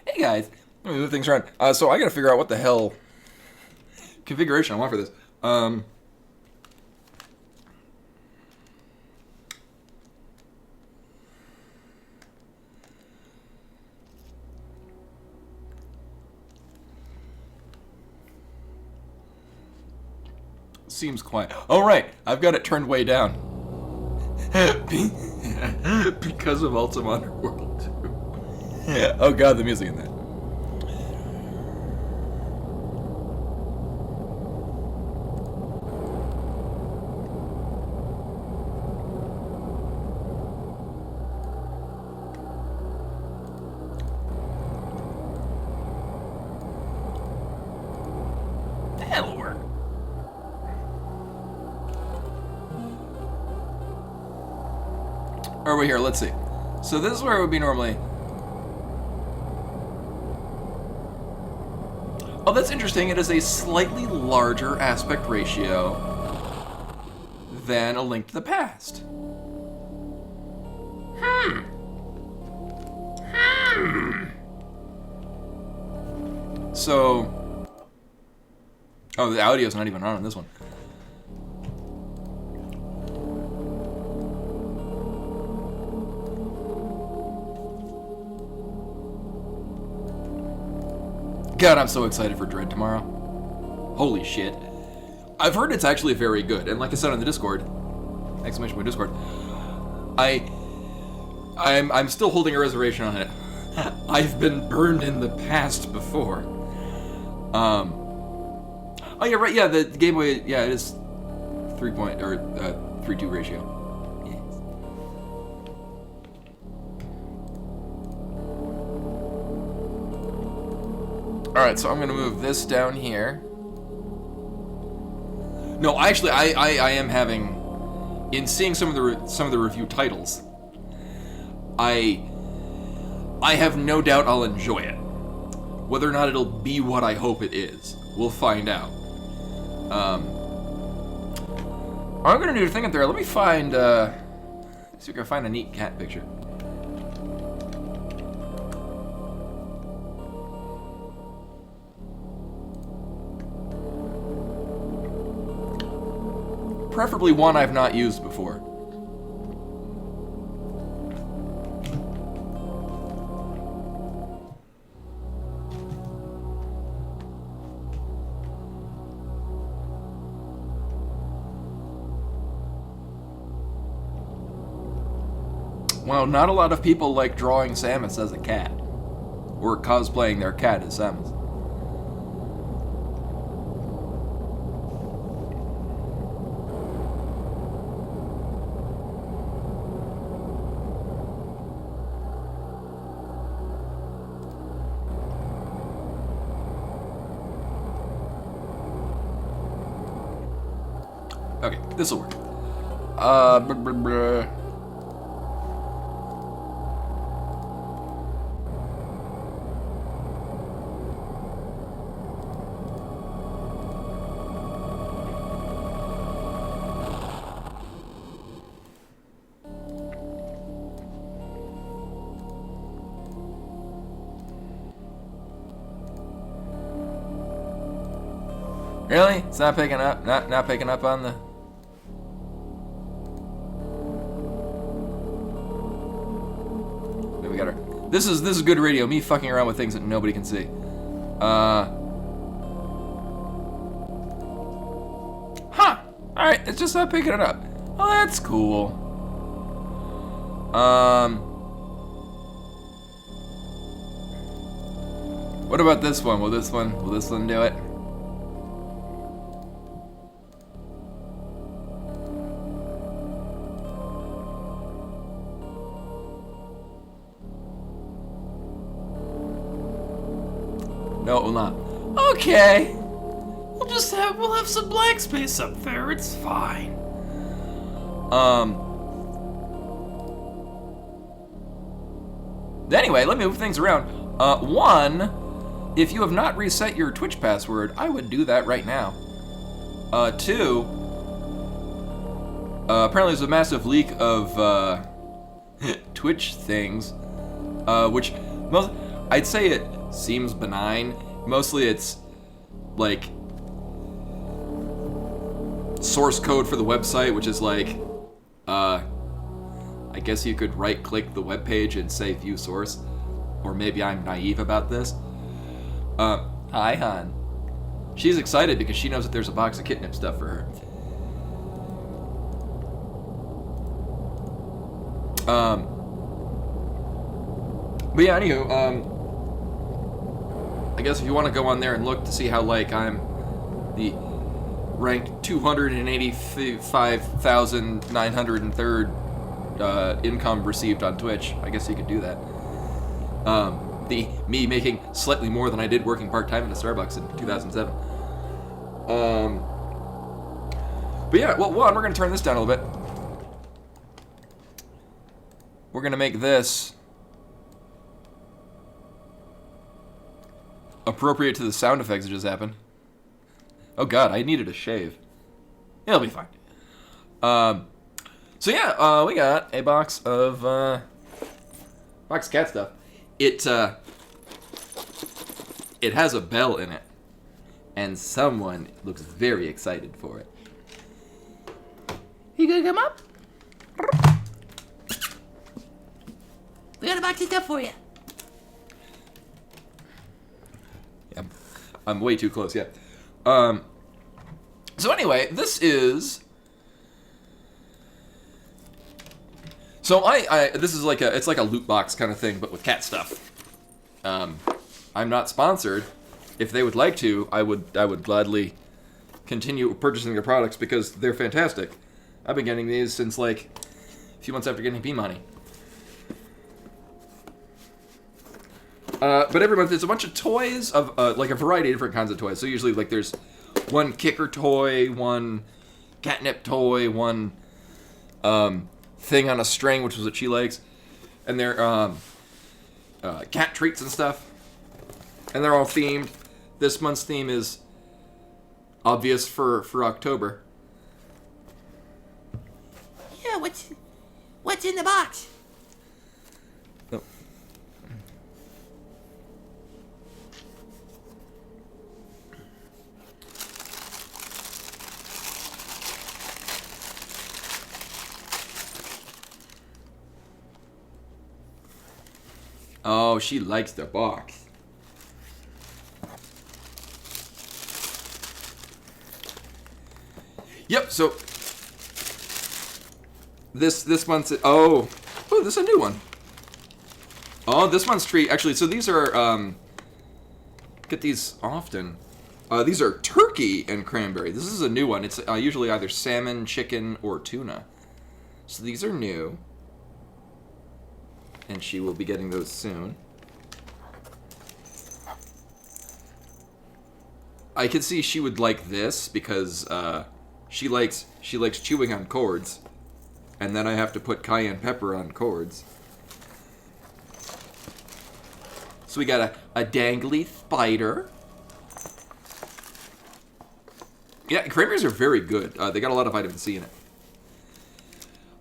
Hey guys, let me move things around. So I gotta figure out what the hell configuration I want for this. Seems quiet. Oh right, I've got it turned way down. Because of Ultima Underworld 2. Oh god, the music in that. That'll work. Over here, let's see. So this is where it would be normally. Oh, that's interesting. It is a slightly larger aspect ratio than A Link to the Past. So, oh, the audio's not even on this one. God, I'm so excited for Dread tomorrow. Holy shit. I've heard it's actually very good, and like I said on the Discord, exclamation point Discord, I'm still holding a reservation on it. I've been burned in the past before. Oh yeah, right, yeah, the Game Boy, yeah, it is 3:2 ratio. Alright, so I'm gonna move this down here. No, actually, I am having, in seeing some of the review titles, I have no doubt I'll enjoy it. Whether or not it'll be what I hope it is, we'll find out. I'm gonna do a thing up there. Let me find, see if I can find a neat cat picture. Preferably one I've not used before. Well, not a lot of people like drawing Samus as a cat, or cosplaying their cat as Samus. Okay, this'll work. Really? It's not picking up. Not picking up on the. There we got her. This is good radio. Me fucking around with things that nobody can see. Huh. All right. It's just not picking it up. Oh, that's cool. What about this one? Will this one do it? No, it will not. Okay. We'll have some black space up there. It's fine. Anyway, let me move things around. One, if you have not reset your Twitch password, I would do that right now. Two, apparently there's a massive leak of Twitch things, which most. I'd say it seems benign. Mostly it's like source code for the website, which is like, I guess you could right-click the web page and say view source. Or maybe I'm naive about this. Hi, hon. She's excited because she knows that there's a box of catnip stuff for her. But yeah, anywho, I guess if you want to go on there and look to see how, like, I'm the ranked 285,903rd income received on Twitch, I guess you could do that. Me making slightly more than I did working part-time at a Starbucks in 2007. But yeah, well, one, we're going to turn this down a little bit. We're going to make this appropriate to the sound effects that just happened. Oh god, I needed a shave. It'll be fine. So yeah, we got a box of cat stuff. It has a bell in it, and someone looks very excited for it. You gonna come up? We got a box of stuff for you. I'm way too close, yeah. So anyway, this is... So this is like it's like a loot box kind of thing, but with cat stuff. I'm not sponsored. If they would like to, I would gladly continue purchasing their products because they're fantastic. I've been getting these since like a few months after getting P-Money. But every month there's a bunch of toys of like a variety of different kinds of toys. So usually like there's one kicker toy, one catnip toy, one thing on a string, which is what she likes, and they're cat treats and stuff, and they're all themed. This month's theme is obvious for October. Yeah, what's in the box? Oh. Oh, she likes the box. Yep, so this month's this is a new one. Oh, this month's treat actually. So these are get these often. These are turkey and cranberry. This is a new one. It's usually either salmon, chicken, or tuna. So these are new. And she will be getting those soon. I could see she would like this because she likes chewing on cords, and then I have to put cayenne pepper on cords. So we got a dangly spider. Yeah, cranberries are very good. They got a lot of vitamin C in it.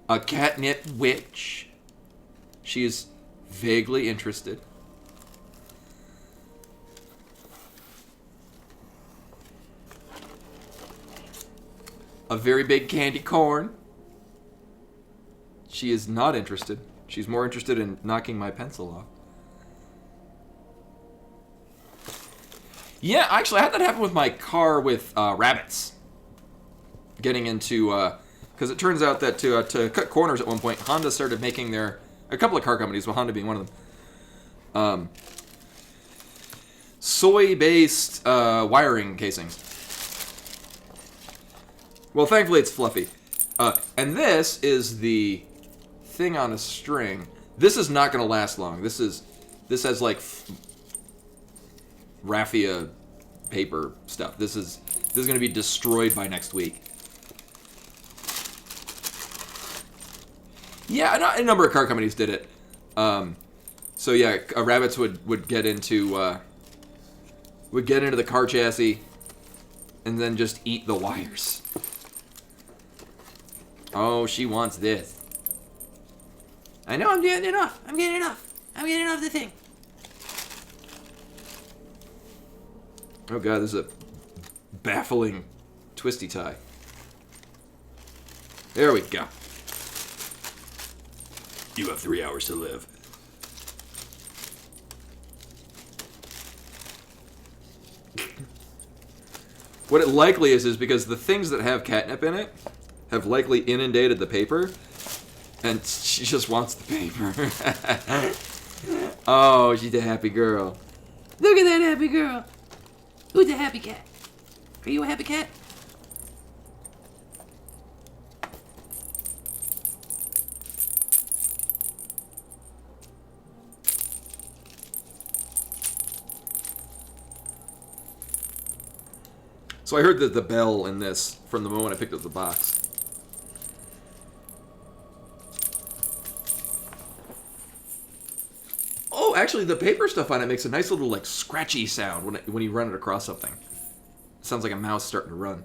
A catnip witch. She is vaguely interested. A very big candy corn. She is not interested. She's more interested in knocking my pencil off. Yeah, actually, I had that happen with my car with rabbits. Getting into, because it turns out that to cut corners at one point, Honda started making a couple of car companies, with Honda being one of them, soy-based wiring casings. Well, thankfully it's fluffy. And this is the thing on a string. This is not going to last long. This has like raffia paper stuff. This is going to be destroyed by next week. Yeah, a number of car companies did it. So yeah, rabbits would get into the car chassis and then just eat the wires. Oh, she wants this. I know I'm getting it off. I'm getting it off the thing. Oh god, this is a baffling twisty tie. There we go. You have 3 hours to live. What it likely is because the things that have catnip in it have likely inundated the paper, and she just wants the paper. Oh, she's a happy girl. Look at that happy girl. Who's a happy cat? Are you a happy cat? So I heard the bell in this from the moment I picked up the box. Oh, actually, the paper stuff on it makes a nice little, like, scratchy sound when you run it across something. It sounds like a mouse starting to run.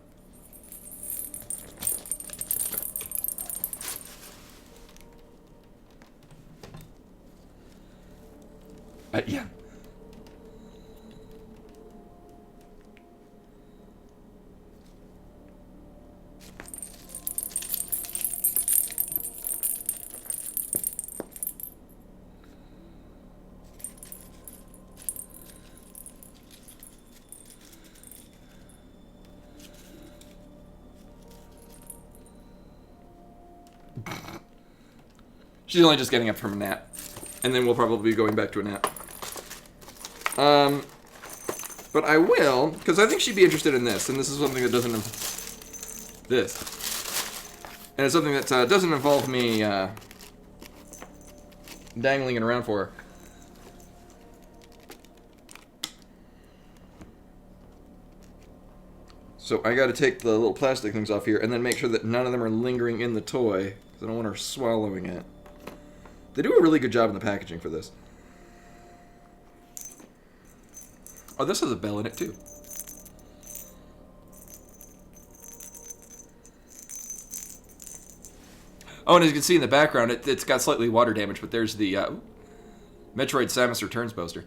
Yeah. She's only just getting up from a nap. And then we'll probably be going back to a nap. But I will, because I think she'd be interested in this. And this is something that doesn't... This. And it's something that doesn't involve me dangling it around for her. So I gotta take the little plastic things off here and then make sure that none of them are lingering in the toy, because I don't want her swallowing it. They do a really good job in the packaging for this. Oh, this has a bell in it too. Oh, and as you can see in the background, it's got slightly water damage, but there's the Metroid Samus Returns poster.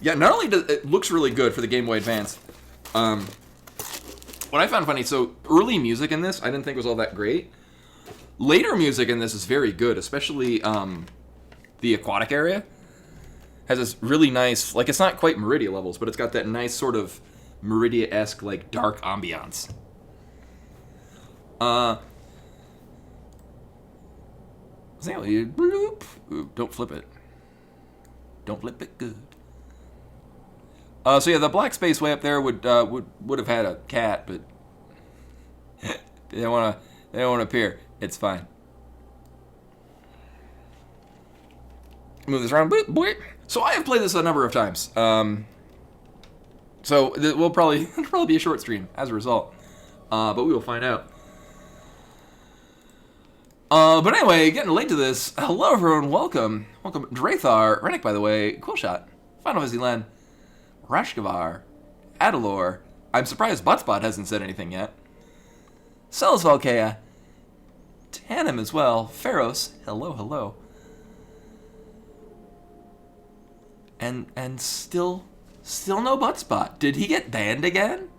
Yeah, not only does it looks really good for the Game Boy Advance, what I found funny, so early music in this I didn't think was all that great. Later music in this is very good, especially the aquatic area. Has this really nice, like, it's not quite Meridia levels, but it's got that nice sort of Meridia-esque, like, dark ambiance. Don't flip it. Don't flip it good. So yeah, the black space way up there would have had a cat, but they don't want to appear. It's fine. Move this around. Boop, boop. So I have played this a number of times. So it'll probably be a short stream as a result. But we will find out. But anyway, getting late to this. Hello everyone, welcome Drathar, Rennick by the way, Cool Shot, Final Fantasy Land, Rashkavar, Adalor. I'm surprised Buttspot hasn't said anything yet. Celis Volkea, Tanim as well, Pharos, hello. And still no Buttspot. Did he get banned again?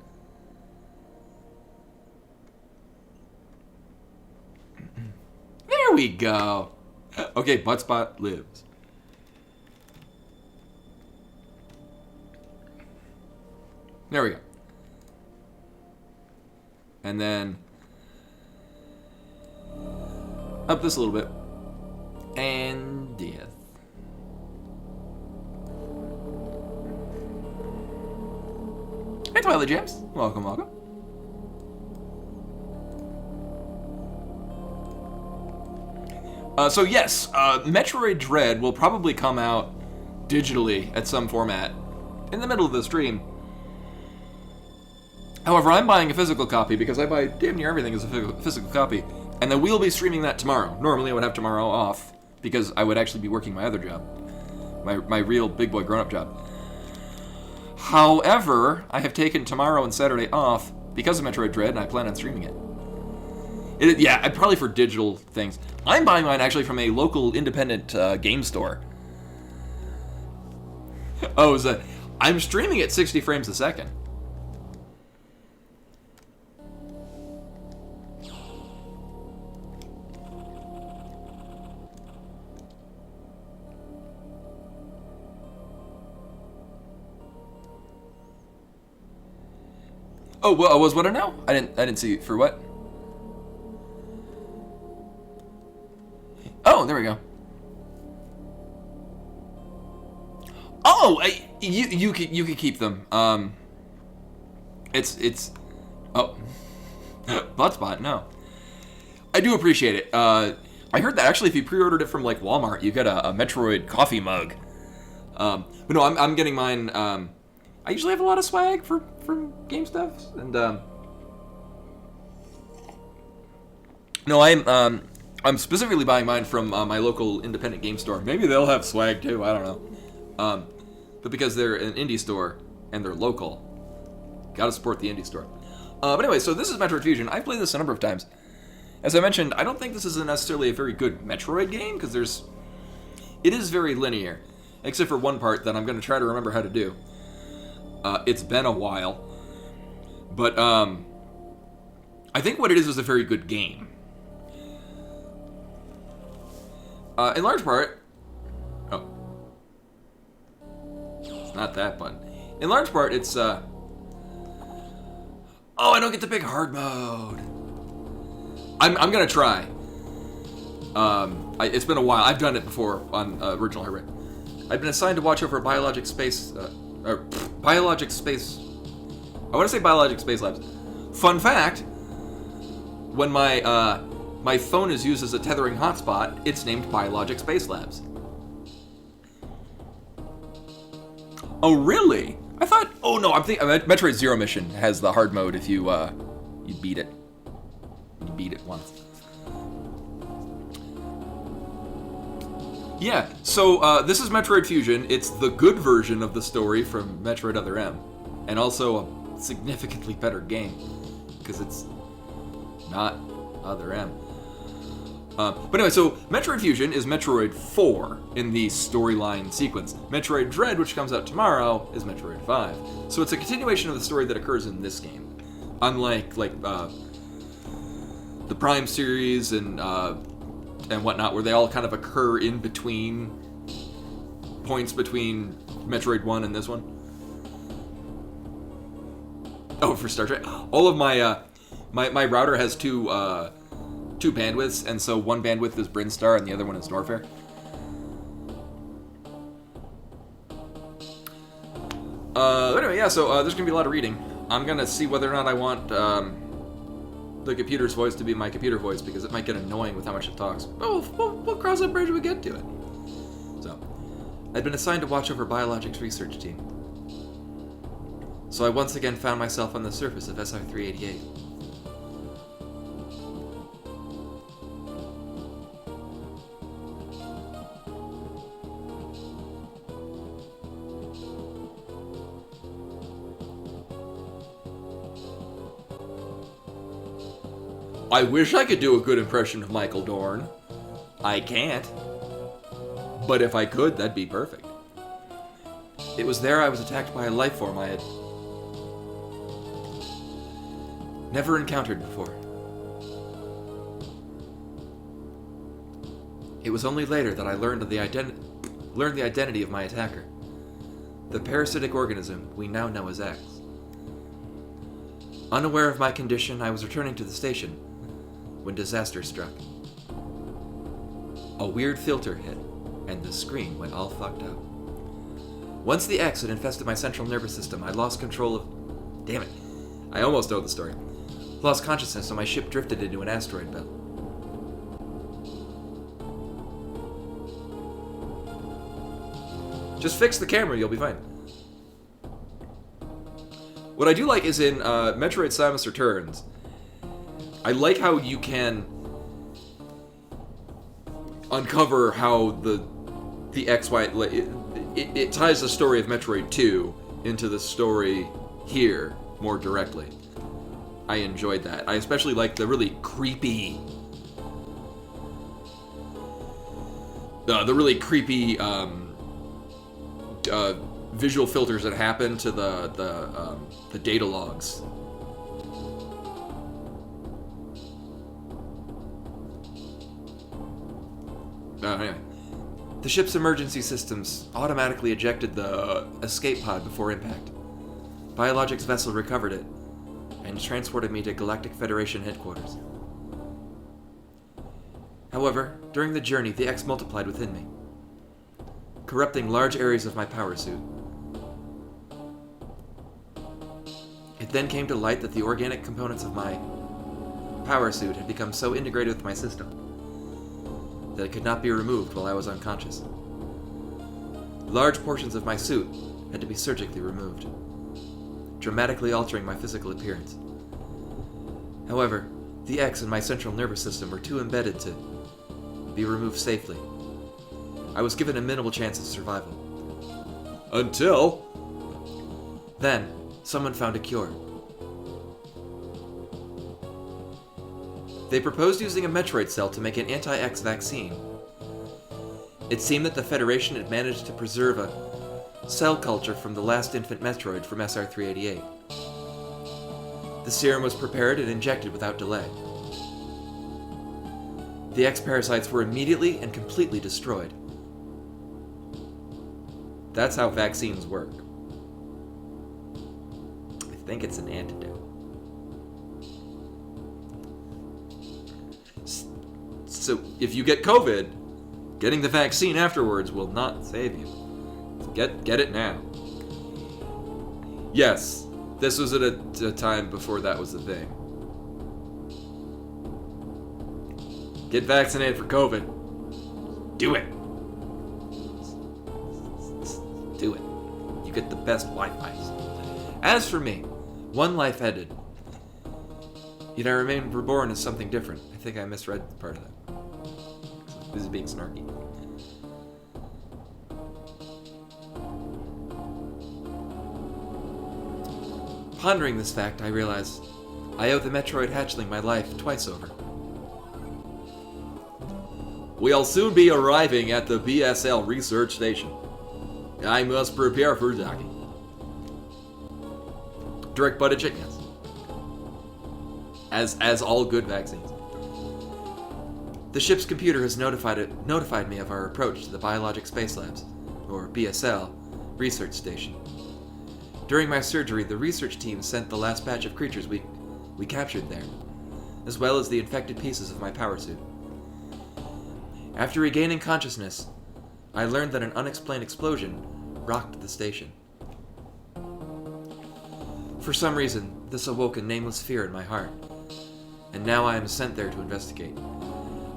There we go. Okay, Buttspot lives. There we go. And then up this a little bit. And death. Hey, Twilight Gems. Welcome. So yes, Metroid Dread will probably come out digitally at some format in the middle of the stream. However, I'm buying a physical copy because I buy damn near everything as a physical copy. And then we'll be streaming that tomorrow. Normally I would have tomorrow off because I would actually be working my other job. My real big boy grown-up job. However, I have taken tomorrow and Saturday off because of Metroid Dread and I plan on streaming it. Yeah, probably for digital things. I'm buying mine actually from a local independent game store. Oh, I'm streaming at 60 frames a second. Oh, well, was what I know? I didn't see for what. Oh, there we go. Oh, you could keep them. It's oh, Bloodspot. No, I do appreciate it. I heard that actually, if you pre-ordered it from like Walmart, you get a Metroid coffee mug. But no, I'm getting mine. I usually have a lot of swag from game stuff, and no, I'm specifically buying mine from my local independent game store. Maybe they'll have swag too. I don't know. But because they're an indie store and they're local, gotta support the indie store. But anyway, so this is Metroid Fusion. I've played this a number of times. As I mentioned, I don't think this is necessarily a very good Metroid game because it is very linear, except for one part that I'm going to try to remember how to do. It's been a while, but I think what it is a very good game. In large part, it's not that button. In large part, it's oh, I don't get the big hard mode. I'm gonna try. It's been a while. I've done it before on original hardware. I've been assigned to watch over biologic space. Biologic space. I want to say biologic space labs. Fun fact: when my phone is used as a tethering hotspot, it's named Biologic Space Labs. Oh really? I thought. Oh no, I'm thinking Metroid Zero Mission has the hard mode if you beat it. You beat it once. Yeah, so this is Metroid Fusion. It's the good version of the story from Metroid Other M. And also a significantly better game. Because it's not Other M. But anyway, so Metroid Fusion is Metroid 4 in the storyline sequence. Metroid Dread, which comes out tomorrow, is Metroid 5. So it's a continuation of the story that occurs in this game. Unlike, the Prime series and whatnot, where they all kind of occur in between points between Metroid 1 and this one. Oh, for Star Trek. All of my my router has two bandwidths, and so one bandwidth is Brinstar and the other one is Norfair. Anyway, yeah, so there's gonna be a lot of reading. I'm gonna see whether or not I want the computer's voice to be my computer voice, because it might get annoying with how much it talks. But we'll cross that bridge when we get to it. So, I'd been assigned to watch over Biologics research team. So I once again found myself on the surface of SR-388. I wish I could do a good impression of Michael Dorn. I can't. But if I could, that'd be perfect. It was there I was attacked by a life form I had never encountered before. It was only later that I learned the identity of my attacker. The parasitic organism we now know as X. Unaware of my condition, I was returning to the station when disaster struck. A weird filter hit, and the screen went all fucked up. Once the X had infested my central nervous system, I lost control of... Damn it. I almost know the story. Lost consciousness, and my ship drifted into an asteroid belt. Just fix the camera, you'll be fine. What I do like is in Metroid Samus Returns, I like how you can uncover how the XY... It ties the story of Metroid 2 into the story here more directly. I enjoyed that. I especially like the really creepy... visual filters that happen to the data logs. Anyway. The ship's emergency systems automatically ejected the escape pod before impact. Biologics vessel recovered it and transported me to Galactic Federation headquarters. However, during the journey, the X multiplied within me, corrupting large areas of my power suit. It then came to light that the organic components of my power suit had become so integrated with my system that it could not be removed while I was unconscious. Large portions of my suit had to be surgically removed, dramatically altering my physical appearance. However, the X in my central nervous system were too embedded to be removed safely. I was given a minimal chance of survival. Until... Then, someone found a cure. They proposed using a Metroid cell to make an anti-X vaccine. It seemed that the Federation had managed to preserve a cell culture from the last infant Metroid from SR-388. The serum was prepared and injected without delay. The X-parasites were immediately and completely destroyed. That's how vaccines work. I think it's an antidote. So, if you get COVID, getting the vaccine afterwards will not save you. Get it now. Yes, this was at a time before that was a thing. Get vaccinated for COVID. Do it. Do it. You get the best Wi-Fi. As for me, one life ended. Yet I remain reborn as something different. I think I misread part of that. This is being snarky. Pondering this fact, I realize I owe the Metroid hatchling my life twice over. We'll soon be arriving at the BSL research station. I must prepare for docking. Direct butt itching, yes. As all good vaccines. The ship's computer has notified me of our approach to the Biologic Space Labs, or BSL, research station. During my surgery, the research team sent the last batch of creatures we captured there, as well as the infected pieces of my power suit. After regaining consciousness, I learned that an unexplained explosion rocked the station. For some reason, this awoke a nameless fear in my heart, and now I am sent there to investigate.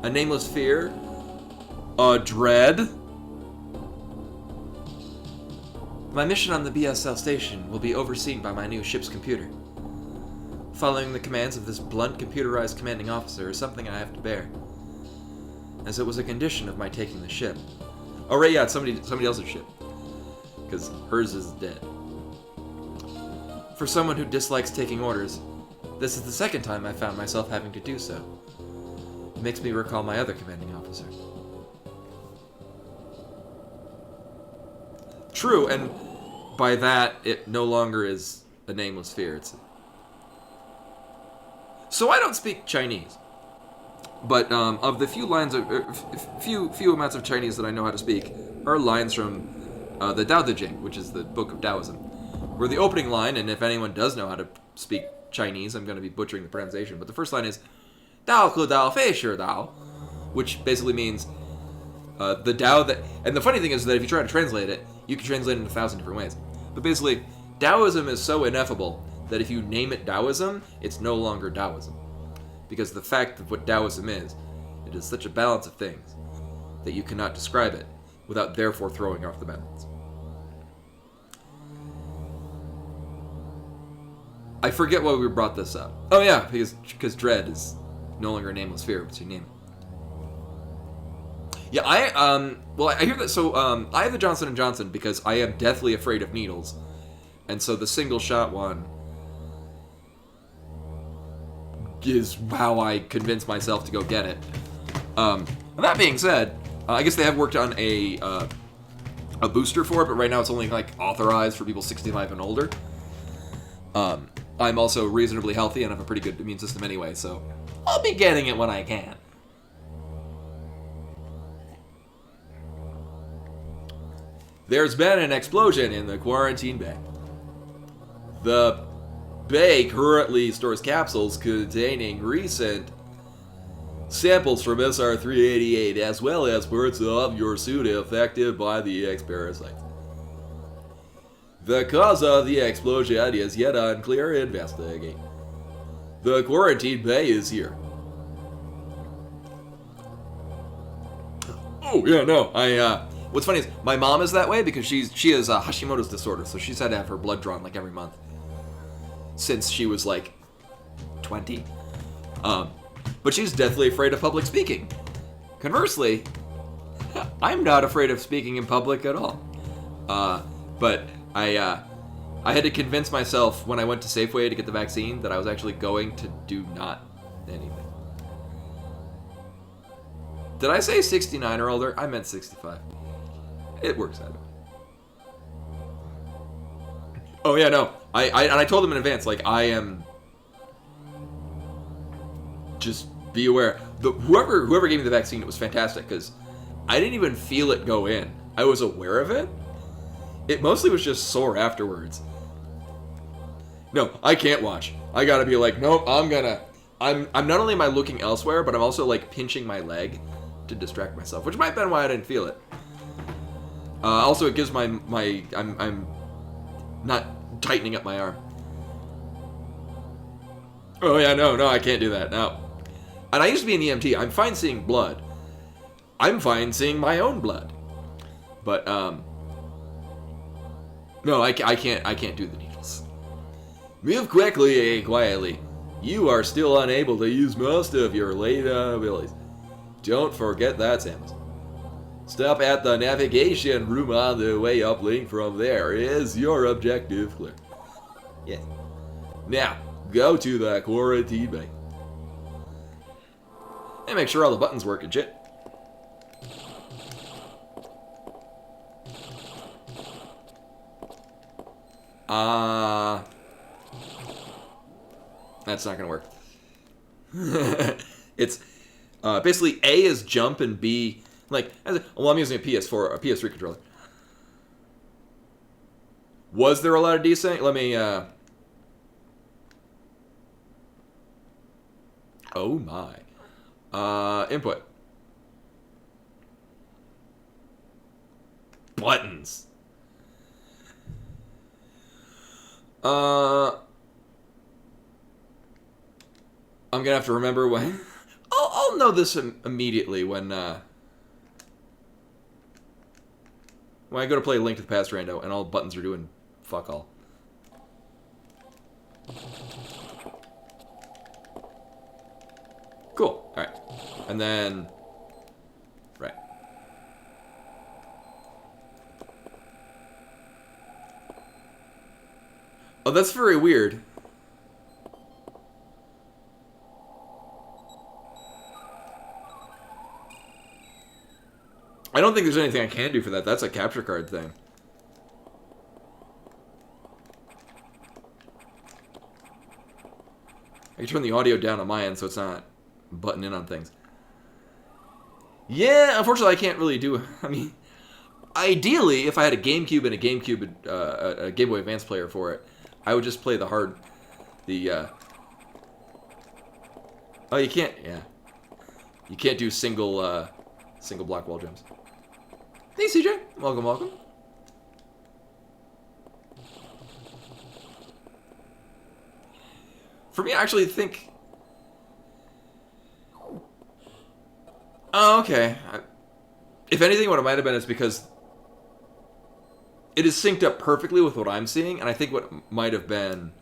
A nameless fear? A dread? My mission on the BSL station will be overseen by my new ship's computer. Following the commands of this blunt, computerized commanding officer is something I have to bear, as it was a condition of my taking the ship. Oh, right, yeah, it's somebody else's ship, because hers is dead. For someone who dislikes taking orders, this is the second time I found myself having to do so. It makes me recall my other commanding officer. True, and by that, it no longer is a nameless fear. So I don't speak Chinese, but of the few amounts of Chinese that I know how to speak are lines from the Tao Te Ching, which is the book of Taoism, where the opening line, and if anyone does know how to speak Chinese, I'm going to be butchering the pronunciation, but the first line is Dao Ke Dao Fei Shi Dao, which basically means the Tao that... And the funny thing is that if you try to translate it, you can translate it in 1,000 different ways. But basically, Taoism is so ineffable that if you name it Taoism, it's no longer Taoism. Because the fact of what Taoism is, it is such a balance of things that you cannot describe it without therefore throwing off the balance. I forget why we brought this up. Oh yeah, because Dread is no longer a nameless fear, what's your name? Yeah, I hear that, so, I have the Johnson & Johnson because I am deathly afraid of needles. And so the single shot one is how I convince myself to go get it. And that being said, I guess they have worked on a booster for it, but right now it's only like authorized for people 65 and older. I'm also reasonably healthy and have a pretty good immune system anyway, so I'll be getting it when I can. There's been an explosion in the quarantine bay. The bay currently stores capsules containing recent samples from SR-388, as well as parts of your suit affected by the X-parasites. The cause of the explosion is yet unclear. Investigate. The quarantine bay is here. Oh, yeah, no, what's funny is my mom is that way because she has Hashimoto's disorder, so she's had to have her blood drawn like every month since she was like 20. But she's deathly afraid of public speaking. Conversely, I'm not afraid of speaking in public at all. But I had to convince myself when I went to Safeway to get the vaccine that I was actually going to do not anything. Did I say 69 or older? I meant 65. It works out. Oh yeah, no. I told them in advance, like, I am. Just be aware. Whoever gave me the vaccine, it was fantastic because I didn't even feel it go in. I was aware of it. It mostly was just sore afterwards. No, I can't watch. I gotta be like, nope. I'm not only am I looking elsewhere, but I'm also like pinching my leg to distract myself, which might have been why I didn't feel it. Also, it gives I'm not tightening up my arm. Oh yeah, no, I can't do that. No. And I used to be an EMT. I'm fine seeing blood. I'm fine seeing my own blood. But no, I can't do the needles. Move quickly and quietly. You are still unable to use most of your late abilities. Don't forget that, Samus. Stop at the navigation room on the way uplink. From there is your objective clear. Yes. Now, go to the quarantine bay. And make sure all the buttons work and shit. That's not gonna work. It's basically A is jump and B like. Well, I'm using a PS4, a PS3 controller. Was there a lot of desync? Let me. Oh my. Input. Buttons. I'm gonna have to remember when. I'll know this immediately when I go to play Link to the Past Rando and all buttons are doing fuck all. Cool. Alright. And then... Right. Oh, that's very weird. I don't think there's anything I can do for that. That's a capture card thing. I can turn the audio down on my end so it's not button in on things. Yeah, unfortunately I can't really do... I mean, ideally, if I had a GameCube and a Game Boy Advance player for it, I would just play the hard... Oh, you can't... Yeah. You can't do single block wall jumps. Hey, CJ. Welcome, welcome. For me, I actually think... Oh, okay. If anything, what it might have been is because it is synced up perfectly with what I'm seeing, and I think what might have been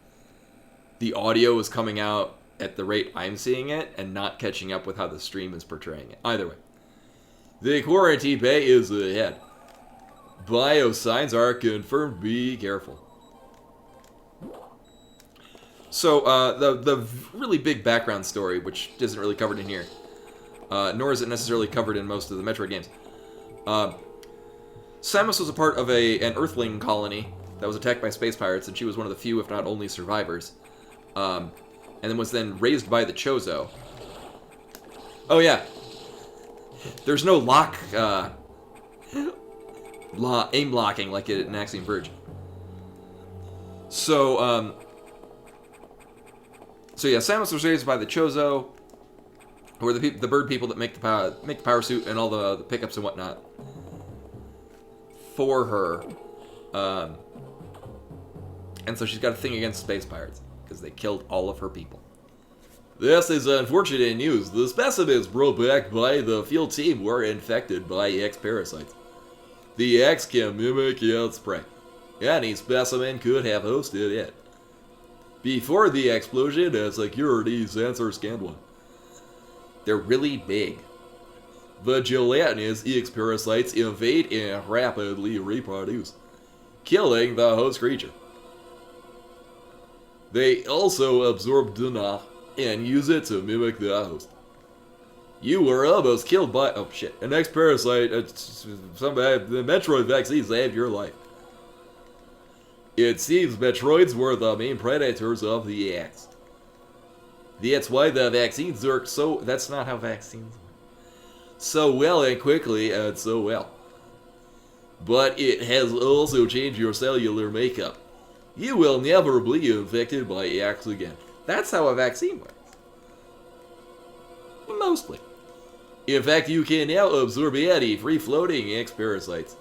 the audio was coming out at the rate I'm seeing it and not catching up with how the stream is portraying it. Either way. The quarantine bay is ahead. Biosigns are confirmed. Be careful. So, the really big background story, which isn't really covered in here, nor is it necessarily covered in most of the Metroid games. Samus was a part of an Earthling colony that was attacked by space pirates, and she was one of the few, if not only, survivors. And then was then raised by the Chozo. Oh yeah, there's no aim locking like in Axiom Verge. So yeah, Samus was raised by the Chozo, who are the bird people that make the power suit and all the pickups and whatnot for her. And so she's got a thing against space pirates because they killed all of her people. This is unfortunate news. The specimens brought back by the field team were infected by X parasites. The X can mimic its prey. Any specimen could have hosted it. Before the explosion, a security sensor scanned one. They're really big. The gelatinous X parasites invade and rapidly reproduce, killing the host creature. They also absorb Dana and use it to mimic the host. You were almost killed by an X parasite. The Metroid vaccine saved your life. It seems Metroids were the main predators of the X. That's why the vaccines work so. That's not how vaccines work. So well and quickly and so well. But it has also changed your cellular makeup. You will never be infected by X again. That's how a vaccine works. Mostly. In fact, you can now absorb any free-floating X parasites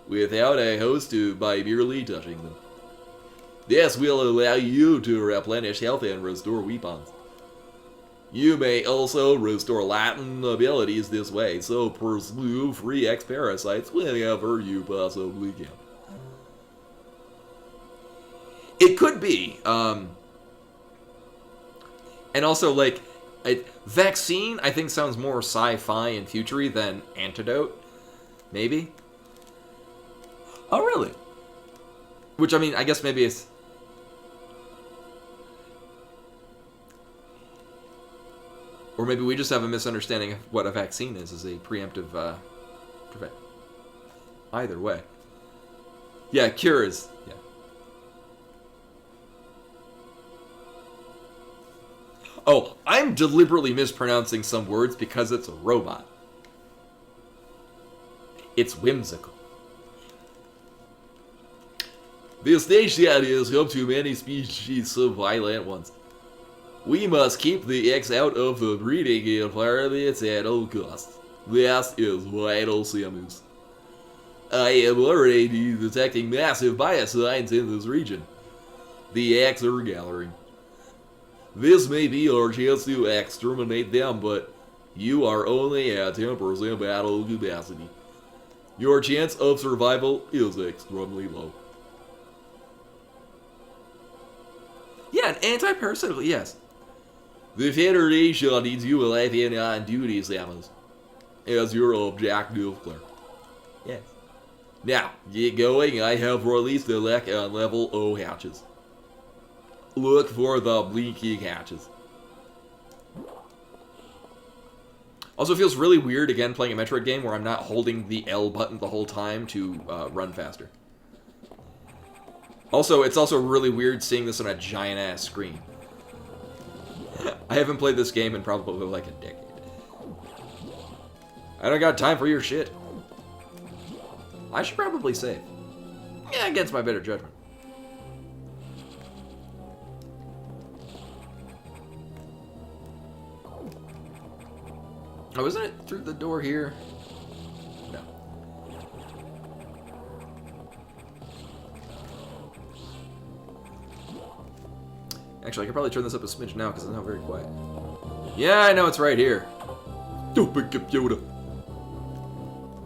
without a host by merely touching them. This will allow you to replenish health and restore weapons. You may also restore latent abilities this way, so pursue free X parasites whenever you possibly can. It could be, and also, like, vaccine, I think, sounds more sci-fi and future-y than antidote, maybe? Oh, really? Which, I mean, I guess maybe it's... Or maybe we just have a misunderstanding of what a vaccine is as a preemptive, prevent. Either way. Yeah, cure is... Yeah. Oh, I'm deliberately mispronouncing some words because it's a robot. It's whimsical. This station is home to many species of violent ones. We must keep the X out of the breeding environment at all costs. This is vital, Samus. I am already detecting massive bias signs in this region. The X are gathering. This may be our chance to exterminate them, but you are only at 10% battle capacity. Your chance of survival is extremely low. Yeah, an anti-parasitical, yes. The Federation needs you alive and on duty, Samus, as your objective clerk. Yes. Now, get going. I have released the lek on level O hatches. Look for the blinking hatches. Also feels really weird, again, playing a Metroid game where I'm not holding the L button the whole time to run faster. Also, it's also really weird seeing this on a giant-ass screen. I haven't played this game in probably like a decade. I don't got time for your shit. I should probably save. Yeah, against my better judgment. Oh, isn't it through the door here? No. Actually, I could probably turn this up a smidge now because it's not very quiet. Yeah, I know it's right here. Stupid computer.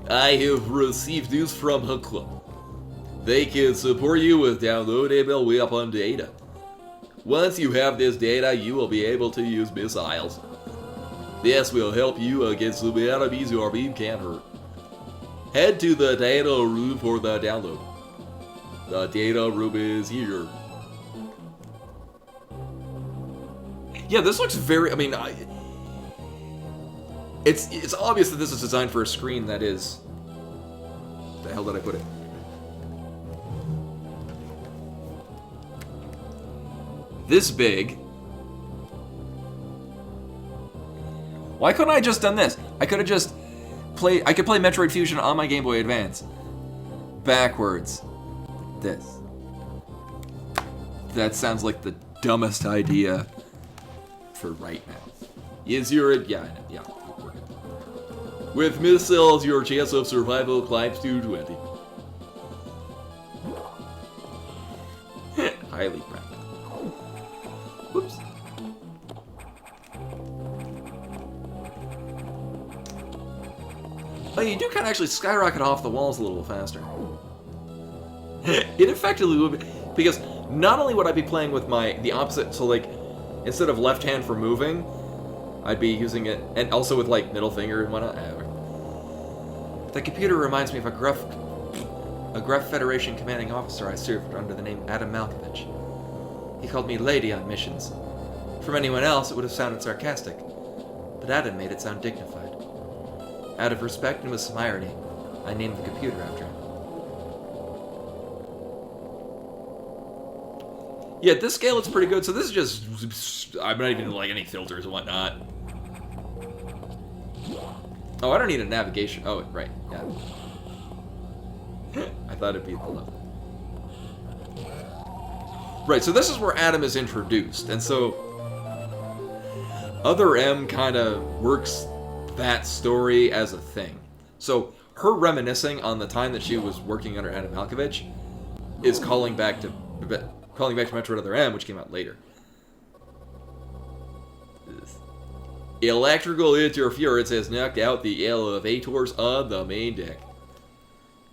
I have received news from Hook Club. They can support you with downloadable weapon data. Once you have this data, you will be able to use missiles. This will help you against the enemies your beam can hurt. Head to the data room for the download. The data room is here. Yeah, this looks very... I mean, it's obvious that this is designed for a screen that is... The hell did I put it? This big. Why couldn't I just done this? I could have just played... I could play Metroid Fusion on my Game Boy Advance. Backwards. This. That sounds like the dumbest idea for right now. Is your... Yeah, yeah. With missiles, your chance of survival climbs to 20. Highly practical. Whoops. Oh, you do kind of actually skyrocket off the walls a little faster. It effectively would be, because not only would I be playing with the opposite, so like, instead of left hand for moving, I'd be using it, and also with like middle finger and whatnot. The computer reminds me of a gruff Federation commanding officer I served under the name Adam Malkovich. He called me lady on missions. From anyone else, it would have sounded sarcastic, but Adam made it sound dignified. Out of respect and with some irony, I named the computer after him. Yeah, at this scale it's pretty good, so this is just... I'm not even like any filters and whatnot. Oh, I don't need a navigation. Oh, right, yeah. I thought it'd be the level. Right, so this is where Adam is introduced, and so Other M kind of works that story as a thing. So her reminiscing on the time that she was working under Adam Malkovich is calling back to Metroid Other M, which came out later. Electrical interference has knocked out the elevators on the main deck.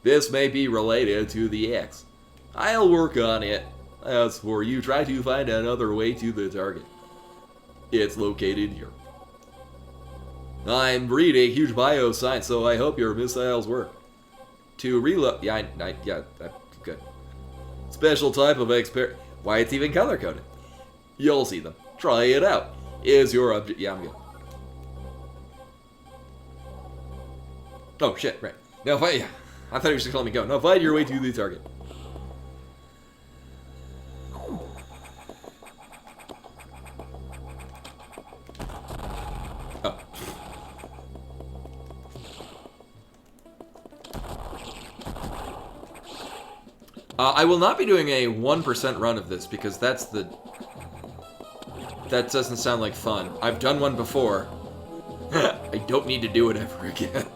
This may be related to the X. I'll work on it. As for you, try to find another way to the target. It's located here. I'm reading huge bioscience, so I hope your missiles work. To reload... Yeah, that's good. Special type of Why, it's even color-coded. You'll see them. Try it out. Is your object... Yeah, I'm good. Oh, shit, right. Now, I thought he was just letting me go. Now, find your way to the target. Oh. I will not be doing a 1% run of this, because that doesn't sound like fun. I've done one before. I don't need to do it ever again.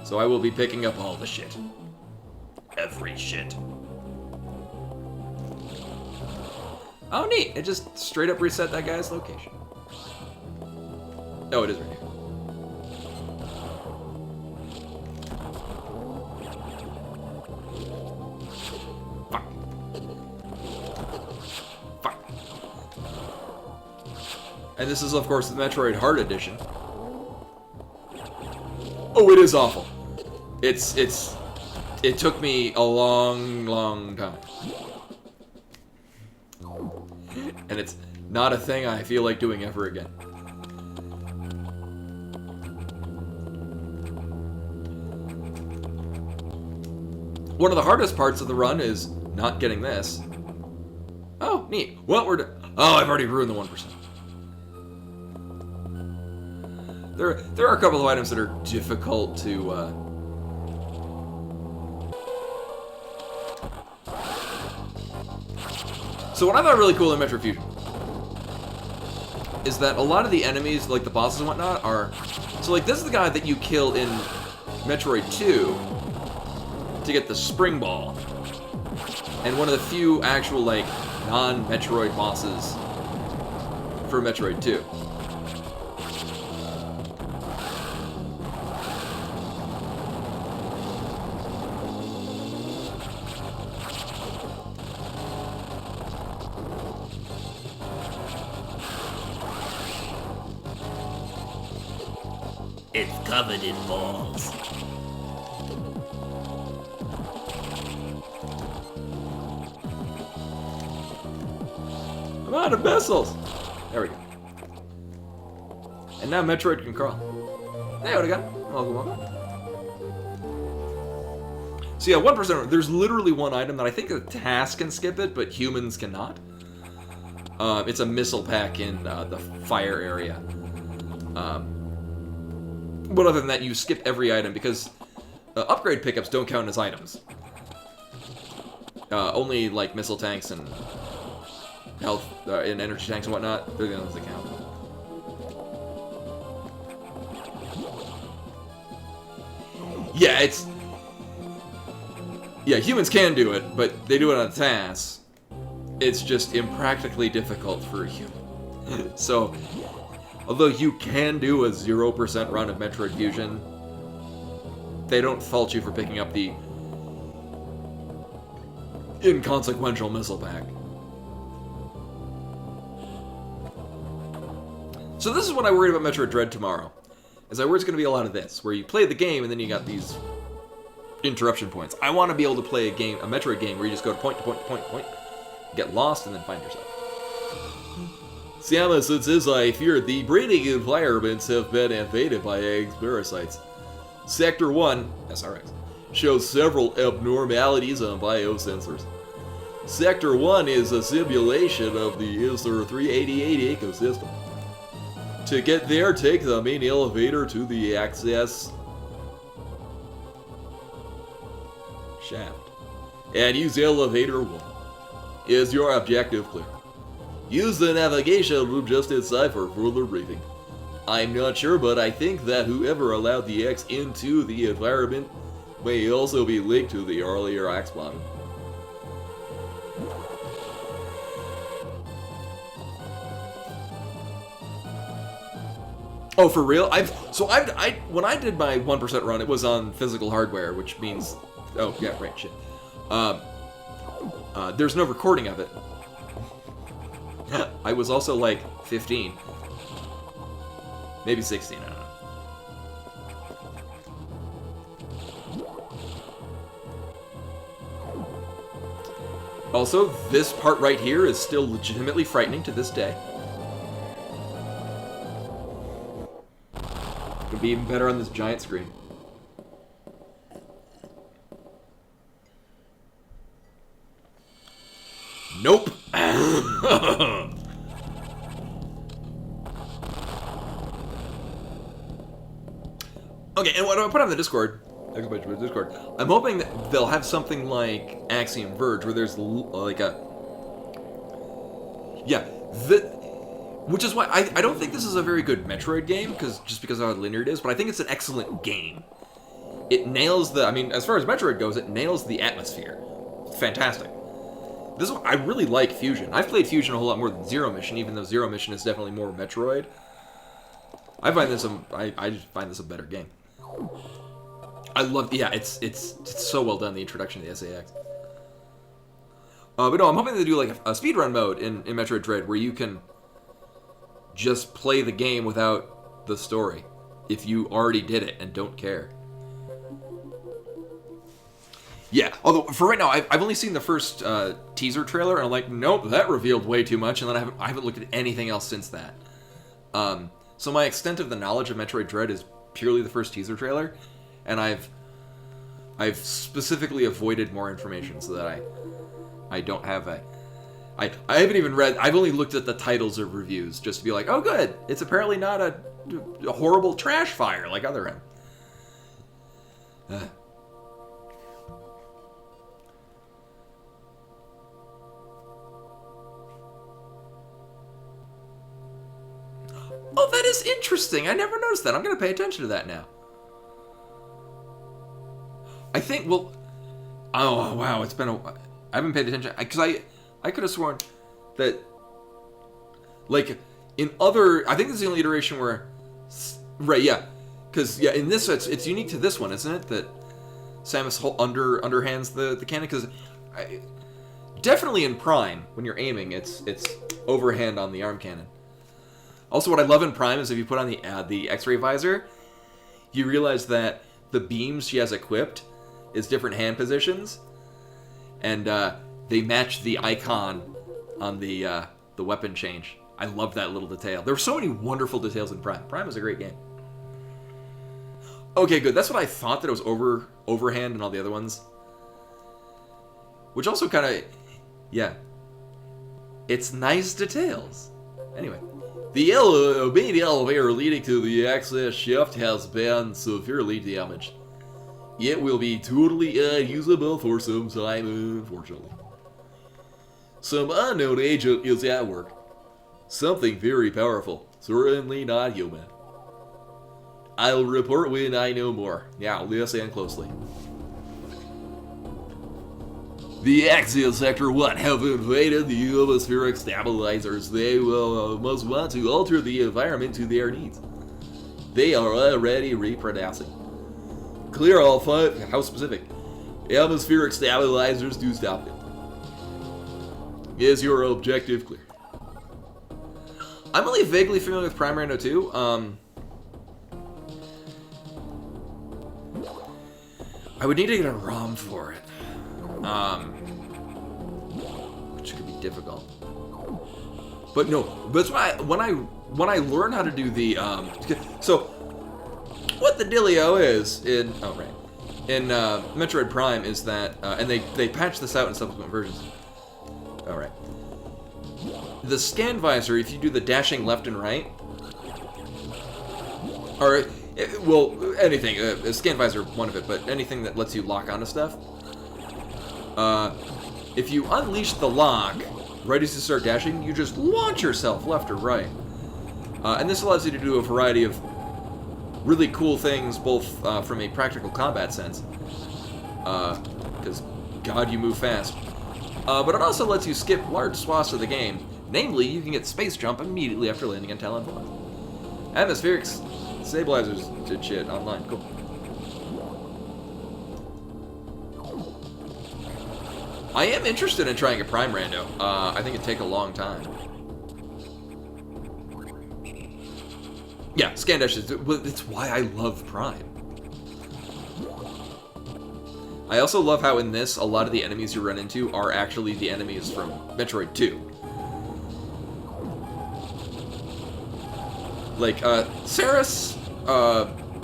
So I will be picking up all the shit. Every shit. Oh, neat. It just straight up reset that guy's location. Oh, it is right here. Fuck. Fuck. And this is, of course, the Metroid Hard Edition. Oh, it is awful. It took me a long time. And it's not a thing I feel like doing ever again. One of the hardest parts of the run is not getting this. Oh, neat. Well, we're done. Oh, I've already ruined the 1%. There are a couple of items that are difficult to... So what I thought really cool in Metroid Fusion is that a lot of the enemies, like the bosses and whatnot, are... So like this is the guy that you kill in Metroid 2 to get the spring ball. And one of the few actual like non-Metroid bosses for Metroid 2. It's covered in balls. I'm out of missiles! There we go. And now Metroid can crawl. Hey, what I got? Welcome. So yeah, 1%. There's literally one item that I think a task can skip it, but humans cannot. It's a missile pack in the fire area. But other than that, you skip every item because upgrade pickups don't count as items. Only like missile tanks and health and energy tanks and whatnot, they're the ones that count. Yeah, humans can do it, but they do it on tasks. It's just impractically difficult for a human. So, although you can do a 0% run of Metroid Fusion, they don't fault you for picking up the inconsequential missile pack. So this is what I worried about Metroid Dread tomorrow. Is I worry it's going to be a lot of this, where you play the game and then you got these interruption points. I want to be able to play a Metroid game where you just go to point to point to point to point, get lost, and then find yourself. Siamus, it says, I fear the breeding environments have been invaded by egg parasites. Sector 1, SRX, shows several abnormalities on biosensors. Sector 1 is a simulation of the ISR 388 ecosystem. To get there, take the main elevator to the access shaft and use elevator 1. Is your objective clear? Use the navigation room just inside for further briefing. I'm not sure, but I think that whoever allowed the X into the environment may also be linked to the earlier X bottom. Oh, for real? When I did my 1% run, it was on physical hardware, which means, oh yeah, right, shit. There's no recording of it. I was also like 15, maybe 16. I don't know. Also, this part right here is still legitimately frightening to this day. It'll be even better on this giant screen. Nope. Okay, and what I put on the Discord, I'm hoping that they'll have something like Axiom Verge, where there's like a, yeah, which is why I don't think this is a very good Metroid game, just because of how linear it is, but I think it's an excellent game. It nails the, I mean, as far as Metroid goes, it nails the atmosphere. Fantastic. I really like Fusion. I've played Fusion a whole lot more than Zero Mission, even though Zero Mission is definitely more Metroid. I just find this a better game. I love, yeah, it's so well done, the introduction to the SAX. But no, I'm hoping they do like a speedrun mode in Metroid Dread where you can just play the game without the story if you already did it and don't care. Yeah, although for right now, I've only seen the first teaser trailer, and I'm like, nope, that revealed way too much, and then I haven't looked at anything else since that. So my extent of the knowledge of Metroid Dread is purely the first teaser trailer, and I've specifically avoided more information so that I don't have I haven't even read, I've only looked at the titles of reviews just to be like, oh good, it's apparently not a horrible trash fire like Other M. Oh, that is interesting. I never noticed that. I'm going to pay attention to that now. I think, well... Oh, wow. It's been a... I haven't paid attention. Because I could have sworn that... Like, in other... I think this is the only iteration where... Right, yeah. Because, yeah, in this, it's unique to this one, isn't it? That Samus underhands the cannon. Because... Definitely in Prime, when you're aiming, it's overhand on the arm cannon. Also, what I love in Prime is if you put on the X-ray visor, you realize that the beams she has equipped is different hand positions, and they match the icon on the the weapon change. I love that little detail. There were so many wonderful details in Prime. Prime was a great game. Okay, good. That's what I thought, that it was overhand and all the other ones. Which also kind of, yeah. It's nice details. Anyway. The main elevator leading to the access shaft has been severely damaged. It will be totally unusable for some time, unfortunately. Some unknown agent is at work. Something very powerful. Certainly not human. I'll report when I know more. Now, listen closely. The Axial Sector 1 have invaded the atmospheric stabilizers. They will must want to alter the environment to their needs. They are already reproducing. Clear all fun. How specific? Atmospheric stabilizers do stop it. Is your objective clear? I'm only vaguely familiar with Prime Rando 2. I would need to get a ROM for it. Which could be difficult. But no, that's why when I learn how to do the so what the dealio is in Metroid Prime is that and they patch this out in subsequent versions. All right. The scan visor, if you do the dashing left and right, or well, anything, scan visor, one of it, but anything that lets you lock onto stuff. If you unleash the lock right as you start dashing, you just launch yourself left or right. And this allows you to do a variety of really cool things, both from a practical combat sense, because, God, you move fast. But it also lets you skip large swaths of the game. Namely, you can get space jump immediately after landing on Talon Falls. Atmospheric stabilizers did shit online. Cool. I am interested in trying a Prime Rando. I think it'd take a long time. Yeah, scan dashes. It's why I love Prime. I also love how in this, a lot of the enemies you run into are actually the enemies from Metroid 2. Like, Saris,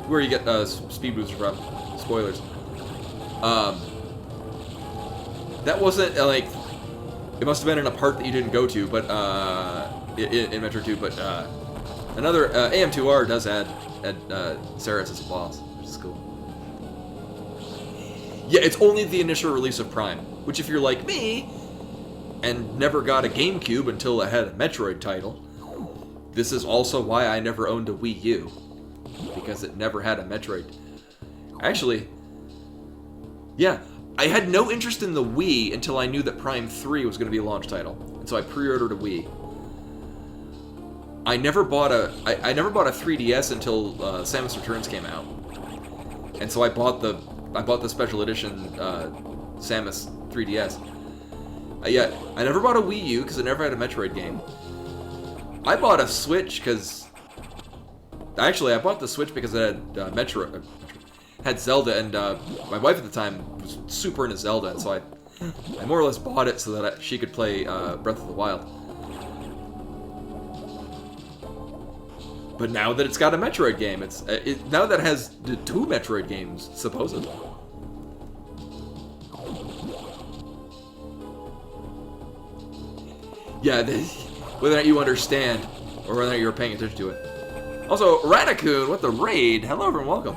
where you get speed booster from. Spoilers. That wasn't, like, it must have been in a part that you didn't go to, but, in Metro 2, but, another, AM2R does add Saris as a boss, which is cool. Yeah, it's only the initial release of Prime, which if you're like me, and never got a GameCube until it had a Metroid title, this is also why I never owned a Wii U, because it never had a Metroid. Actually, yeah, I had no interest in the Wii until I knew that Prime 3 was going to be a launch title, and so I pre-ordered a Wii. I never bought a 3DS until Samus Returns came out, and so I bought the special edition Samus 3DS. Yeah, I never bought a Wii U because I never had a Metroid game. I bought a Switch because actually I bought the Switch because it had had Zelda, and my wife at the time was super into Zelda, and so I more or less bought it so that she could play Breath of the Wild. But now that it's got a Metroid game, now that it has the 2 Metroid games, supposedly. Yeah, whether or not you understand, or whether or not you're paying attention to it. Also, Ratacoon with the raid. Hello everyone, welcome.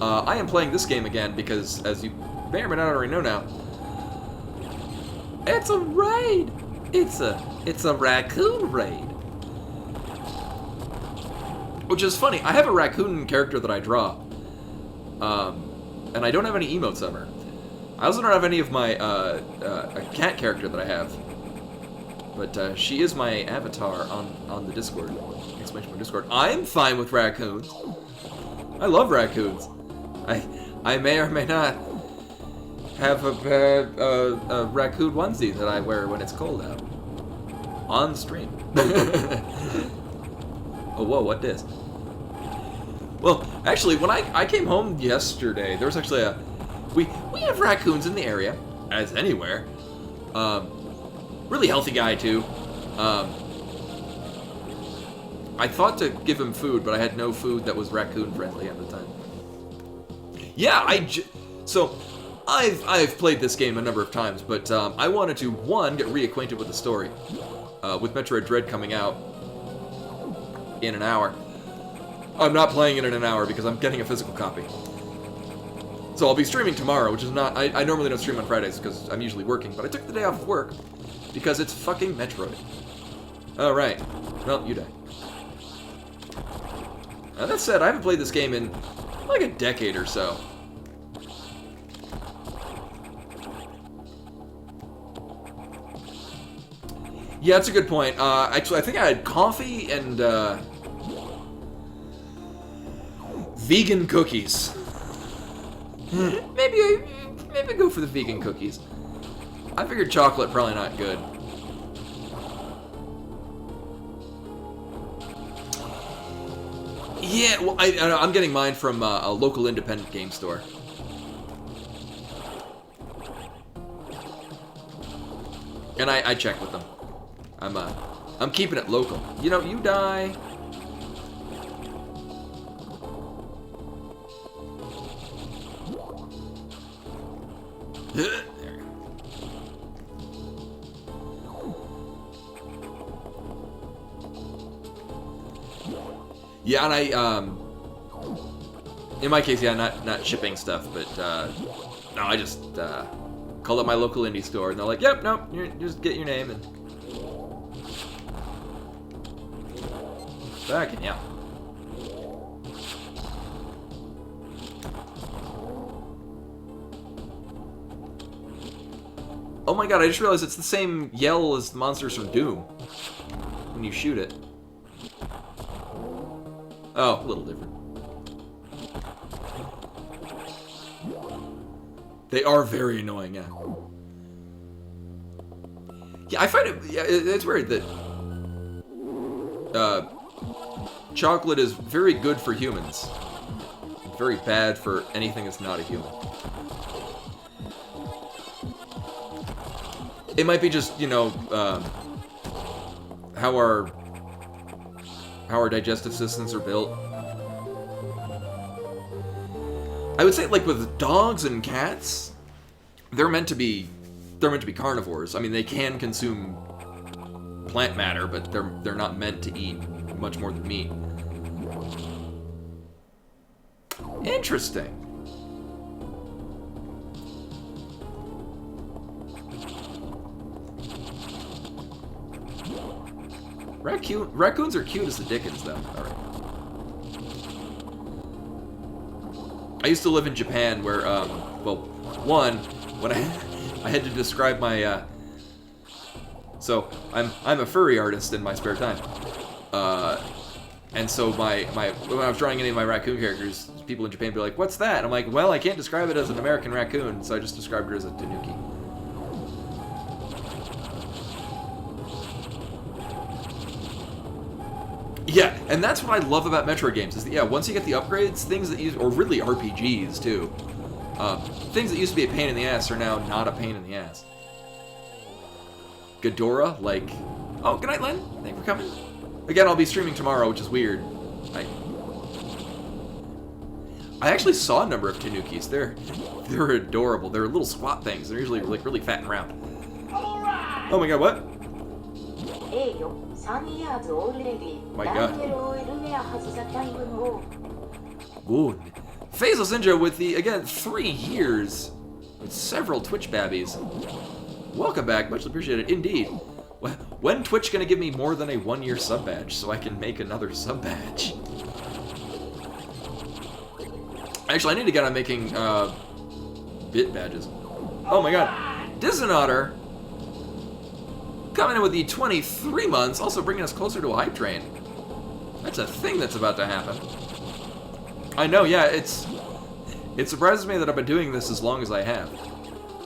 I am playing this game again because, as you may or may not already know now, it's a raid. It's a raccoon raid. Which is funny. I have a raccoon character that I draw, and I don't have any emotes of her. I also don't have any of my a cat character that I have, but she is my avatar on the Discord. Exclamation point Discord. I'm fine with raccoons. I love raccoons. I may or may not have a raccoon onesie that I wear when it's cold out on stream. Oh, whoa, what this? Well, actually, when I came home yesterday, there was actually we have raccoons in the area, as anywhere. Really healthy guy, too. I thought to give him food, but I had no food that was raccoon friendly at the time. Yeah, so I've played this game a number of times, but I wanted to, one, get reacquainted with the story. With Metroid Dread coming out in an hour. I'm not playing it in an hour because I'm getting a physical copy. So I'll be streaming tomorrow, which is not... I normally don't stream on Fridays because I'm usually working, but I took the day off of work because it's fucking Metroid. Alright. Well, you die. Now, that said, I haven't played this game in like a decade or so. Yeah, that's a good point. Actually, I think I had coffee and vegan cookies. maybe go for the vegan cookies. I figured chocolate probably not good. Yeah, well, I'm getting mine from a local independent game store. And I check with them. I'm keeping it local. You know, you die. There. Yeah, and in my case, yeah, not shipping stuff, but no, I just called up my local indie store, and they're like, "Yep, nope, you just get your name and back and yeah." Oh my god, I just realized it's the same yell as the monsters from Doom when you shoot it. Oh, a little different. They are very annoying, yeah. Yeah, I find it... Yeah, it's weird that... chocolate is very good for humans. Very bad for anything that's not a human. It might be just, you know, how our digestive systems are built. I would say, like, with dogs and cats, they're meant to be carnivores. I mean, they can consume plant matter, but they're not meant to eat much more than meat. Interesting. Raccoons are cute as the dickens, though. All right. I used to live in Japan, where, well, one, when I had to describe my, so I'm a furry artist in my spare time, and so when I was drawing any of my raccoon characters, people in Japan would be like, "What's that?" And I'm like, "Well, I can't describe it as an American raccoon, so I just described it as a tanuki." Yeah, and that's what I love about Metroid games, is that, yeah, once you get the upgrades, things that or really RPGs, too, things that used to be a pain in the ass are now not a pain in the ass. Ghidorah, like... Oh, good night, Len. Thank you for coming. Again, I'll be streaming tomorrow, which is weird. I actually saw a number of Tanukis. They're adorable. They're little squat things. They're usually, like, really fat and round. Oh my god, what? My god. Ooh. Phasal Ninja with the, again, 3 years. With several Twitch babbies. Welcome back. Much appreciated. Indeed. When Twitch gonna give me more than a 1-year sub badge so I can make another sub badge? Actually, I need to get on making, bit badges. Oh my god. Dissonotter coming in with the 23 months, also bringing us closer to a hype train. That's a thing that's about to happen. I know, yeah, it surprises me that I've been doing this as long as I have.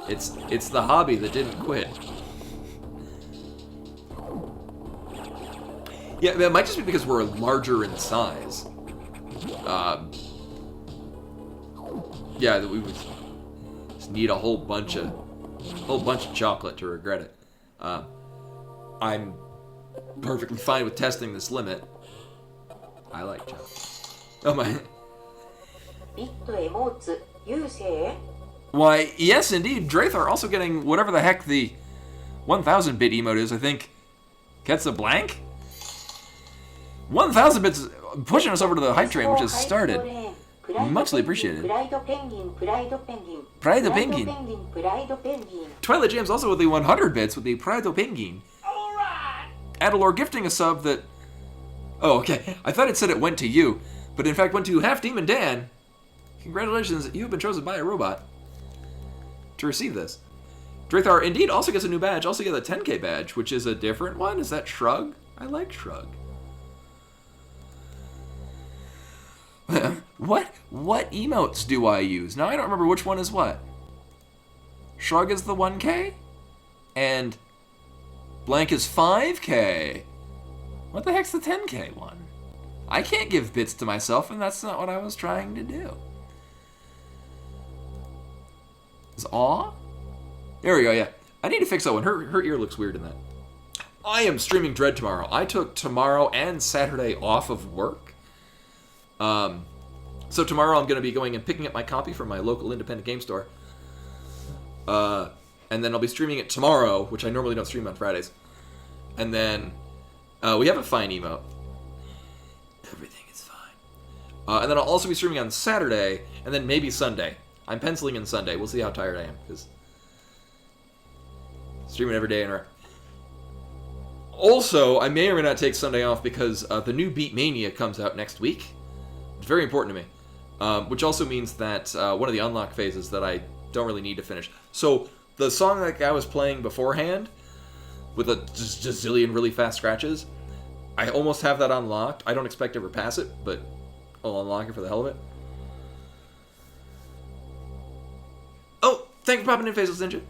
It's the hobby that didn't quit. Yeah, it might just be because we're larger in size. Yeah, that we would just need a whole bunch of chocolate to regret it. I'm perfectly fine with testing this limit. I like John. Oh my. ビットへ持つ優勢 Why, yes, indeed. Drathar also getting whatever the heck the 1000-bit emote is, I think. Gets a blank? 1000 bits pushing us over to the hype train, which has started. Muchly appreciated. プライドペンギンプライドペンギン Pride the Penguin. プライドペンギン Twilight James also with the 100 bits with the Prado Penguin. Adalor gifting a sub that... Oh, okay. I thought it said it went to you, but in fact went to Half Demon Dan. Congratulations, you have been chosen by a robot to receive this. Drathar indeed also gets a new badge, also gets a 10k badge, which is a different one. Is that Shrug? I like Shrug. What emotes do I use? Now I don't remember which one is what. Shrug is the 1k? And blank is 5k. What the heck's the 10k one? I can't give bits to myself, and that's not what I was trying to do. Is awe? There we go, yeah. I need to fix that one. Her ear looks weird in that. I am streaming Dread tomorrow. I took tomorrow and Saturday off of work. So tomorrow I'm going to be going and picking up my copy from my local independent game store. And then I'll be streaming it tomorrow, which I normally don't stream on Fridays. And then we have a fine emote. Everything is fine. And then I'll also be streaming on Saturday, and then maybe Sunday. I'm penciling in Sunday. We'll see how tired I am, because streaming every day in a row. Also, I may or may not take Sunday off because the new Beat Mania comes out next week. It's very important to me. Which also means that one of the unlock phases that I don't really need to finish. So, the song that guy was playing beforehand, with a just zillion really fast scratches, I almost have that unlocked. I don't expect to ever pass it, but I'll unlock it for the hell of it. Oh, thank you for popping in, Faceless Ninja.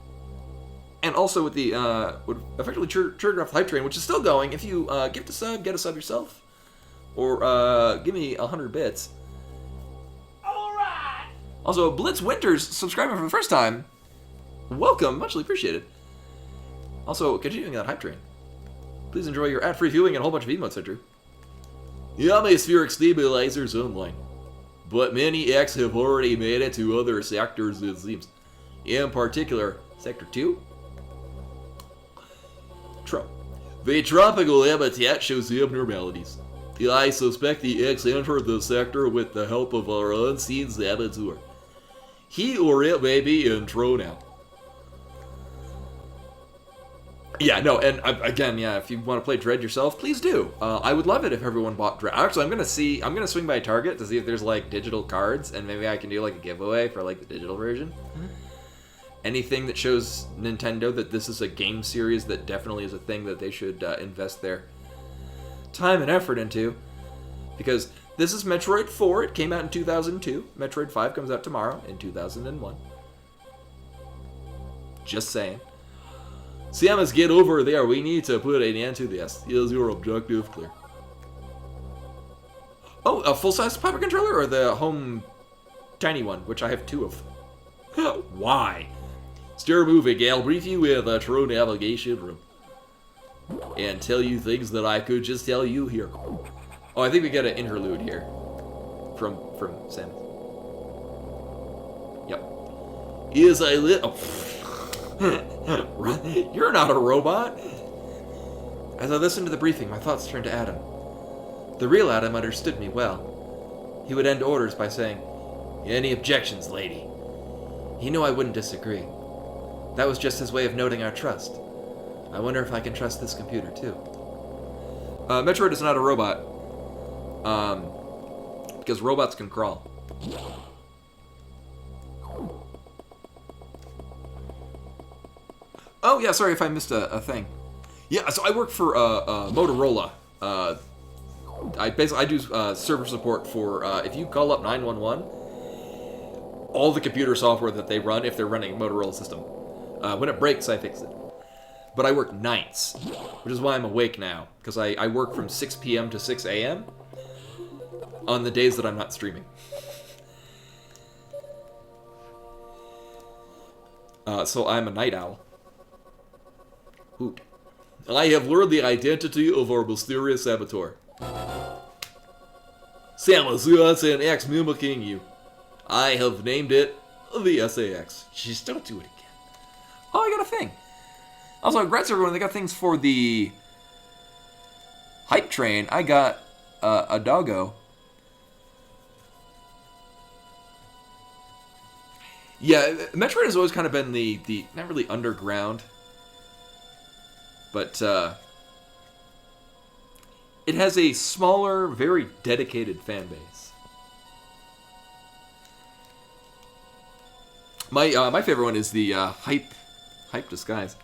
And also with the, would effectively trigger off the hype train, which is still going. If you gift a sub, get a sub yourself. Or give me 100 bits. Alright! Also, Blitz Winters subscribing for the first time. Welcome, muchly appreciated. Also, continuing that hype train. Please enjoy your ad-free viewing and a whole bunch of emotes, Andrew. The atmospheric stabilizers online. But many X have already made it to other sectors, it seems. In particular, Sector 2? The tropical habitat shows the abnormalities. I suspect the X entered the sector with the help of our unseen saboteur. He or it may be in Tro now. Yeah, no, and again, yeah, if you want to play Dread yourself, please do. I would love it if everyone bought Dread. Actually, I'm gonna swing by Target to see if there's like digital cards, and maybe I can do like a giveaway for like the digital version. Mm-hmm. Anything that shows Nintendo that this is a game series that definitely is a thing that they should invest their time and effort into. Because this is Metroid 4, it came out in 2002. Metroid 5 comes out tomorrow in 2001. Just saying. Siamas, get over there. We need to put an end to this. Is your objective clear? Oh, a full-size Papa controller or the home tiny one, which I have 2 of. Why? Still moving. I'll brief you with a true navigation room. And tell you things that I could just tell you here. Oh, I think we get an interlude here. From Sam. Yep. Is I lit... Oh. You're not a robot. As I listened to the briefing, my thoughts turned to Adam. The real Adam understood me well. He would end orders by saying, "Any objections, lady?" He knew I wouldn't disagree. That was just his way of noting our trust. I wonder if I can trust this computer, too. Metroid is not a robot. Because robots can crawl. Oh, yeah, sorry if I missed a thing. Yeah, so I work for Motorola. I do server support for, if you call up 911, all the computer software that they run, if they're running a Motorola system. When it breaks, I fix it. But I work nights, which is why I'm awake now, because I work from 6 p.m. to 6 a.m. on the days that I'm not streaming. So I'm a night owl. Hoot. I have learned the identity of our mysterious saboteur. Samus is an X mimicking you. I have named it the SAX. Just don't do it again. Oh, I got a thing. Also, congrats everyone. They got things for the hype train. I got a doggo. Yeah, Metroid has always kind of been the not really underground, but it has a smaller, very dedicated fan base. My favorite one is the hype disguise.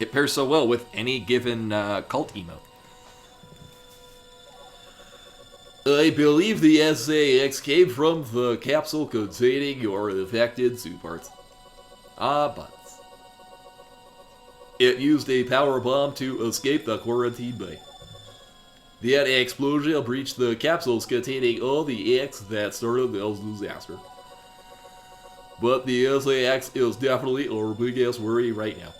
It pairs so well with any given cult emote. I believe the SAX came from the capsule containing your affected suit parts. But it used a power bomb to escape the quarantine bay. That explosion breached the capsules containing all the X that started the disaster. But the SAX is definitely our biggest worry right now.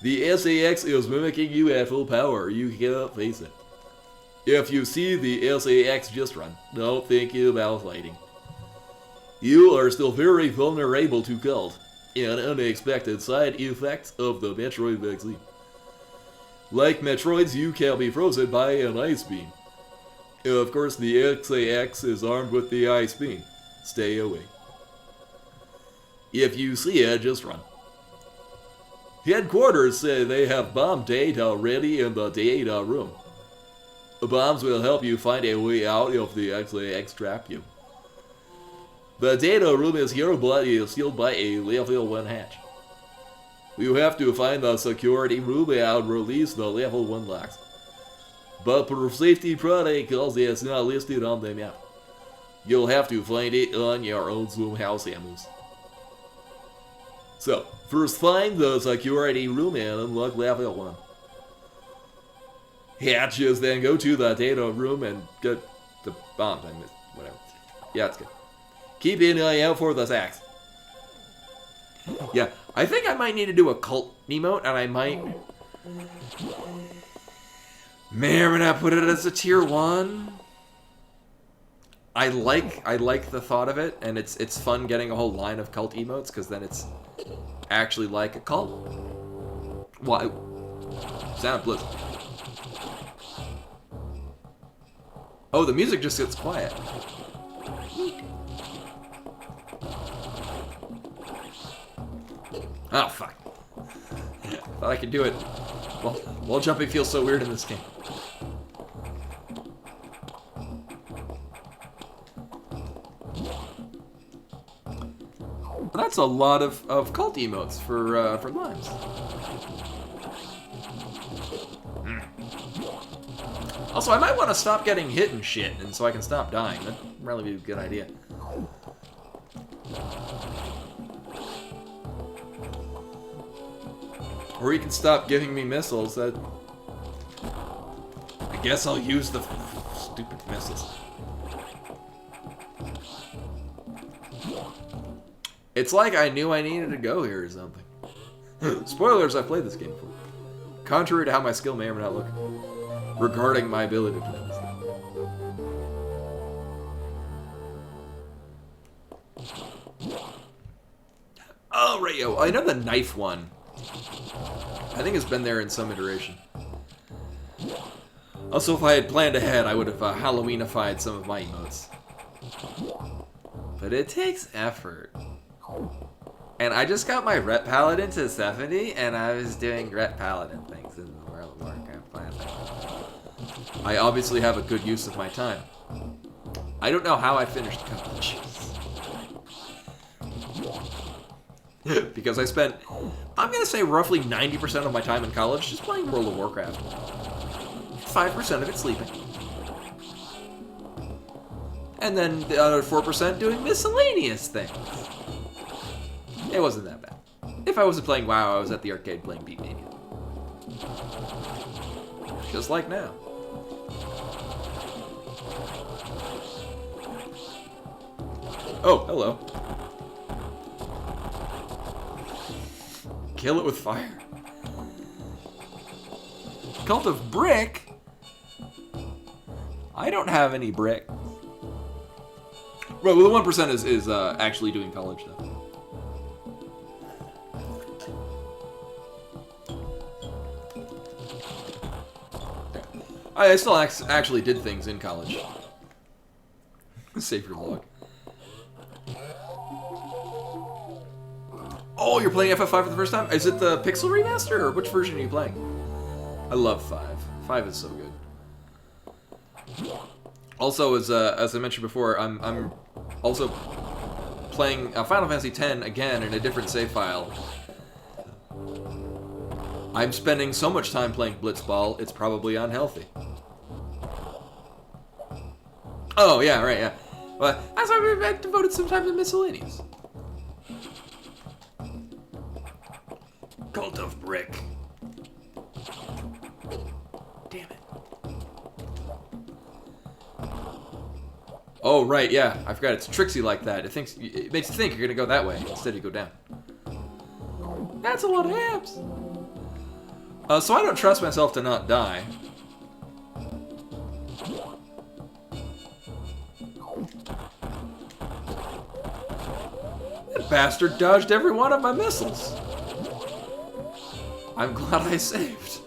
The SAX is mimicking you at full power. You cannot face it. If you see the SAX, just run. Don't think about fighting. You are still very vulnerable to cult and unexpected side effects of the Metroid vaccine. Like Metroids, you can be frozen by an ice beam. Of course, the SAX is armed with the ice beam. Stay away. If you see it, just run. Headquarters say they have bomb data ready in the data room. The bombs will help you find a way out if the SAX trap you. The data room is here, but is sealed by a level 1 hatch. You have to find the security room and release the level 1 locks. But for safety protocols, it's not listed on the map. You'll have to find it on your own Zoom house Samus. So, first find the security room and unlock level 1. Hatches, then go to the data room and get the bombs. I missed, whatever. Yeah, it's good. Keep an eye out for the sacks. Yeah, I think I might need to do a cult emote, and I might... may or may not put it as a tier 1. I like the thought of it, and it's fun getting a whole line of cult emotes, because then it's actually like a cult. Why? Sound blizzard. Oh, the music just gets quiet. Oh, fuck. Thought I could do it. Well, wall jumping feels so weird in this game. That's a lot of cult emotes for limes. Also, I might want to stop getting hit and shit, and so I can stop dying. That'd probably be a good idea. Or you can stop giving me missiles. That I guess I'll use the stupid missiles. It's like I knew I needed to go here or something. Spoilers, I've played this game before. Contrary to how my skill may or may not look regarding my ability to play this game. Oh, right, yo. I know the knife one. I think it's been there in some iteration. Also, if I had planned ahead, I would have Halloweenified some of my emotes. But it takes effort. And I just got my Ret Paladin to 70, and I was doing Ret Paladin things in the World of Warcraft Classic. I obviously have a good use of my time. I don't know how I finished college. Because I spent, I'm going to say roughly 90% of my time in college just playing World of Warcraft. 5% of it sleeping. And then the other 4% doing miscellaneous things. It wasn't that bad. If I wasn't playing WoW, I was at the arcade playing Beat Mania. Just like now. Oh, hello. kill it with fire. Cult of Brick? I don't have any brick. Right, well, the 1% is actually doing college stuff. I still actually did things in college. Save your log. Oh, you're playing FF5 for the first time? Is it the Pixel remaster, or which version are you playing? I love 5. 5 is so good. Also, as I mentioned before, I'm also playing Final Fantasy X again in a different save file. I'm spending so much time playing Blitzball, it's probably unhealthy. Oh, yeah, right, yeah. Well, that's why I devoted some time to miscellaneous. Cult of Brick. Damn it. Oh, right, yeah. I forgot it's tricksy like that. It makes you think you're gonna go that way. Instead, you go down. That's a lot of amps. So I don't trust myself to not die. That bastard dodged every one of my missiles. I'm glad I saved.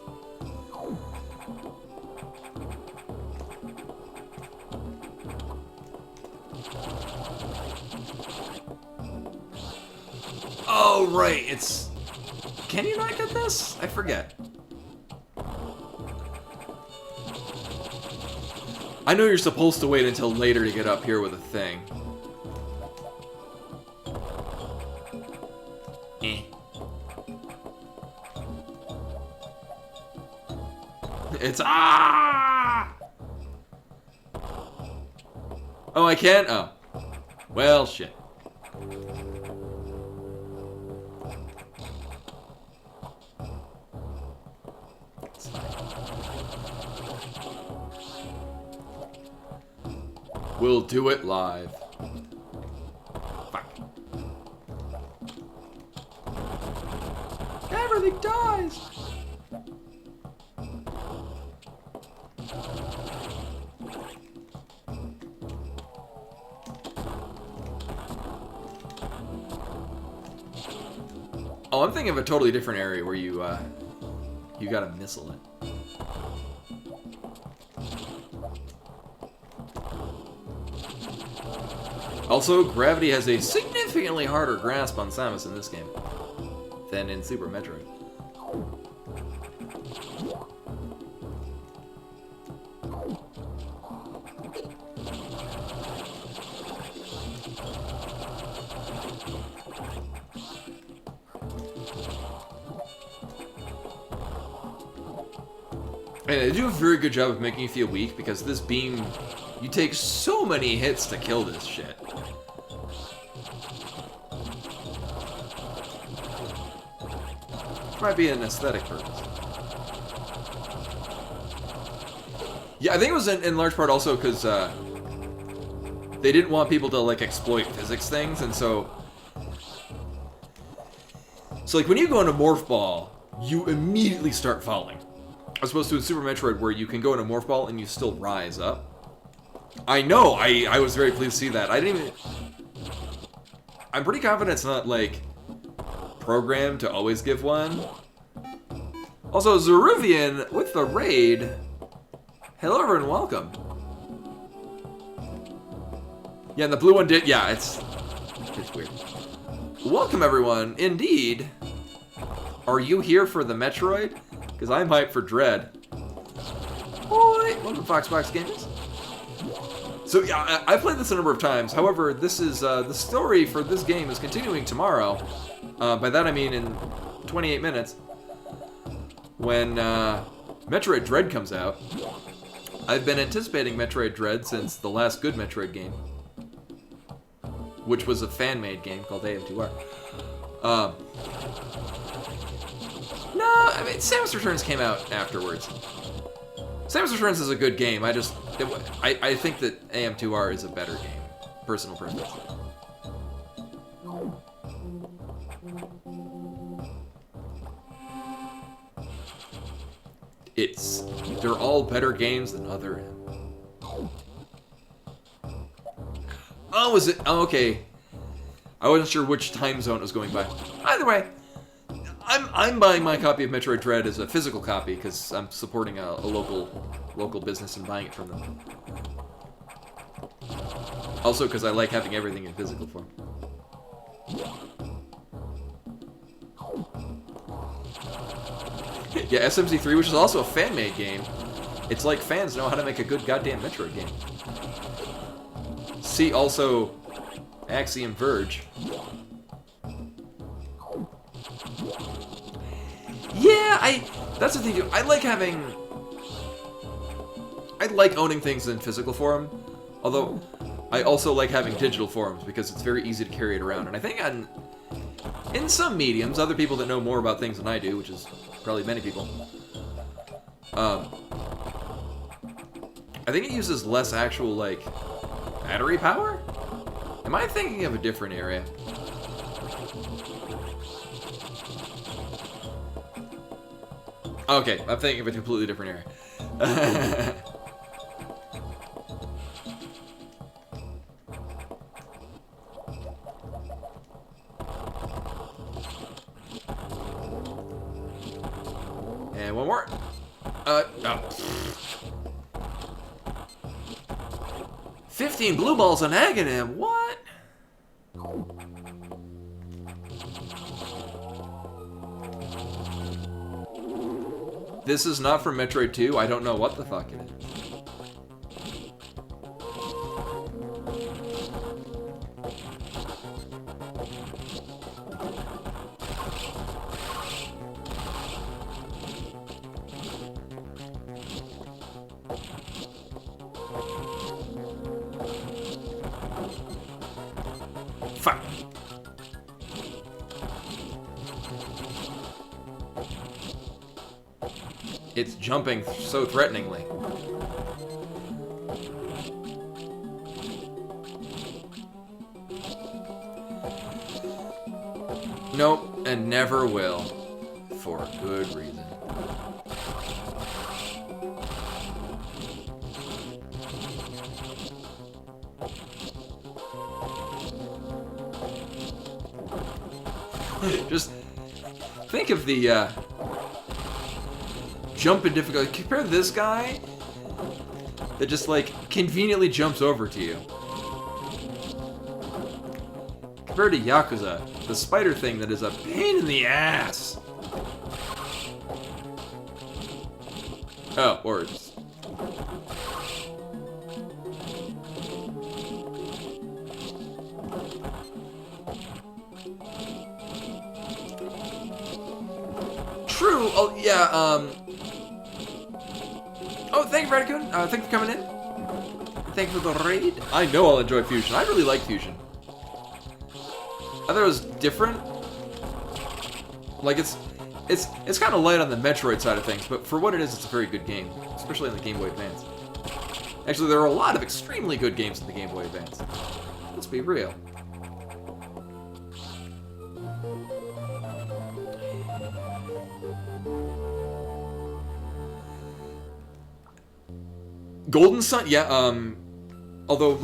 Oh, right, it's... Can you not get this? I forget. I know you're supposed to wait until later to get up here with a thing. It's ah! Oh, I can? Oh. Well, shit. We'll do it live. Fuck. Everything dies! Oh, I'm thinking of a totally different area where you gotta missile it. Also, gravity has a significantly harder grasp on Samus in this game than in Super Metroid. And they do a very good job of making you feel weak because this beam, you take so many hits to kill this shit. Might be an aesthetic purpose. Yeah, I think it was in large part also because they didn't want people to like exploit physics things, and so like when you go into Morph Ball, you immediately start falling. As opposed to in Super Metroid where you can go into Morph Ball and you still rise up. I know, I was very pleased to see that. I didn't even... I'm pretty confident it's not, like, programmed to always give one. Also, Zeruvian with the raid. Hello everyone, welcome. Yeah, and the blue one did... Yeah, it's weird. Welcome everyone, indeed. Are you here for the Metroid? Because I'm hyped for Dread. Oi! Welcome, Foxbox Gamers. So yeah, I've played this a number of times. However, this is the story for this game is continuing tomorrow. By that I mean in 28 minutes, when Metroid Dread comes out. I've been anticipating Metroid Dread since the last good Metroid game, which was a fan-made game called AM2R. No, I mean, Samus Returns came out afterwards. Samus Returns is a good game. I think that AM2R is a better game. Personal preference. they're all better games than Other M. Oh, is it? Oh, okay. I wasn't sure which time zone it was going by. Either way, I'm buying my copy of Metroid Dread as a physical copy because I'm supporting a local business and buying it from them. Also, because I like having everything in physical form. Yeah, SMZ3, which is also a fan-made game. It's like fans know how to make a good goddamn Metroid game. See also Axiom Verge. Yeah, that's the thing too. I like owning things in physical form, although I also like having digital forms because it's very easy to carry it around. And I think in some mediums, other people that know more about things than I do, which is probably many people, I think it uses less actual, like, battery power? Am I thinking of a different area? Okay, I'm thinking of a completely different area. And one more. Oh. 15 blue balls on Aghanim, what? This is not from Metroid 2, I don't know what the fuck it is. Fuck. It's jumping so threateningly. Nope, and never will. For a good reason. Just think of the jump in difficulty. Compare this guy that just like conveniently jumps over to you. Compared to Yakuza, the spider thing that is a pain in the ass. Oh, words. True. Oh yeah. Oh, thank you, Raccoon. Thank you for coming in. Thank you for the raid. I know I'll enjoy Fusion. I really like Fusion. I thought it was different. Like it's kind of light on the Metroid side of things, but for what it is, it's a very good game, especially on the Game Boy Advance. Actually, there are a lot of extremely good games in the Game Boy Advance. Let's be real. Golden Sun, yeah, although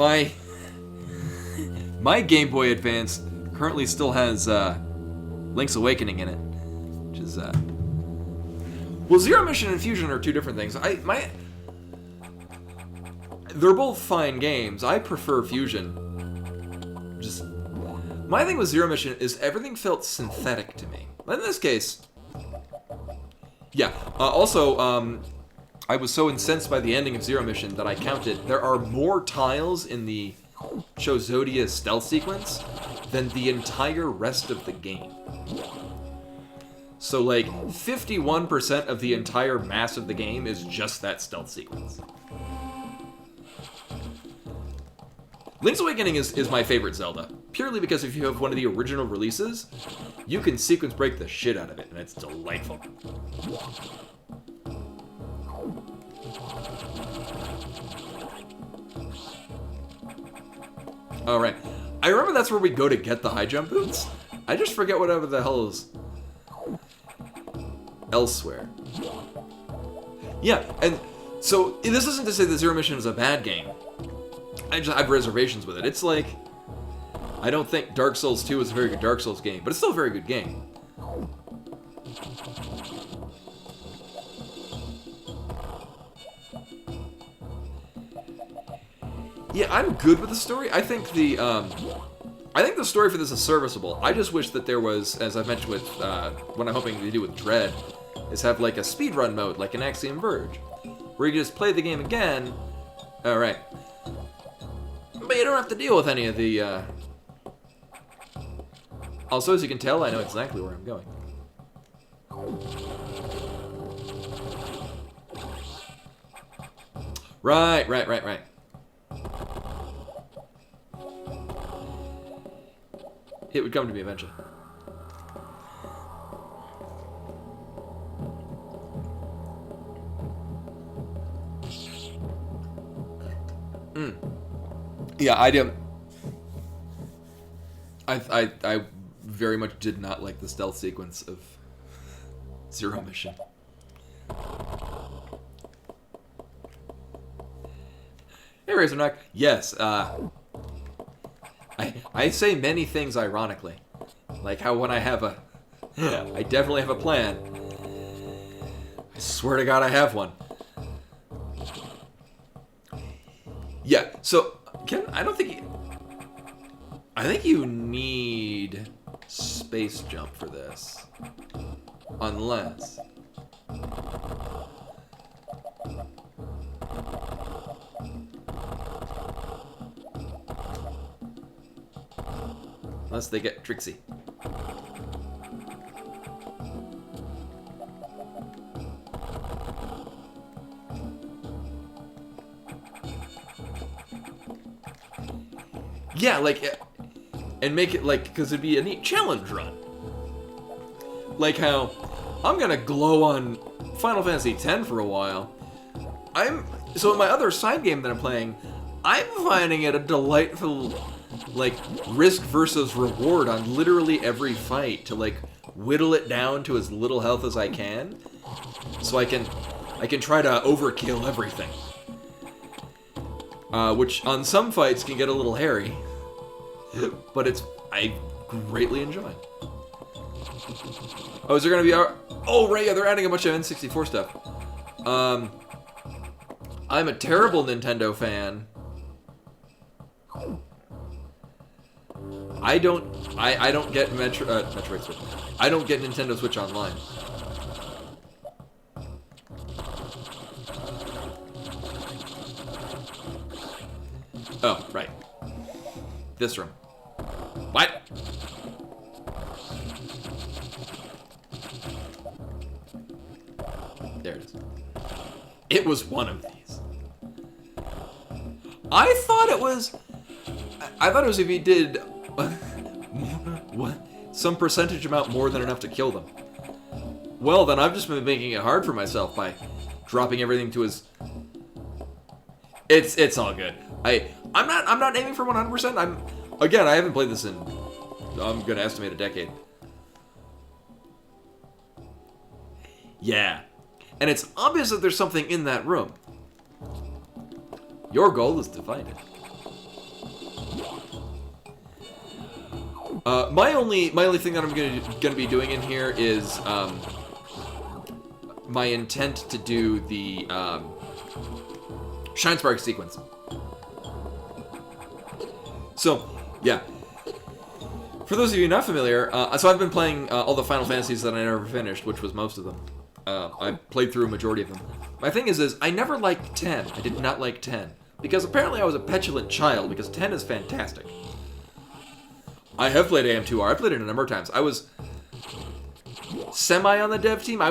my Game Boy Advance currently still has Link's Awakening in it, which is well, Zero Mission and Fusion are two different things. They're both fine games. I prefer Fusion. Just my thing with Zero Mission is everything felt synthetic to me. But in this case, yeah. Also, I was so incensed by the ending of Zero Mission that I counted there are more tiles in the Chozodia stealth sequence than the entire rest of the game. So like 51% of the entire mass of the game is just that stealth sequence. Link's Awakening is my favorite Zelda, purely because if you have one of the original releases, you can sequence break the shit out of it, and it's delightful. Alright. I remember that's where we go to get the high jump boots. I just forget whatever the hell is elsewhere. Yeah, and so this isn't to say that Zero Mission is a bad game. I have reservations with it. It's like, I don't think Dark Souls 2 is a very good Dark Souls game, but it's still a very good game. Yeah, I'm good with the story. I think the story for this is serviceable. I just wish that there was, as I've mentioned with what I'm hoping to do with Dread, is have like a speedrun mode, like an Axiom Verge, where you just play the game again. All right, but you don't have to deal with any of the. Also, as you can tell, I know exactly where I'm going. Right. It would come to me eventually. Yeah, I very much did not like the stealth sequence of Zero Mission. Hey, Razorknock. Yes, I say many things ironically. Like how when I have a... I definitely have a plan. I swear to God I have one. Yeah, so... I think you need space jump for this. Unless... Unless they get tricksy. Yeah, like, and make it like, because it'd be a neat challenge run. Like how I'm gonna glow on Final Fantasy X for a while. So in my other side game that I'm playing, I'm finding it a delightful, like, risk versus reward on literally every fight to, like, whittle it down to as little health as I can, so I can try to overkill everything. Which on some fights can get a little hairy, but I greatly enjoy. Oh, is there gonna be oh right, yeah, they're adding a bunch of N64 stuff. I'm a terrible Nintendo fan. I don't get Metroid Switch. I don't get Nintendo Switch Online. Oh, right. This room. What? There it is. It was one of these. I thought it was if he did some percentage amount more than enough to kill them. Well, then I've just been making it hard for myself by dropping everything to his... It's all good. I'm not aiming for 100%. Again, I haven't played this in, I'm gonna estimate, a decade. Yeah. And it's obvious that there's something in that room. Your goal is to find it. My only thing that I'm gonna be doing in here is my intent to do the Shine Spark sequence. So, yeah. For those of you not familiar, so I've been playing all the Final Fantasies that I never finished, which was most of them. I played through a majority of them. My thing is I never liked 10. I did not like 10. Because apparently I was a petulant child, because 10 is fantastic. I have played AM2R. I played it a number of times. I was semi on the dev team. I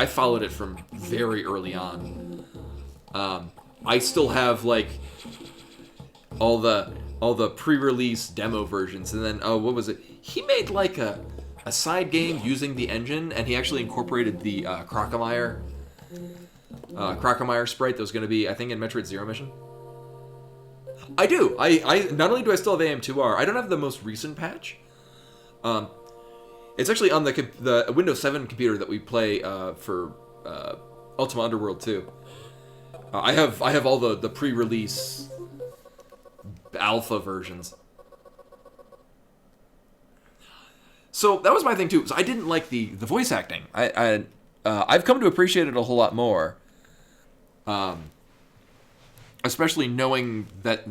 followed it from very early on. I still have, like, all the pre-release demo versions, and then what was it? He made like a side game using the engine, and he actually incorporated the Crocomire sprite that was going to be, I think, in Metroid Zero Mission. I do. I not only do I still have AM2R, I don't have the most recent patch. It's actually on the Windows 7 computer that we play for Ultima Underworld 2. I have all the pre-release alpha versions. So that was my thing too. So I didn't like the voice acting. I've come to appreciate it a whole lot more. Especially knowing that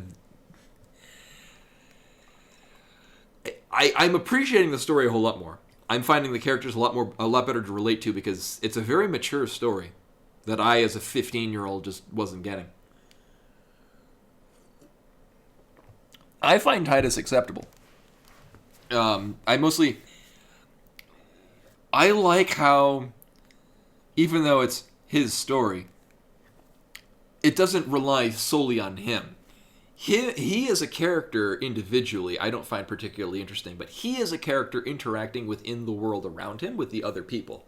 I'm appreciating the story a whole lot more. I'm finding the characters a lot better to relate to because it's a very mature story that I, as a 15-year-old, just wasn't getting. I find Titus acceptable. I like how, even though it's his story, it doesn't rely solely on him. He as a character individually, I don't find particularly interesting, but he as a character interacting within the world around him with the other people,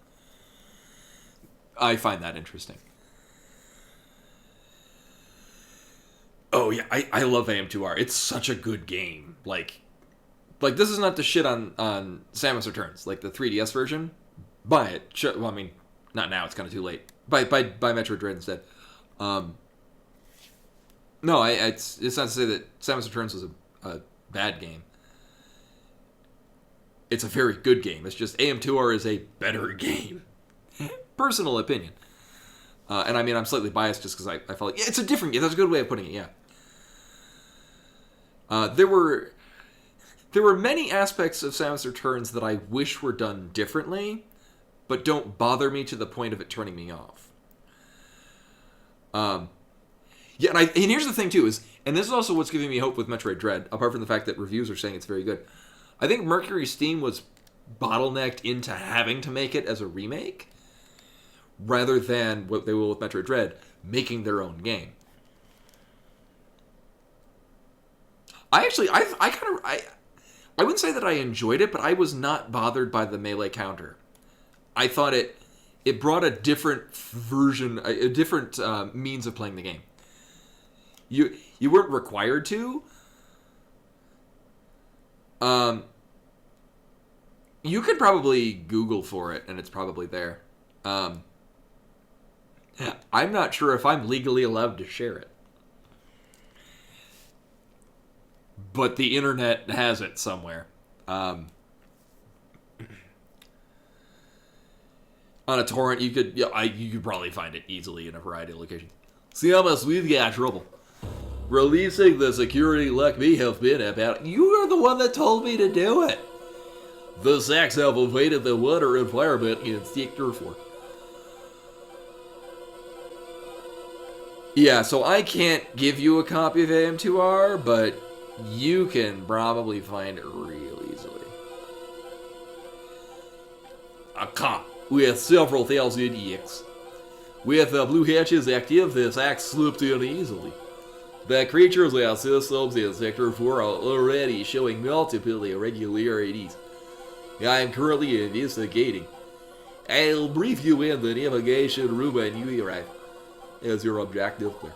I find that interesting. Oh yeah, I love AM2R. It's such a good game. Like this is not the shit on Samus Returns, like the 3DS version. Buy it. Well, I mean, not now. It's kind of too late. Buy Metroid Dread instead. No, it's not to say that Samus Returns was a bad game. It's a very good game. It's just AM2R is a better game. Personal opinion. And I mean, I'm slightly biased just because I felt like, yeah, it's a different game. That's a good way of putting it, yeah. There were many aspects of Samus Returns that I wish were done differently, but don't bother me to the point of it turning me off. Yeah, and here's the thing, too, and this is also what's giving me hope with Metroid Dread, apart from the fact that reviews are saying it's very good. I think Mercury Steam was bottlenecked into having to make it as a remake, rather than what they will with Metroid Dread, making their own game. I wouldn't say that I enjoyed it, but I was not bothered by the melee counter. I thought it brought a different version, a different means of playing the game. You weren't required to. You could probably Google for it, and it's probably there. I'm not sure if I'm legally allowed to share it. But the internet has it somewhere. On a torrent, you could probably find it easily in a variety of locations. See how much we've got trouble. Releasing the security like me have been about. You are the one that told me to do it. The Sacs have evaded the water environment in Sector 4. Yeah, so I can't give you a copy of AM2R, but you can probably find it real easily. A cop with several thousand EX. With the blue hatches active, this axe slipped in easily. The creatures and systems in Sector 4 are already showing multiple irregularities. I am currently investigating. I'll brief you in the navigation room when you arrive. As your objective clear.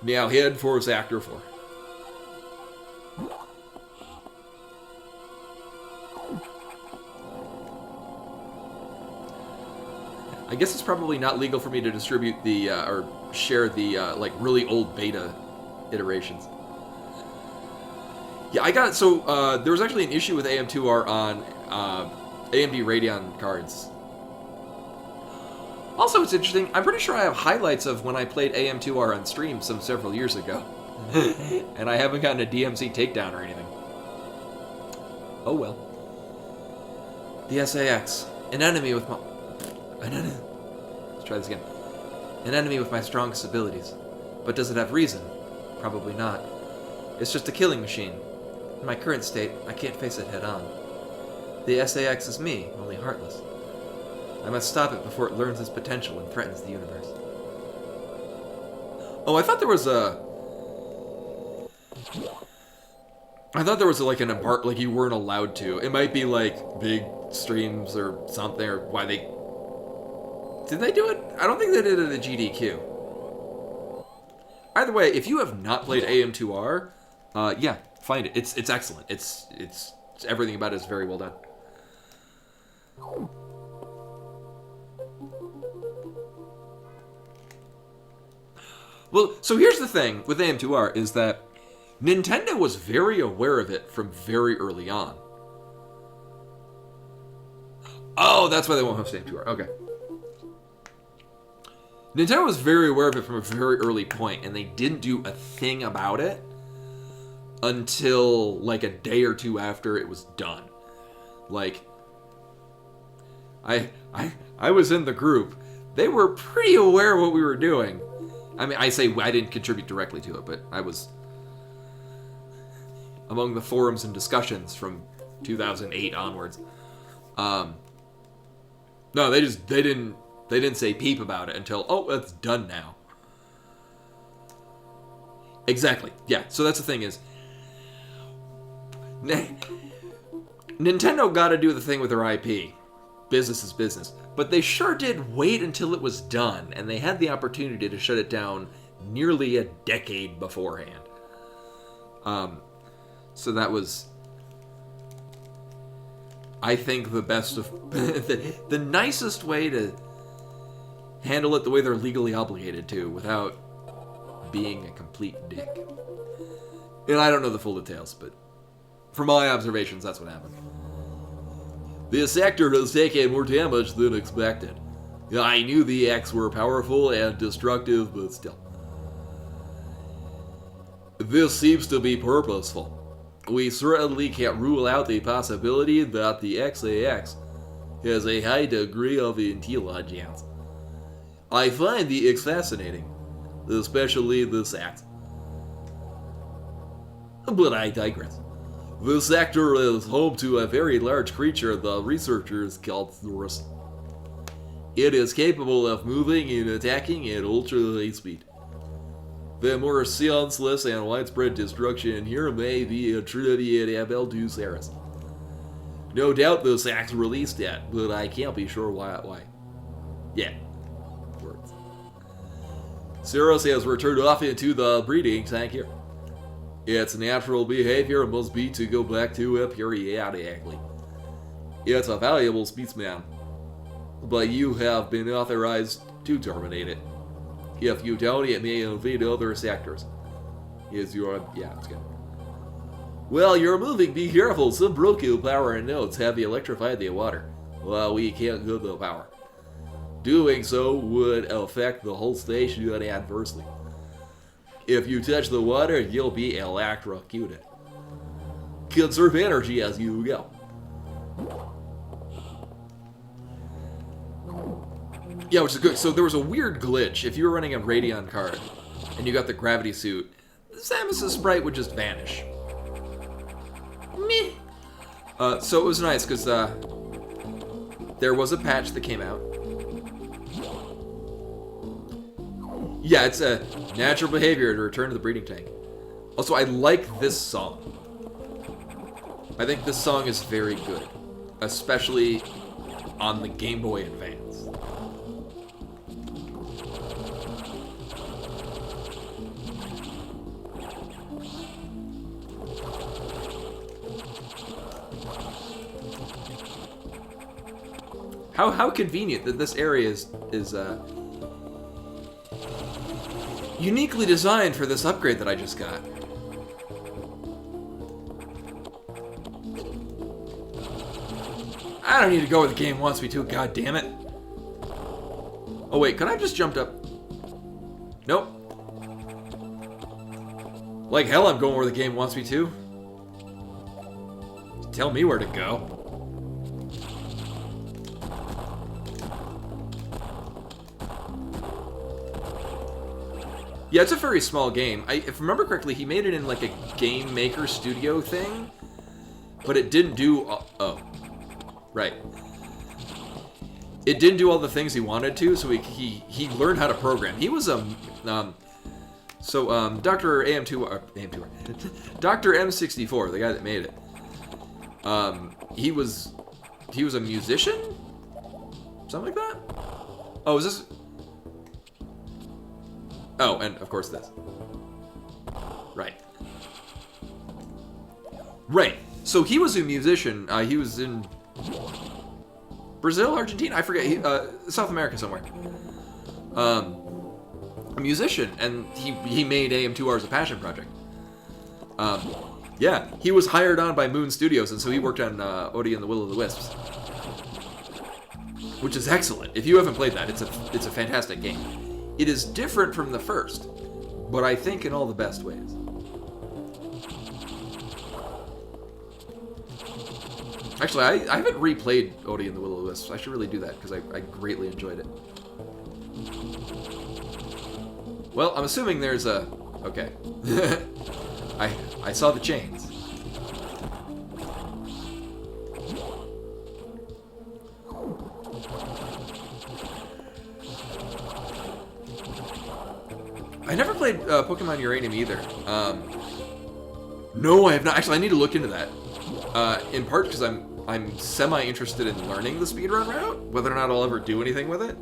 Now head for Sector 4. I guess it's probably not legal for me to distribute the, or share the, like, really old beta iterations. Yeah, there was actually an issue with AM2R on AMD Radeon cards. Also, it's interesting, I'm pretty sure I have highlights of when I played AM2R on stream several years ago. And I haven't gotten a DMC takedown or anything. Oh well. The SAX. An enemy with my... Let's try this again. An enemy with my strongest abilities. But does it have reason? Probably not. It's just a killing machine. In my current state, I can't face it head on. The SAX is me, only heartless. I must stop it before it learns its potential and threatens the universe. Oh, I thought there was like an embark, like you weren't allowed to. It might be like big streams or something, or why they... Did they do it? I don't think they did it at GDQ. Either way, if you have not played AM2R, yeah, find it. It's excellent. It's everything about it is very well done. Well, so here's the thing with AM2R is that Nintendo was very aware of it from very early on. Oh, that's why they won't host AM2R. Okay. Nintendo was very aware of it from a very early point, and they didn't do a thing about it until like a day or two after it was done. Like, I was in the group. They were pretty aware of what we were doing. I mean, I say I didn't contribute directly to it, but I was among the forums and discussions from 2008 onwards. No, they didn't say peep about it until, oh, it's done now. Exactly. Yeah. So that's the thing is, Nintendo got to do the thing with their IP. Business is business. But they sure did wait until it was done, and they had the opportunity to shut it down nearly a decade beforehand. So that was, I think, the best of the nicest way to handle it the way they're legally obligated to without being a complete dick. And I don't know the full details, but from my observations, that's what happened. This actor has taken more damage than expected. I knew the X were powerful and destructive, but still. This seems to be purposeful. We certainly can't rule out the possibility that the XAX has a high degree of intelligence. I find the X fascinating, especially this act. But I digress. This sector is home to a very large creature the researchers called Thoris. It is capable of moving and attacking at ultra high speed. The more senseless and widespread destruction here may be attributable to Ceres. No doubt this act released it, but I can't be sure why. Yeah. Words. Ceres has returned off into the breeding tank here. Its natural behavior must be to go back to it periodically. It's a valuable specimen, but you have been authorized to terminate it. If you don't, it may invade other sectors. Yeah, it's good. Well, you're moving, be careful. Some Roku power nodes have electrified the water. Well, we can't get the power. Doing so would affect the whole station adversely. If you touch the water, you'll be electrocuted. Conserve energy as you go. Yeah, which is good. So there was a weird glitch. If you were running a Radeon card and you got the gravity suit, the Samus' sprite would just vanish. Meh. So it was nice because there was a patch that came out. Yeah, it's a natural behavior to return to the breeding tank. Also, I like this song. I think this song is very good, especially on the Game Boy Advance. How convenient that this area is uniquely designed for this upgrade that I just got. I don't need to go where the game wants me to, god damn it. Oh wait, could I have just jumped up? Nope. Like hell I'm going where the game wants me to. Tell me where to go. Yeah, it's a very small game. If I remember correctly, he made it in like a Game Maker Studio thing, but it didn't do. Oh, right. It didn't do all the things he wanted to, so he learned how to program. He was Dr. Dr. M64, the guy that made it. He was a musician, something like that. Oh, is this? Oh, and of course this. Right. Right. So he was a musician. He was in Brazil, Argentina, I forget. South America somewhere. a musician, and he made AM2R's a passion project. Yeah, he was hired on by Moon Studios, and so he worked on Odie and the Will of the Wisps, which is excellent. If you haven't played that, it's a fantastic game. It is different from the first, but I think in all the best ways. Actually, I haven't replayed Odie and the Will of the Wisps. I should really do that, because I greatly enjoyed it. Well, I'm assuming there's a... Okay. I saw the chains. I never played Pokemon Uranium either. No, I have not. Actually, I need to look into that. In part because I'm semi-interested in learning the speedrun route, whether or not I'll ever do anything with it.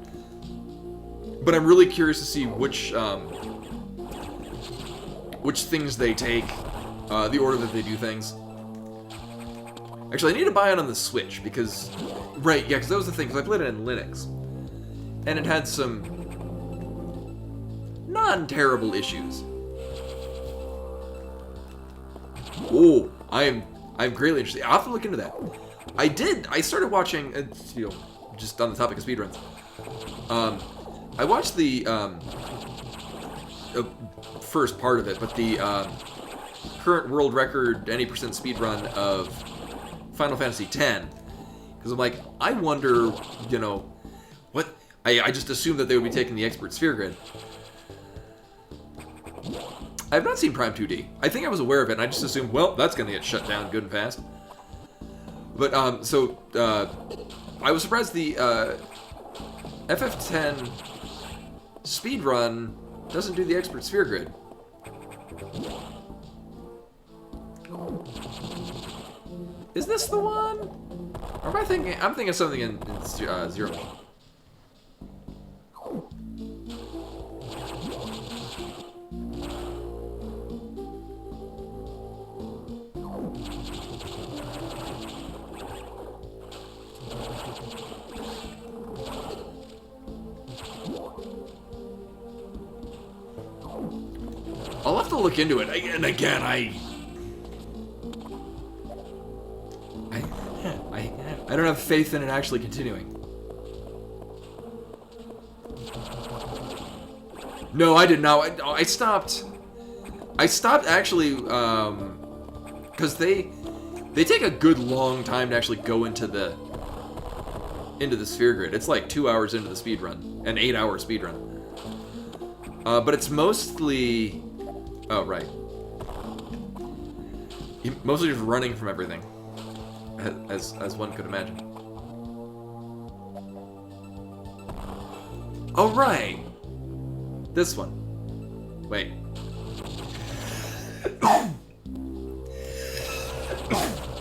But I'm really curious to see which things they take, the order that they do things. Actually, I need to buy it on the Switch, because... Right, yeah, because that was the thing, because I played it in Linux. And it had some non-terrible issues. Oh, I'm greatly interested. I'll have to look into that. I started watching, you know, just on the topic of speedruns. I watched the first part of it, but the current world record any percent speedrun of Final Fantasy X, because I'm like, I wonder, you know, what? I just assumed that they would be taking the expert sphere grid. I have not seen Prime 2D. I think I was aware of it, and I just assumed, well, that's going to get shut down good and fast. But, I was surprised the FF10 speedrun doesn't do the expert sphere grid. Is this the one? Or am I thinking... I'm thinking of something in Zero Mission. I'll have to look into it. And again, I don't have faith in it actually continuing. No, I did not. I stopped. I stopped actually because they take a good long time to actually go into the sphere grid. It's like 2 hours into the speedrun, an 8-hour speedrun. But it's mostly... Oh, right. Mostly just running from everything, as one could imagine. Oh, right! This one. Wait.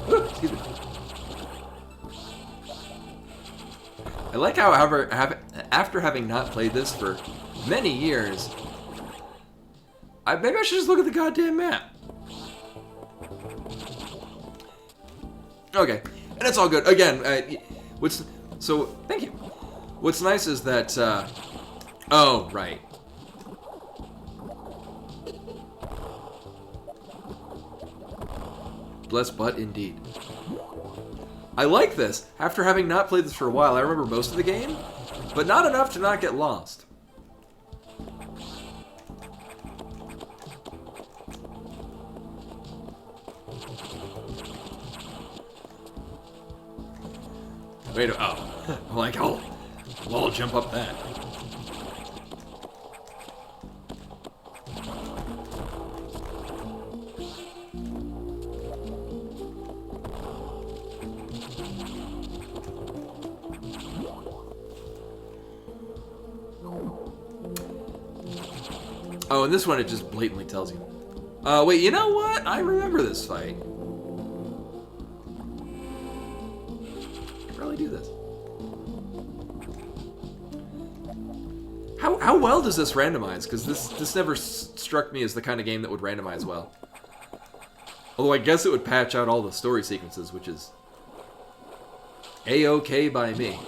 Excuse me. I like how, after having not played this for many years, maybe I should just look at the goddamn map. Okay, and it's all good. Again, thank you. What's nice is that, oh, right. Bless butt indeed. I like this. After having not played this for a while, I remember most of the game, but not enough to not get lost. Wait, oh. I'm like, oh, well, I'll jump up that. Oh, and this one, it just blatantly tells you. Wait, you know what? I remember this fight. Do this. How well does this randomize? Because this never struck me as the kind of game that would randomize well. Although I guess it would patch out all the story sequences, which is A-okay by me.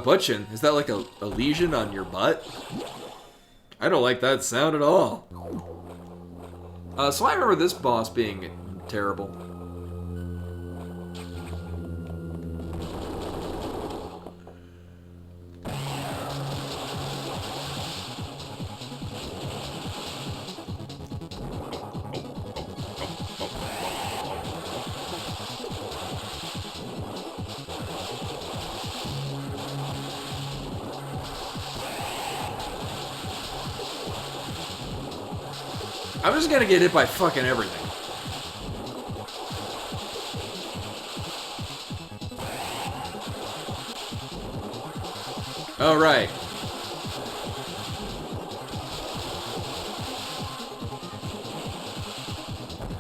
butchin? Is that like a lesion on your butt? I don't like that sound at all. So I remember this boss being terrible. I'm just gonna get hit by fucking everything. All right.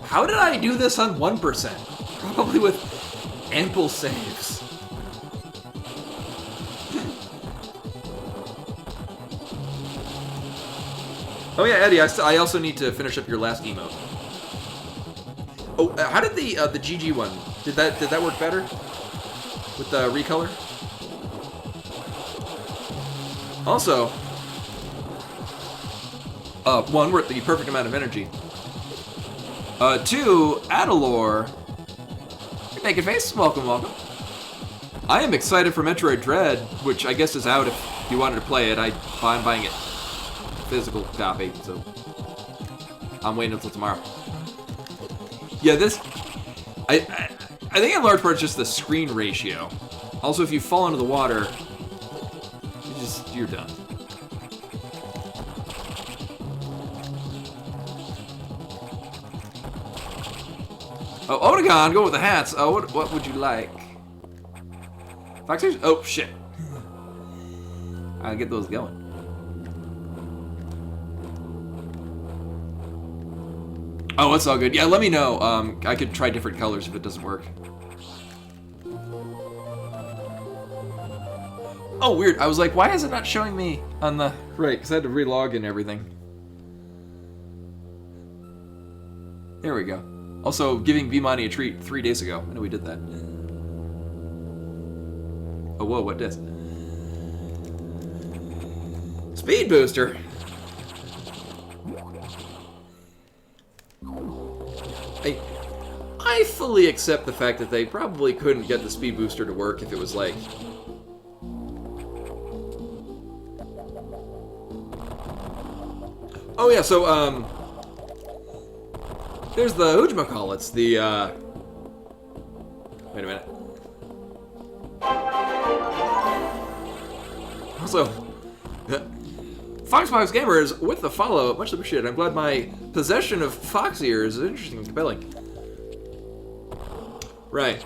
How did I do this on 1%? Probably with ample saves. Oh yeah, Eddie, I also need to finish up your last emote. Oh, how did the GG one? Did that work better with the recolor? Also, one, we're at the perfect amount of energy. Two, Adalor. Naked Face, welcome, welcome. I am excited for Metroid Dread, which I guess is out if you wanted to play it. I'm buying it physical copy, so I'm waiting until tomorrow. Yeah, this I think in large part it's just the screen ratio. Also, if you fall into the water, you're done. Oh, Otagon, go with the hats. Oh, what would you like? Foxers? Oh shit! I'll get those going. Oh, it's all good. Yeah, let me know. I could try different colors if it doesn't work. Oh, weird. I was like, why is it not showing me on the... Right, because I had to relog and everything. There we go. Also, giving Vimani a treat 3 days ago. I know we did that. Oh, whoa, what disc? Speed booster. I fully accept the fact that they probably couldn't get the speed booster to work if it was like... Oh yeah, so, there's the whatchamacallits, the, wait a minute. Also, Foxbox Gamers with the follow, much appreciated. I'm glad my possession of fox ears is interesting and compelling. Right.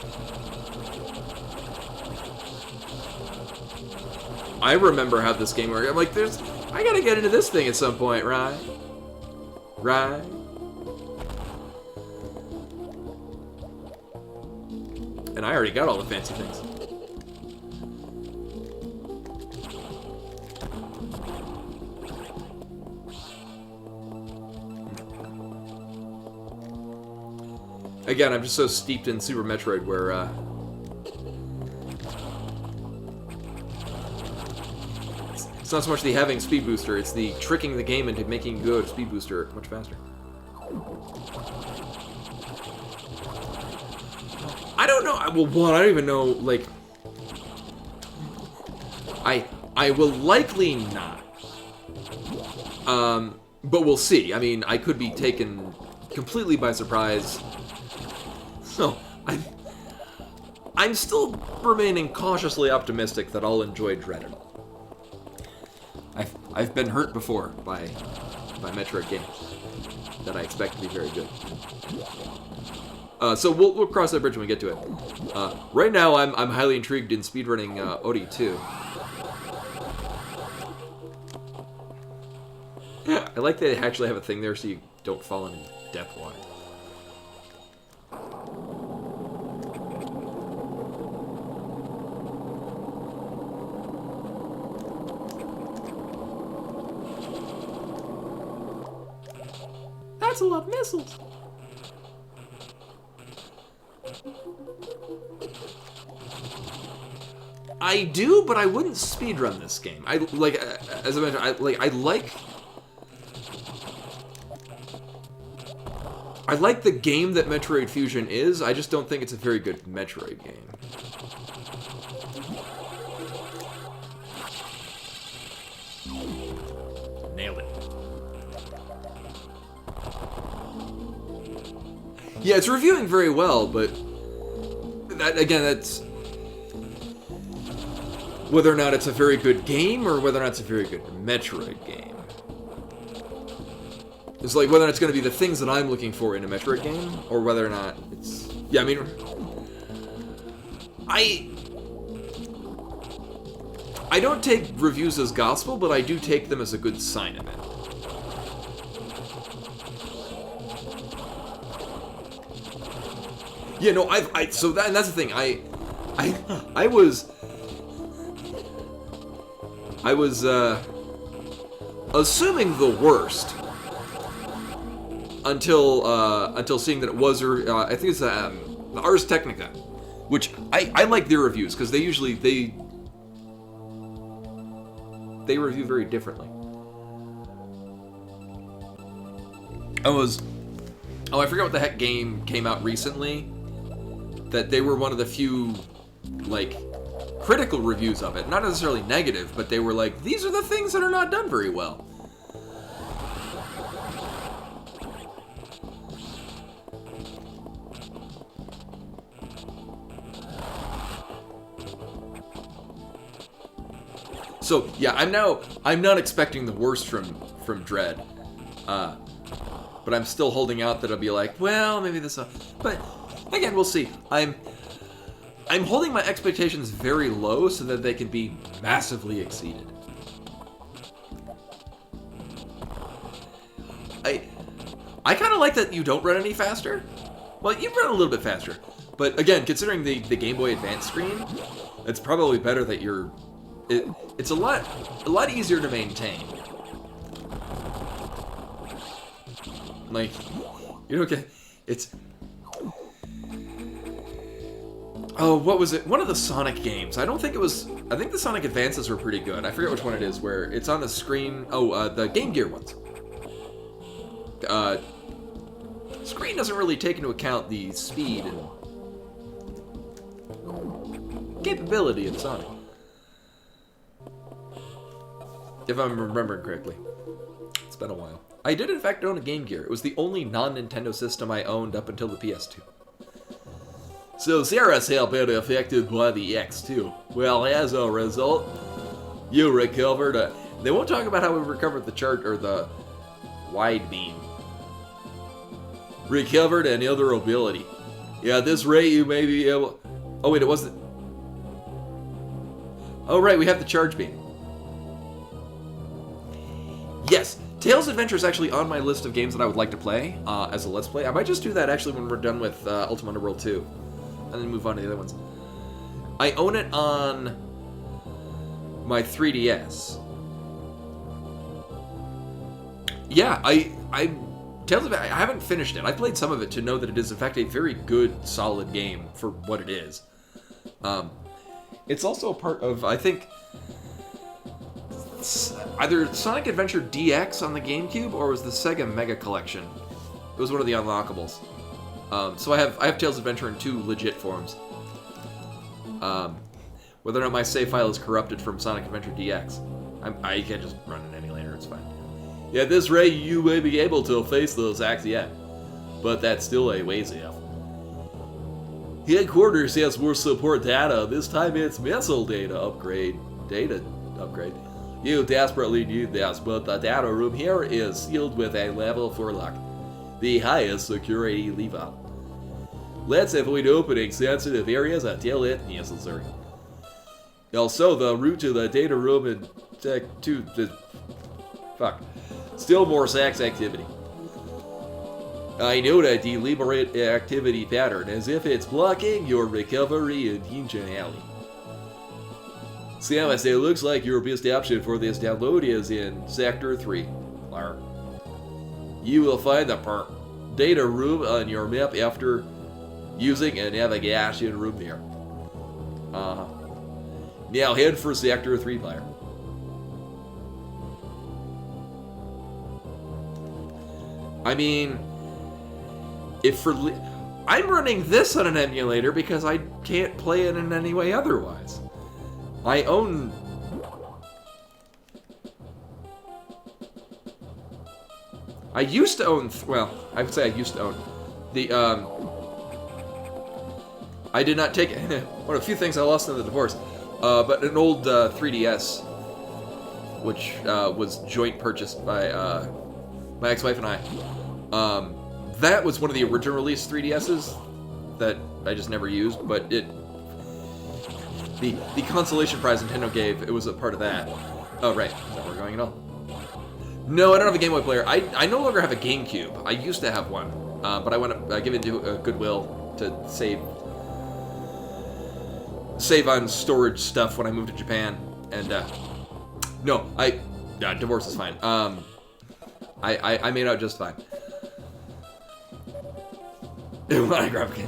I remember how this game worked. I'm like, I gotta get into this thing at some point, right? Right? And I already got all the fancy things. Again, I'm just so steeped in Super Metroid where, it's not so much the having speed booster, it's the tricking the game into making you go to speed booster much faster. I don't know, well, one, I don't even know, like, I will likely not. But we'll see. I mean, I could be taken completely by surprise. So, I'm still remaining cautiously optimistic that I'll enjoy Dread at all. I've been hurt before by Metroid games that I expect to be very good. So we'll cross that bridge when we get to it. Right now, I'm highly intrigued in speedrunning Odi 2. I like that they actually have a thing there so you don't fall into depth water. That's a lot of missiles. I do, but I wouldn't speedrun this game. I like, as I mentioned, I like the game that Metroid Fusion is. I just don't think it's a very good Metroid game. Nailed it. Yeah, it's reviewing very well, but that's whether or not it's a very good game or whether or not it's a very good Metroid game. It's like whether or not it's going to be the things that I'm looking for in a Metroid game, or whether or not it's... Yeah, I mean... I don't take reviews as gospel, but I do take them as a good sign of it. Yeah, no, so that's the thing. I was assuming the worst until seeing that it was, I think it's the Ars Technica, which I like their reviews because they usually they review very differently. I forget what the heck game came out recently that they were one of the few like critical reviews of it, not necessarily negative, but they were like, these are the things that are not done very well. So yeah, I'm not expecting the worst from Dread, but I'm still holding out that I'll be like, well, maybe this. But again, we'll see. I'm holding my expectations very low so that they can be massively exceeded. I kind of like that you don't run any faster. Well, you run a little bit faster, but again, considering the Game Boy Advance screen, it's probably better that you're. It's a lot easier to maintain. Like, you know, okay, it's. Oh, what was it? One of the Sonic games. I think the Sonic Advances were pretty good. I forget which one it is, where it's on the screen. Oh, the Game Gear ones. Screen doesn't really take into account the speed and capability of Sonic. If I'm remembering correctly. It's been a while. I did in fact own a Game Gear. It was the only non-Nintendo system I owned up until the PS2. So Sarah's help been affected by the X2. Well, as a result, you recovered They won't talk about how we recovered the chart or the wide beam. Recovered another ability. Yeah, at this rate you may be able... Oh wait, it wasn't... Oh right, we have the charge beam. Yes, Tails Adventure is actually on my list of games that I would like to play as a Let's Play. I might just do that actually when we're done with Ultima Underworld 2. And then move on to the other ones. I own it on my 3DS. Yeah, Tails of I haven't finished it. I played some of it to know that it is in fact a very good, solid game for what it is. It's also a part of, I think, either Sonic Adventure DX on the GameCube or it was the Sega Mega Collection. It was one of the unlockables. So I have Tails Adventure in 2 legit forms. Whether or not my save file is corrupted from Sonic Adventure DX, I can't just run it any later. It's fine. Yeah, at this rate, you may be able to face those acts yet, but that's still a ways off. Headquarters has more support data. This time it's missile data upgrade. You desperately need this, but the data room here is sealed with a level 4 lock. The highest security level. Let's avoid opening sensitive areas until it necessary. Also, the route to the data room and still more sex activity. I note a deliberate activity pattern as if it's blocking your recovery in Hinge Alley. Samus, it looks like your best option for this download is in Sector 3. You will find the data room on your map after using a navigation room there. Yeah, I'll head for Sector 3 player. I mean, I'm running this on an emulator because I can't play it in any way otherwise. I used to own, well, I would say I used to own the, I did not take it. One of the few things I lost in the divorce, but an old 3DS, which was joint purchased by my ex-wife and I. That was one of the original release 3DSs that I just never used, but the consolation prize Nintendo gave, it was a part of that. Oh, right. Is that where we're going at all? No, I don't have a Game Boy player. I no longer have a GameCube. I used to have one, but I want to give it to Goodwill to save on storage stuff when I moved to Japan. And, no, divorce is fine. I made out just fine. When I grab again.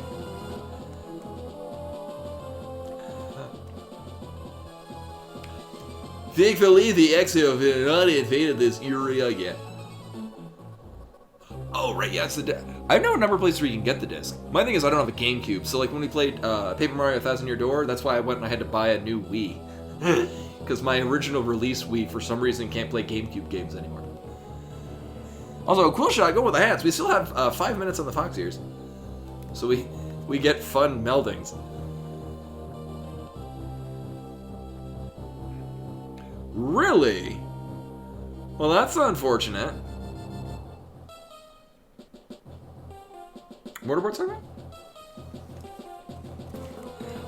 Thankfully, the Exo have not invaded this area yet. Oh, right, yeah, it's I know a number of places where you can get the disc. My thing is I don't have a GameCube, so like when we played Paper Mario 1000 Year Door, that's why I went and I had to buy a new Wii. Because my original release Wii, for some reason, can't play GameCube games anymore. Also, cool shot, go with the hats. We still have 5 minutes on the Fox ears. So we get fun meldings. Really? Well, that's unfortunate. Mortarboard segment?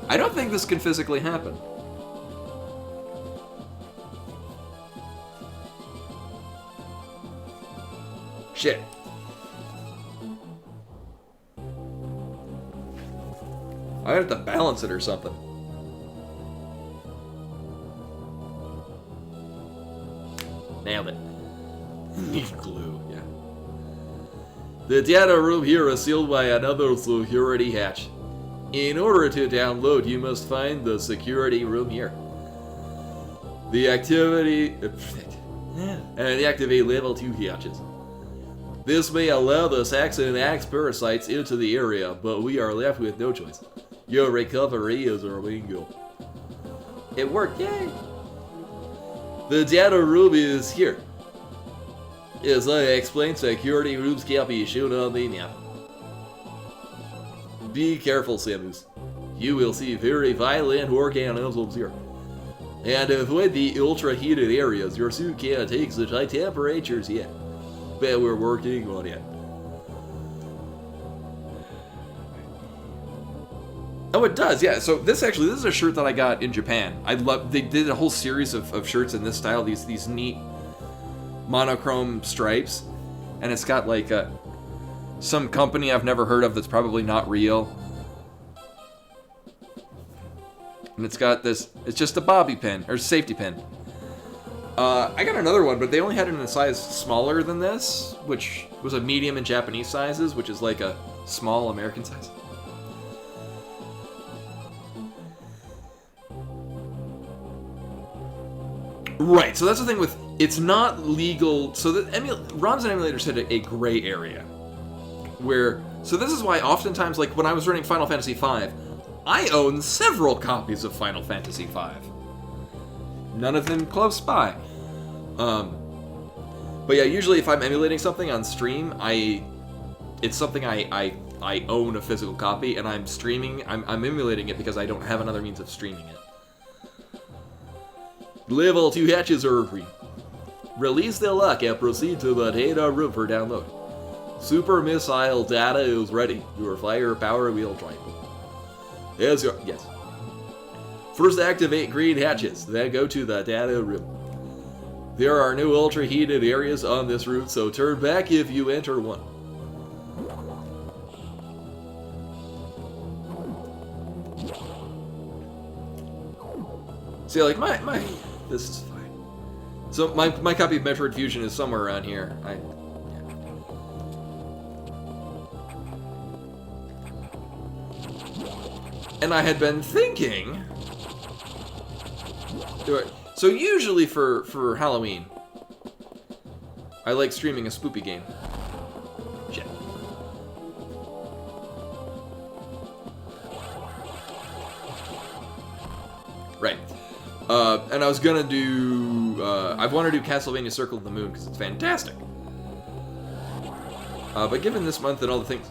I don't think this can physically happen. Shit. I have to balance it or something. Nailed it. Need glue, yeah. The data room here is sealed by another security hatch. In order to download, you must find the security room here. The activity... and deactivate level 2 hatches. This may allow the Saxon Axe parasites into the area, but we are left with no choice. Your recovery is our main goal. It worked, yay! The data room is here. As I explained, security rooms can't be shown on the map. Be careful, Samus. You will see very violent organisms here. And avoid the ultra-heated areas. Your suit can't take such high temperatures yet. But we're working on it. Oh, it does, yeah. So this is a shirt that I got in Japan. They did a whole series of shirts in this style, these neat monochrome stripes. And it's got like some company I've never heard of that's probably not real. And it's got this, it's just a bobby pin, or safety pin. I got another one, but they only had it in a size smaller than this, which was a medium in Japanese sizes, which is like a small American size. Right, so that's the thing with, it's not legal, so the ROMs and emulators had a gray area. Where, so this is why oftentimes, like when I was running Final Fantasy V, I own several copies of Final Fantasy V. None of them close by. But yeah, usually if I'm emulating something on stream, it's something I own a physical copy, and I'm emulating it because I don't have another means of streaming it. Level 2 hatches are free. Release the lock and proceed to the data room for download. Super missile data is ready. Your firepower will join. Yes. First activate green hatches, then go to the data room. There are no ultra-heated areas on this route, so turn back if you enter one. See, like, this is fine. So, my copy of Metroid Fusion is somewhere around here. And I had been thinking... So usually for Halloween, I like streaming a spoopy game. Shit. Right. And I was gonna do... I want to do Castlevania Circle of the Moon because it's fantastic. But given this month and all the things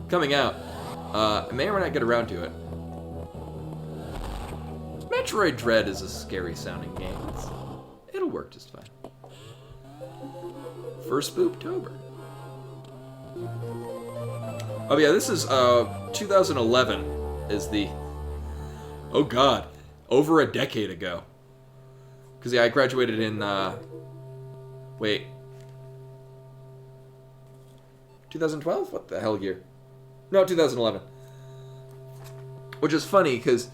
coming out, I may or may not get around to it. Metroid Dread is a scary sounding game. It'll work just fine. For Spooptober. Oh yeah, this is 2011 is the... Oh god, over a decade ago. Because yeah, I graduated in... Wait. 2012? What the hell year? No, 2011. Which is funny, because...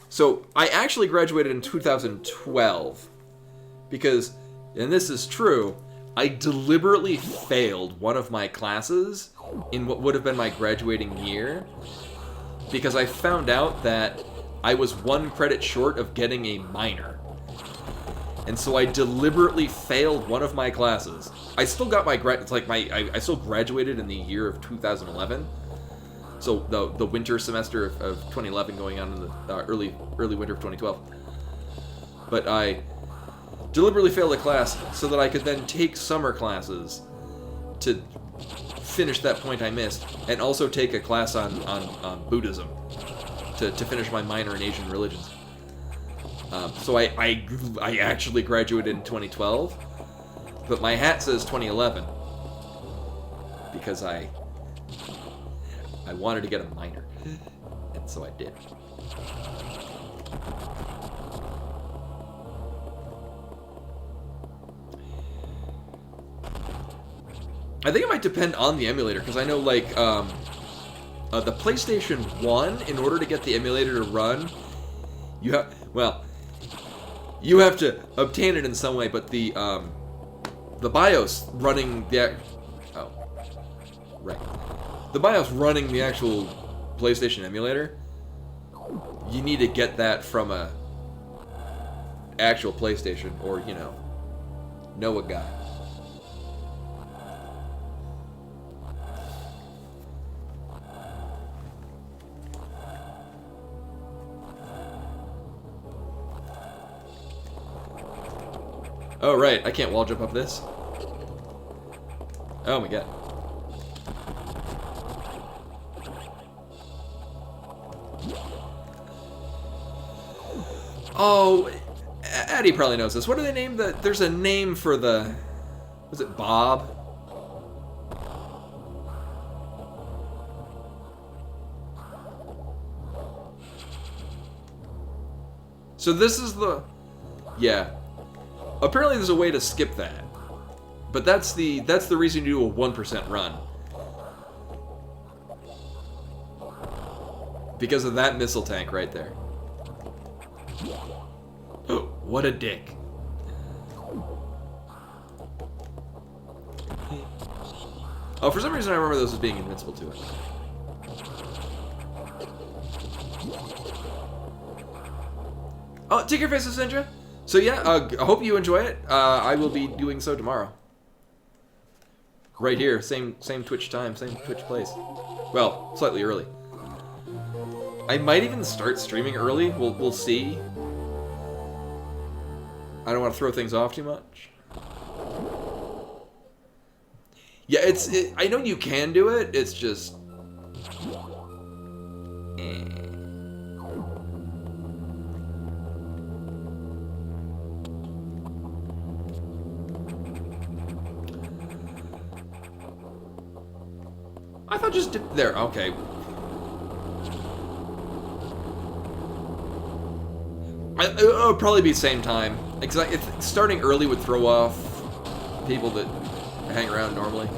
So, I actually graduated in 2012. Because, and this is true, I deliberately failed one of my classes in what would have been my graduating year. Because I found out that I was 1 credit short of getting a minor. And so I deliberately failed one of my classes. I still got my I still graduated in the year of 2011. So the winter semester of 2011 going on in the early winter of 2012. But I deliberately failed a class so that I could then take summer classes to finish that point I missed, and also take a class on Buddhism to finish my minor in Asian religions. So I actually graduated in 2012, but my hat says 2011 because I wanted to get a minor, and so I did. I think it might depend on the emulator, because I know, like, the PlayStation 1, in order to get the emulator to run, you have to obtain it in some way, but the BIOS running the... Oh. Right. The BIOS running the actual PlayStation emulator, you need to get that from a actual PlayStation, or, you know a guy. Oh, right, I can't wall jump up this. Oh my god. Oh, Eddie probably knows this. What do they name the... There's a name for the... Was it Bob? So this is the... Yeah. Apparently there's a way to skip that. But that's the reason you do a 1% run. Because of that missile tank right there. What a dick. Oh, for some reason I remember those as being invincible to it. Oh, take your faces, Ninja. So yeah, I hope you enjoy it. I will be doing so tomorrow. Right here, same Twitch time, same Twitch place. Well, slightly early. I might even start streaming early. We'll see. I don't want to throw things off too much. Yeah, I know you can do it. It's just. I thought just did there. Okay. It would probably be same time. Because starting early would throw off people that hang around normally.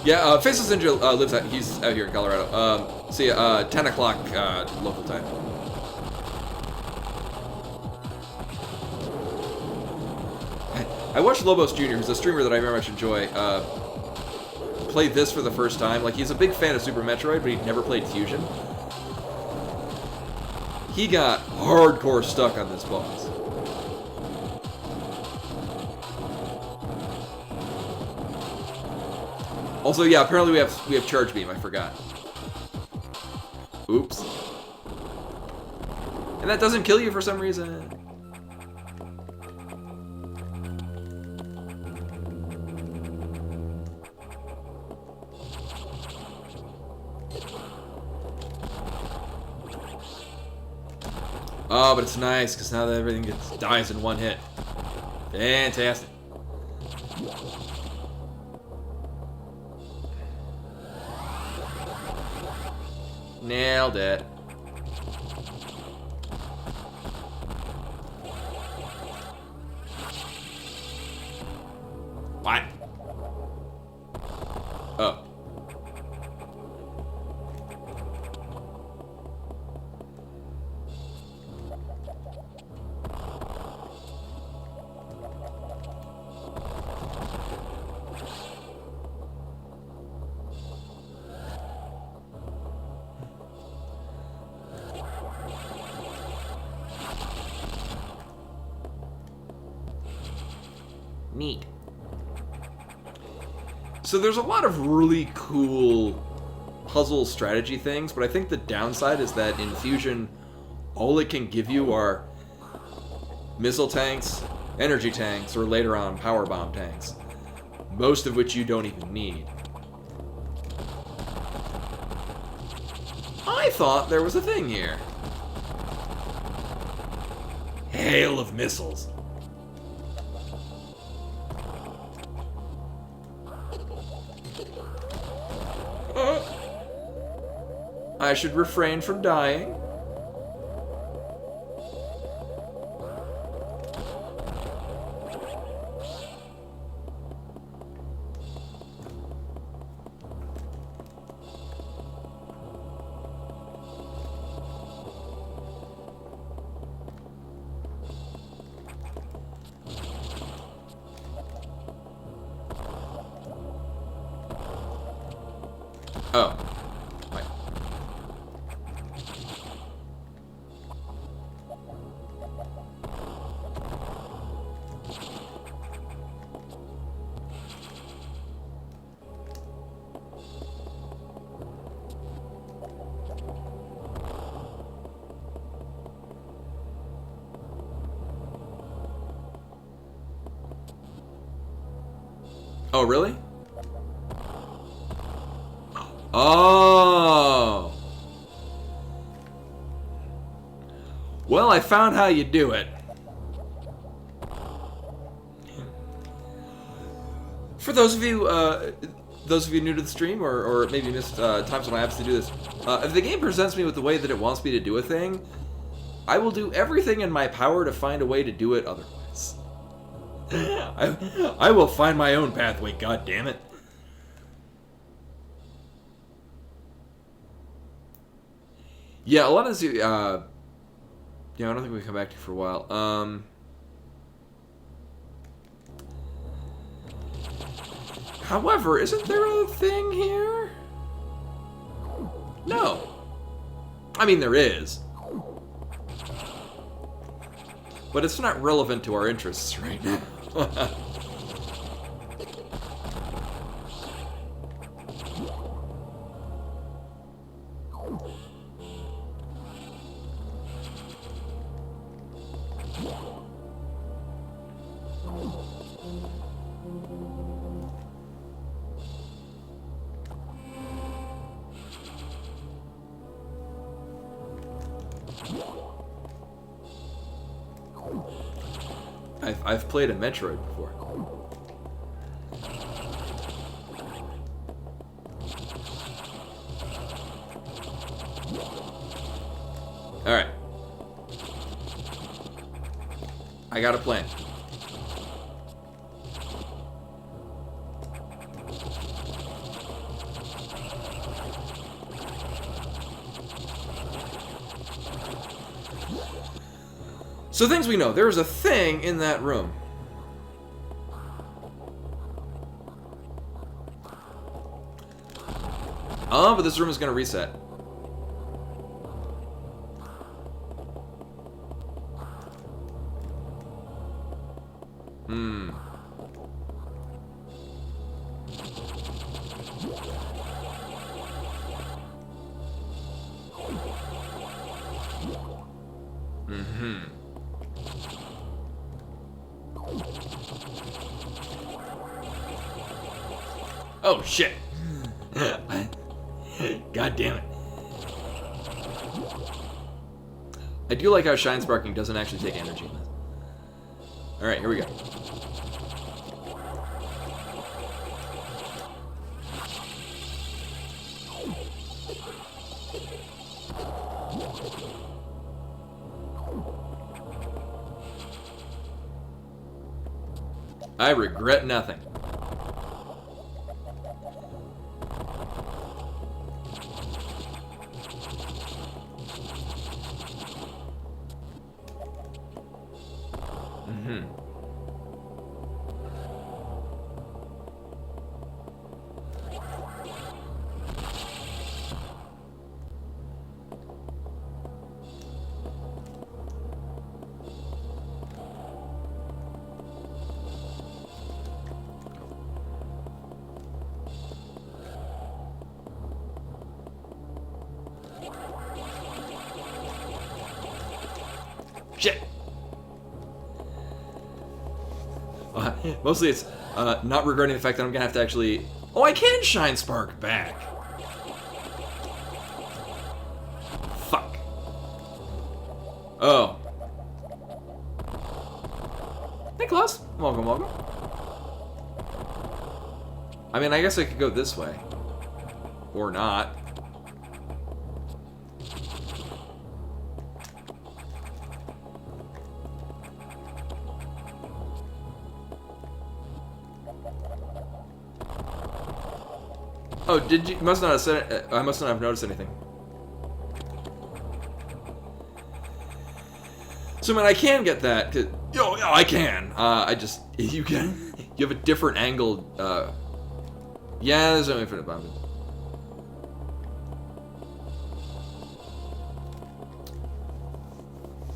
Yeah, Faceless Ninja lives out. He's out here in Colorado. See, 10 o'clock local time. I watched Lobos Jr., who's a streamer that I very much enjoy, play this for the first time. Like, he's a big fan of Super Metroid, but he'd never played Fusion. He got hardcore stuck on this boss. Also, yeah, apparently we have Charge Beam, I forgot. Oops. And that doesn't kill you for some reason. Oh, but it's nice, because now that everything dies in one hit. Fantastic. Nailed it. What? Oh. Neat. So there's a lot of really cool puzzle strategy things, but I think the downside is that in Fusion, all it can give you are missile tanks, energy tanks, or later on power bomb tanks, most of which you don't even need. I thought there was a thing here. Hail of missiles. I should refrain from dying. Oh. Right. Oh, really? Oh. Well, I found how you do it. For those of you new to the stream, or maybe missed times when I have to do this, if the game presents me with the way that it wants me to do a thing, I will do everything in my power to find a way to do it otherwise. I will find my own pathway, god damn it. Yeah, a lot of this, yeah, I don't think we come back to you for a while. However, isn't there a thing here? No. I mean, there is. But it's not relevant to our interests right now. I've played a Metroid before. Alright. I got a plan. So things we know. There's a thing in that room. Oh, but this room is going to reset. Oh, shit. God damn it. I do like how Shine Sparking doesn't actually take energy in this. Alright, here we go. I regret nothing. Shit! Mostly it's not regretting the fact that I'm gonna have to actually... Oh, I can Shine Spark back! Fuck. Oh. Hey, Klaus. Welcome, welcome. I mean, I guess I could go this way. Or not. Oh, did you? Must not have said it. I must not have noticed anything. So, man, I can get that. Yo, I can. I just you can. You have a different angle. Yeah, there's no infinite bombing.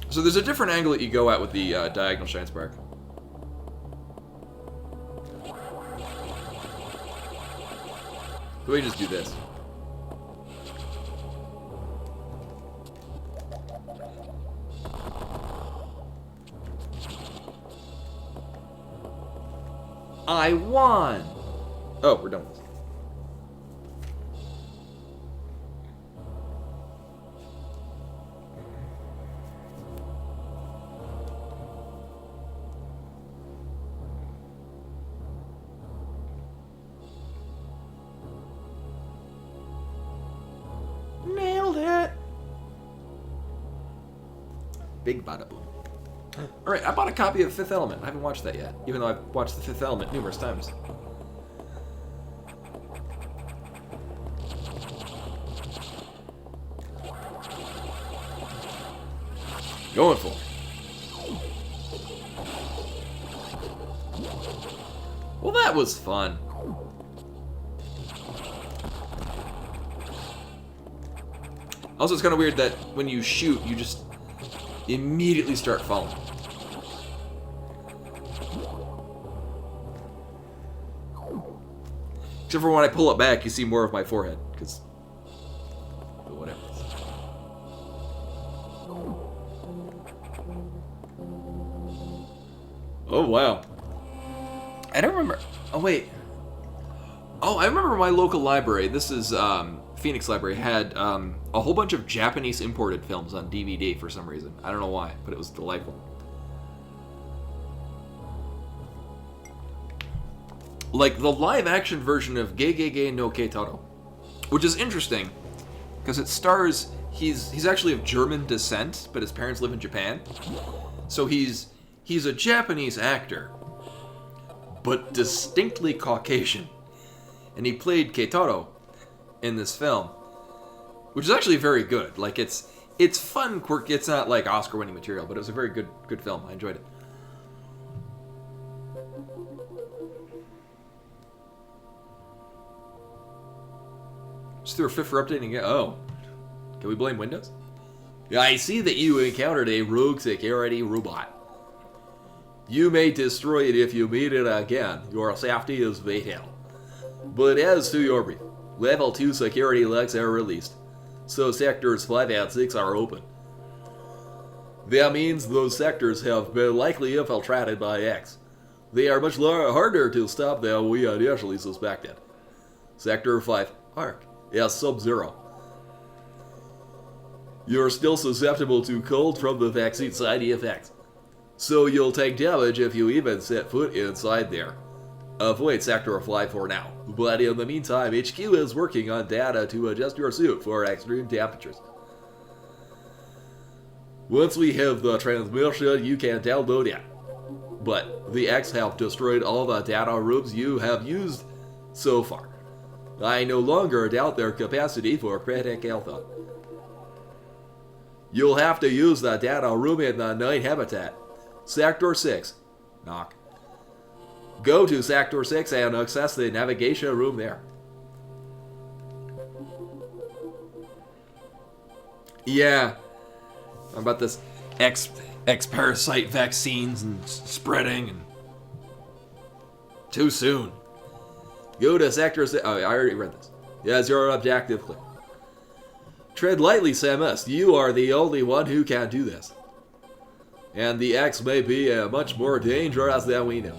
So there's a different angle that you go at with the diagonal Shine Spark. We just do this. I won! Oh, we're done with this. Nailed it! Big bada boom. Alright, I bought a copy of Fifth Element. I haven't watched that yet, even though I've watched the Fifth Element numerous times. Going for it. Well, that was fun. Also, it's kind of weird that when you shoot, you just immediately start falling. Except for when I pull it back, you see more of my forehead, because... But whatever. Oh, wow. I don't remember... Oh, wait. Oh, I remember my local library. This is, Phoenix Library had, a whole bunch of Japanese imported films on DVD for some reason. I don't know why, but it was delightful. Like the live-action version of Gegege no Keitaro, which is interesting, because it stars... He's actually of German descent, but his parents live in Japan. So he's a Japanese actor, but distinctly Caucasian. And he played Keitaro in this film, which is actually very good. Like, it's it's fun, quirky. It's not like Oscar-winning material, but it was a very good film. I enjoyed it. Just threw a fit for updating it. Oh. Can we blame Windows? I see that you encountered a rogue security robot. You may destroy it if you meet it again. Your safety is vital. But as to your brief, Level 2 security logs are released, so Sectors 5 and 6 are open. That means those sectors have been likely infiltrated by X. They are much harder to stop than we initially suspected. Sector 5, Arc, is Sub-Zero. You're still susceptible to cold from the vaccine side effects, so you'll take damage if you even set foot inside there. Avoid Sector 5 for now, but in the meantime, HQ is working on data to adjust your suit for extreme temperatures. Once we have the transmission, you can download it. But the X have destroyed all the data rooms you have used so far. I no longer doubt their capacity for critical thought. You'll have to use the data room in the night habitat. Sector 6. Knock. Go to Sector 6 and access the navigation room there. Yeah. About this X-parasite vaccines and spreading and... Too soon. Go to Sector 6. Oh, I already read this. Yes, your objective clear. Tread lightly, Samus. You are the only one who can do this. And the X may be much more dangerous than we know.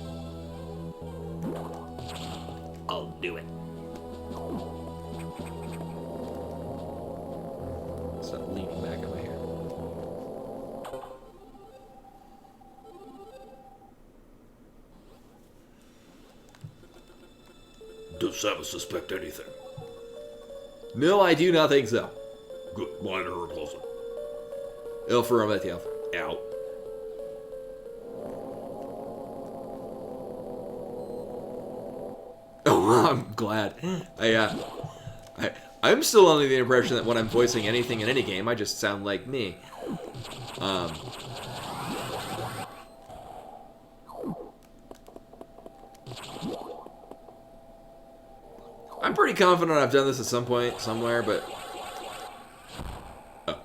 I'll do it. Stop leaning back on my hair. Does Samus suspect anything? No, I do not think so. Good. Monitor her closely. Affirmative. Out. Oh, I'm glad. I'm still under the impression that when I'm voicing anything in any game, I just sound like me. I'm pretty confident I've done this at some point, somewhere, but... Oh.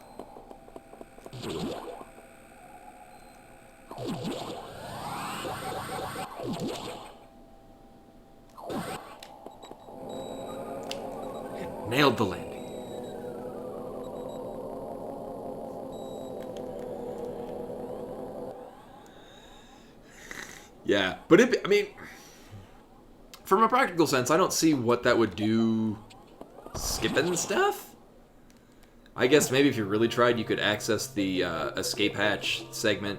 Nailed the landing. Yeah, but I mean... From a practical sense, I don't see what that would do skipping stuff. I guess maybe if you really tried, you could access the escape hatch segment.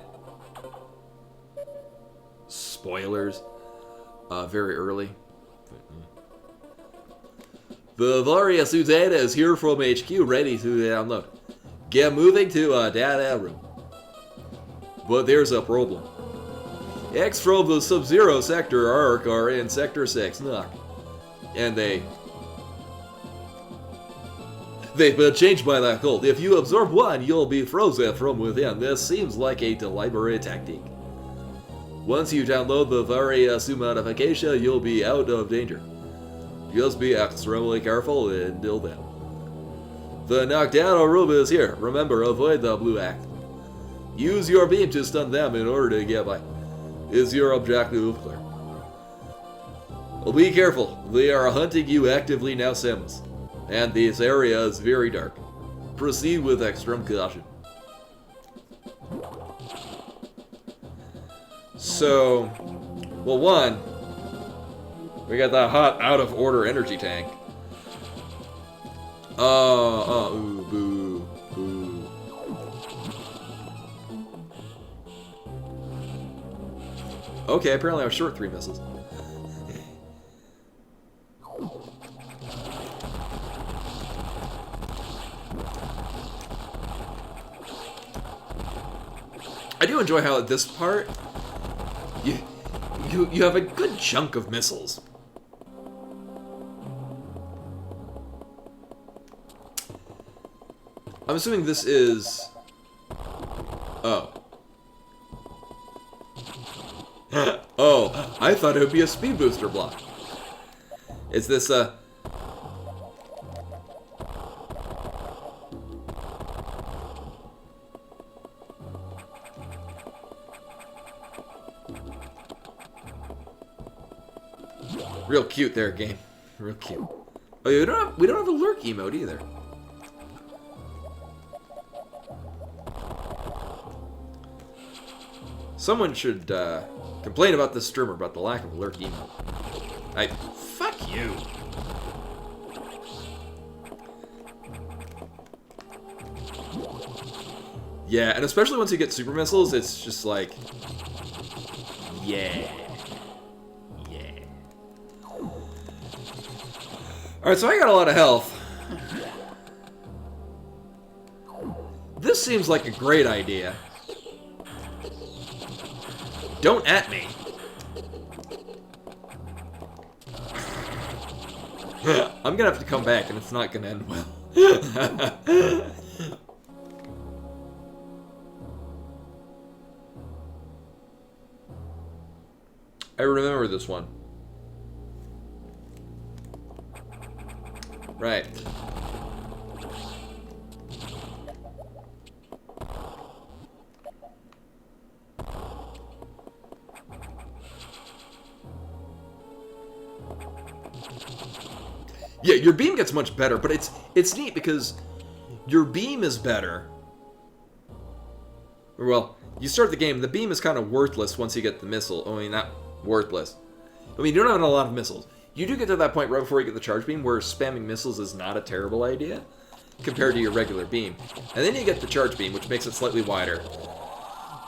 Spoilers. Very early. The Varia Suzanne is here from HQ, ready to download. Get moving to a data room. But there's a problem. X from the Sub-Zero sector arc are in Sector 6, knock. And they've been changed by that cult. If you absorb one, you'll be frozen from within. This seems like a deliberate tactic. Once you download the Variasu modification, you'll be out of danger. Just be extremely careful until then. The knockdown room is here. Remember, avoid the blue act. Use your beam to stun them in order to get by. Is your objective clear? Well, be careful. They are hunting you actively now, Samus. And this area is very dark. Proceed with extreme caution. So, well, one, we got that hot, out-of-order energy tank. Ooh, boo, boo. Okay, apparently I was short 3 missiles. I do enjoy how at this part, you have a good chunk of missiles. I'm assuming this is... Oh. Oh, I thought it would be a speed booster block. Is this, Real cute there, game. Real cute. Oh, yeah, we don't have a lurk emote either. Someone should complain about this streamer about the lack of a lurk emote. Fuck you. Yeah, and especially once you get super missiles, it's just like, yeah. Alright, so I got a lot of health. This seems like a great idea. Don't at me. I'm gonna have to come back and it's not gonna end well. I remember this one. Right. Yeah, your beam gets much better, but it's neat because your beam is better. Well, you start the game, the beam is kind of worthless once you get the missile. I mean, not worthless. I mean, you don't have a lot of missiles. You do get to that point right before you get the charge beam where spamming missiles is not a terrible idea compared to your regular beam. And then you get the charge beam, which makes it slightly wider.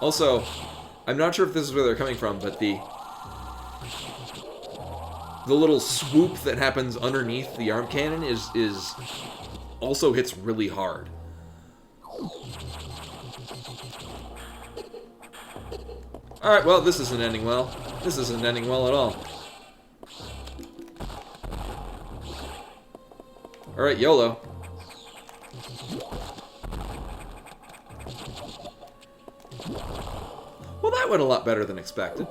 Also, I'm not sure if this is where they're coming from, but the little swoop that happens underneath the arm cannon is also hits really hard. Alright, well, this isn't ending well. This isn't ending well at all. Alright, YOLO. Well, that went a lot better than expected.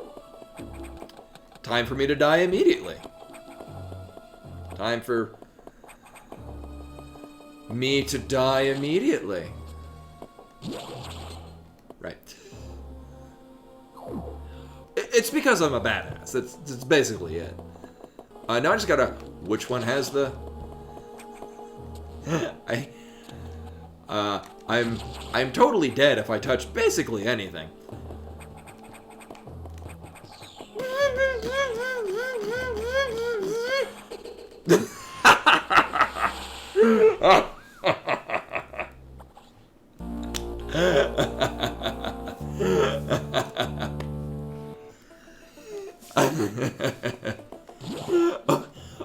Time for me to die immediately. Time for me to die immediately. Right. It's because I'm a badass. That's basically it. Now I just gotta... Which one has the... I'm totally dead if I touch basically anything.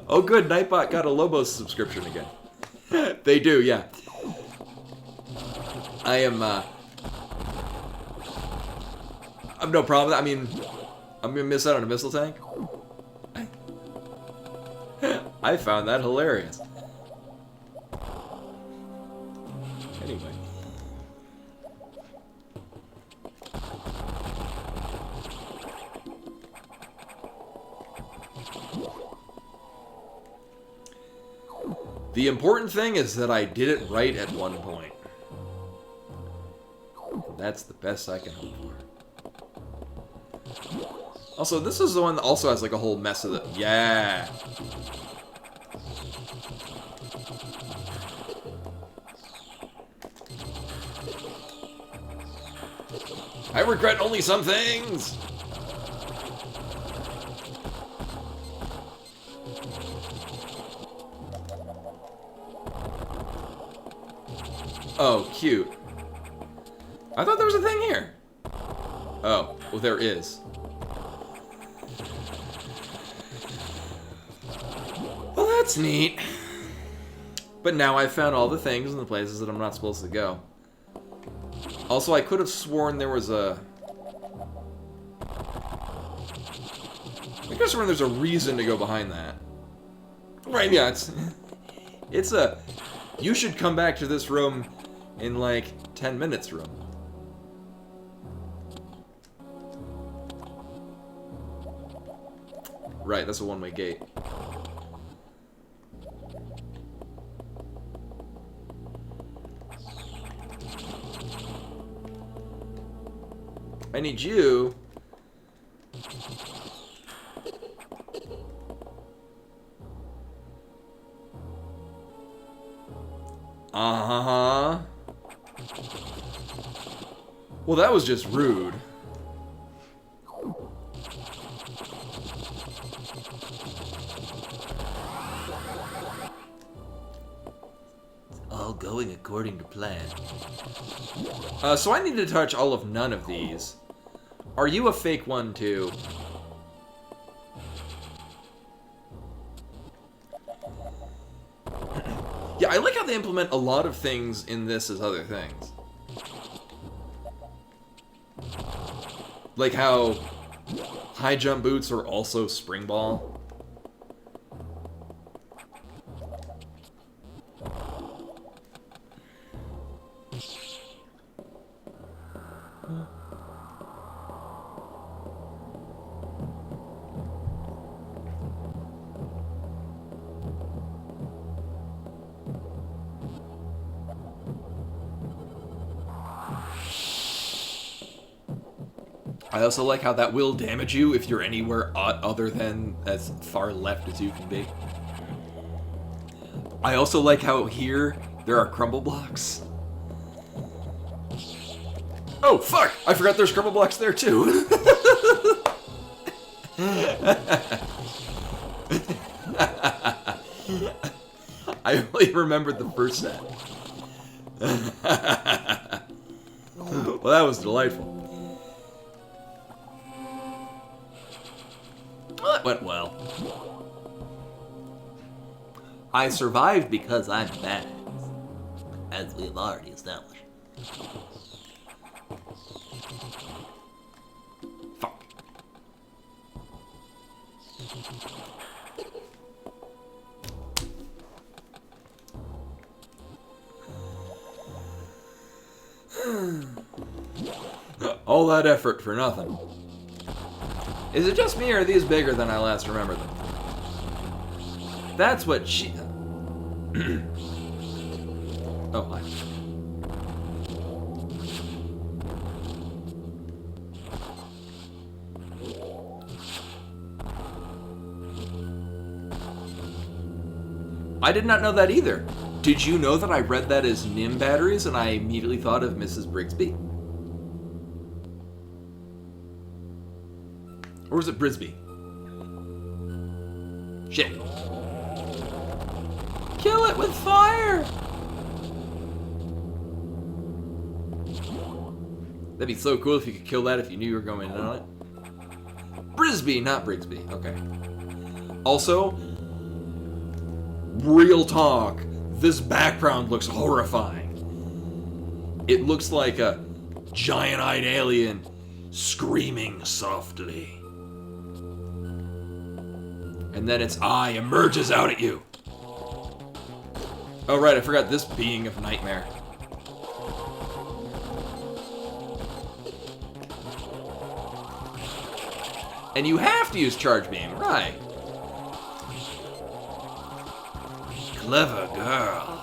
Oh good, Nightbot got a Lobos subscription again. They do, yeah. I'm no problem. I mean, I'm gonna miss out on a missile tank. I found that hilarious. Anyway. The important thing is that I did it right at one point. That's the best I can hope for. Also, this is the one that also has like a whole mess of it. Yeah. I regret only some things. Oh, cute. I thought there was a thing here. Oh, well there is. Well, that's neat. But now I've found all the things in the places that I'm not supposed to go. Also, I could have sworn there was a... I could have sworn there's a reason to go behind that. Right, yeah, it's a... You should come back to this room in like 10 minutes room. Right, that's a one-way gate. I need you. Uh-huh. Well, that was just rude. All going according to plan. So I need to touch all of none of these. Are you a fake one, too? Yeah, I like how they implement a lot of things in this as other things. Like how high jump boots are also spring ball. I also like how that will damage you if you're anywhere other than as far left as you can be. I also like how here there are crumble blocks. Oh, fuck! I forgot there's crumble blocks there too. I only remembered the first set. Well, that was delightful. Well, that went well. I survived because I'm badass, as we have already established. Fuck. All that effort for nothing. Is it just me, or are these bigger than I last remember them? That's what she... Oh, hi. I did not know that either. Did you know that I read that as NIM batteries and I immediately thought of Mrs. Brigsby? Or was it Brisby? Shit. Kill it with fire! That'd be so cool if you could kill that if you knew you were going in on it. Brisby, not Brigsby. Okay. Also, real talk, this background looks horrifying. It looks like a giant-eyed alien screaming softly. And then its eye emerges out at you. Oh right, I forgot this being of nightmare. And you have to use charge beam, right? Clever girl.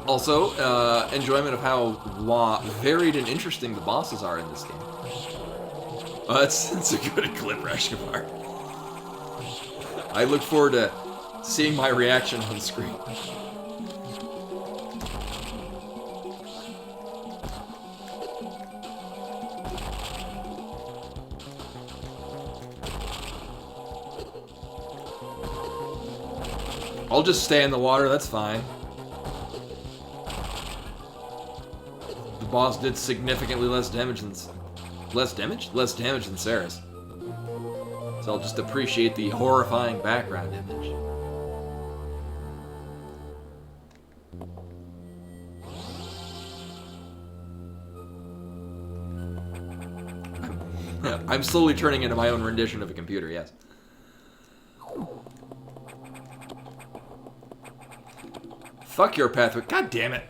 Also, enjoyment of how varied and interesting the bosses are in this game. That's a good clip, Rashkamar. I look forward to seeing my reaction on screen. I'll just stay in the water, that's fine. The boss did significantly less damage than... Less damage? Less damage than Saris. So I'll just appreciate the horrifying background image. Yeah, I'm slowly turning into my own rendition of a computer, yes. Fuck your pathway. God damn it.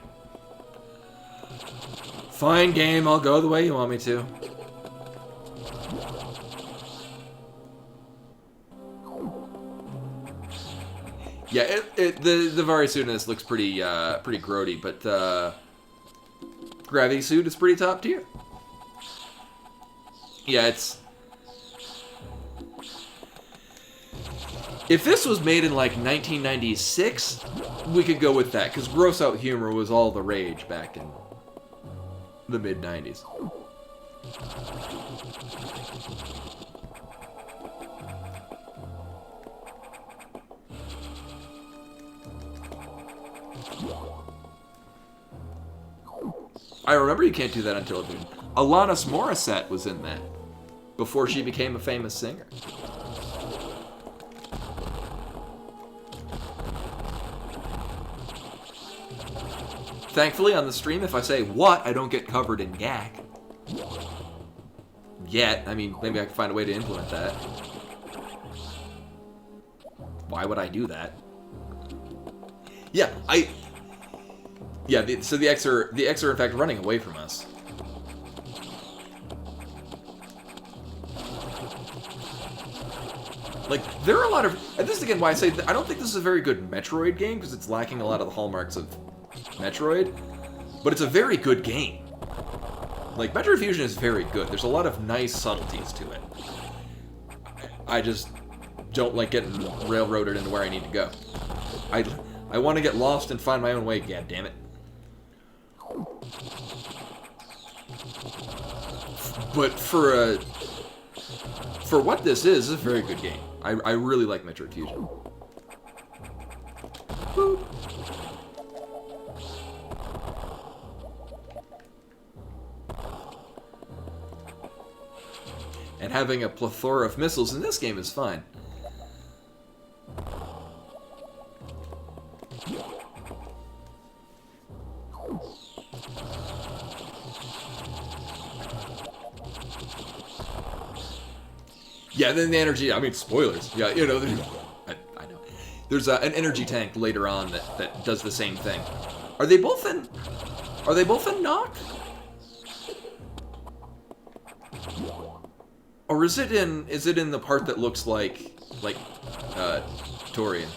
Fine game, I'll go the way you want me to. Yeah, the Vari suit in this looks pretty grody, but Gravity suit is pretty top tier. Yeah, it's... If this was made in, like, 1996, we could go with that, because gross-out humor was all the rage back in the mid-90s. I remember you can't do that on television. Alanis Morissette was in that before she became a famous singer. Thankfully, on the stream, if I say what, I don't get covered in gag. Yet. I mean, maybe I can find a way to implement that. Why would I do that? Yeah, so the X are in fact running away from us. Like, there are a lot of... And this is again why I say I don't think this is a very good Metroid game, because it's lacking a lot of the hallmarks of Metroid. But it's a very good game. Like, Metroid Fusion is very good. There's a lot of nice subtleties to it. I just don't like getting railroaded into where I need to go. I want to get lost and find my own way, goddammit. But for what this is a very good game. I really like Metroid Fusion. Boop. And having a plethora of missiles in this game is fine. Yeah, then the energy, I mean, spoilers. Yeah, you know, I know. There's an energy tank later on that does the same thing. Are they both in Knock? Or is it in the part that looks like Torian?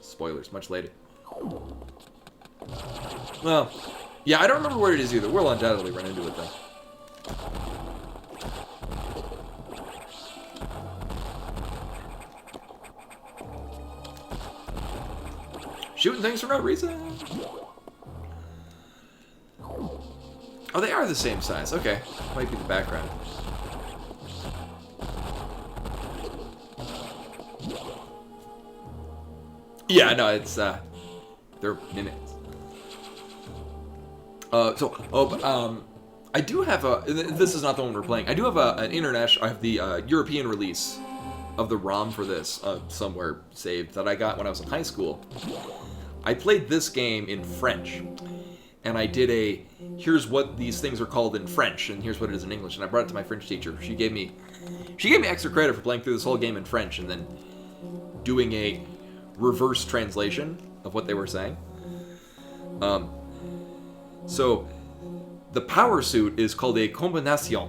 Spoilers, much later. Well, yeah, I don't remember where it is either. We'll undoubtedly run into it, though. Shooting things for no reason. Oh, they are the same size. Okay. Might be the background. Yeah, no, it's, they're mimics. I do have this is not the one we're playing. I do have an international, I have the European release of the ROM for this somewhere saved that I got when I was in high school. I played this game in French, and I did here's what these things are called in French, and here's what it is in English, and I brought it to my French teacher. She gave me extra credit for playing through this whole game in French, and then doing a reverse translation of what they were saying. So, the power suit is called a combination,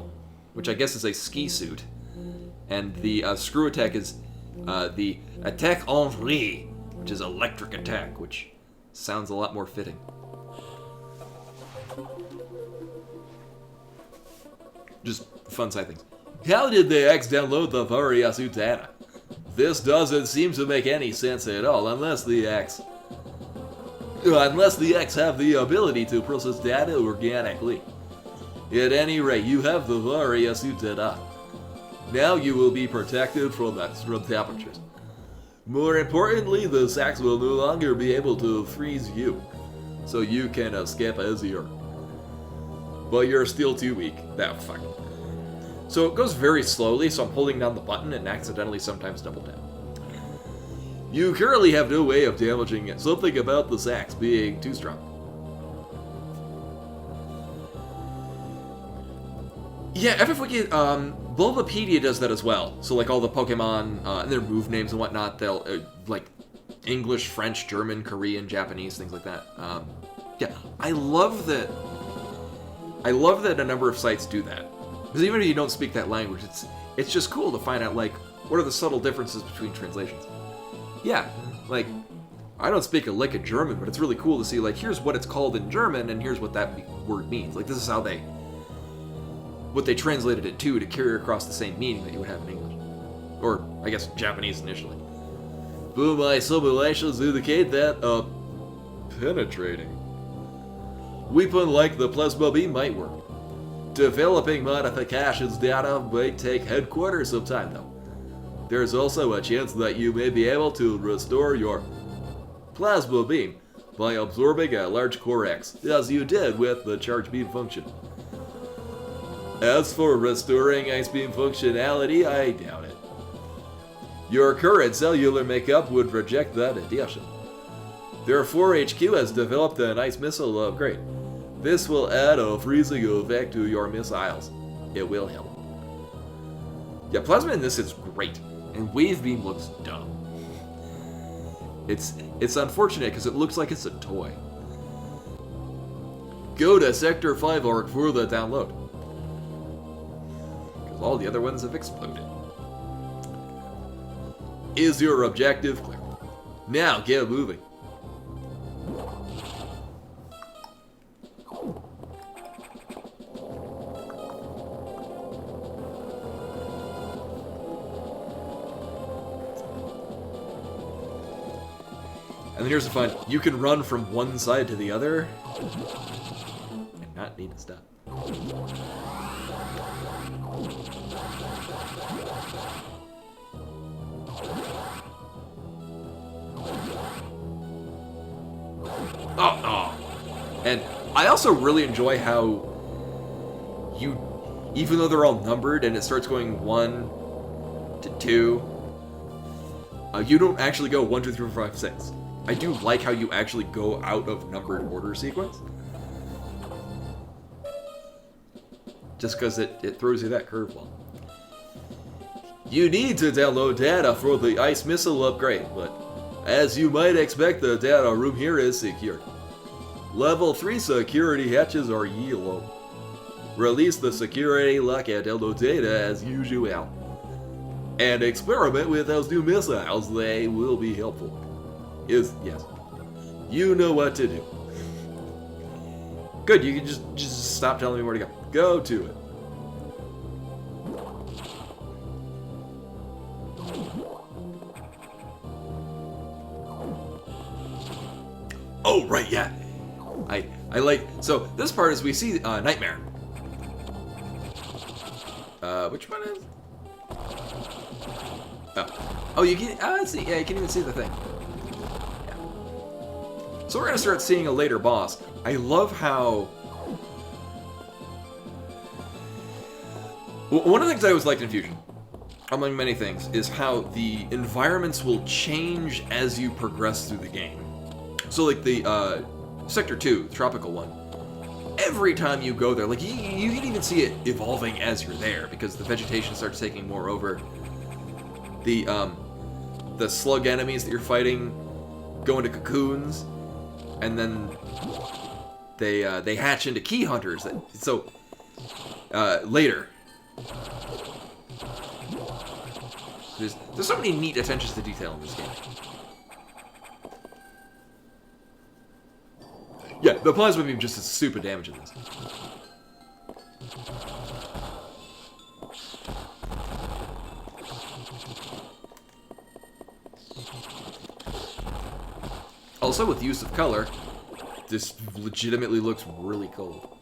which I guess is a ski suit, and the screw attack is the attack en vrille, which is electric attack, which sounds a lot more fitting. Just fun side things. How did the X download the Varia suit data? This doesn't seem to make any sense at all, unless the X have the ability to process data organically. At any rate, you have the Varia suit data. Now you will be protected from temperatures. More importantly, the sacks will no longer be able to freeze you, so you can escape easier. But you're still too weak. That fuck. So it goes very slowly, so I'm holding down the button and accidentally sometimes double tap. You currently have no way of damaging it. Something about the sacks being too strong. Yeah, FFWiki, Bulbapedia does that as well. So, like, all the Pokemon, and their move names and whatnot, they'll, like, English, French, German, Korean, Japanese, things like that. Yeah, I love that a number of sites do that. Because even if you don't speak that language, it's just cool to find out, like, what are the subtle differences between translations. Yeah, like, I don't speak a lick of German, but it's really cool to see, like, here's what it's called in German, and here's what that word means. Like, this is how what they translated it to carry across the same meaning that you would have in English. Or, I guess, Japanese initially. But my simulations indicate that, penetrating weapon like the plasma beam might work. Developing modifications data might take headquarters some time, though. There's also a chance that you may be able to restore your plasma beam by absorbing a large core X, as you did with the charge beam function. As for restoring ice beam functionality, I doubt it. Your current cellular makeup would reject that addition. Therefore, HQ has developed an ice missile upgrade. This will add a freezing effect to your missiles. It will help. Yeah, Plasma in this is great, and Wave Beam looks dumb. It's unfortunate because it looks like it's a toy. Go to Sector 5 Arc for the download. Because all the other ones have exploded. Is your objective clear? Now get moving. And then here's the fun. You can run from one side to the other and not need to stop. Oh. And I also really enjoy how even though they're all numbered and it starts going 1 to 2, you don't actually go 1, 2, 3, 4, 5, 6. I do like how you actually go out of numbered order sequence. Just because it throws you that curveball. You need to download data for the ice missile upgrade, but as you might expect, the data room here is secured. Level 3 security hatches are yellow. Release the security lock and download data as usual. And experiment with those new missiles, they will be helpful. Yes. You know what to do. Good, you can just stop telling me where to go. Go to it. Oh, right, yeah. I like, so this part is we see Nightmare. Which one is? Oh, you can, let's see, yeah, you can even see the thing. Yeah. So we're gonna start seeing a later boss. I love how, one of the things I always liked in Fusion, among many things, is how the environments will change as you progress through the game. So like the Sector 2, the tropical one, every time you go there, like you can even see it evolving as you're there because the vegetation starts taking more over. The slug enemies that you're fighting go into cocoons, and then they hatch into key hunters. So later, there's so many neat attentions to detail in this game. Yeah, the plasma beam just is super damage in this. Also, with use of color, this legitimately looks really cold.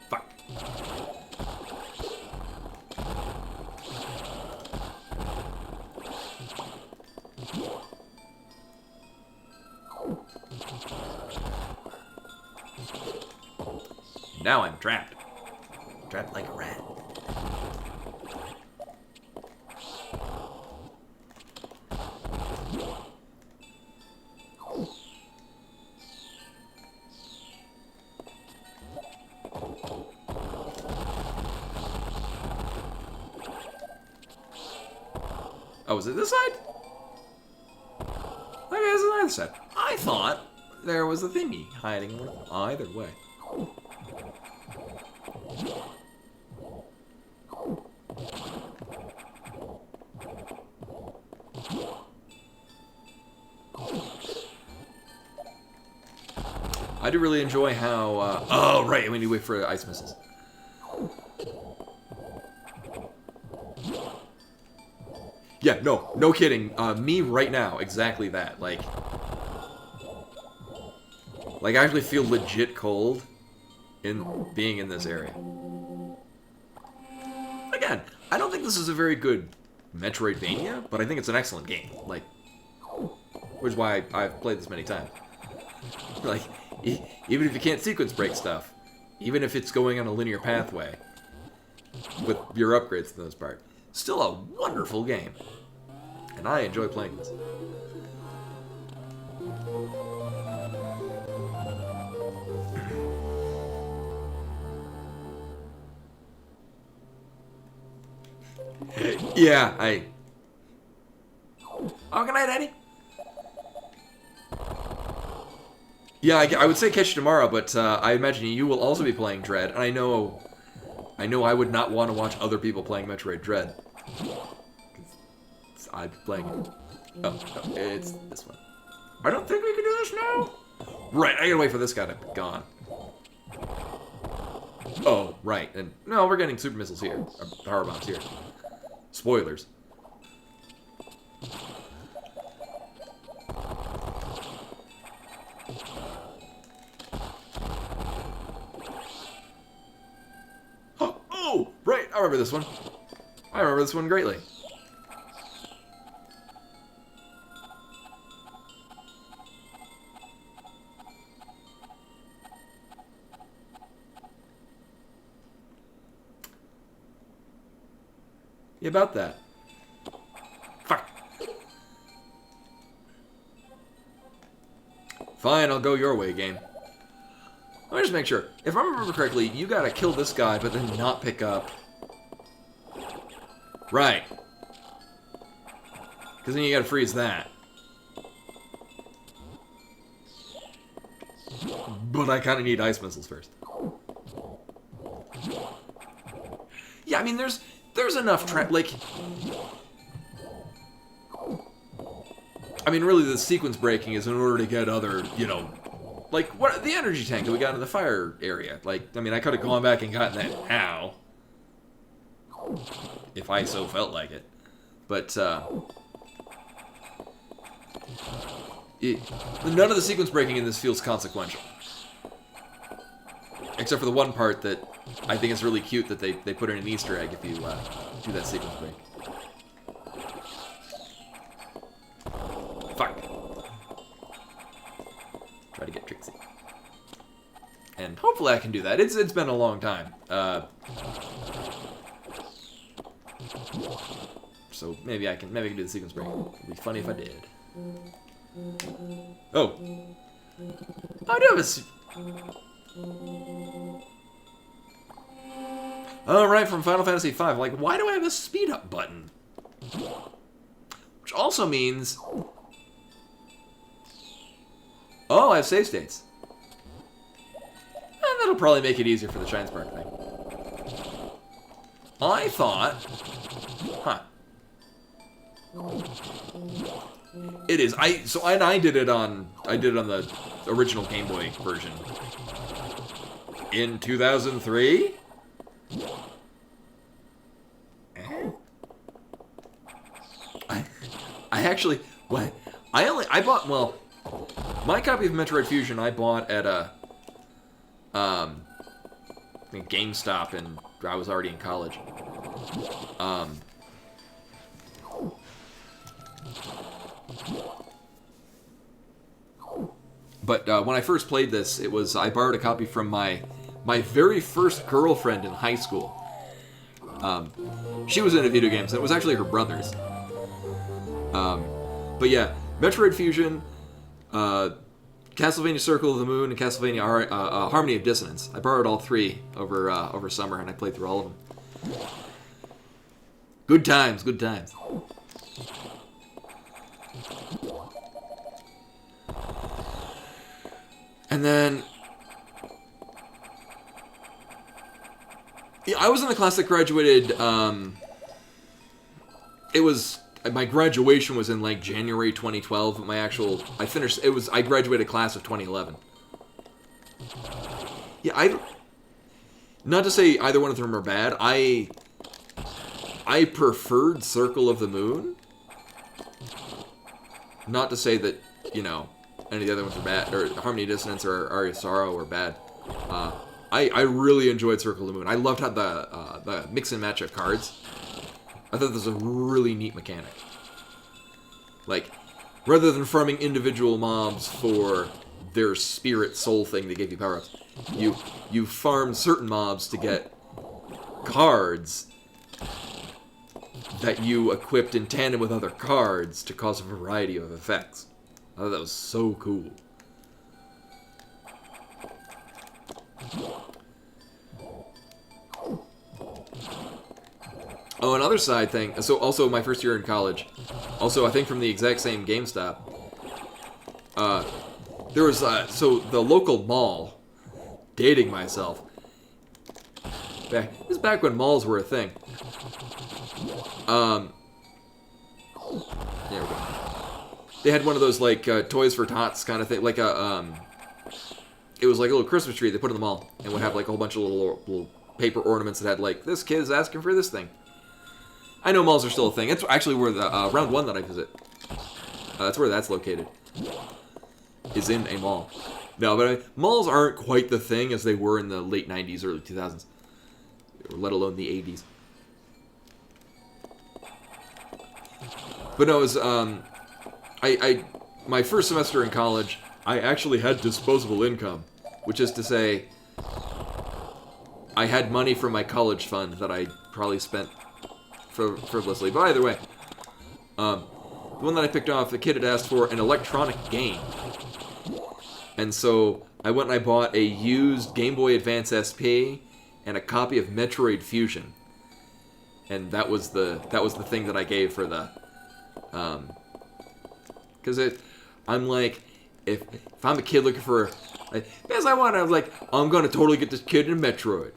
Fuck. Now I'm trapped. Trapped like a rat. Oh, is it this side? Okay, it's on the other side. I thought there was a thingy hiding either way. I do really enjoy how, oh, right, we need to wait for ice missiles. Yeah, no kidding. Me right now, exactly that. Like, I actually feel legit cold in being in this area. Again, I don't think this is a very good Metroidvania, but I think it's an excellent game. Like, which is why I've played this many times. Like, even if you can't sequence break stuff, even if it's going on a linear pathway with your upgrades for the most part, still a wonderful game. And I enjoy playing this. Yeah, oh, good night, Eddie. Yeah, I would say catch you tomorrow, but I imagine you will also be playing Dread, and I know I would not want to watch other people playing Metroid Dread. I'm playing it. Oh, no, it's this one. I don't think we can do this now. Right, I gotta wait for this guy to be gone. Oh, right, and no, we're getting super missiles here, or power bombs here. Spoilers. Oh, right, I remember this one. I remember this one greatly. Yeah, about that. Fuck. Fine, I'll go your way, game. Let me just make sure. If I remember correctly, you gotta kill this guy, but then not pick up. Right. Because then you gotta freeze that. But I kinda need ice missiles first. Yeah, I mean, there's enough like... I mean, really, the sequence breaking is in order to get other, you know... Like, what the energy tank that we got in the fire area. Like, I mean, I could have gone back and gotten that now. If I so felt like it. But, none of the sequence breaking in this feels consequential. Except for the one part that I think is really cute that they put in an Easter egg if you do that sequence break. Fuck. Try to get Trixie. And hopefully I can do that. It's been a long time. So maybe I can do the sequence break. It'd be funny if I did. Oh. I do have a... Oh, right, from Final Fantasy V. Like, why do I have a speed up button? Which also means... Oh, I have save states. And that'll probably make it easier for the Shine Spark thing. I thought... Huh. It is. I did it on the original Game Boy version. In 2003? I actually... What? I bought... Well... My copy of Metroid Fusion I bought at a... GameStop, and I was already in college. But when I first played this, it was... I borrowed a copy from my very first girlfriend in high school. She was into video games, and it was actually her brother's. But yeah, Metroid Fusion, Castlevania Circle of the Moon, and Castlevania Harmony of Dissonance. I borrowed all three over summer, and I played through all of them. Good times, good times. And then... Yeah, I was in the class that graduated, it was... My graduation was in, like, January 2012, but my actual... I graduated class of 2011. Yeah, not to say either one of them are bad, I preferred Circle of the Moon. Not to say that, you know, any of the other ones are bad, or Harmony Dissonance or Aria Sorrow were bad. I really enjoyed Circle of the Moon. I loved how the mix and match of cards. I thought this was a really neat mechanic. Like, rather than farming individual mobs for their spirit soul thing that gave you power-ups, you farm certain mobs to get cards that you equipped in tandem with other cards to cause a variety of effects. I thought that was so cool. Oh, another side thing. So, also, my first year in college, also, I think from the exact same GameStop, there was, so, the local mall, dating myself, this is back when malls were a thing. There we go. They had one of those, like, Toys for Tots kind of thing, like a, it was like a little Christmas tree they put in the mall, and would have, like, a whole bunch of little paper ornaments that had, like, this kid is asking for this thing. I know malls are still a thing. It's actually where the round one that I visit. That's where that's located. Is in a mall. No, but malls aren't quite the thing as they were in the late 90s, early 2000s. Let alone the 80s. But no, it was, my first semester in college, I actually had disposable income. Which is to say, I had money from my college fund that I probably spent frivolously. But either way, the one that I picked off, the kid had asked for an electronic game. And so I went and I bought a used Game Boy Advance SP and a copy of Metroid Fusion. And that was the thing that I gave for the because I'm like, if I'm a kid looking for because I was like, I'm gonna totally get this kid in Metroid.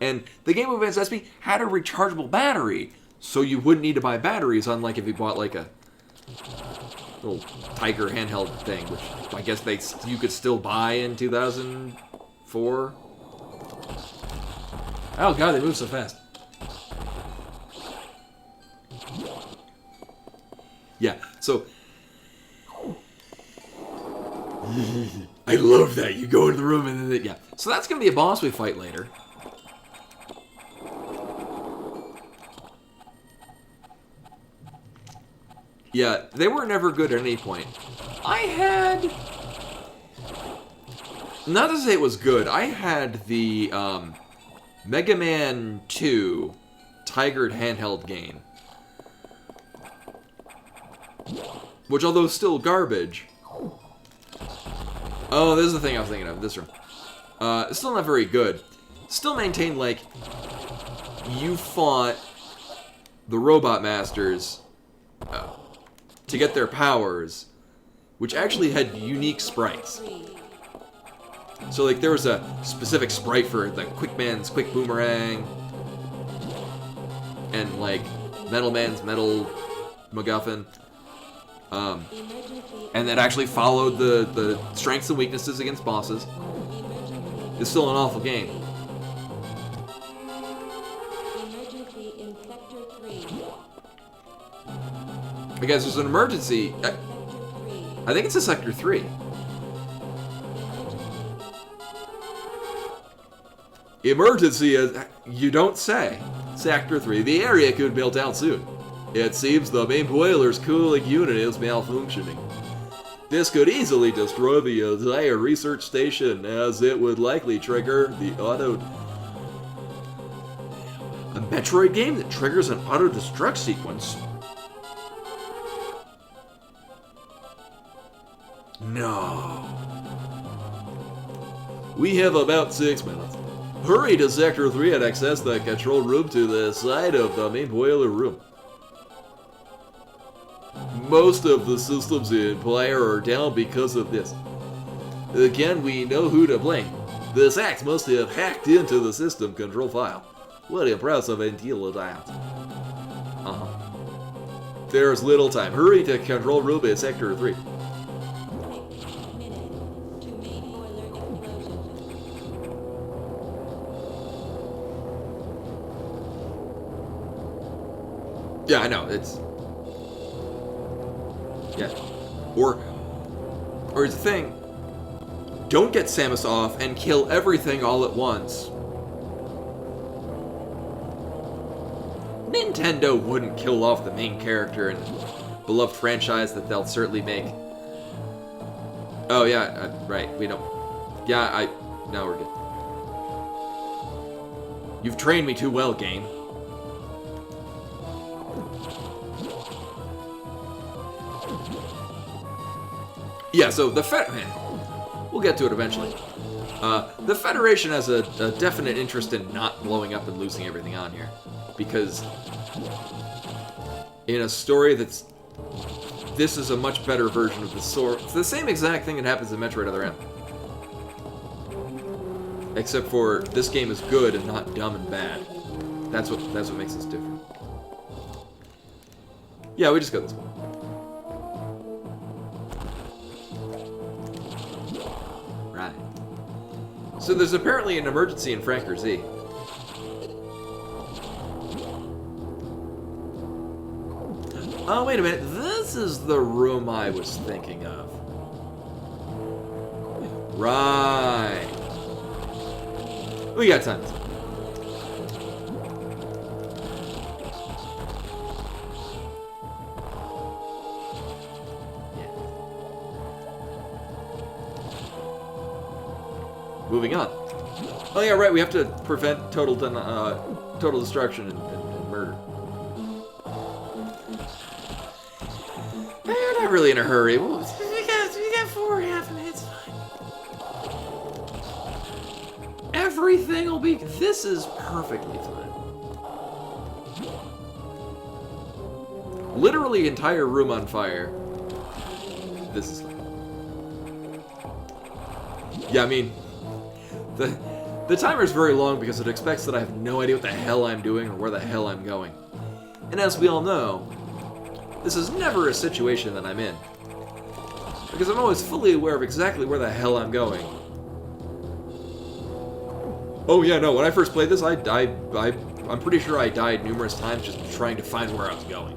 And the Game Boy Advance SP had a rechargeable battery, so you wouldn't need to buy batteries, unlike if you bought like a little Tiger handheld thing, which I guess you could still buy in 2004. Oh god, they move so fast. Yeah, so I love that. You go into the room and then, yeah. So that's gonna be a boss we fight later. Yeah, they were never good at any point. I had... Not to say it was good, I had the Mega Man 2 Tigered handheld game. Which, although still garbage... Oh, this is the thing I was thinking of, this room. It's still not very good. Still maintained, like, you fought the Robot Masters... to get their powers, which actually had unique sprites. So, like, there was a specific sprite for the Quick Man's Quick Boomerang, and, like, Metal Man's Metal MacGuffin. And that actually followed the strengths and weaknesses against bosses. It's still an awful game. Because there's an emergency. I think it's a Sector 3. Emergency, you don't say. Sector 3. The area could melt down soon. It seems the main boiler's cooling unit is malfunctioning. This could easily destroy the entire research station, as it would likely trigger the auto... A Metroid game that triggers an auto-destruct sequence? No. We have about 6 minutes. Hurry to Sector 3 and access the control room to the side of the main boiler room. Most of the systems in player are down because of this. Again, we know who to blame. This axe must have hacked into the system control file. What impressive intelligence. Uh-huh. There's little time. Hurry to control room in Sector 3. Yeah, I know, it's... Yeah. Or it's the thing, don't get Samus off and kill everything all at once. Nintendo wouldn't kill off the main character in a beloved franchise that they'll certainly make. Oh yeah, right, we don't... Yeah, now we're good. You've trained me too well, game. Yeah, so the we'll get to it eventually. The Federation has a definite interest in not blowing up and losing everything on here. Because in a story this is a much better version of the story. It's the same exact thing that happens in Metroid Other M. Except for this game is good and not dumb and bad. That's what makes this different. Yeah, we just got this one. Right. So there's apparently an emergency in Franker Z. Oh, wait a minute. This is the room I was thinking of. Right. We got time. Moving on. Oh yeah, right. We have to prevent total destruction and murder. We're not really in a hurry. We got 4.5 minutes. Everything will be. This is perfectly fine. Literally, entire room on fire. This is fine. Yeah, I mean. The timer is very long because it expects that I have no idea what the hell I'm doing or where the hell I'm going. And as we all know, this is never a situation that I'm in. Because I'm always fully aware of exactly where the hell I'm going. Oh yeah, no, when I first played this, I'm pretty sure I died numerous times just trying to find where I was going.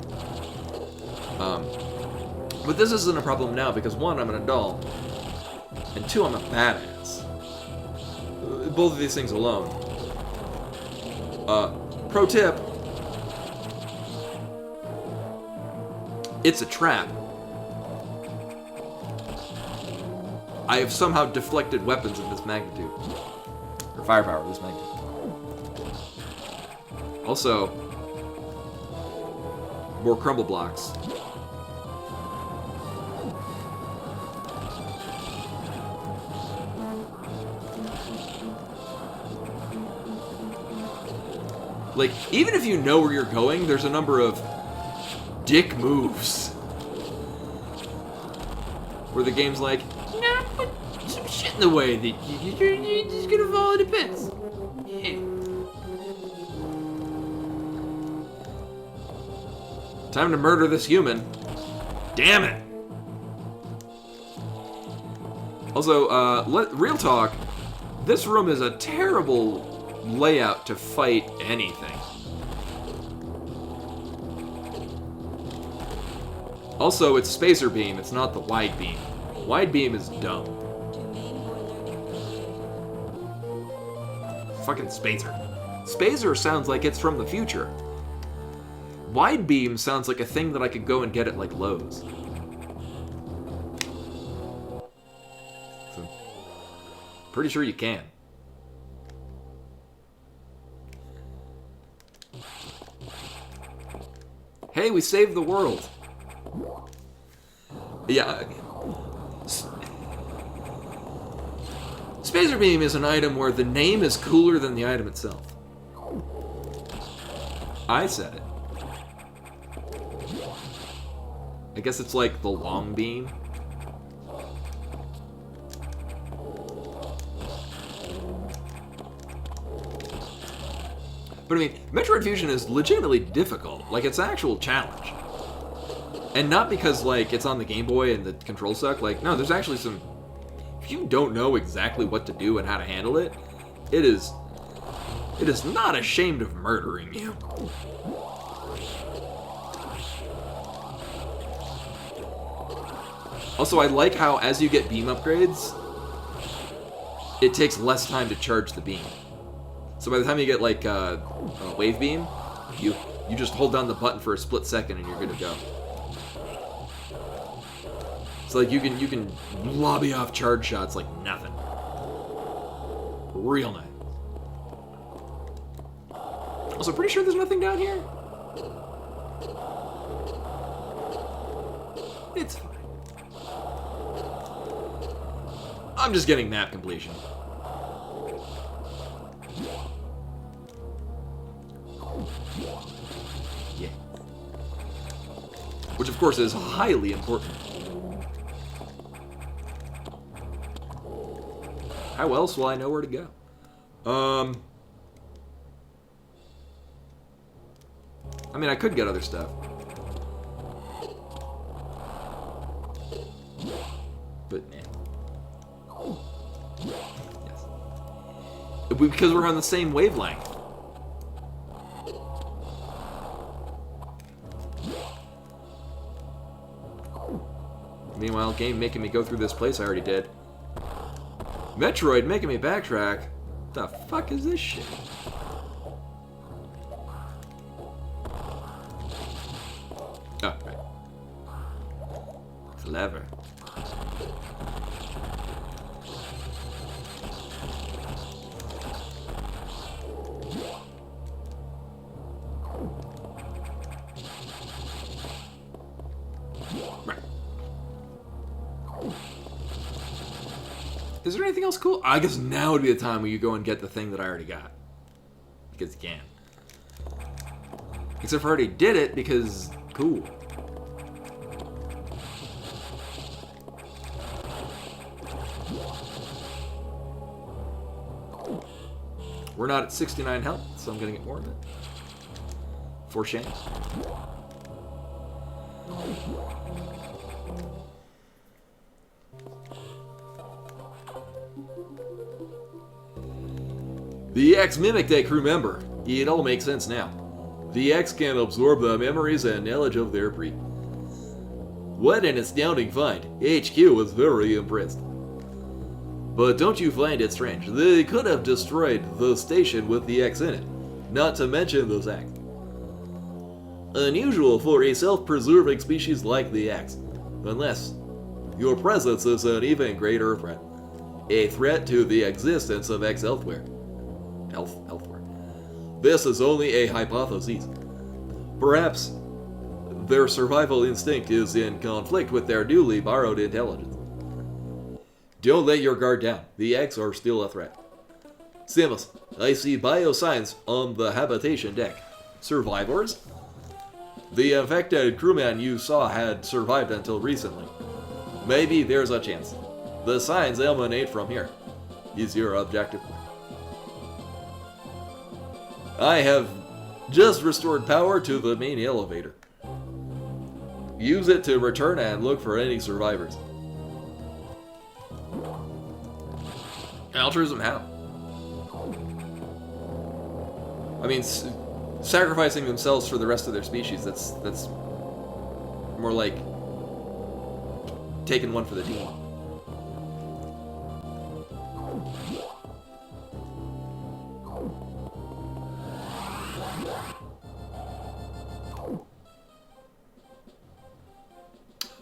But this isn't a problem now because one, I'm an adult, and two, I'm a badass. Both of these things alone. Pro tip. It's a trap. I have somehow deflected weapons of this magnitude. Or firepower of this magnitude. Also, more crumble blocks. Like, even if you know where you're going, there's a number of dick moves. Where the game's like, nah, put some shit in the way that you're just gonna fall into bits. Yeah. Time to murder this human. Damn it! Also, real talk, this room is a terrible layout to fight anything. Also, it's spacer beam, it's not the wide beam. Wide beam is dumb. Fucking spacer. Spacer sounds like it's from the future. Wide beam sounds like a thing that I could go and get at like Lowe's. So, pretty sure you can. Hey, we saved the world. Yeah. Spacer beam is an item where the name is cooler than the item itself. I said it. I guess it's like the long beam. But I mean, Metroid Fusion is legitimately difficult. Like, it's an actual challenge. And not because, like, it's on the Game Boy and the controls suck. Like, no, there's actually some... If you don't know exactly what to do and how to handle it, it is not ashamed of murdering you. Also, I like how as you get beam upgrades, it takes less time to charge the beam. So by the time you get like a wave beam, you just hold down the button for a split second and you're good to go. So like you can lobby off charge shots like nothing. Real nice. Also, pretty sure there's nothing down here. It's fine. I'm just getting map completion. Yeah. Which, of course, is highly important. How else will I know where to go? I mean, I could get other stuff. But, man. Yes. Because we're on the same wavelength. Meanwhile, game making me go through this place I already did. Metroid making me backtrack. The fuck is this shit? Oh, right. Clever. Right. Is there anything else cool? I guess now would be the time where you go and get the thing that I already got. Because you can. Except for I already did it because cool. We're not at 69 health, so I'm gonna get more of it. For shame. The X mimicked a crew member. It all makes sense now. The X can absorb the memories and knowledge of their breed. What an astounding find. HQ was very impressed. But don't you find it strange? They could have destroyed the station with the X in it, not to mention the Zack. Unusual for a self-preserving species like the X, unless your presence is an even greater threat. A threat to the existence of X elsewhere. Elsewhere. This is only a hypothesis. Perhaps their survival instinct is in conflict with their newly borrowed intelligence. Don't let your guard down. The X are still a threat. Samus, I see biosigns on the habitation deck. Survivors? The infected crewman you saw had survived until recently. Maybe there's a chance. The signs emanate from here. Is your objective? I have just restored power to the main elevator. Use it to return and look for any survivors. Altruism how? I mean, sacrificing themselves for the rest of their species, that's more like taking one for the team.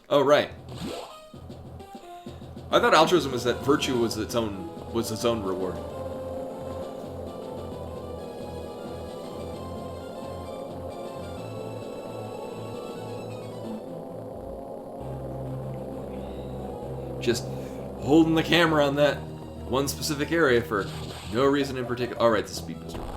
Oh, right. I thought altruism was that virtue was its own reward. Just holding the camera on that one specific area for no reason in particular. All right, it's a speed booster. Right.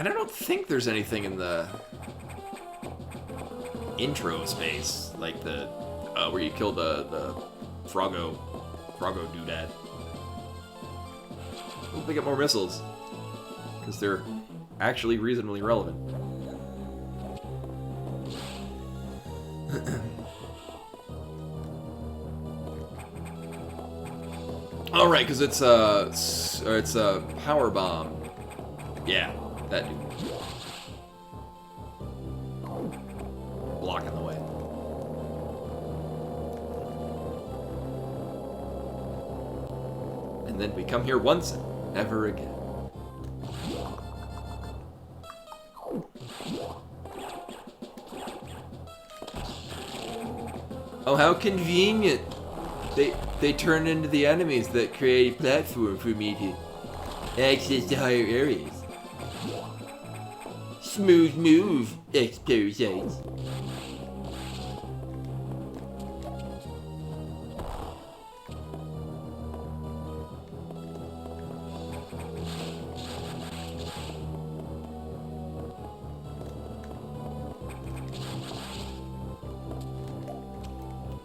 And I don't think there's anything in the intro space, like the where you kill the Froggo doodad. I hope they get more missiles, because they're actually reasonably relevant. All right, because it's a power bomb. Yeah, that dude. Blocking the way. And then we come here once and never again. Oh, how convenient! They turn into the enemies that create a platform for me to access to higher areas. Smooth move, exposés.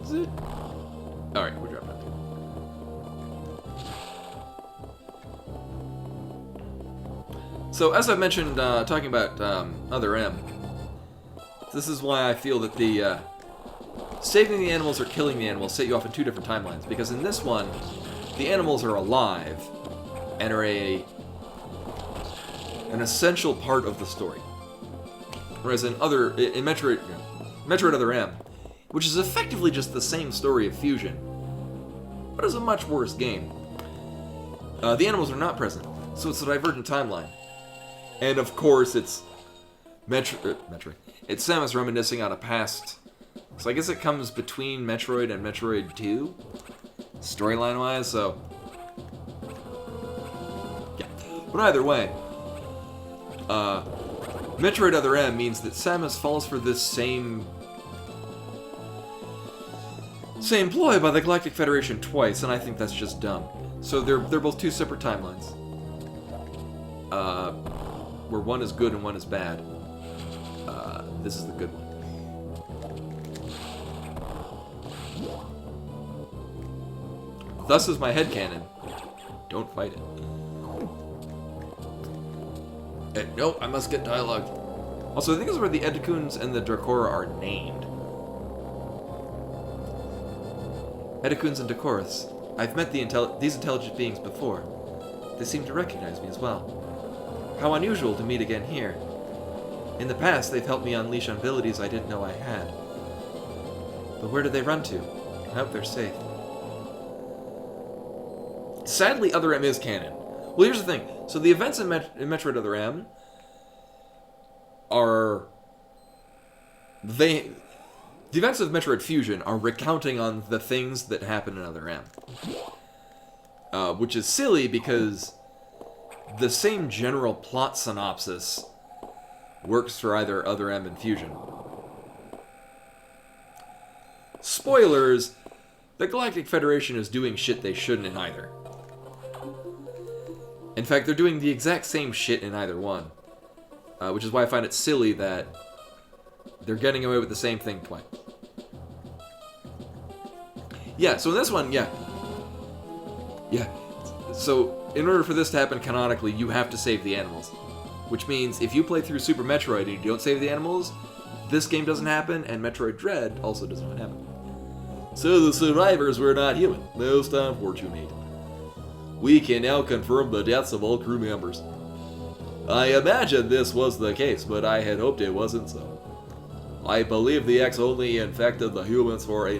Is it? Alright, we're dropping it. So, as I've mentioned, talking about Other M, this is why I feel that the saving the animals or killing the animals set you off in two different timelines. Because in this one, the animals are alive and are an essential part of the story. Whereas in Metroid Other M, which is effectively just the same story of Fusion, but is a much worse game, the animals are not present, so it's a divergent timeline. And of course, it's Metroid. It's Samus reminiscing on a past. So I guess it comes between Metroid and Metroid 2, storyline-wise. So yeah. But either way, Metroid Other M means that Samus falls for this same ploy by the Galactic Federation twice, and I think that's just dumb. So they're both two separate timelines. Where one is good and one is bad. This is the good one. Thus is my headcanon. Don't fight it. Nope, I must get dialogue. Also, I think this is where the Edecuns and the Dracora are named. Edecuns and Dracoris. I've met these intelligent beings before. They seem to recognize me as well. How unusual to meet again here. In the past, they've helped me unleash abilities I didn't know I had. But where did they run to? I hope they're safe. Sadly, Other M is canon. Well, here's the thing. So the events in Metroid Other M are... The events of Metroid Fusion are recounting on the things that happen in Other M. Which is silly because the same general plot synopsis works for either Other M and Fusion. Spoilers, the Galactic Federation is doing shit they shouldn't in either. In fact, they're doing the exact same shit in either one. Which is why I find it silly that they're getting away with the same thing twice. Yeah, so in this one, yeah. So, in order for this to happen canonically, you have to save the animals. Which means, if you play through Super Metroid and you don't save the animals, this game doesn't happen, and Metroid Dread also does not happen. So the survivors were not human. Most unfortunate. We can now confirm the deaths of all crew members. I imagined this was the case, but I had hoped it wasn't so. I believe the X only infected the humans for a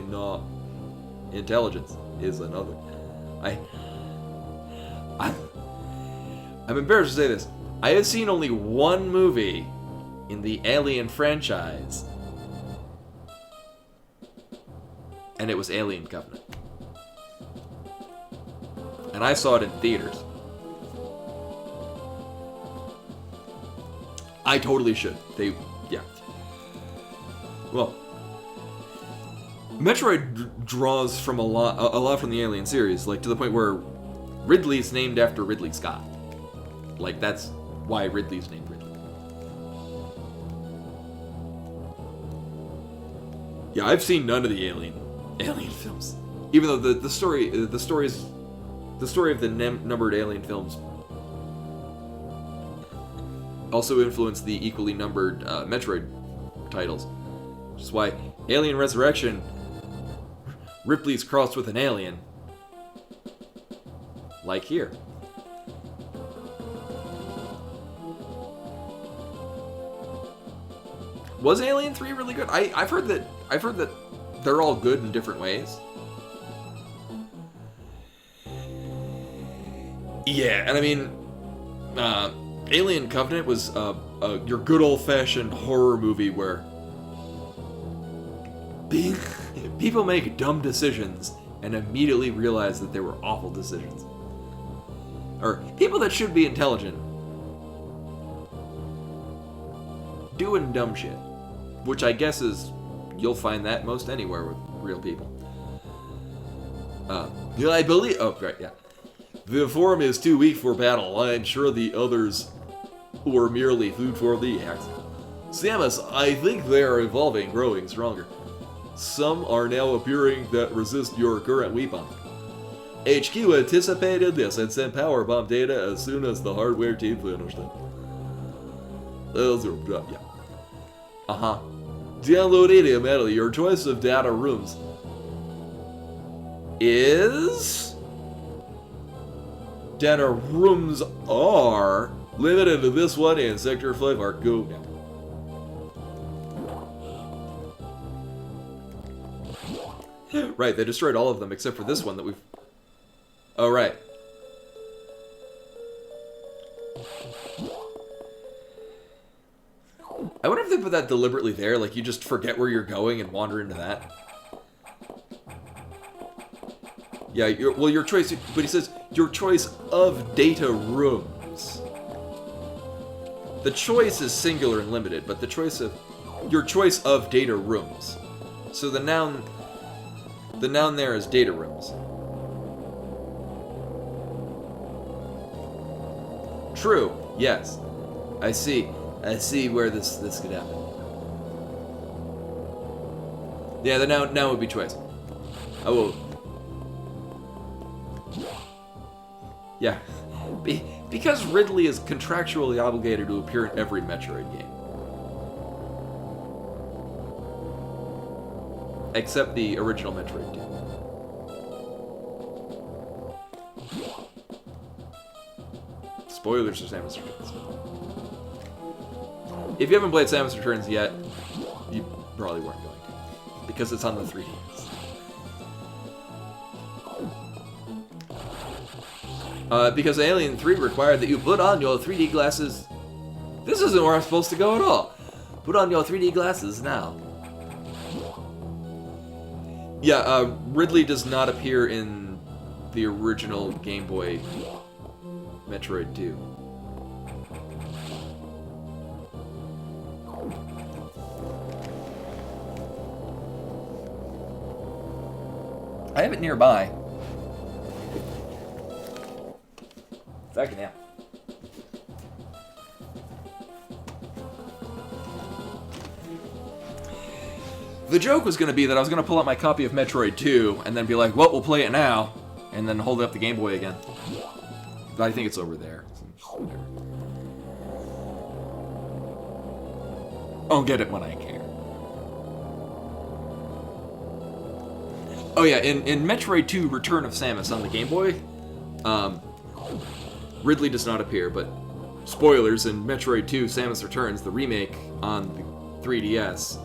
intelligence is another. I'm embarrassed to say this. I have seen only one movie in the Alien franchise, and it was Alien Covenant. And I saw it in theaters. I totally should. Yeah. Well, Metroid draws from a lot from the Alien series, like to the point where Ridley's named after Ridley Scott. Like, that's why Ridley's named Ridley. Yeah, I've seen none of the Alien films. Even though the story of the numbered Alien films also influenced the equally numbered Metroid titles. Which is why Alien Resurrection, Ripley's crossed with an alien. Like here. Was Alien 3 really good? I've heard that they're all good in different ways. Yeah, and I mean, Alien Covenant was your good old-fashioned horror movie where people make dumb decisions and immediately realize that they were awful decisions. Or people that should be intelligent doing dumb shit. Which I guess is, you'll find that most anywhere with real people. Yeah, I believe... Oh, right, yeah. The form is too weak for battle. I'm sure the others were merely food for the axe. Samus, I think they are evolving, growing stronger. Some are now appearing that resist your current weapon. HQ anticipated this and sent power bomb data as soon as the hardware team finished it. Those are, yeah. Uh-huh. Download immediately. Your choice of data rooms is... Data rooms are limited to this one in Sector 5 are go now. Right, they destroyed all of them except for this one that we've... Oh, right. I wonder if they put that deliberately there, like you just forget where you're going and wander into that. Yeah, your choice, but he says, your choice of data rooms. The choice is singular and limited, but the choice of, your choice of data rooms. So the noun there is data rooms. True, yes. I see where this could happen. Yeah, the noun would be choice. I will. Yeah, because Ridley is contractually obligated to appear in every Metroid game. Except the original Metroid 2. Spoilers for Samus Returns. If you haven't played Samus Returns yet, you probably weren't going to. Because it's on the 3DS. Because Alien 3 required that you put on your 3D glasses. This isn't where I'm supposed to go at all. Put on your 3D glasses now. Yeah, Ridley does not appear in the original Game Boy Metroid 2. I have it nearby. Fucking hell. The joke was going to be that I was going to pull out my copy of Metroid 2 and then be like, well, we'll play it now, and then hold up the Game Boy again. But I think it's over there. I'll get it when I care. Oh yeah, in Metroid 2 Return of Samus on the Game Boy, Ridley does not appear, but spoilers, in Metroid 2 Samus Returns, the remake on the 3DS,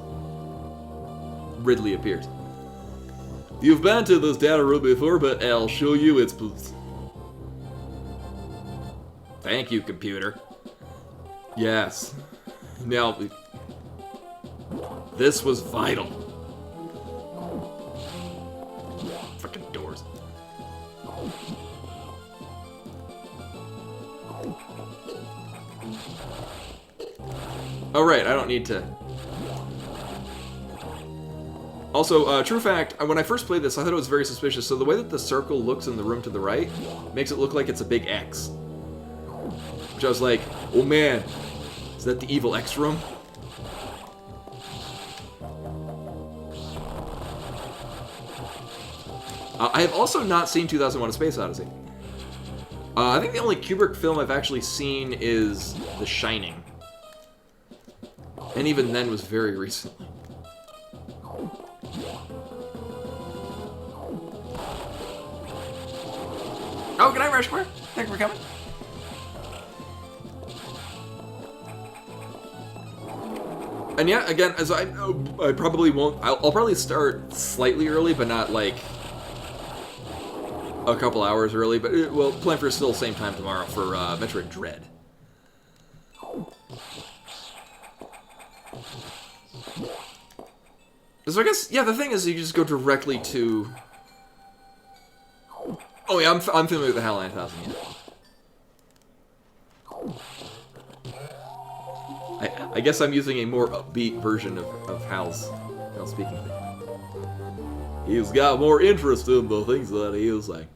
Ridley appears. You've been to this data room before, but I'll show you its booth. Thank you, computer. Yes. Now, this was vital. Fucking doors. Oh, right, I don't need to... Also, true fact, when I first played this, I thought it was very suspicious. So the way that the circle looks in the room to the right makes it look like it's a big X. Which I was like, oh man, is that the evil X room? I have also not seen 2001: A Space Odyssey. I think the only Kubrick film I've actually seen is The Shining. And even then was very recently. Oh, good night, Rushmore. Thanks for coming. And yeah, again, as I probably won't. I'll probably start slightly early, but not like a couple hours early. But we'll plan for still the same time tomorrow for Metroid Dread. So I guess, yeah, the thing is you just go directly to... Oh yeah, I'm familiar with the HAL 9000, yeah. I guess I'm using a more upbeat version of HAL's speaking thing. He's got more interest in the things that he is saying.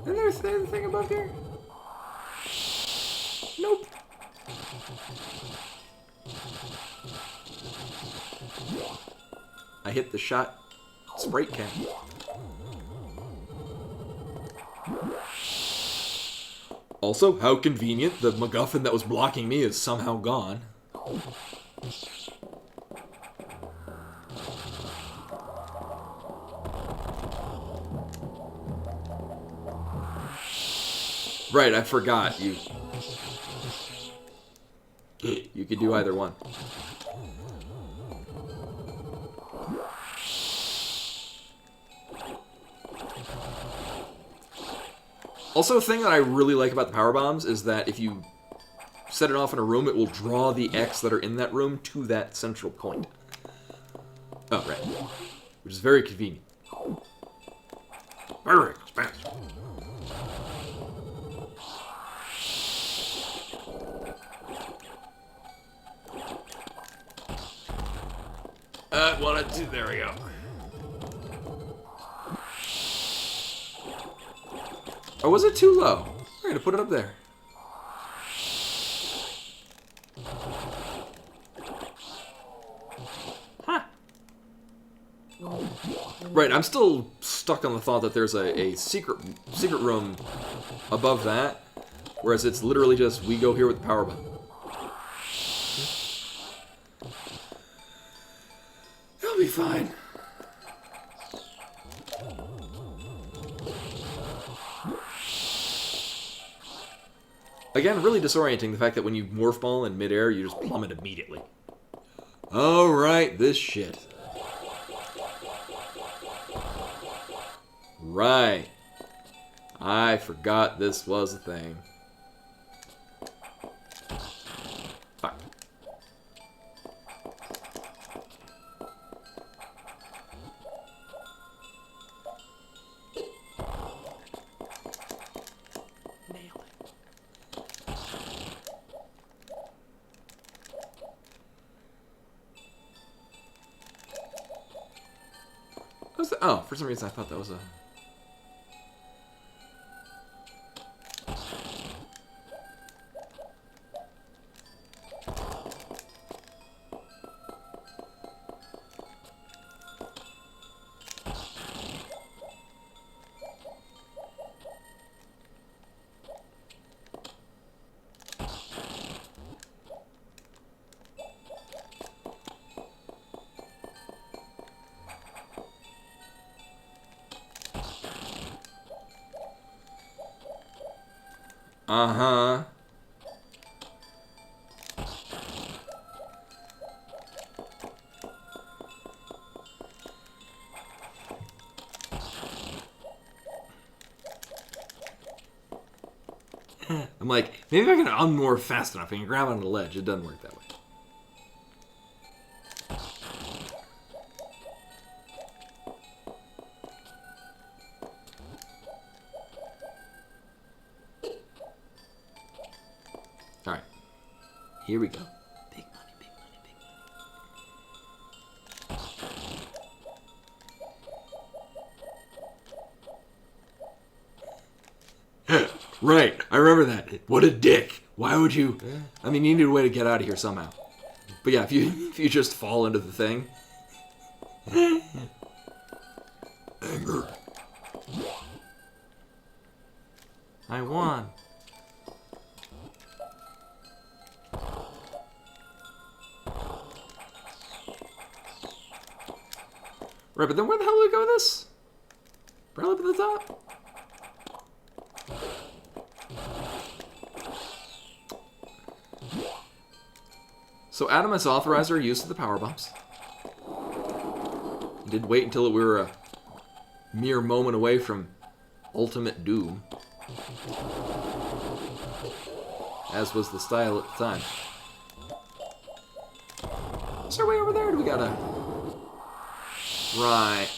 And there's anything above here? Nope. I hit the shot sprite can. Also, how convenient, the MacGuffin that was blocking me is somehow gone. Right, I forgot. You could do either one. Also, a thing that I really like about the power bombs is that if you set it off in a room, it will draw the X that are in that room to that central point. Oh, right. Which is very convenient. Very expensive. There we go. Or was it too low? We're gonna put it up there. Huh. Right, I'm still stuck on the thought that there's a secret room above that, whereas it's literally just we go here with the power button. It'll be fine. Again, really disorienting the fact that when you morph ball in midair, you just plummet immediately. Alright, this shit. Right. I forgot this was a thing. Fuck. Oh, for some reason I thought that was a... Uh-huh. I'm like, maybe I can unmorph fast enough. I can grab onto the ledge. It doesn't work that way. Alright. Here we go. Big money, big money, big money. Right, I remember that. What a dick. Why would you... I mean, you need a way to get out of here somehow. But yeah, if you just fall into the thing... Anger. I won. Right, but then where the hell do we go with this? Probably up at the top? So Adam has authorized our use of the power bombs. Did wait until we were a mere moment away from ultimate doom. As was the style at the time. Is there a way over there? Or do we gotta... Right.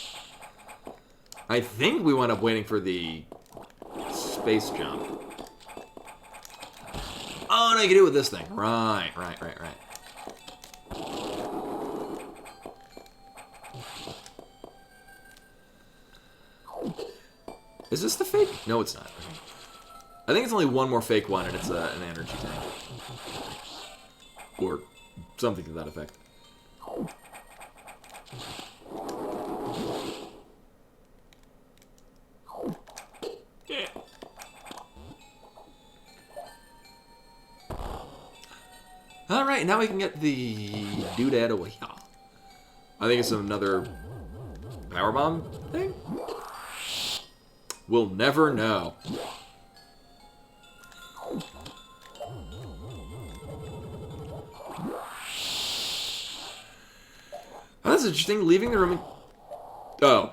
I think we wound up waiting for the space jump. Oh, no, you can do it with this thing. Right. Is this the fake? No, it's not. I think it's only one more fake one, and it's an energy tank. Or something to that effect. Yeah. Alright, now we can get the doodad away. I think it's another powerbomb thing? We'll never know. Oh, that's interesting. Leaving the room and... Oh.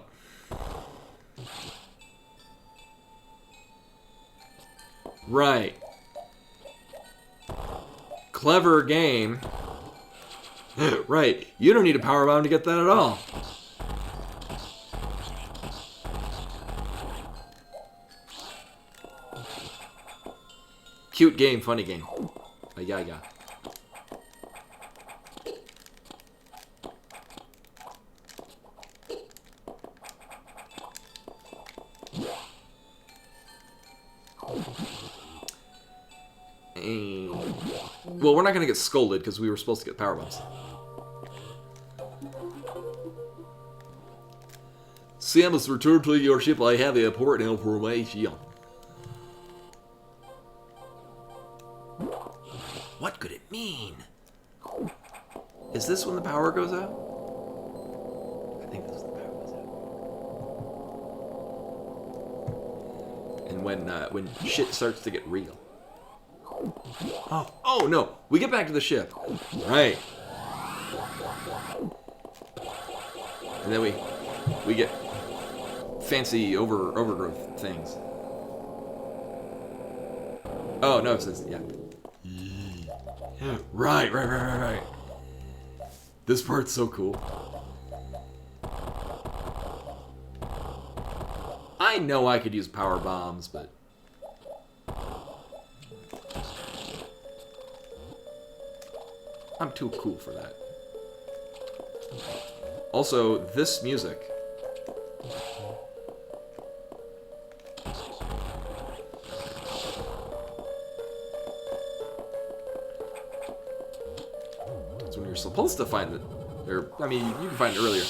Right. Clever game. Right. You don't need a power bomb to get that at all. Cute game, funny game. Yeah. Well, we're not going to get scolded because we were supposed to get power bombs. Sam has returned to your ship. I have important information. What could it mean? Is this when the power goes out? I think this is when the power goes out. And when shit starts to get real. Oh no! We get back to the ship. Right. And then we get fancy overgrowth things. Oh no, it says yeah. Right. This part's so cool. I know I could use power bombs, but I'm too cool for that. Also, this music. It's when you're supposed to find it. Or, I mean, you can find it earlier.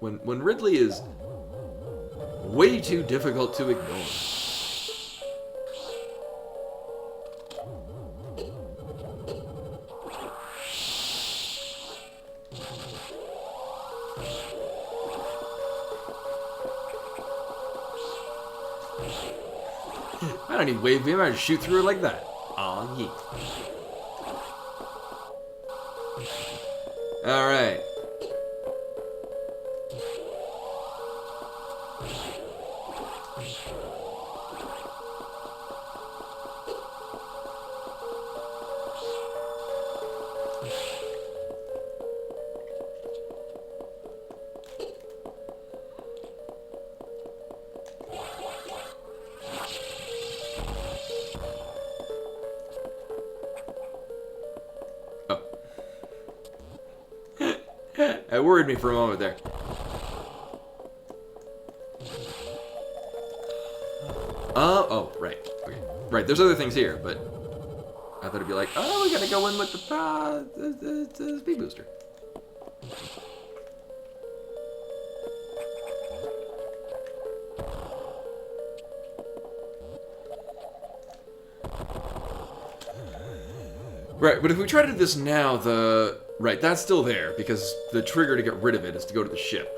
When Ridley is way too difficult to ignore. I don't need wave beam, I just shoot through it like that. Aw, yeah. Alright. It worried me for a moment there. Oh, right. Okay. Right, there's other things here, but I thought it'd be like, oh, we gotta go in with the speed booster. Right, but if we try to do this now, right, that's still there, because the trigger to get rid of it is to go to the ship.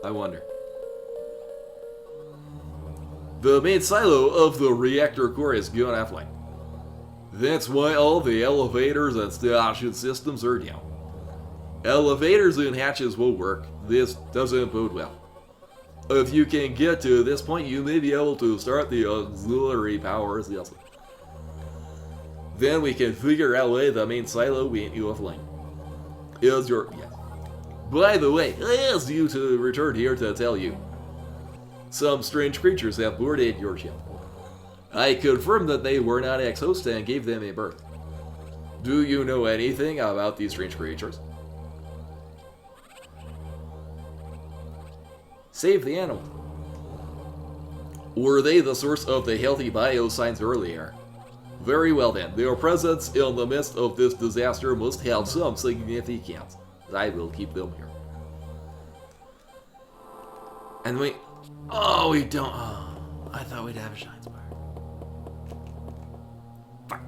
I wonder. The main silo of the reactor core is gone offline. That's why all the elevators and station systems are down. Elevators and hatches will work. This doesn't bode well. If you can get to this point, you may be able to start the auxiliary powers. Yes. Then we can figure out why the main silo went offline. Is your yes. By the way, I asked you to return here to tell you. Some strange creatures have boarded your ship. I confirmed that they were not ex-hosts and gave them a berth. Do you know anything about these strange creatures? Save the animal. Were they the source of the healthy biosigns earlier? Very well then, their presence in the midst of this disaster must have some significance. I will keep them here. And we... Oh, we don't... Oh, I thought we'd have a shine spire. Fuck.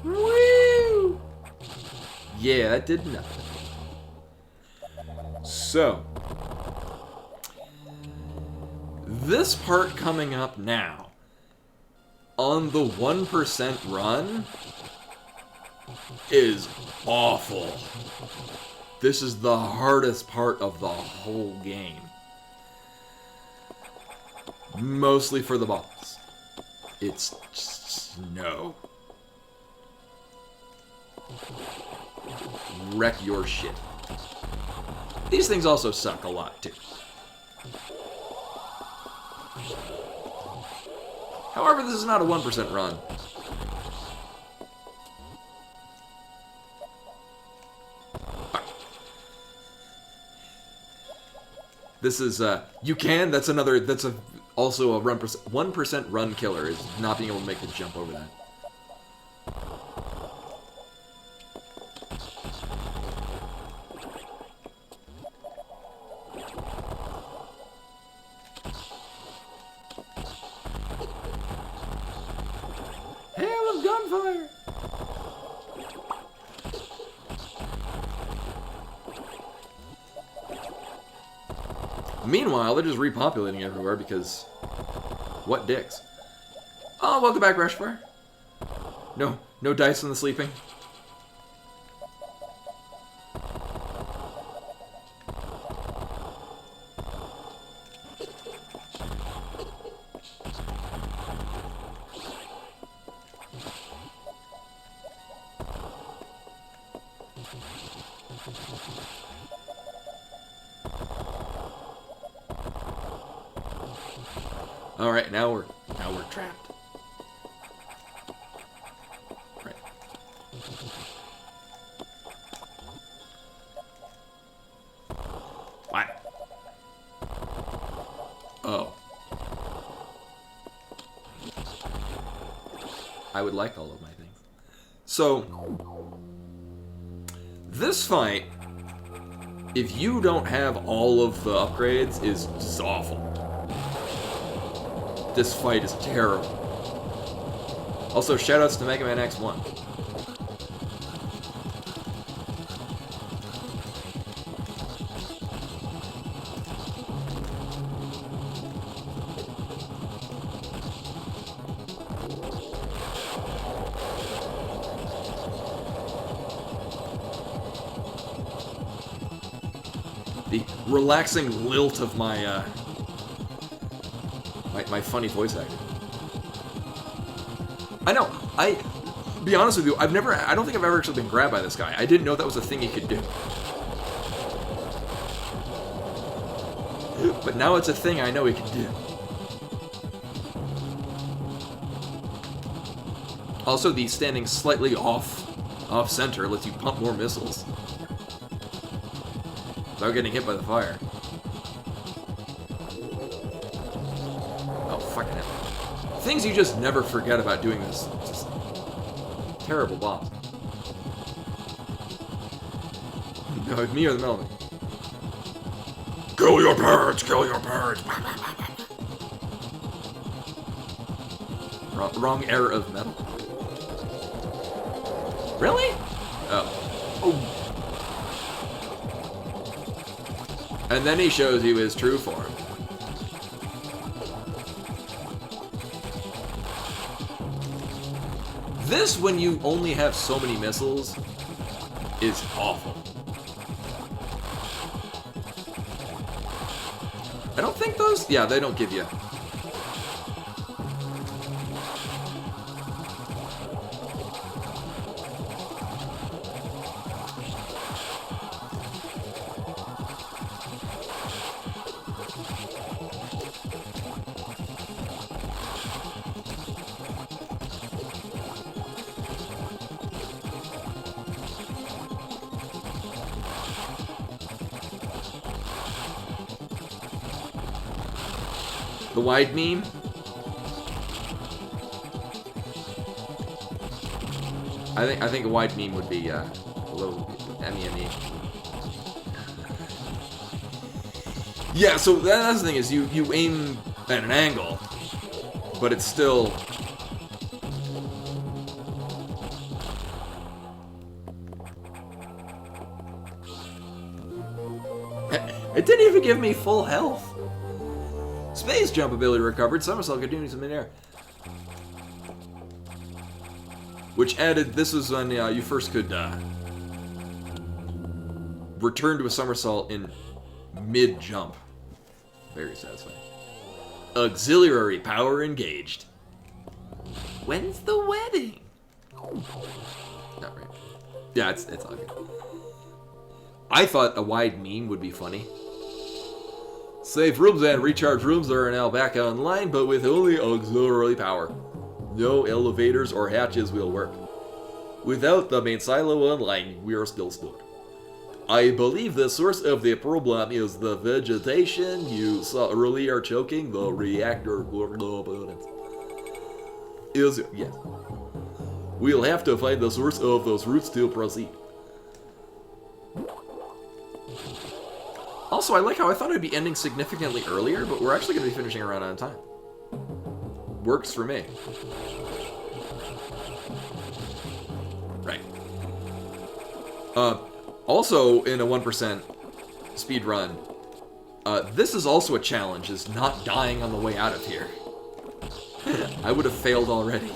Woo! Yeah, that did nothing. So... this part coming up now, on the 1% run, is awful. This is the hardest part of the whole game. Mostly for the boss. It's just no. Wreck your shit. These things also suck a lot too. However, this is not a 1% run. This is, you can, that's also a 1% run killer, is not being able to make the jump over that. Hail of gunfire! Meanwhile, they're just repopulating everywhere because... what dicks. Oh, welcome back, Rushfire. No dice on the sleeping. All right, now we're trapped. Right. What? Oh. I would like all of my things. So, this fight, if you don't have all of the upgrades, is just awful. This fight is terrible. Also, shoutouts to Mega Man X1. The relaxing lilt of my my funny voice acting. I know. Be honest with you, I don't think I've ever actually been grabbed by this guy. I didn't know that was a thing he could do. But now it's a thing I know he can do. Also, the standing slightly off-center lets you pump more missiles without getting hit by the fire. Oh, fucking hell. Things you just never forget about doing this. Just terrible boss. No, me or the Melvin? Kill your parents! Kill your parents! Wrong era of metal. Really? Oh. And then he shows you his true form. This, when you only have so many missiles, is awful. I don't think those... Yeah, they don't give you... The wide meme? I think a wide meme would be a little ME. Yeah, so that's the thing is you aim at an angle, but it's still it didn't even give me full health. Space jump ability recovered. Somersault continues in midair. Which added, this was when you first could return to a somersault in mid-jump. Very satisfying. Auxiliary power engaged. When's the wedding? Not right. Yeah, it's all good. I thought a wide meme would be funny. Save rooms and recharge rooms are now back online, but with only auxiliary power. No elevators or hatches will work. Without the main silo online, we are still stuck. I believe the source of the problem is the vegetation you saw earlier choking the reactor components. Yes. We'll have to find the source of those roots to proceed. Also, I like how I thought I'd be ending significantly earlier, but we're actually going to be finishing around on time. Works for me. Right. Also, in a 1% speed run, this is also a challenge, is not dying on the way out of here. I would have failed already.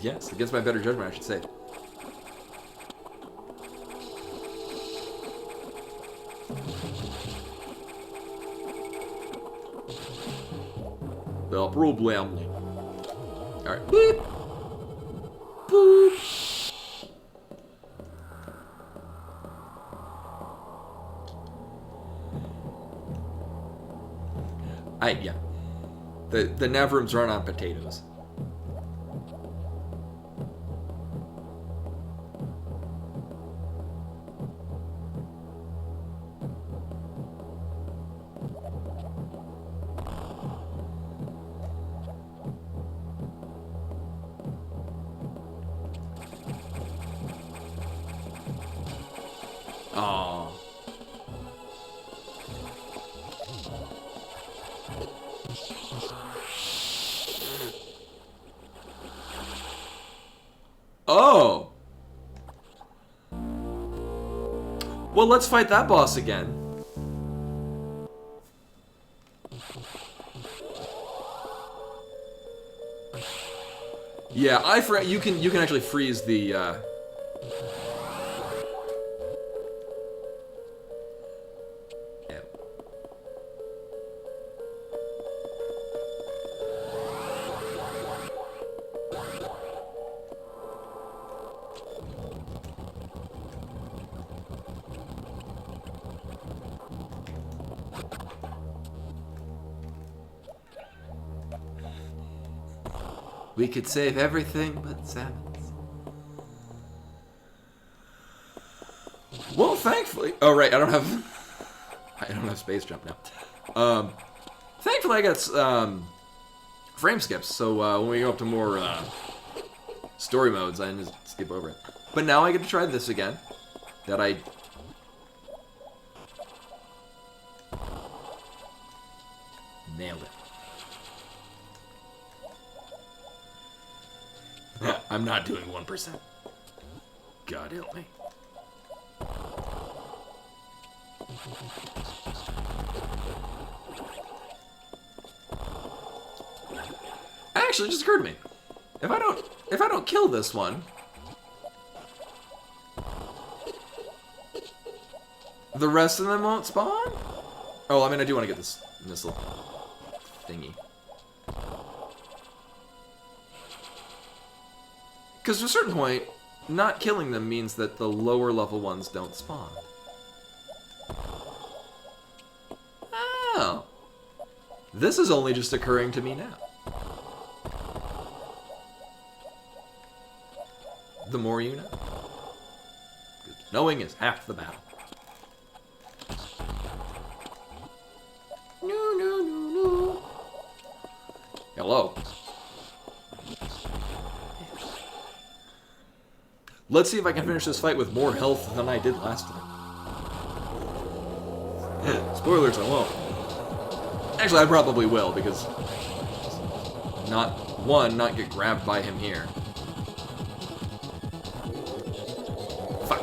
Yes, against my better judgment, I should say. The problem. Alright. Boop. Boop. Yeah. The nav rooms run on potatoes. Aww. Oh! Well, let's fight that boss again. Yeah, you can actually freeze the yeah. We could save everything but Samus. Well, thankfully... Oh, right, I don't have space jump now. Thankfully I got frame skips, so when we go up to more story modes, I can just skip over it. But now I get to try this again. That I... Nailed it. I'm not doing 1%. God help me. Actually, it just occurred to me. If I don't kill this one, the rest of them won't spawn? Oh, I mean, I do want to get this missile thingy. Because to a certain point, not killing them means that the lower level ones don't spawn. Oh. This is only just occurring to me now. The more you know. 'Cause knowing is half the battle. No. Hello. Let's see if I can finish this fight with more health than I did last time. Spoilers, I won't. Actually, I probably will, because... not get grabbed by him here. Fuck.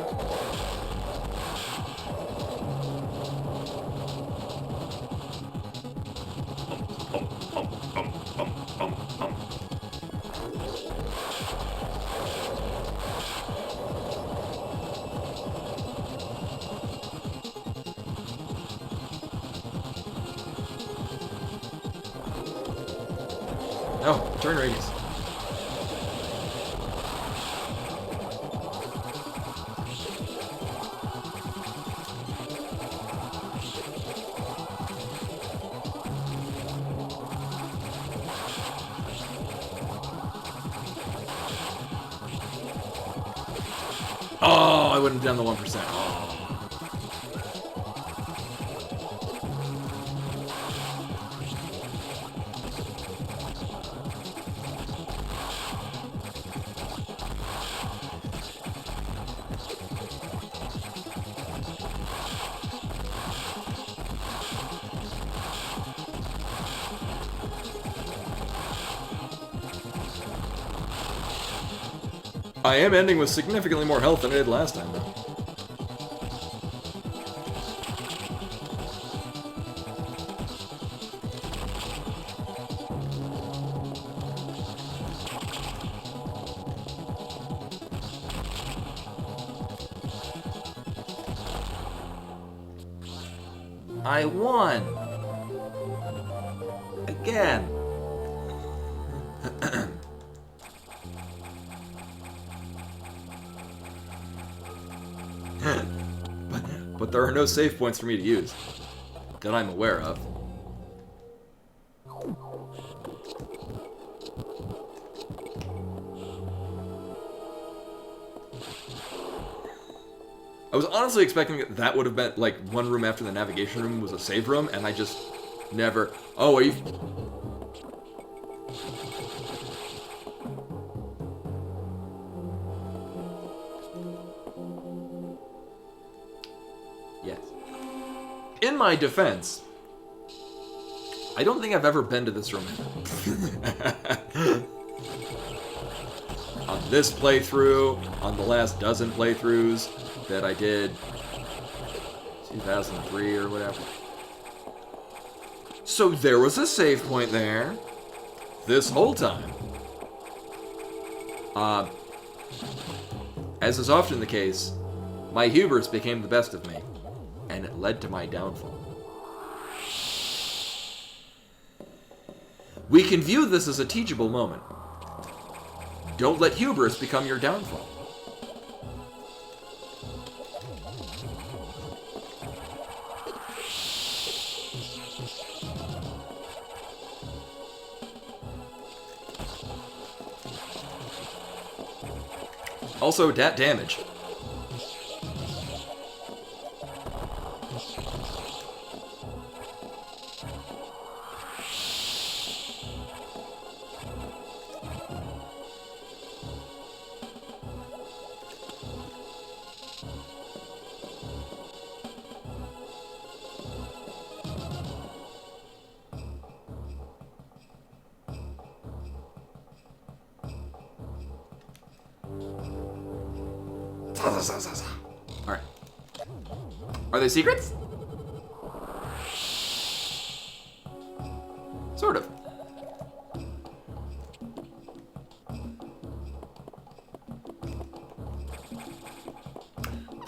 Oh, turn radius. Oh, I wouldn't have done the 1%. Oh. I am ending with significantly more health than I did last time, though. I won! Again! But there are no save points for me to use that I'm aware of. I was honestly expecting that would have been like one room after the navigation room was a save room, and I just never... Oh, are you... Yes. In my defense, I don't think I've ever been to this room. On this playthrough, on the last dozen playthroughs that I did, 2003 or whatever. So there was a save point there this whole time. As is often the case, my hubris became the best of me, and it led to my downfall. We can view this as a teachable moment. Don't let hubris become your downfall. Also, dat damage. Alright. Are they secrets? Sort of.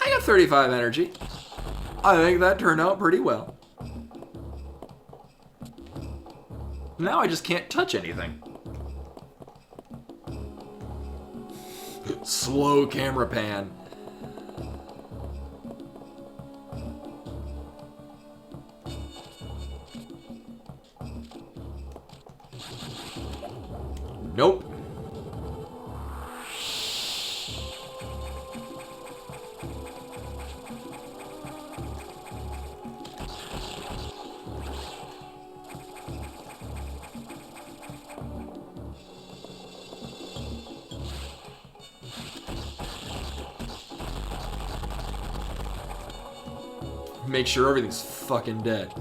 I got 35 energy. I think that turned out pretty well. Now I just can't touch anything. Slow camera pan. Nope. Make sure everything's fucking dead.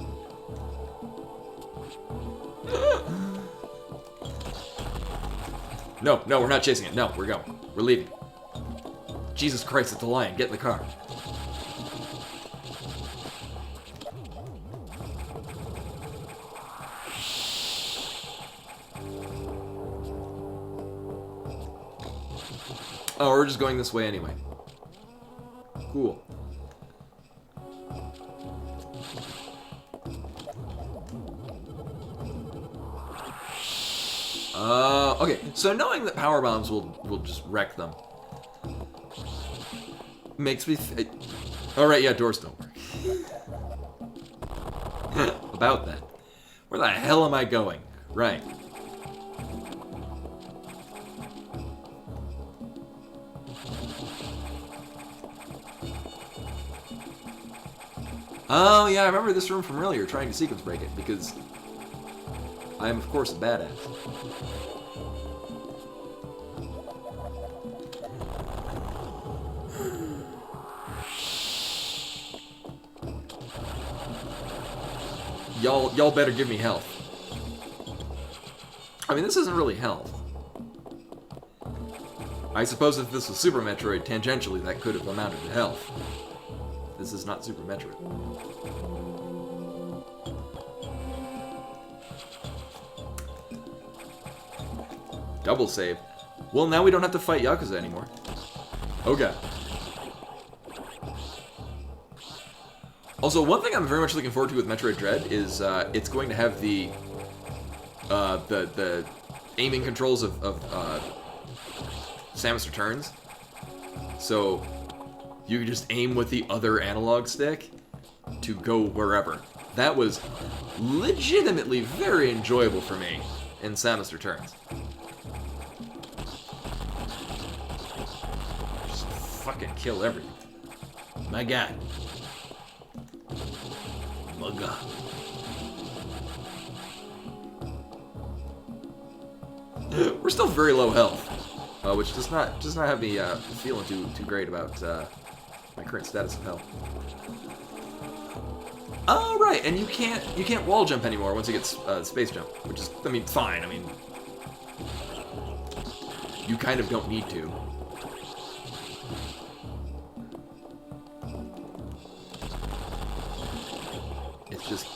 No, we're not chasing it. No, we're going. We're leaving. Jesus Christ, it's a lion. Get in the car. Oh, we're just going this way anyway. Cool. Okay, so knowing that power bombs will just wreck them makes me oh right, yeah, doors don't work. About that. Where the hell am I going? Right. Oh yeah, I remember this room from earlier, trying to sequence break it, because I am of course a badass. Y'all better give me health. I mean, this isn't really health. I suppose if this was Super Metroid, tangentially that could have amounted to health. This is not Super Metroid. Double save. Well, now we don't have to fight Yakuza anymore. Oh god. Also, one thing I'm very much looking forward to with Metroid Dread is it's going to have the aiming controls of Samus Returns. So you can just aim with the other analog stick to go wherever. That was legitimately very enjoyable for me in Samus Returns. Just fucking kill everything. My god. My god. We're still very low health, which does not have me feeling too great about my current status of health. Oh right, and you can't wall jump anymore once you get space jump, which is, I mean, fine. I mean, you kind of don't need to.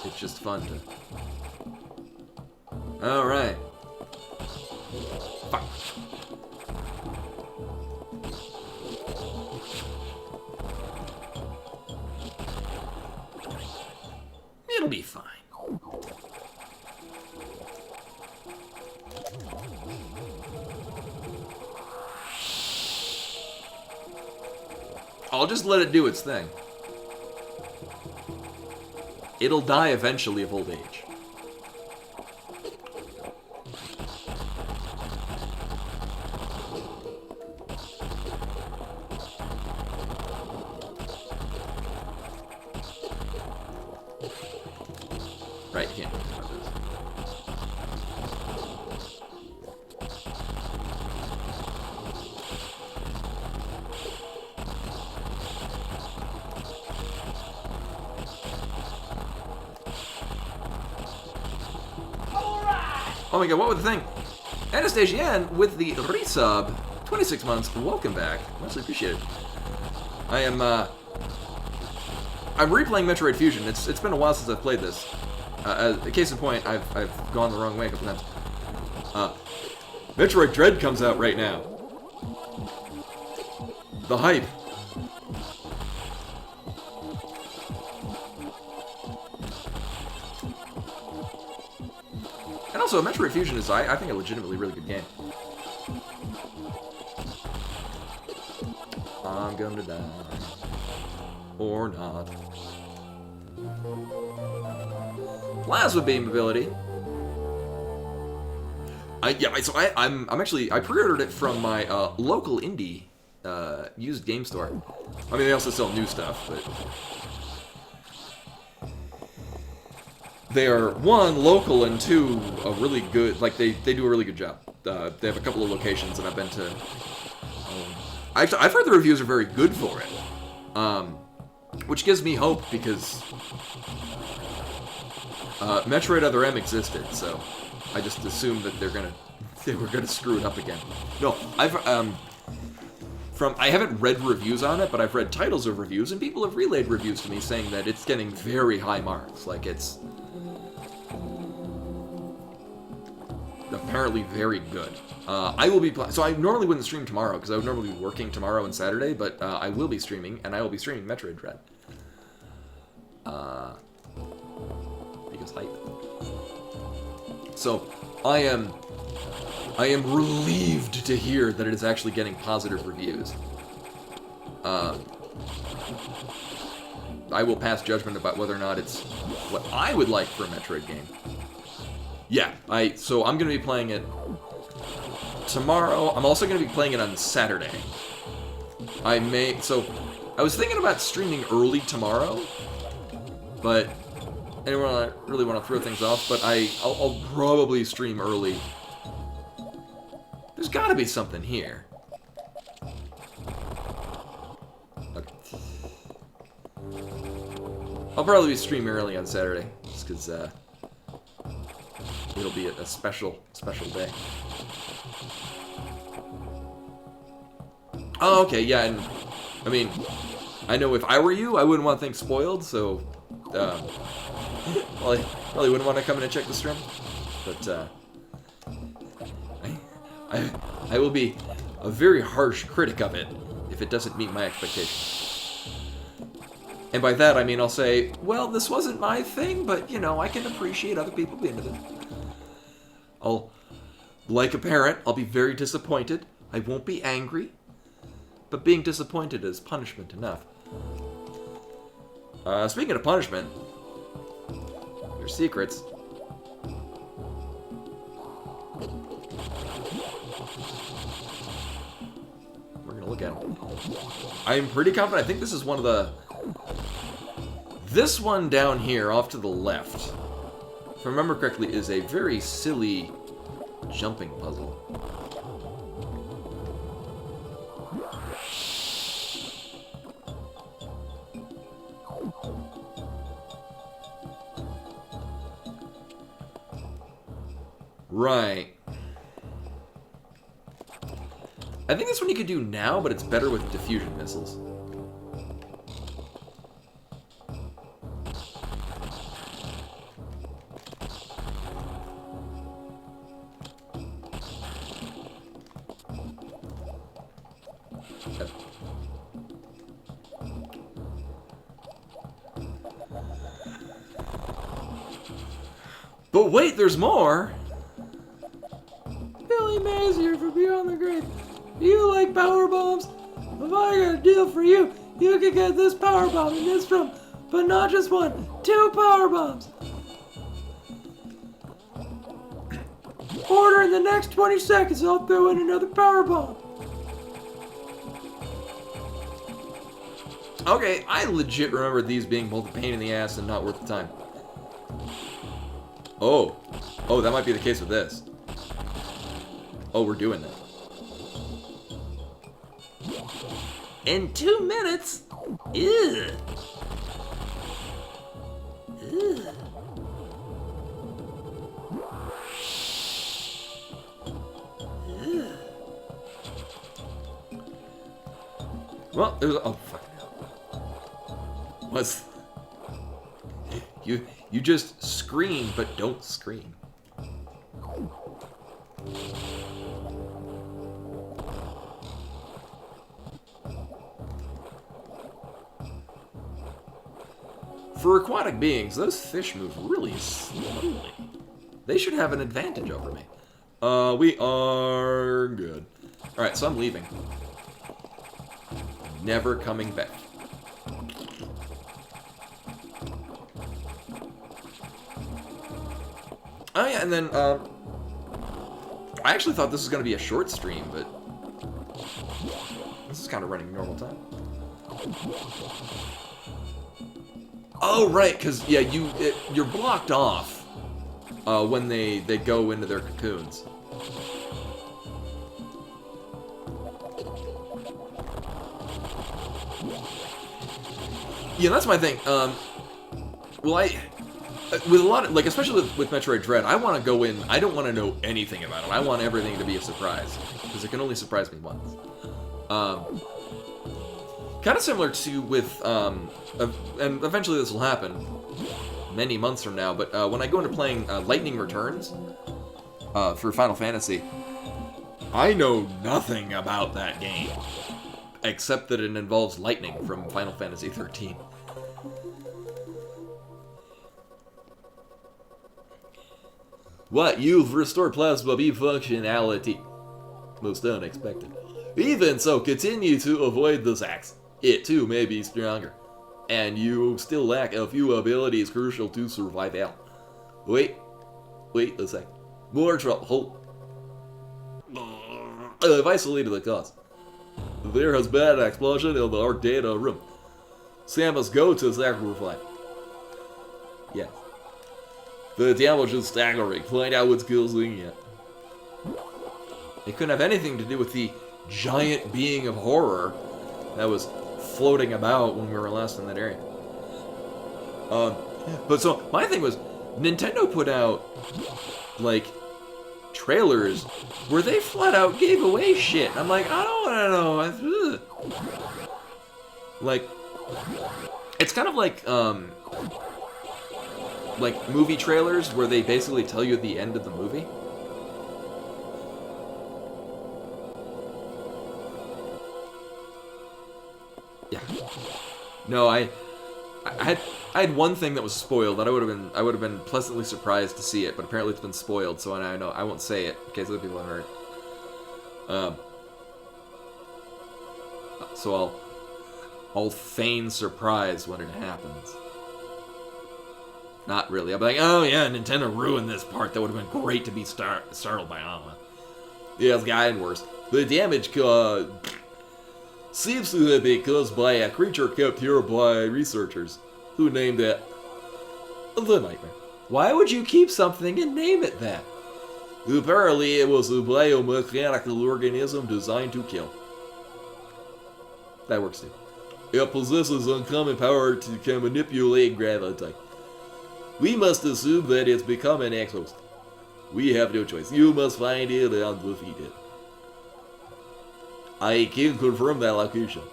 It's just fun to. All right. Fuck. It'll be fine. I'll just let it do its thing. It'll die eventually of old age. Right, you can't do anything about this. Oh my god, what was the thing? Anastasia N with the resub. 26 months, welcome back. Muchly appreciated. I'm replaying Metroid Fusion. It's been a while since I've played this. As a case in point, I've gone the wrong way a couple times. Metroid Dread comes out right now. The hype. And also, Metroid Fusion is, I think, a legitimately really good game. I'm gonna die. Or not. Plasma beam ability. I'm actually, I pre-ordered it from my local indie used game store. I mean, they also sell new stuff, but they are, one, local, and two, a really good, like, they do a really good job. They have a couple of locations, and I've been to, I've heard the reviews are very good for it, which gives me hope, because Metroid Other M existed, so I just assumed that they were gonna screw it up again. No, I haven't read reviews on it, but I've read titles of reviews, and people have relayed reviews to me saying that it's getting very high marks. Like, it's apparently very good. I will be so I normally wouldn't stream tomorrow because I would normally be working tomorrow and Saturday, but I will be streaming, and I will be streaming Metroid Dread. Because hype. So I am relieved to hear that it is actually getting positive reviews. I will pass judgment about whether or not it's what I would like for a Metroid game. Yeah, so I'm going to be playing it tomorrow. I'm also going to be playing it on Saturday. I was thinking about streaming early tomorrow, but I didn't really want to throw things off, but I'll probably stream early. There's got to be something here. Okay. I'll probably be streaming early on Saturday, just because it'll be a special day. Oh, okay, yeah, and I mean, I know if I were you, I wouldn't want things spoiled, so well, I probably wouldn't want to come in and check the stream, but I will be a very harsh critic of it if it doesn't meet my expectations. And by that, I mean I'll say, well, this wasn't my thing, but, you know, I can appreciate other people being into it. Like a parent, I'll be very disappointed. I won't be angry, but being disappointed is punishment enough. Speaking of punishment, there's secrets. We're gonna look at them. I'm pretty confident. I think this is one of the... This one down here, off to the left, if I remember correctly, is a very silly jumping puzzle. Right. I think this one you could do now, but it's better with diffusion missiles. But wait, there's more! Billy Mays here for Beyond the Grave. Do you like power bombs? If I got a deal for you, you can get this power bomb and this from, but not just one, 2 power bombs. Order in the next 20 seconds, I'll throw in another power bomb. Okay, I legit remember these being both a pain in the ass and not worth the time. Oh. Oh, that might be the case with this. Oh, we're doing that. In 2 minutes? Ew. Ew. Ew. Well, there's a... Oh, fucking hell. What's... You just scream, but don't scream. For aquatic beings, those fish move really slowly. They should have an advantage over me. We are good. Alright, so I'm leaving. Never coming back. Oh yeah, and then, I actually thought this was going to be a short stream, but this is kind of running normal time. Oh, right, because, yeah, you're blocked off when they go into their cocoons. Yeah, that's my thing. Well, with a lot of, like, especially with Metroid Dread, I want to go in, I don't want to know anything about it. I want everything to be a surprise, because it can only surprise me once. Kind of similar to with, and eventually this will happen, many months from now, but when I go into playing Lightning Returns for Final Fantasy, I know nothing about that game, except that it involves lightning from Final Fantasy 13. What? You've restored Plasma Beam functionality. Most unexpected. Even so, continue to avoid the sacks. It too may be stronger. And you still lack a few abilities crucial to survival. Wait a sec. More trouble. I've isolated the cause. There has been an explosion in our data room. Sam must go to sacrifice. Yes. The damage is staggering. Find out what's causing it. It couldn't have anything to do with the giant being of horror that was floating about when we were last in that area. But so, my thing was, Nintendo put out, like, trailers where they flat out gave away shit. I'm like, I don't want to know. Like, it's kind of like movie trailers where they basically tell you the end of the movie. Yeah. No, I had one thing that was spoiled that I would have been pleasantly surprised to see it, but apparently it's been spoiled, so I know I won't say it in case other people have heard. So I'll feign surprise when it happens. Not really. I'll be like, oh yeah, Nintendo ruined this part. That would have been great to be startled by. Yeah, it's gotten worse. The damage seems to have been caused by a creature kept here by researchers, who named it the Nightmare. Why would you keep something and name it that? Apparently it was a biomechanical organism designed to kill. That works too. It possesses uncommon power to can manipulate gravity. We must assume that it's become an ex-host. We have no choice. You must find it and defeat it. I can confirm that location.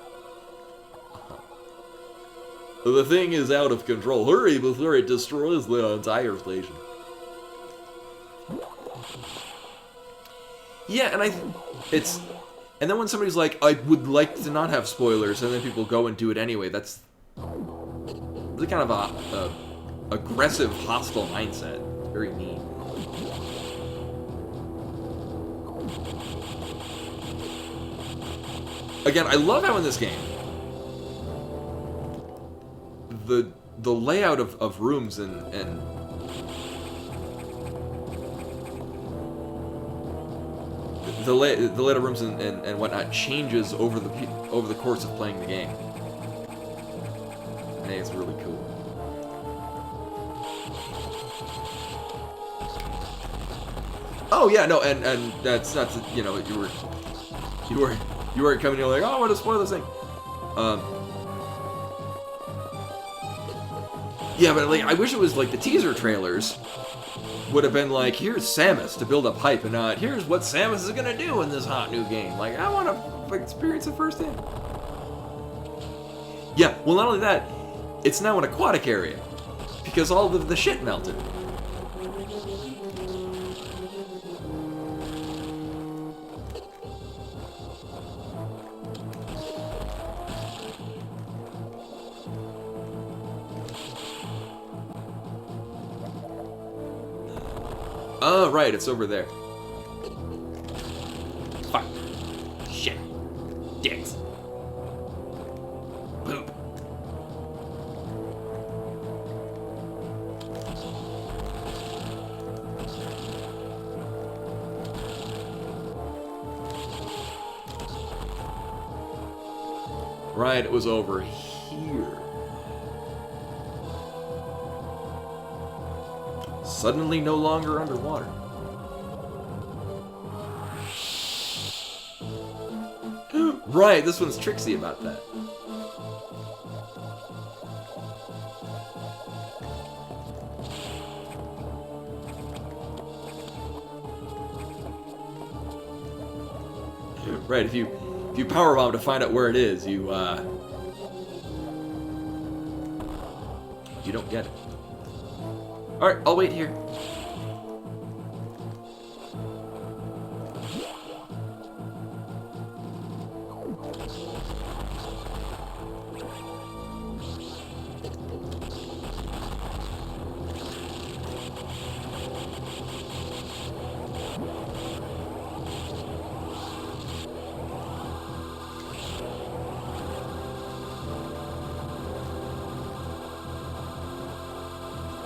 The thing is out of control. Hurry before it destroys the entire station. Yeah, and and then when somebody's like, I would like to not have spoilers, and then people go and do it anyway, that's kind of a aggressive, hostile mindset. Very mean. Again, I love how in this game the layout of rooms and the layout of rooms and whatnot changes over the course of playing the game. I think it's really cool. Oh yeah, no, and that's not you know you weren't coming in like, oh, I want to spoil this thing. Yeah, but like I wish it was like the teaser trailers would have been like, here's Samus to build up hype, and not here's what Samus is gonna do in this hot new game. Like I want to experience it firsthand. Yeah, well not only that, it's now an aquatic area because all of the shit melted. Oh, right, it's over there. Fuck. Shit. Dicks. Poop. Right, it was over here. Suddenly no longer underwater. Right, this one's tricksy about that. Right, if you power bomb to find out where it is, you don't get it. Alright, I'll wait here.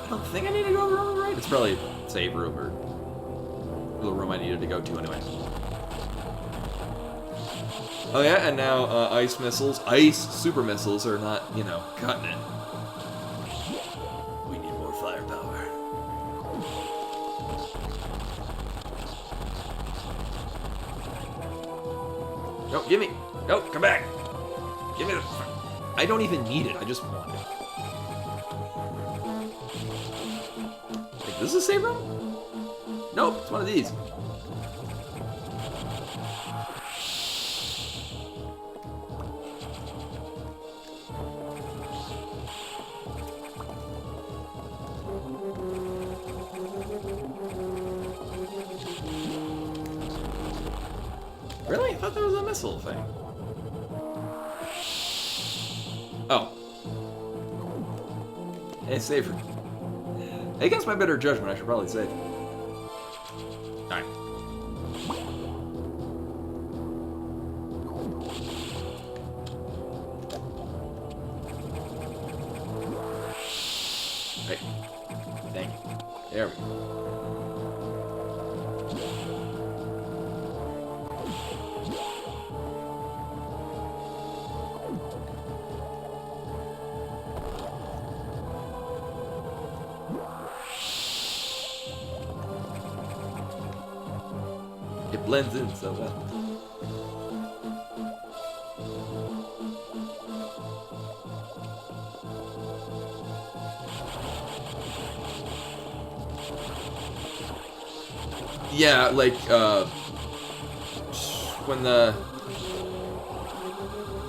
I don't think I need to go to the room, right? It's probably a save room or the room I needed to go to anyway. Oh yeah, and now ice super missiles are not, you know, cutting it. We need more firepower. No, give me. No, come back. Give me the. I don't even need it. I just want it. Is this a save room? Nope, it's one of these. Really? I thought there was a missile thing. Oh. Hey, save room. Against my better judgment, I should probably save. Alright. Hey. Dang it. There we go. It blends in so well. Yeah, like, when the,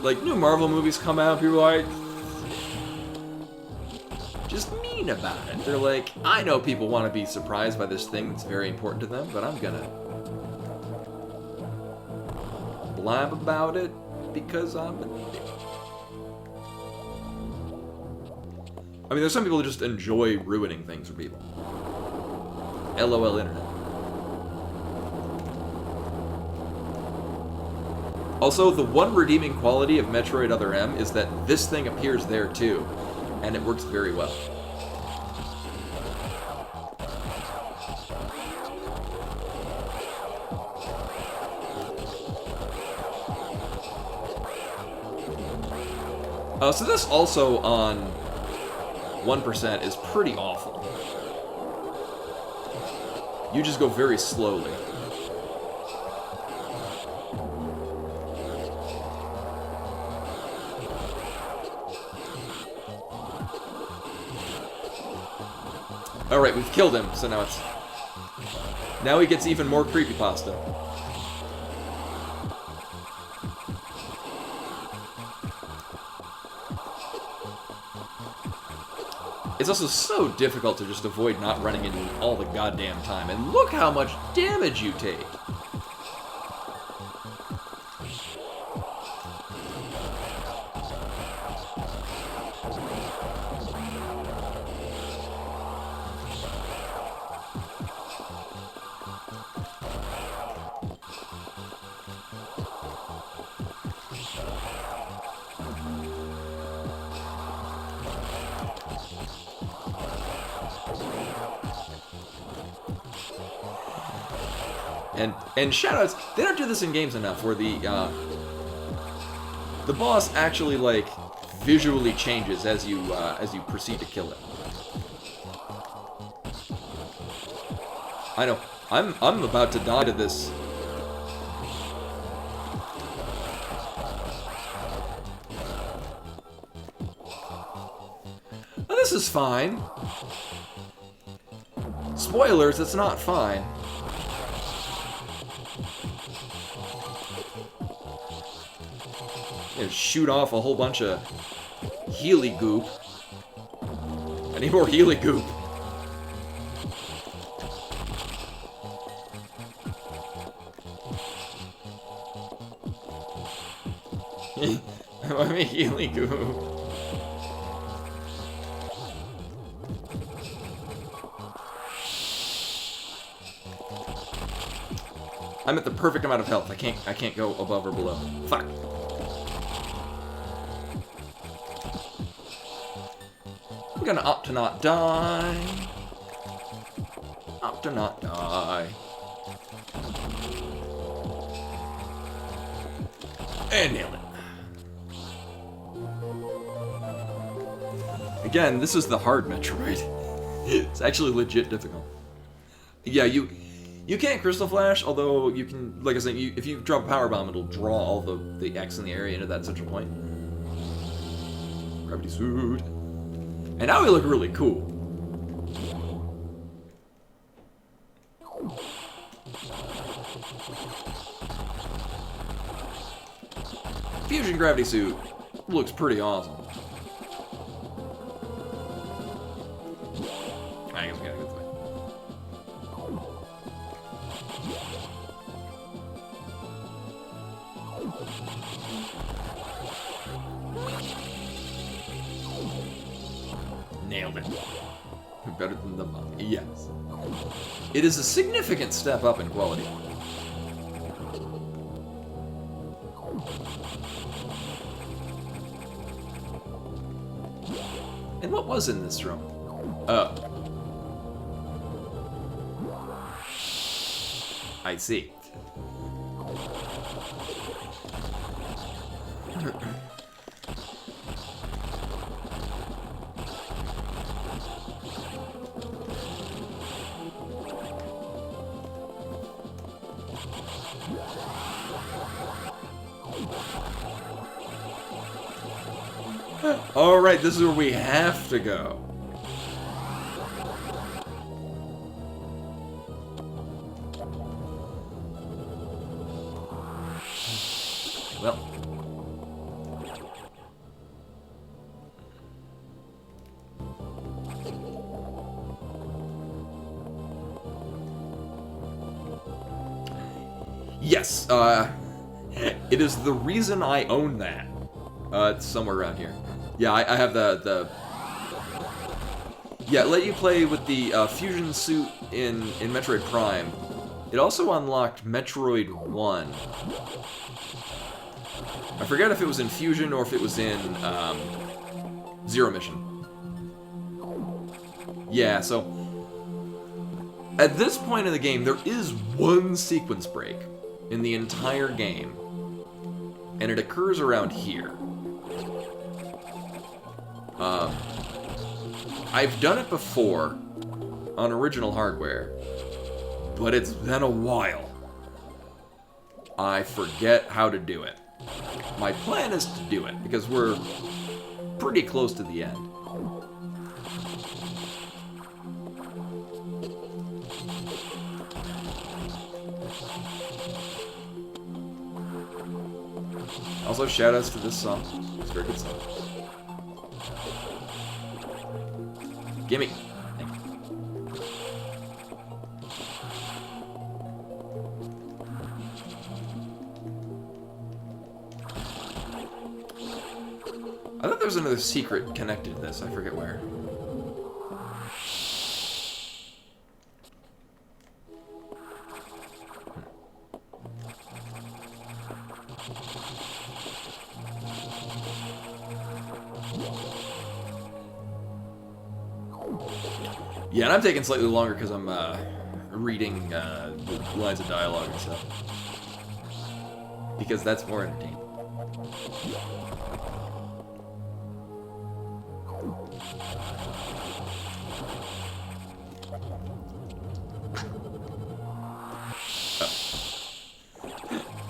like, new Marvel movies come out, people are like, just mean about it. They're like, I know people want to be surprised by this thing that's very important to them, but I'm gonna blab about it because I'm a dick. I mean, there's some people who just enjoy ruining things for people. LOL Internet. Also, the one redeeming quality of Metroid Other M is that this thing appears there too, and it works very well. So this also on 1% is pretty awful. You just go very slowly. Alright, we've killed him, so now it's... Now he gets even more creepypasta. It's also so difficult to just avoid not running into him all the goddamn time. And look how much damage you take! And shoutouts, they don't do this in games enough, where the boss actually, like, visually changes as you proceed to kill it. I know, I'm about to die to this. Now, this is fine. Spoilers, it's not fine. Shoot off a whole bunch of Healy goop. I need more Healy goop. I mean Healy goop. I'm at the perfect amount of health. I can't go above or below. Fuck. I'm gonna opt to not die. Opt to not die. And nailed it. Again, this is the hard Metroid. It's actually legit difficult. Yeah, you can't Crystal Flash, although you can, like I said, if you drop a Power Bomb, it'll draw all the X in the area into that central point. Gravity suit. And now we look really cool. Fusion gravity suit looks pretty awesome. I guess we gotta go this way. Nailed it. Better than the monk. Yes. It is a significant step up in quality. And what was in this room? I see. Alright, this is where we have to go. Well. Yes, it is the reason I own that. It's somewhere around here. Yeah, I have the... Yeah, let you play with the Fusion suit in Metroid Prime. It also unlocked Metroid 1. I forget if it was in Fusion or if it was in Zero Mission. Yeah, so... At this point in the game, there is one sequence break in the entire game. And it occurs around here. I've done it before on original hardware, but it's been a while. I forget how to do it. My plan is to do it, because we're pretty close to the end. Also, shoutouts to this song. It's a very good song. Gimme. I thought there was another secret connected to this. I forget where. Yeah, and I'm taking slightly longer because I'm reading the lines of dialogue and stuff. Because that's more entertaining.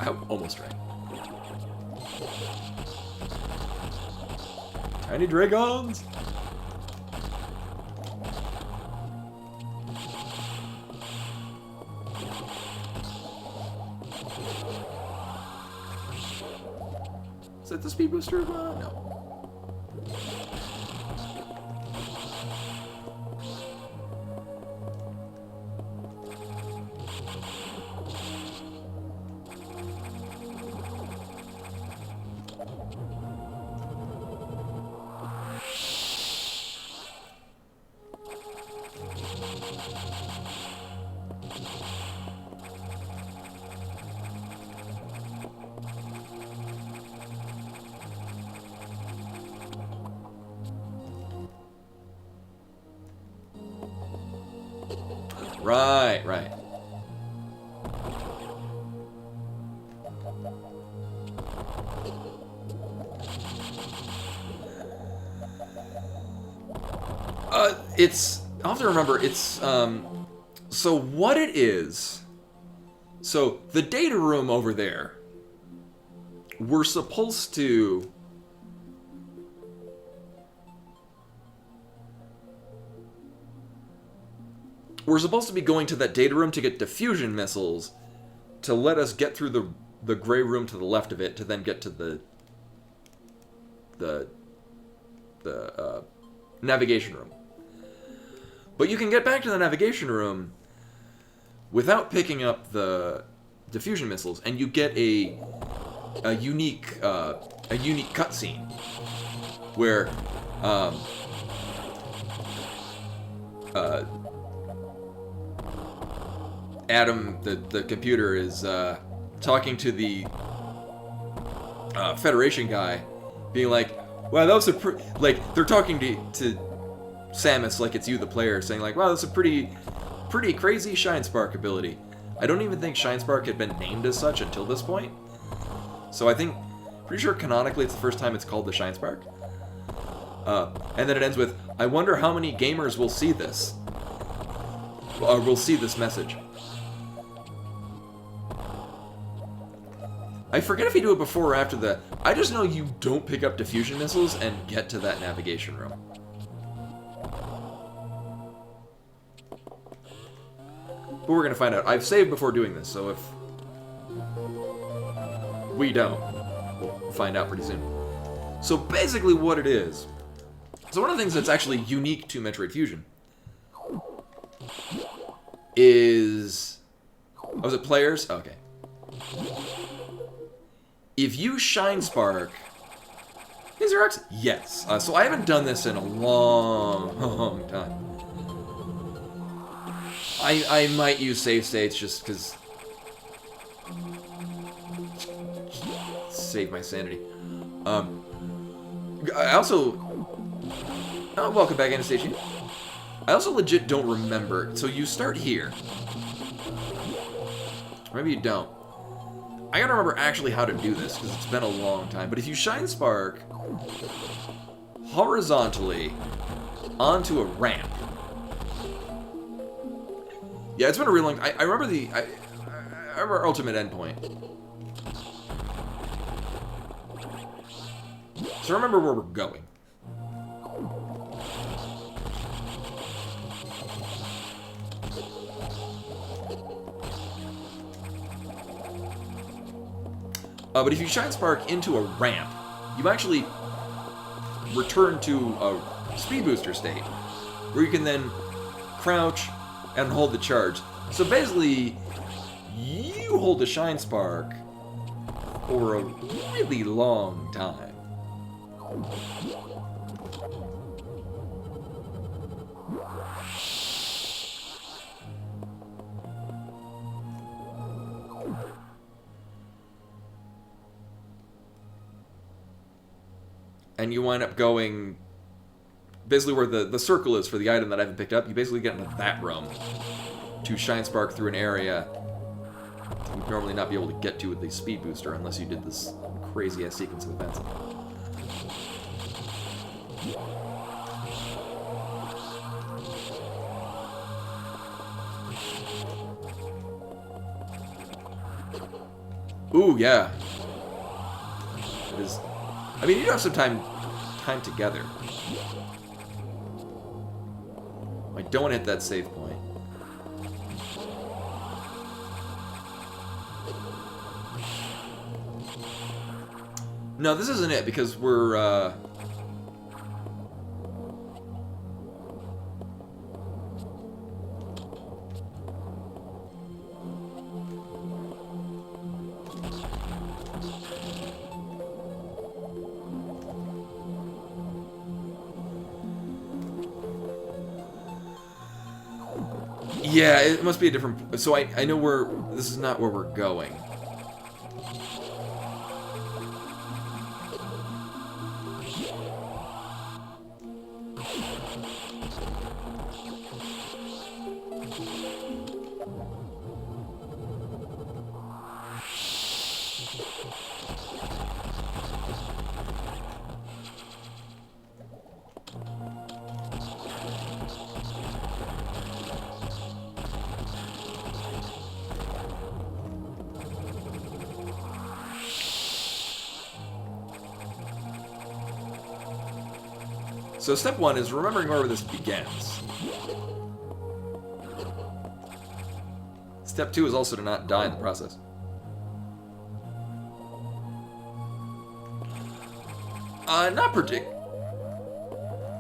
I'm almost right. Tiny dragons! Is that the speed booster? No. Right, right. I'll have to remember, so what it is, so the data room over there, we're supposed to, be going to that data room to get diffusion missiles to let us get through the gray room to the left of it to then get to the navigation room. But you can get back to the navigation room without picking up the diffusion missiles, and you get a unique cutscene where Adam, the computer, is talking to the Federation guy, being like, "Wow, that was like they're talking to Samus like it's you, the player, saying like, "Wow, that's a pretty crazy Shine Spark ability." I don't even think Shine Spark had been named as such until this point, so I think, pretty sure canonically it's the first time it's called the Shine Spark. And then it ends with, "I wonder how many gamers will see this, or will see this message." I forget if you do it before or after that. I just know you don't pick up diffusion missiles and get to that navigation room. But we're gonna find out. I've saved before doing this, so if we don't, we'll find out pretty soon. So basically what it is, so one of the things that's actually unique to Metroid Fusion is, oh, is it players? Okay. If you Shine Spark, is there X? Yes. So I haven't done this in a long time. I might use save states just because, save my sanity. I also, welcome back, Anastasia. I also legit don't remember. So you start here. Maybe you don't. I gotta remember actually how to do this, because it's been a long time. But if you Shine Spark horizontally onto a ramp, Yeah, it's been a real long time. I remember I remember our ultimate endpoint. So I remember where we're going. But if you shine spark into a ramp, you actually return to a speed booster state, where you can then crouch and hold the charge. So basically, you hold the shine spark for a really long time. And you wind up going basically where the circle is for the item that I haven't picked up. You basically get into that room to shine spark through an area you'd normally not be able to get to with the speed booster unless you did this crazy ass sequence of events. Ooh, yeah. It is. I mean, you do have some time together. I don't want to hit that save point. No, this isn't it, because we're, yeah, it must be a different... So I know where... This is not where we're going. So step one is remembering where this begins. Step two is also to not die in the process.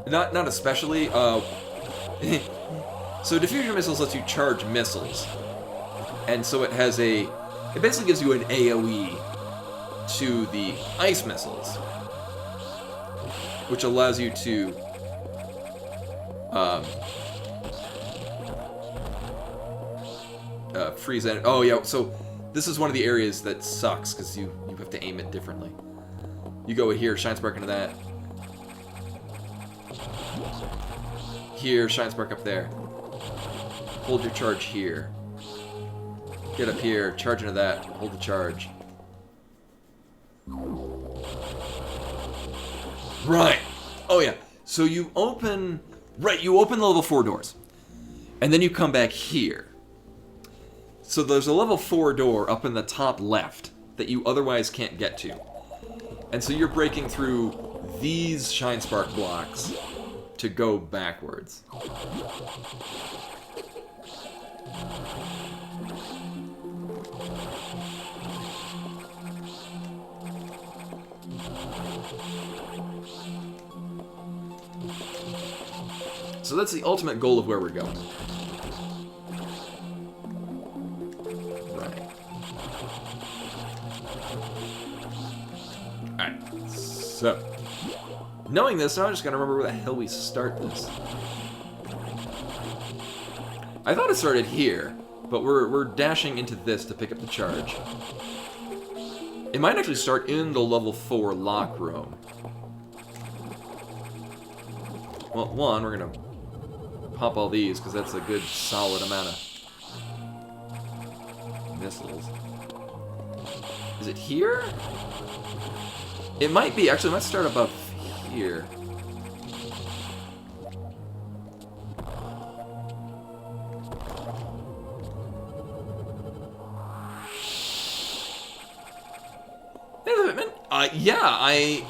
Not especially. So diffusion missiles lets you charge missiles, and so it has it basically gives you an AOE to the ice missiles, which allows you to freeze it. Oh yeah, so this is one of the areas that sucks because you have to aim it differently. You go here, shine spark into that. Here, shine spark up there. Hold your charge here. Get up here, charge into that, hold the charge. Right. Oh yeah. So you open the level 4 doors. And then you come back here. So there's a level 4 door up in the top left that you otherwise can't get to. And so you're breaking through these shine spark blocks to go backwards. So that's the ultimate goal of where we're going. Right. Alright. So, knowing this, now I'm just gonna remember where the hell we start this. I thought it started here, but we're dashing into this to pick up the charge. It might actually start in the level 4 lock room. Well, one, we're gonna pop all these, because that's a good solid amount of missiles. Is it here? It might be. Actually, it might start above here. Yeah, I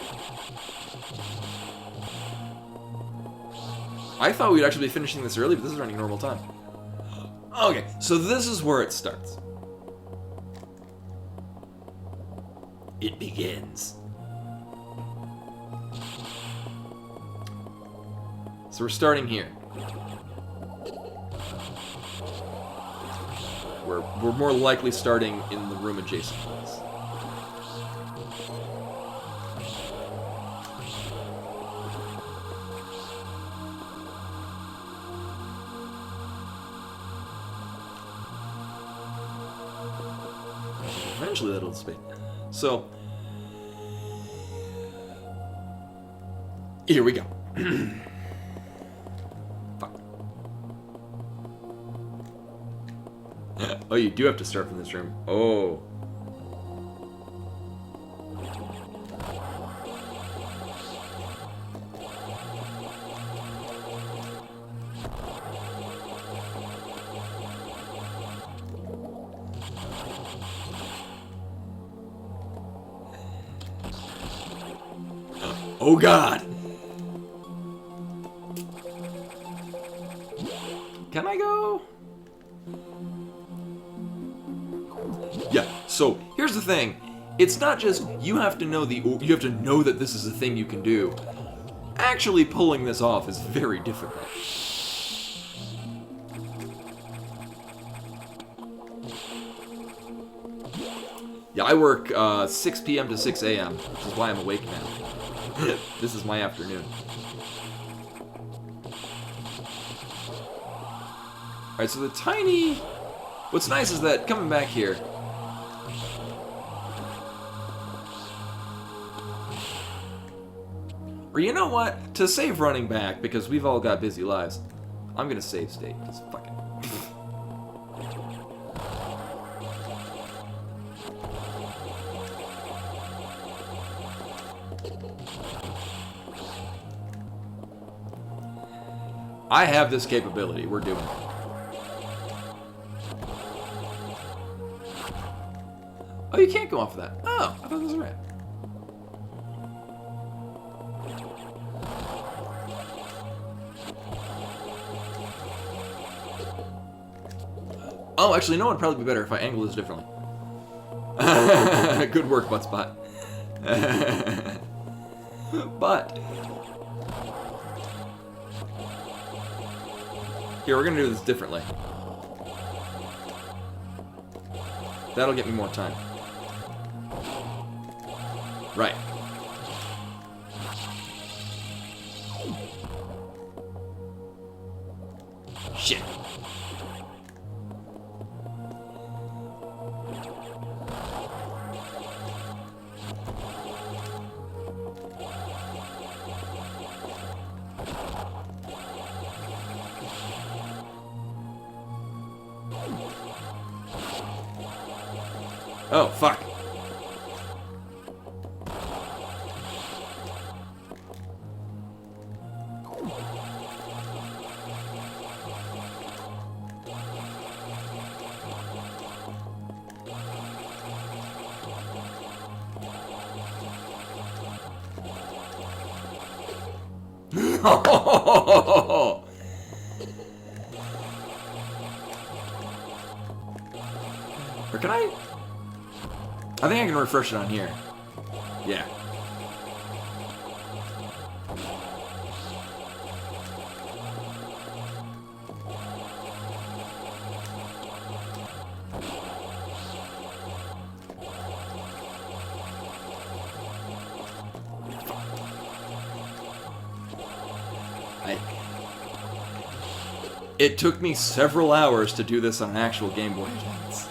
thought we'd actually be finishing this early, but this is running normal time. Okay, so this is where it starts. It begins. So we're starting here. We're more likely starting in the room adjacent to this. Eventually that'll dissipate. So, here we go. Fuck. Oh, you do have to start from this room. Oh. Oh God! Can I go? Yeah, so here's the thing. It's not just you have to know that this is a thing you can do. Actually pulling this off is very difficult. Yeah, I work 6 p.m. to 6 a.m., which is why I'm awake now. This is my afternoon. Alright, so the tiny... What's nice is that, coming back here... Or you know what? To save running back, because we've all got busy lives, I'm gonna save state, because fuck it. I have this capability. We're doing it. Oh, you can't go off of that. Oh, I thought this was right. Oh, actually, no, it'd probably be better if I angle this differently. Good work, Buttspot. But... Here, we're gonna do this differently. That'll get me more time. Right. Shit. Oh, fuck. Or can I? I think I can refresh it on here. Yeah. It took me several hours to do this on an actual Game Boy Advance.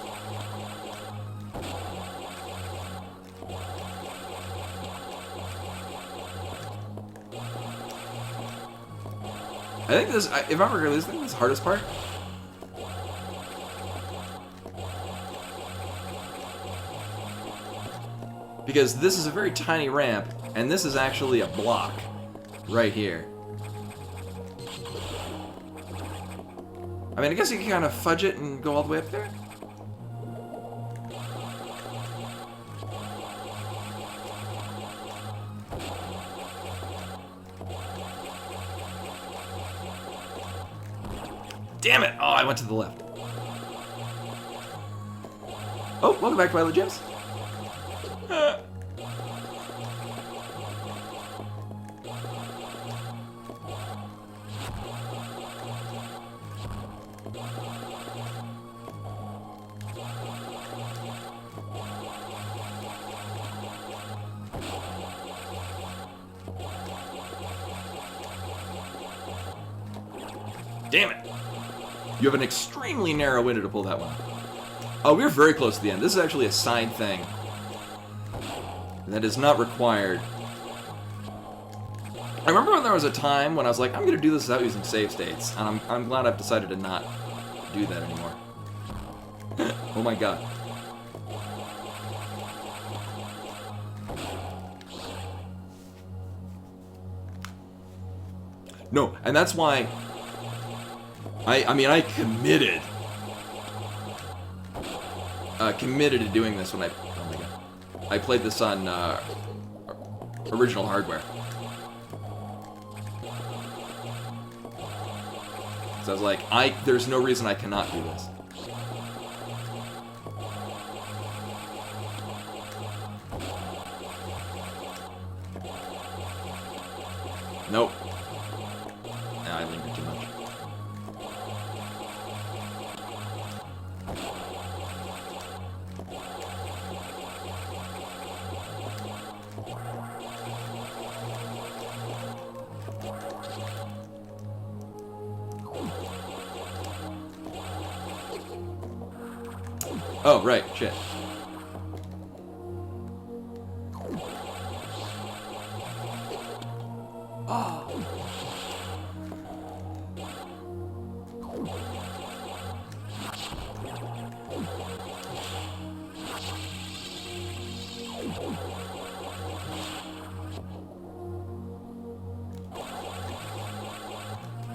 I think this, if I remember correctly, I think this is the hardest part. Because this is a very tiny ramp, and this is actually a block right here. I mean, I guess you can kind of fudge it and go all the way up there. Damn it! Oh, I went to the left. Oh, welcome back, Violet Gems. Damn it! You have an extremely narrow window to pull that one. Oh, we're very close to the end. This is actually a side thing that is not required. I remember when there was a time when I was like, I'm going to do this without using save states, and I'm glad I've decided to not do that anymore. Oh my god. No, and that's why I mean, I committed to doing this when oh my god, I played this on original hardware. So I was like, there's no reason I cannot do this. Nope. Nah, I lingered too much. Oh, right, shit. Oh.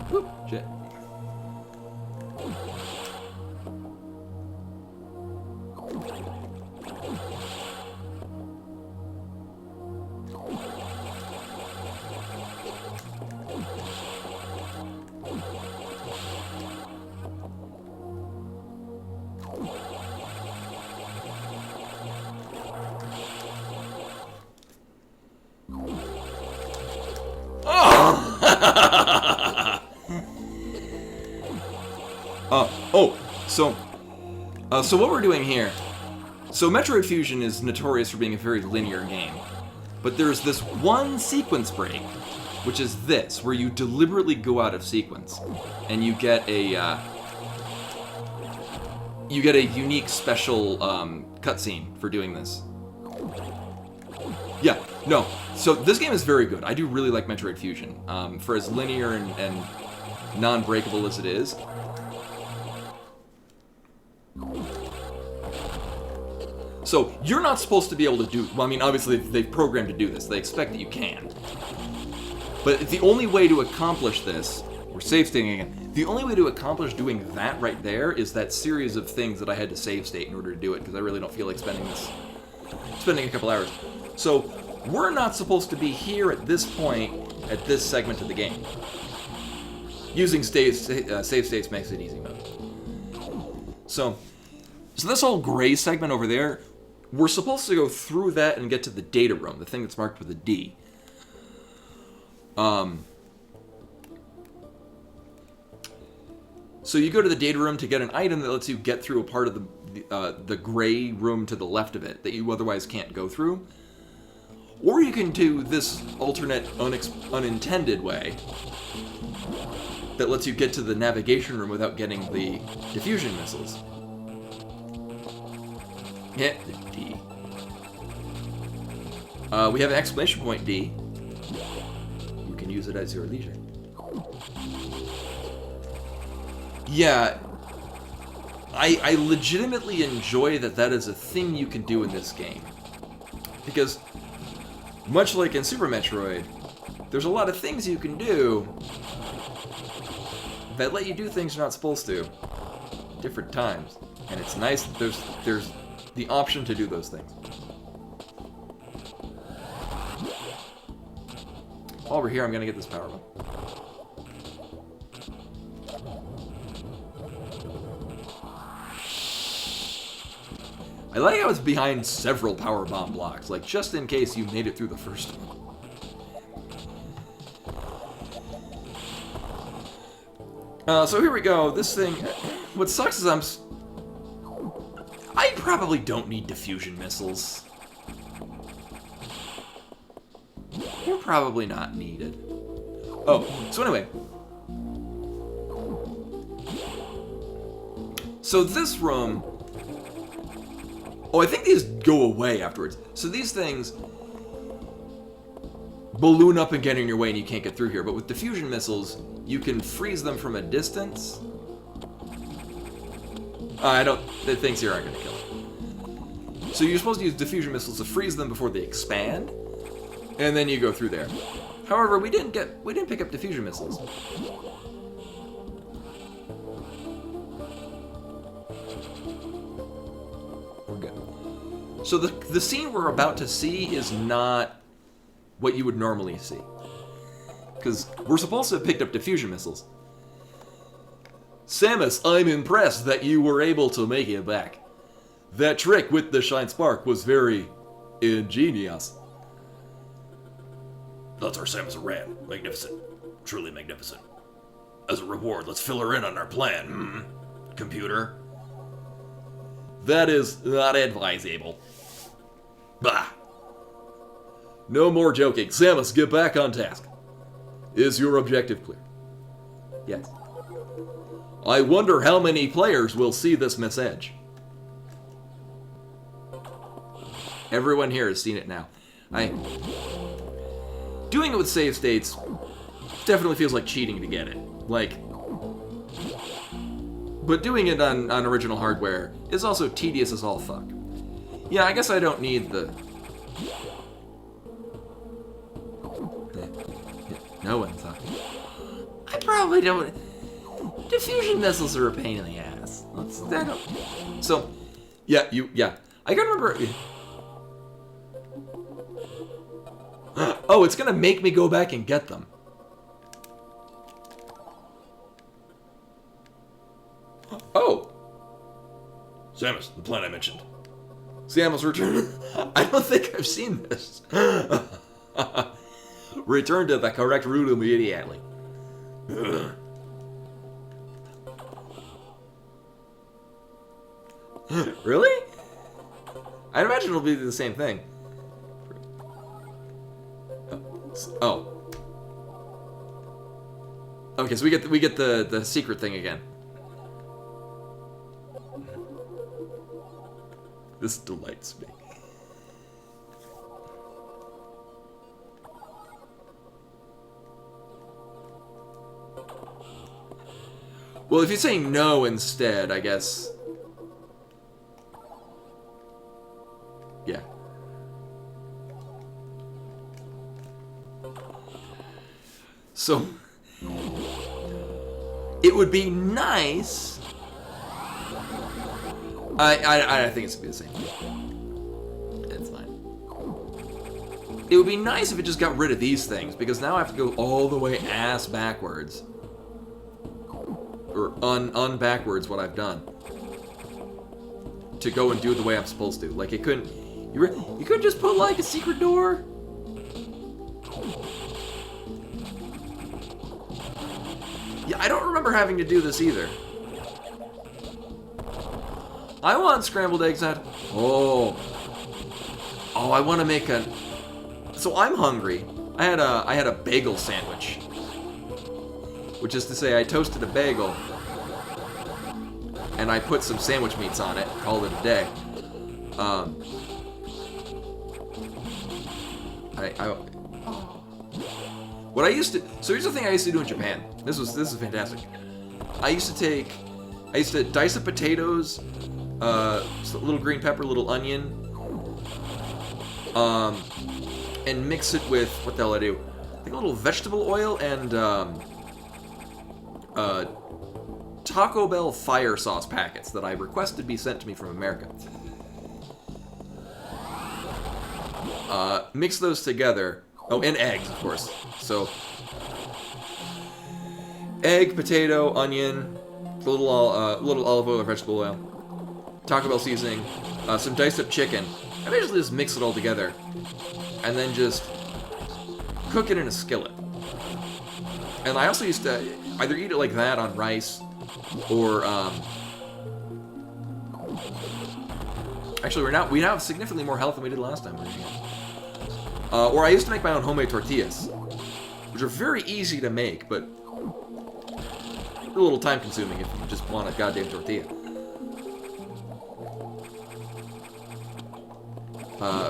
Whoop, shit. So what we're doing here, so Metroid Fusion is notorious for being a very linear game, but there's this one sequence break, which is this, where you deliberately go out of sequence, and you get a unique special cutscene for doing this. Yeah, no, so this game is very good. I do really like Metroid Fusion, for as linear and non-breakable as it is. So, you're not supposed to be able to do... Well, I mean, obviously, they've programmed to do this. They expect that you can. But the only way to accomplish this... We're save stating again. The only way to accomplish doing that right there is that series of things that I had to save state in order to do it, because I really don't feel like spending a couple hours. So, we're not supposed to be here at this point, at this segment of the game. Using save states makes it easy mode. So this whole gray segment over there, we're supposed to go through that and get to the data room, the thing that's marked with a D. So you go to the data room to get an item that lets you get through a part of the gray room to the left of it that you otherwise can't go through. Or you can do this alternate unintended way that lets you get to the navigation room without getting the diffusion missiles. Hit the D. We have an exclamation point D. You can use it at your leisure. Yeah, I legitimately enjoy that is a thing you can do in this game. Because, much like in Super Metroid, there's a lot of things you can do that let you do things you're not supposed to different times. And it's nice that there's the option to do those things. While we're here, I'm gonna get this power one. I like how it's behind several power bomb blocks, like just in case you made it through the first one. So here we go. This thing, what sucks is I probably don't need diffusion missiles. They're probably not needed. Oh, so anyway. So this room... Oh, I think these go away afterwards. So these things balloon up and get in your way and you can't get through here. But with diffusion missiles, you can freeze them from a distance. The things here aren't going to kill it. So you're supposed to use diffusion missiles to freeze them before they expand. And then you go through there. However, we didn't pick up diffusion missiles. We're good. So the scene we're about to see is not what you would normally see. Because we're supposed to have picked up diffusion missiles. Samus, I'm impressed that you were able to make it back. That trick with the Shine Spark was very ingenious. That's our Samus Aran. Magnificent. Truly magnificent. As a reward, let's fill her in on our plan. Computer. That is not advisable. Bah! No more joking. Samus, get back on task. Is your objective clear? Yes. I wonder how many players will see this message. Everyone here has seen it now. Doing it with save states definitely feels like cheating to get it. But doing it on original hardware is also tedious as all fuck. Yeah, I guess I don't need the... No one's talking. I probably don't... Diffusion missiles are a pain in the ass. So, yeah. I gotta remember... Oh, it's gonna make me go back and get them. Oh! Samus, the plan I mentioned. Samus, return. I don't think I've seen this. Return to the correct route immediately. Really? I'd imagine it'll be the same thing. Oh. Okay, so we get the secret thing again. This delights me. Well, if you're saying no instead, I guess. Yeah. So, it would be nice. I think it's gonna be the same thing. It's fine. It would be nice if it just got rid of these things, because now I have to go all the way ass backwards. Or backwards what I've done. To go and do it the way I'm supposed to. Like, it couldn't... You couldn't just put, like, a secret door? Yeah, I don't remember having to do this either. I want scrambled eggs at... Oh, I want to make a... So I'm hungry. I had a bagel sandwich. Which is to say, I toasted a bagel. And I put some sandwich meats on it. Called it a day. What I used to... So here's the thing I used to do in Japan. This is fantastic. I used to dice up potatoes, a little green pepper, a little onion, and mix it with, what the hell I do? I think a little vegetable oil and Taco Bell fire sauce packets that I requested be sent to me from America. Mix those together. Oh, and eggs, of course. So, egg, potato, onion, a little olive oil or vegetable oil. Taco Bell seasoning, some diced up chicken. I basically just mix it all together, and then just cook it in a skillet. And I also used to either eat it like that on rice, or actually we now have significantly more health than we did last time we were eating it. Or I used to make my own homemade tortillas, which are very easy to make, but a little time consuming if you just want a goddamn tortilla.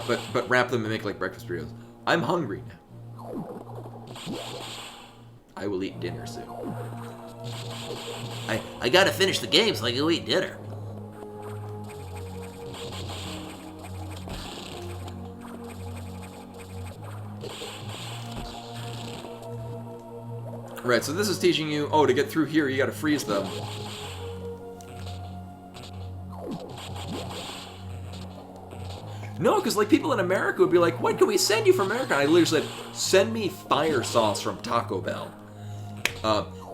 But wrap them and make like breakfast burritos. I'm hungry now. I will eat dinner soon. I gotta finish the game so I can go eat dinner. Right, so this is teaching you, oh, to get through here, you gotta freeze them. No, because like people in America would be like, what can we send you from America? And I literally said, send me fire sauce from Taco Bell.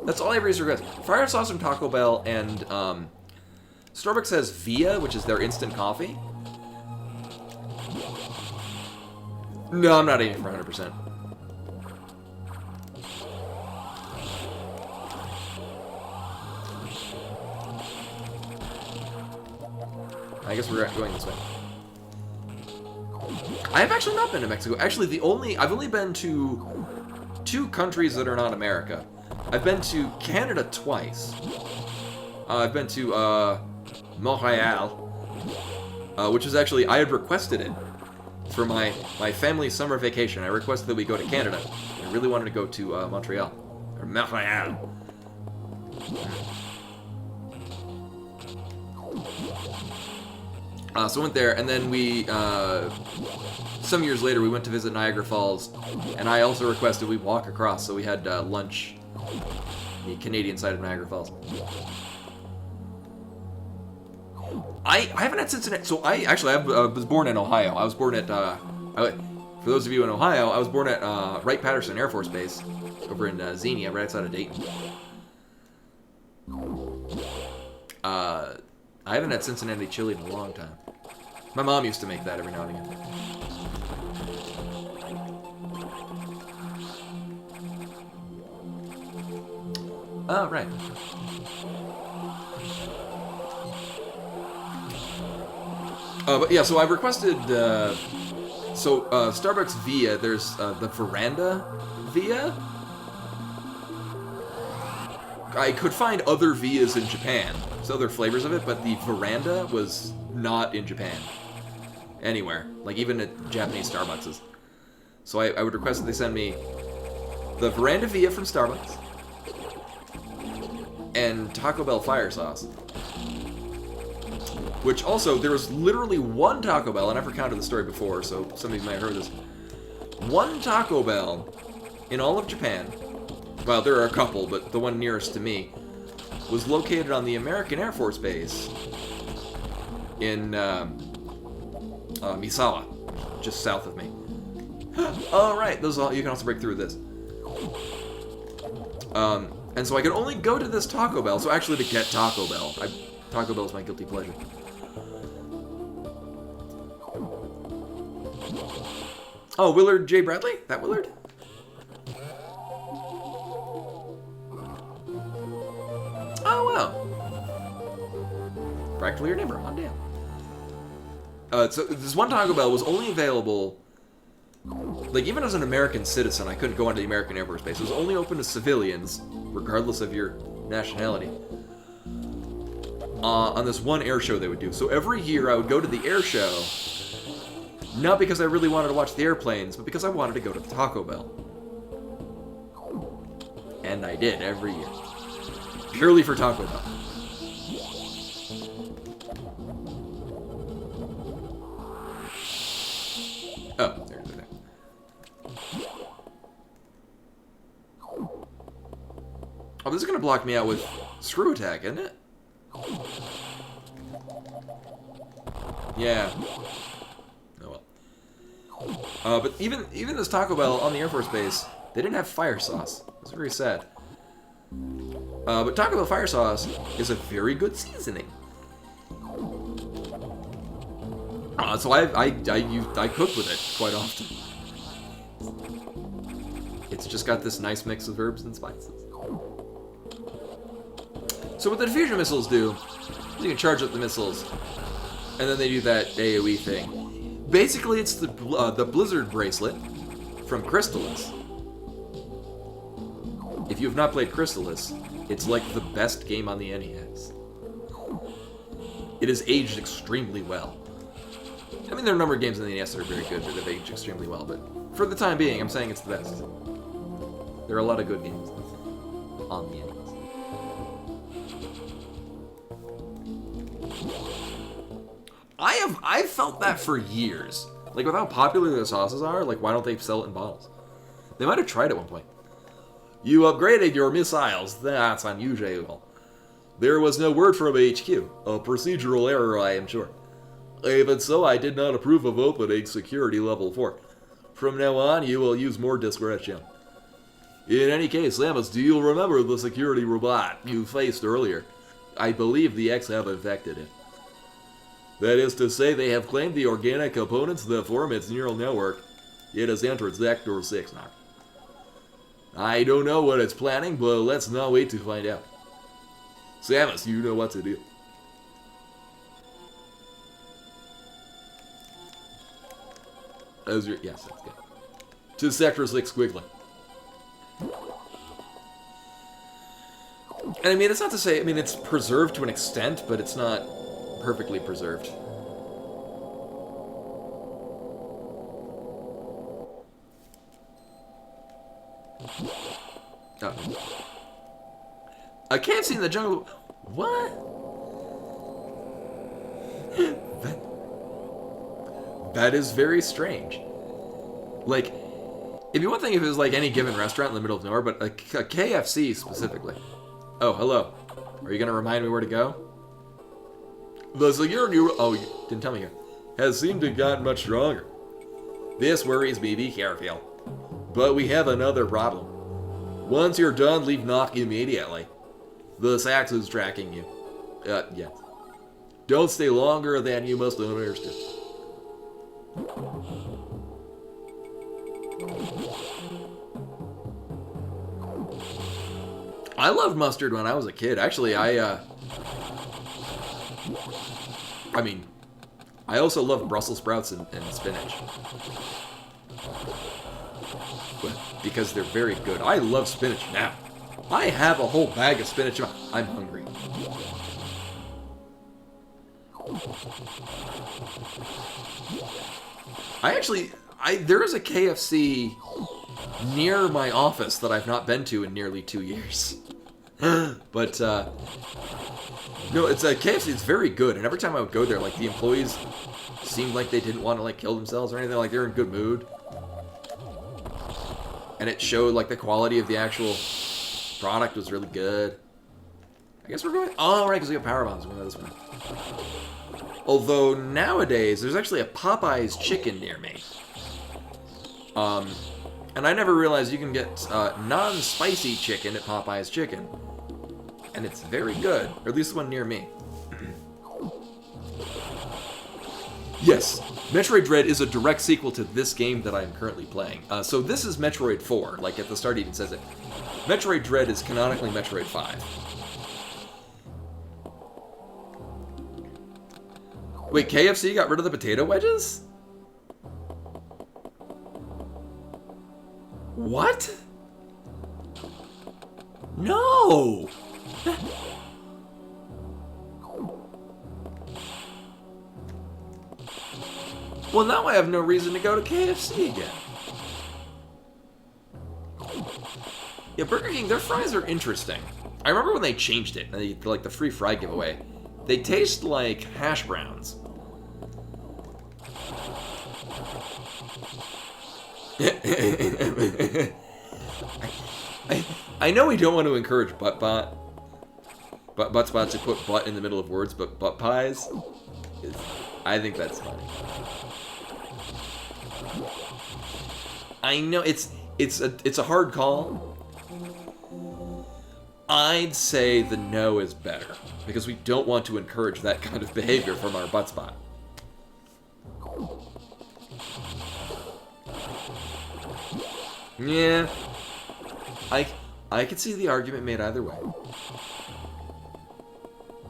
That's all I ever used to request. Fire sauce from Taco Bell, and Starbucks has Via, which is their instant coffee. No, I'm not aiming for 100%. I guess we're going this way. I have actually not been to Mexico. Actually, I've only been to 2 countries that are not America. I've been to Canada twice. I've been to Montreal, which is actually, I had requested it for my family summer vacation. I requested that we go to Canada. I really wanted to go to Montreal, or Montreal. So I went there, and then we, some years later, we went to visit Niagara Falls, and I also requested we walk across, so we had lunch the Canadian side of Niagara Falls. I haven't had Cincinnati, so I was born in Ohio. I was born at, for those of you in Ohio, I was born at Wright-Patterson Air Force Base over in Xenia, right outside of Dayton. I haven't had Cincinnati chili in a long time. My mom used to make that every now and again. Oh, right. But yeah, so I requested, Starbucks Via, there's the Veranda Via. I could find other Vias in Japan, so other flavors of it, but the Veranda was not in Japan. Anywhere. Like, even at Japanese Starbucks. So I would request that they send me the Veranda Via from Starbucks and Taco Bell fire sauce. Which also, there was literally one Taco Bell, I never counted the story before, so some of you might have heard this. One Taco Bell in all of Japan, well, there are a couple, but the one nearest to me, was located on the American Air Force Base in Misawa, just south of me. Oh, right, you can also break through this. And so I could only go to this Taco Bell, so actually to get Taco Bell. Taco Bell is my guilty pleasure. Oh, Willard J. Bradley? That Willard? Oh, wow. Practically your neighbor. On damn. So this one Taco Bell was only available, like, even as an American citizen, I couldn't go onto the American Air Force Base. It was only open to civilians, regardless of your nationality, on this one air show they would do. So every year I would go to the air show, not because I really wanted to watch the airplanes, but because I wanted to go to the Taco Bell. And I did every year. Purely for Taco Bell. Oh, there. Oh, this is gonna block me out with Screw Attack, isn't it? Yeah. Oh well. But even this Taco Bell on the Air Force Base, they didn't have fire sauce. It was very sad. But Taco Bell fire sauce is a very good seasoning. So I cook with it quite often. It's just got this nice mix of herbs and spices. So what the diffusion missiles do is you can charge up the missiles, and then they do that AoE thing. Basically, it's the Blizzard bracelet from Crystalis. If you have not played Crystalis, it's like the best game on the NES. It has aged extremely well. I mean, there are a number of games on the NES that are very good that have aged extremely well, but for the time being, I'm saying it's the best. There are a lot of good games on the NES. I've felt that for years. Like, with how popular the sauces are, like, why don't they sell it in bottles? They might have tried at one point. You upgraded your missiles. That's unusual. There was no word from HQ. A procedural error, I am sure. Even so, I did not approve of opening security level 4. From now on, you will use more discretion. In any case, Samus, do you remember the security robot you faced earlier? I believe the X have infected it. That is to say, they have claimed the organic components that form its neural network. It has entered Sector 6 now. I don't know what it's planning, but let's not wait to find out. Samus, you know what to do. Yes, that's good. To Sector 6 quickly. And I mean, it's not to say, I mean, it's preserved to an extent, but it's not perfectly preserved. Oh. A KFC in the jungle. What? That is very strange. Like, it'd be one thing if it was like any given restaurant in the middle of nowhere, but a KFC specifically. Oh, hello. Are you gonna remind me where to go? The security. Oh, you didn't tell me here. Has seemed to have gotten much stronger. This worries me. Be careful. But we have another problem. Once you're done, leave knock immediately. The Sax is tracking you. Yes. Don't stay longer than you must understand. I loved mustard when I was a kid. Actually, I mean, I also love Brussels sprouts and spinach. Because they're very good. I love spinach now. I have a whole bag of spinach. I'm hungry. There is a KFC near my office that I've not been to in nearly 2 years. But, no, it's a KFC. It's very good. And every time I would go there, like, the employees seemed like they didn't want to, like, kill themselves or anything. Like, they're in good mood. And it showed, like, the quality of the actual product was really good. I guess we're going... Oh, right, because we have power bombs. We're going to go this way. Although, nowadays, there's actually a Popeye's chicken near me. And I never realized you can get non-spicy chicken at Popeye's Chicken. And it's very good. Or at least the one near me. Yes, Metroid Dread is a direct sequel to this game that I am currently playing. So this is Metroid 4, like at the start it even says it. Metroid Dread is canonically Metroid 5. Wait, KFC got rid of the potato wedges? What? No! Well, now I have no reason to go to KFC again. Yeah, Burger King, their fries are interesting. I remember when they changed it, like the free fry giveaway. They taste like hash browns. I know we don't want to encourage butt spots to put butt in the middle of words, but butt pies, I think that's funny. I know it's a hard call. I'd say the no is better because we don't want to encourage that kind of behavior from our butt spot. Yeah. I could see the argument made either way.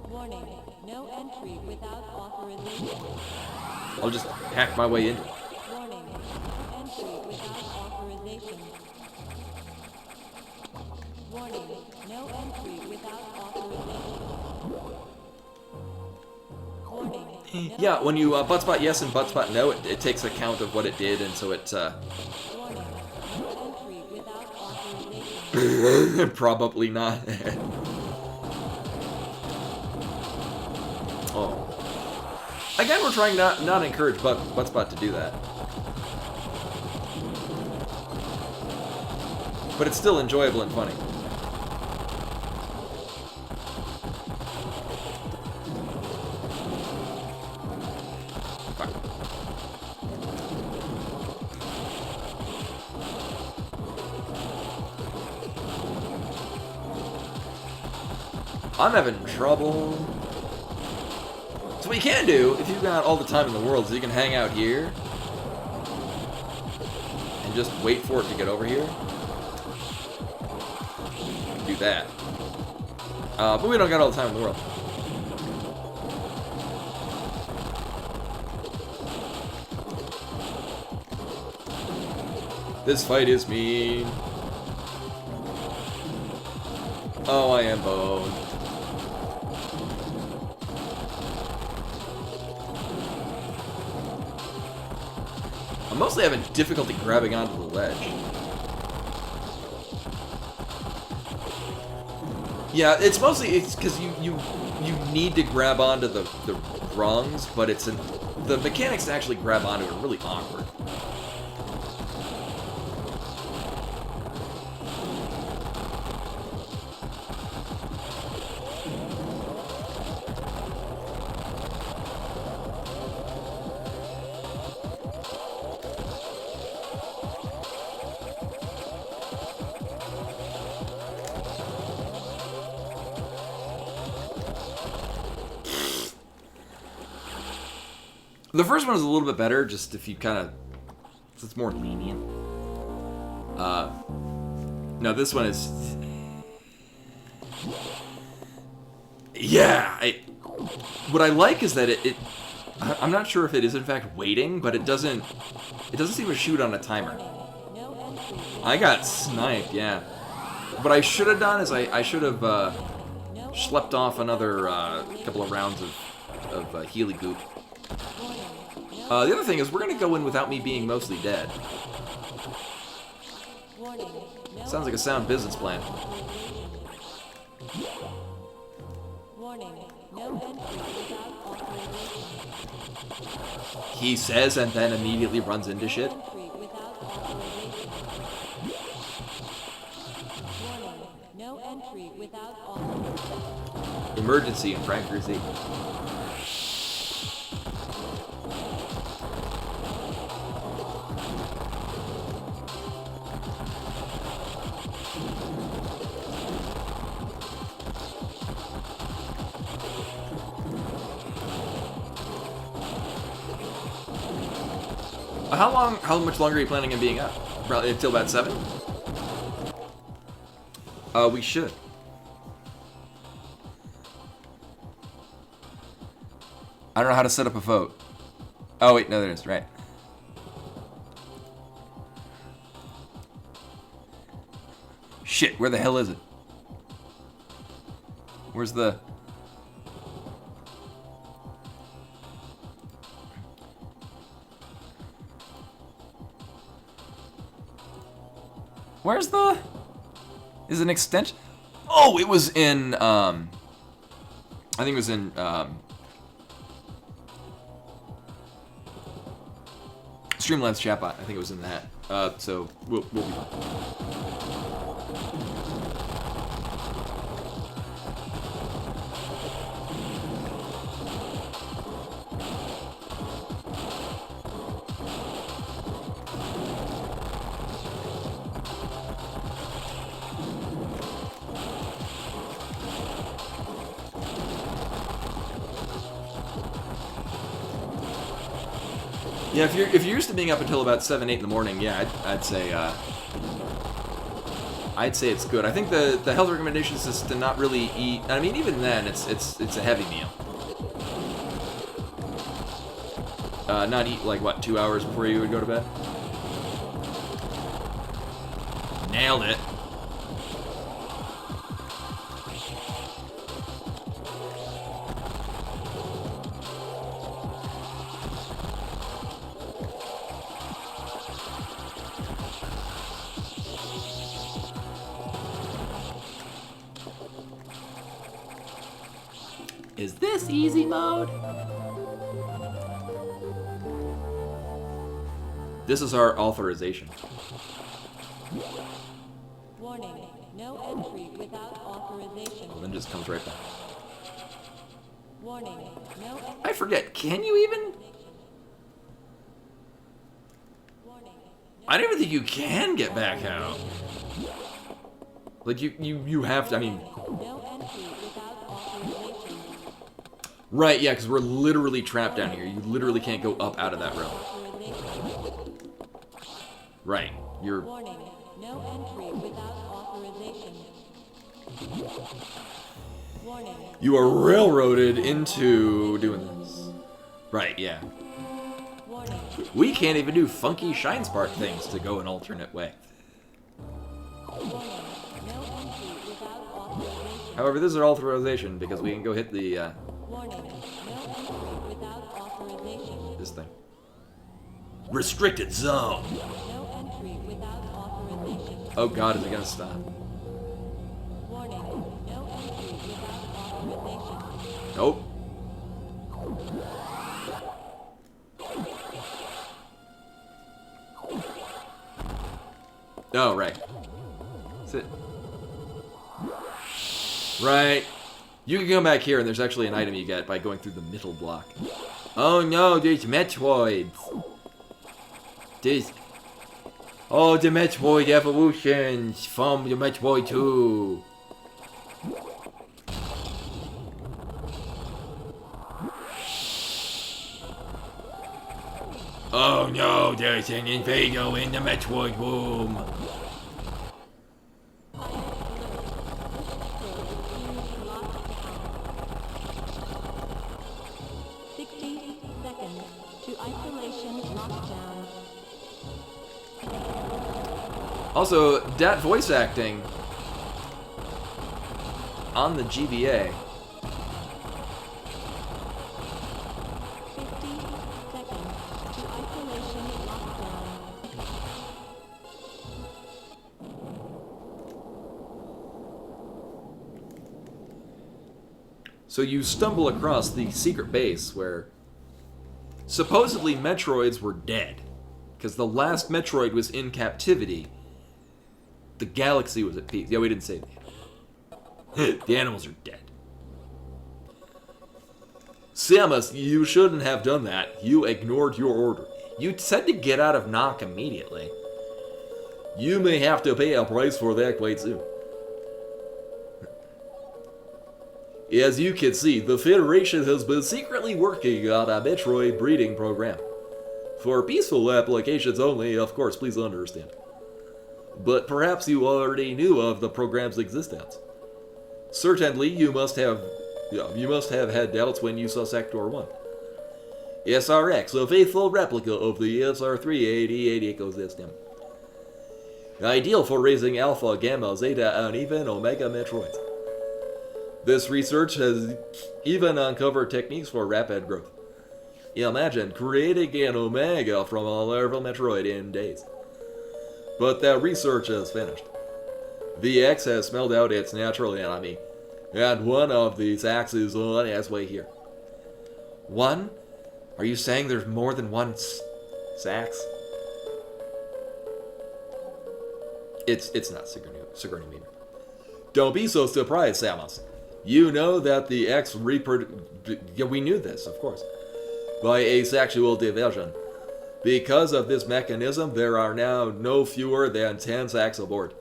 Warning, no entry without authorization. I'll just hack my way into it. Warning, no entry without authorization. Warning, no entry without authorization. Warning, no Yeah, when you buttspot yes and buttspot no, it takes account of what it did, and so it warning, no entry without authorization. probably not. Oh. Again, we're trying not to encourage buttspot to do that. But it's still enjoyable and funny. Fuck. I'm having trouble. So what you can do, if you've got all the time in the world, is you can hang out here and just wait for it to get over here. Do that. But we don't got all the time in the world. This fight is mean. Oh, I am boned. I'm mostly having difficulty grabbing onto the ledge. Yeah, it's because you need to grab onto the rungs, but the mechanics to actually grab onto it are really awkward. The first one is a little bit better, just if you kind of... it's more lenient. No, this one is... yeah! What I like is that I'm not sure if it is in fact waiting, but it doesn't seem to shoot on a timer. I got sniped, yeah. What I should have done is I should have schlepped off another couple of rounds of Healy goop. The other thing is, we're going to go in without me being mostly dead. Sounds like a sound business plan. He says and then immediately runs into shit. Emergency in Frank Rizzi. How much longer are you planning on being up? Probably until about 7? We should. I don't know how to set up a vote. Oh wait, no there is, right. Shit, where the hell is it? Where's the... where's the... is it an extension? Oh, it was in, I think it was in, Streamlabs chatbot. I think it was in that. So, we'll be fine. Yeah, if you're used to being up until about 7, 8 in the morning, yeah, I'd say I'd say it's good. I think the health recommendation is to not really eat. I mean, even then, it's a heavy meal. Not eat like what, 2 hours before you would go to bed. Nailed it. Is this easy mode? This is our authorization. Warning, no entry without authorization. Well, then it just comes right back. Warning, no entry. I forget, can you even? Warning, I don't even think you can get back out. Like, you have to, I mean... no entry without authorization. Right, yeah, because we're literally trapped down here. You literally can't go up out of that room. Authorization. Right, you're... Warning, no entry without authorization. Warning, You are railroaded into doing this. Right, yeah. warning, We can't even do funky shine spark things to go an alternate way. warning, no entry without authorization. However, this is our authorization because we can go hit the, Warning, no entry without authorization. this thing. Restricted zone. No entry without authorization. Oh god, is it gonna stop? Warning, no entry without authorization. Nope. Oh, right. Sit. Right. You can come back here, and there's actually an item you get by going through the middle block. Oh no, there's Metroids. There's... Oh, the Metroid evolutions from the Metroid 2. Oh no, there's an invader in the Metroid room. Lockdown. 60 seconds to isolation lockdown. Also, that voice acting on the GBA. 50 seconds to isolation lockdown. So you stumble across the secret base where supposedly Metroids were dead. Because the last Metroid was in captivity. The galaxy was at peace. Yeah, we didn't say that. The animals are dead. Samus, you shouldn't have done that. You ignored your order. You said to get out of Nock immediately. You may have to pay a price for that quite soon. As you can see, the Federation has been secretly working on a Metroid breeding program. For peaceful applications only, of course, please understand. But perhaps you already knew of the program's existence. Certainly, you must have had doubts when you saw Sector 1. SRX, a faithful replica of the SR388 ecosystem. Ideal for raising Alpha, Gamma, Zeta, and even Omega Metroids. This research has even uncovered techniques for rapid growth. Imagine creating an Omega from a larval Metroid in days. But that research is finished. The X has smelled out its natural enemy, and one of these X is on its way here. One? Are you saying there's more than one Sax? It's not Sigourney Weaver. Don't be so surprised, Samus. You know that the X yeah, we knew this, of course. By asexual division. Because of this mechanism, there are now no fewer than 10 Sax aboard.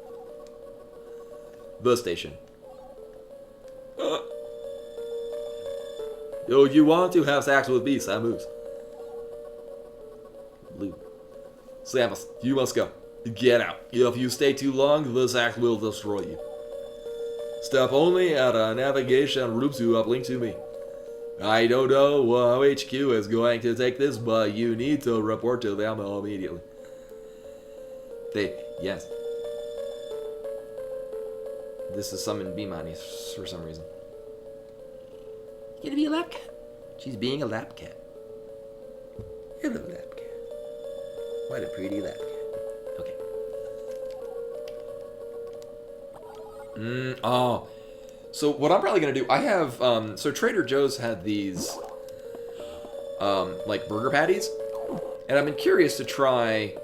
The station. Yo, you want to have sex with me, Samus? Luke. Samus, you must go. Get out. If you stay too long, this act will destroy you. Step only at a navigation route to uplink to me. I don't know how HQ is going to take this, but you need to report to them immediately. Yes. This is summoned Beamani for some reason. You gonna be a lap cat? She's being a lap cat. Hello, lap cat. What a pretty lap cat. Okay. Oh. So what I'm probably gonna do, I have, so Trader Joe's had these, like burger patties. And I've been curious to try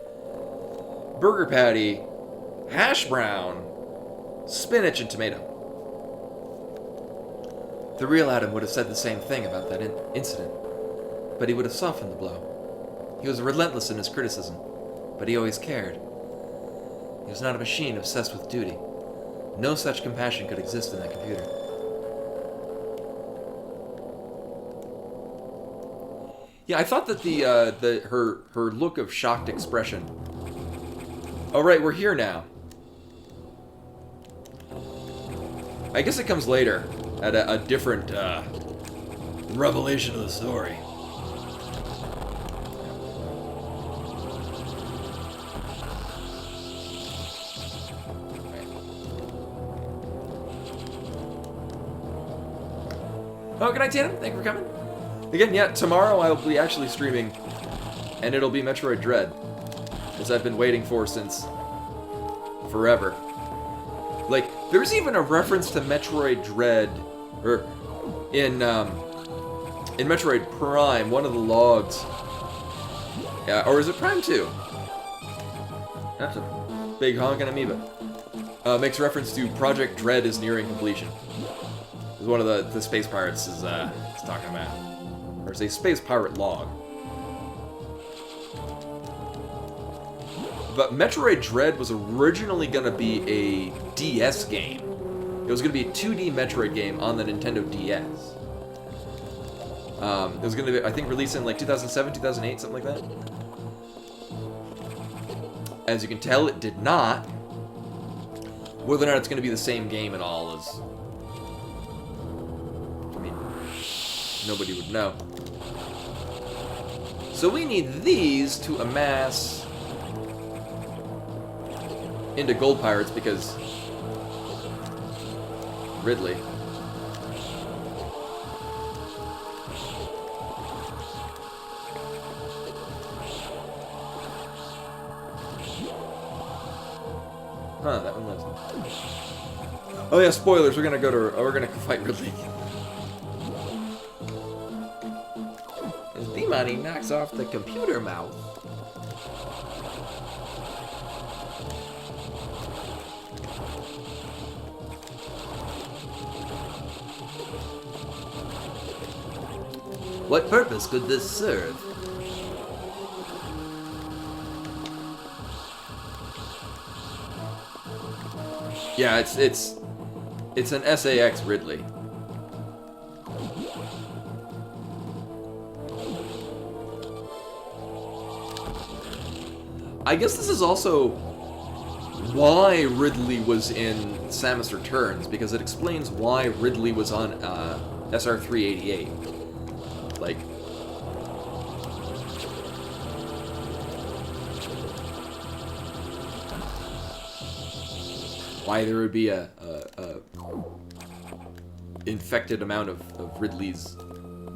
burger patty, hash brown, spinach, and tomato. The real Adam would have said the same thing about that incident, but he would have softened the blow. He was relentless in his criticism, but he always cared. He was not a machine obsessed with duty. No such compassion could exist in that computer. Yeah, I thought that her look of shocked expression. Oh right, we're here now. I guess it comes later at a different revelation of the story. Oh, good night, Tatum. Thank you for coming. Again, yeah, tomorrow I'll be actually streaming, and it'll be Metroid Dread, as I've been waiting for since forever. Like, there's even a reference to Metroid Dread, or in Metroid Prime, one of the logs, or is it Prime 2? That's a big honking amoeba. Makes reference to Project Dread is nearing completion. Is one of the space pirates is talking about, or it's a space pirate log. But Metroid Dread was originally going to be a DS game. It was going to be a 2D Metroid game on the Nintendo DS. It was going to be, I think, released in like 2007, 2008, something like that. As you can tell, it did not. Whether or not it's going to be the same game at all is... I mean, nobody would know. So we need these to amass into gold pirates because Ridley. Huh, that one lives. Oh yeah, spoilers. We're gonna fight Ridley. As D-Money knocks off the computer mouse. What purpose could this serve? Yeah, it's an SAX Ridley. I guess this is also why Ridley was in Samus Returns, because it explains why Ridley was on SR-388. Like, why there would be a infected amount of Ridley's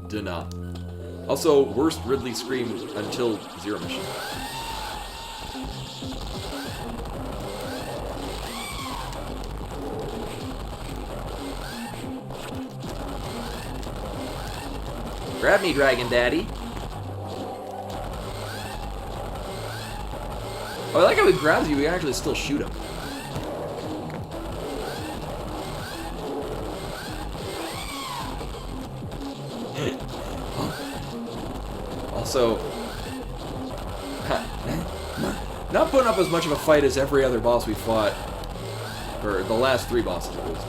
DNA. Also, worst Ridley scream until Zero Mission. Grab me, Dragon Daddy. Oh, I like how he grabs you, we can actually still shoot him. Also, not putting up as much of a fight as every other boss we fought, or the last 3 bosses at least.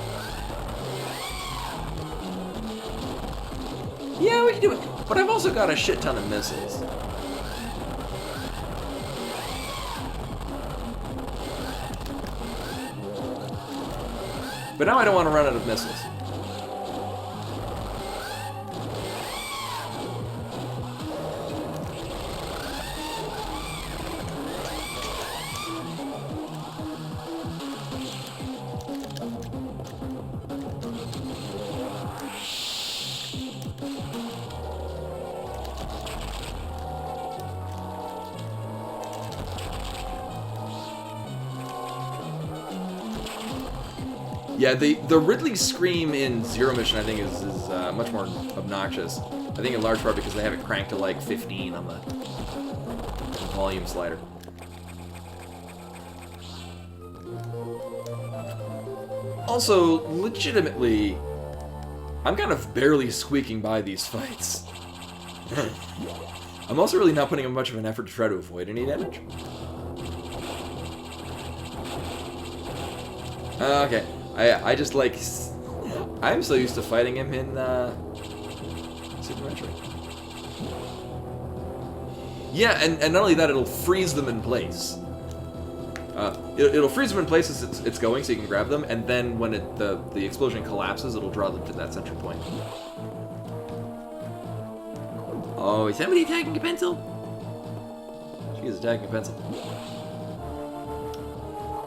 Yeah, we can do it. But I've also got a shit ton of missiles. But now I don't want to run out of missiles. Yeah, the Ridley scream in Zero Mission, I think, is much more obnoxious. I think in large part because they have it cranked to like 15 on the volume slider. Also, legitimately, I'm kind of barely squeaking by these fights. I'm also really not putting in much of an effort to try to avoid any damage. Okay. I just like... I'm so used to fighting him in Super Metroid. Yeah, and not only that, it'll freeze them in place. It'll freeze them in place as it's going, so you can grab them, and then when the explosion collapses, it'll draw them to that center point. Oh, is somebody attacking a pencil? She is attacking a pencil.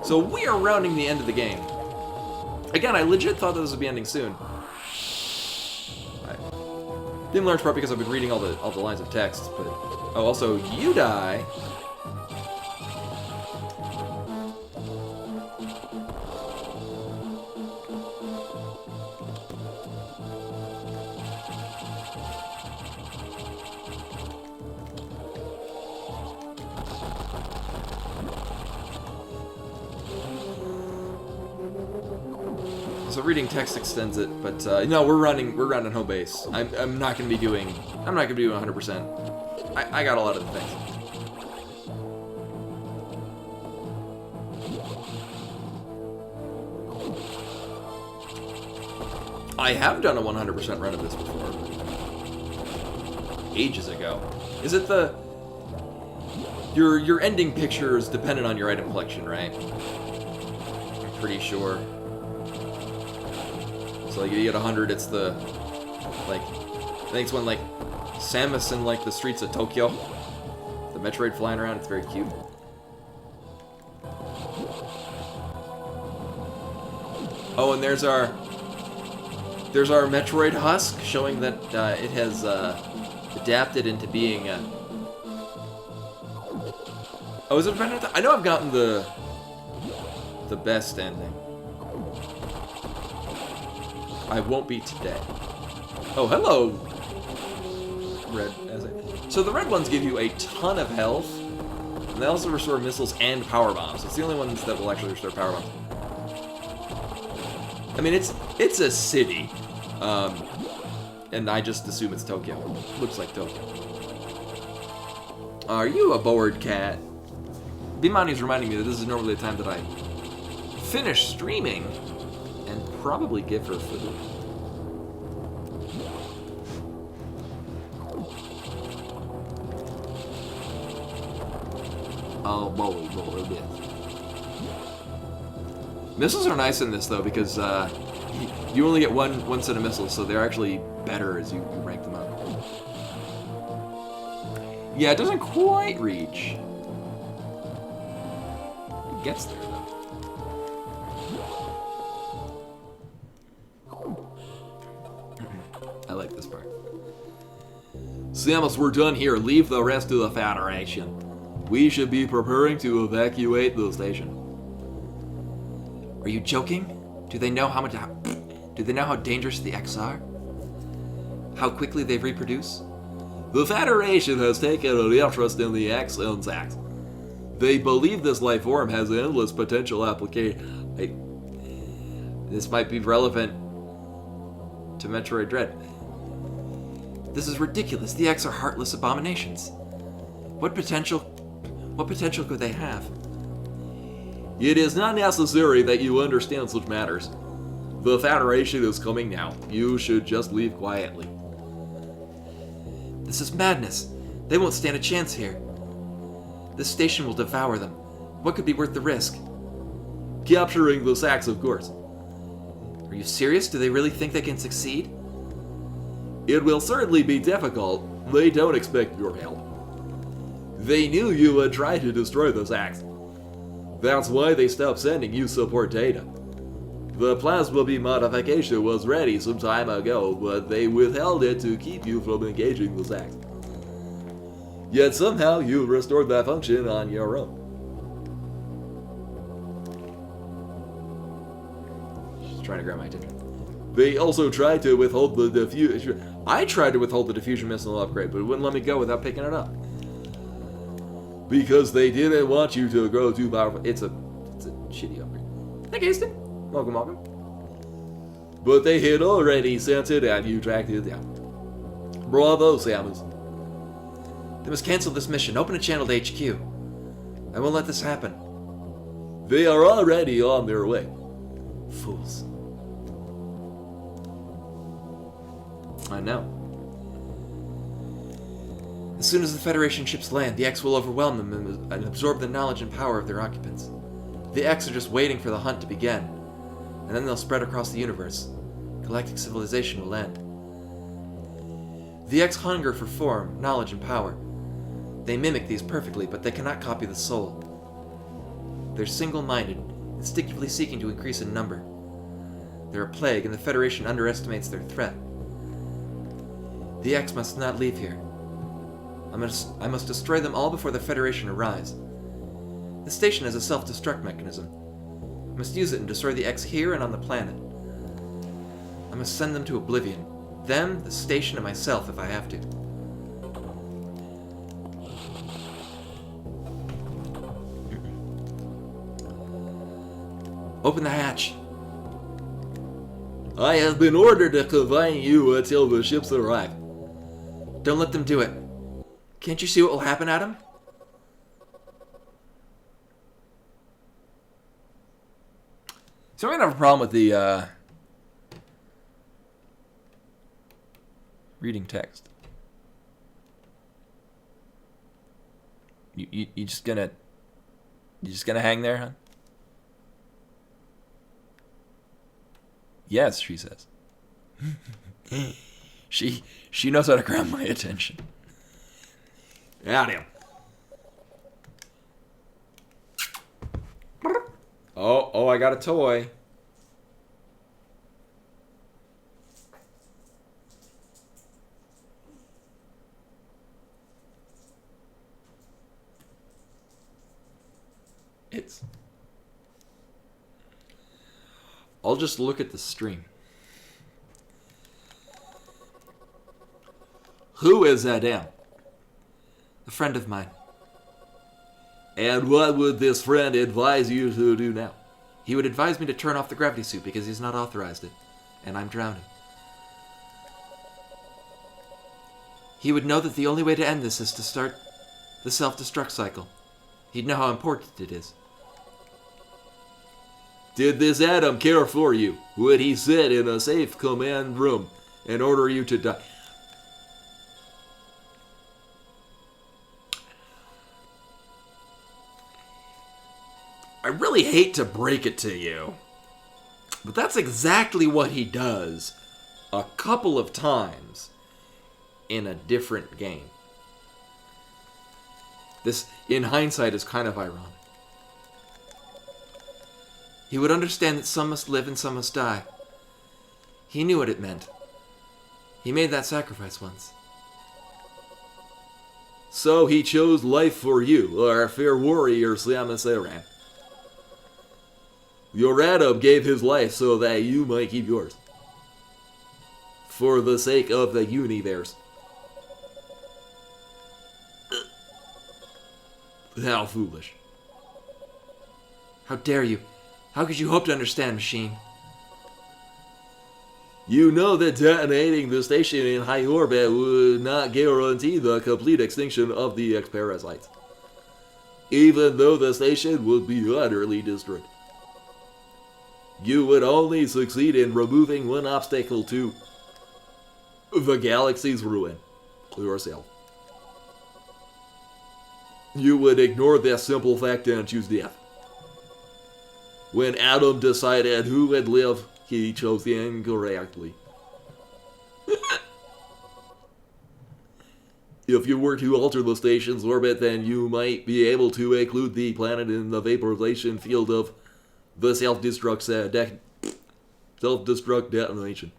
So we are rounding the end of the game. Again, I legit thought that this would be ending soon. In large part because I've been reading all the lines of text, but oh, also you die. So reading text extends it, but no, we're running home base. I'm not gonna be doing 100%. I got a lot of the things. I have done a 100% run of this before, ages ago. Is it the your ending picture is dependent on your item collection, right? I'm pretty sure. So like if you get 100, it's the, like, I think it's when like Samus in like the streets of Tokyo, the Metroid flying around, it's very cute. Oh, and there's our Metroid husk, showing that it has adapted into being a... Oh, is it dependent? I know I've gotten the best ending. I won't be today. Oh, hello, Red. So the red ones give you a ton of health, and they also restore missiles and power bombs. It's the only ones that will actually restore power bombs. I mean, it's a city, and I just assume it's Tokyo. Looks like Tokyo. Are you a bored cat? Bimani's reminding me that this is normally the time that I finish streaming and probably give her food. Oh, boy, yes. Missiles are nice in this though because you only get one set of missiles, so they're actually better as you rank them up. Yeah, it doesn't quite reach. It gets there though. I like this part. Samus, we're done here. Leave the rest to the Federation. We should be preparing to evacuate the station. Are you joking? Do they know how dangerous the X are? How quickly they reproduce? The Federation has taken an interest in the X and Zax. They believe this life form has endless potential application. This might be relevant to Metroid Dread. This is ridiculous. The X are heartless abominations. What potential could they have? It is not necessary that you understand such matters. The Federation is coming now. You should just leave quietly. This is madness. They won't stand a chance here. This station will devour them. What could be worth the risk? Capturing the Zax, of course. Are you serious? Do they really think they can succeed? It will certainly be difficult. They don't expect your help. They knew you would try to destroy those acts. That's why they stopped sending you support data. The plasma beam modification was ready some time ago, but they withheld it to keep you from engaging those acts. Yet somehow you restored that function on your own. She's trying to grab my attention. They also tried to withhold the diffusion. I tried to withhold the diffusion missile upgrade, but it wouldn't let me go without picking it up. Because they didn't want you to grow too powerful. It's a shitty upgrade. Hey, Gaston. Welcome, welcome. But they had already sent it and you tracked it down. Bravo, Samus. They must cancel this mission. Open a channel to HQ. I won't let this happen. They are already on their way. Fools. I know. As soon as the Federation ships land, the X will overwhelm them and absorb the knowledge and power of their occupants. The X are just waiting for the hunt to begin, and then they'll spread across the universe. Galactic civilization will end. The X hunger for form, knowledge, and power. They mimic these perfectly, but they cannot copy the soul. They're single-minded, instinctively seeking to increase in number. They're a plague, and the Federation underestimates their threat. The X must not leave here. I must destroy them all before the Federation arrives. The station has a self-destruct mechanism. I must use it and destroy the X here and on the planet. I must send them to oblivion. Them, the station, and myself if I have to. Open the hatch. I have been ordered to confine you until the ships arrive. Don't let them do it. Can't you see what will happen, Adam? So I'm gonna have a problem with the reading text. You just gonna hang there, huh? Yes, she says. She knows how to grab my attention. Adam. Oh, I got a toy. I'll just look at the stream. Who is Adam? A friend of mine. And what would this friend advise you to do now? He would advise me to turn off the gravity suit because he's not authorized it, and I'm drowning. He would know that the only way to end this is to start the self-destruct cycle. He'd know how important it is. Did this Adam care for you? Would he sit in a safe command room and order you to die? I really hate to break it to you, but that's exactly what he does a couple of times in a different game. This, in hindsight, is kind of ironic. He would understand that some must live and some must die. He knew what it meant. He made that sacrifice once. So he chose life for you, our fair warrior Samus Aran. Your Adam gave his life so that you might keep yours. For the sake of the universe. How foolish. How dare you? How could you hope to understand, Machine? You know that detonating the station in high orbit would not guarantee the complete extinction of the X-parasites. Even though the station would be utterly destroyed. You would only succeed in removing one obstacle to the galaxy's ruin. Yourself. You would ignore this simple fact and choose death. When Adam decided who would live, He chose incorrectly. If you were to alter the station's orbit, then you might be able to include the planet in the vaporization field of the self-destruct detonation.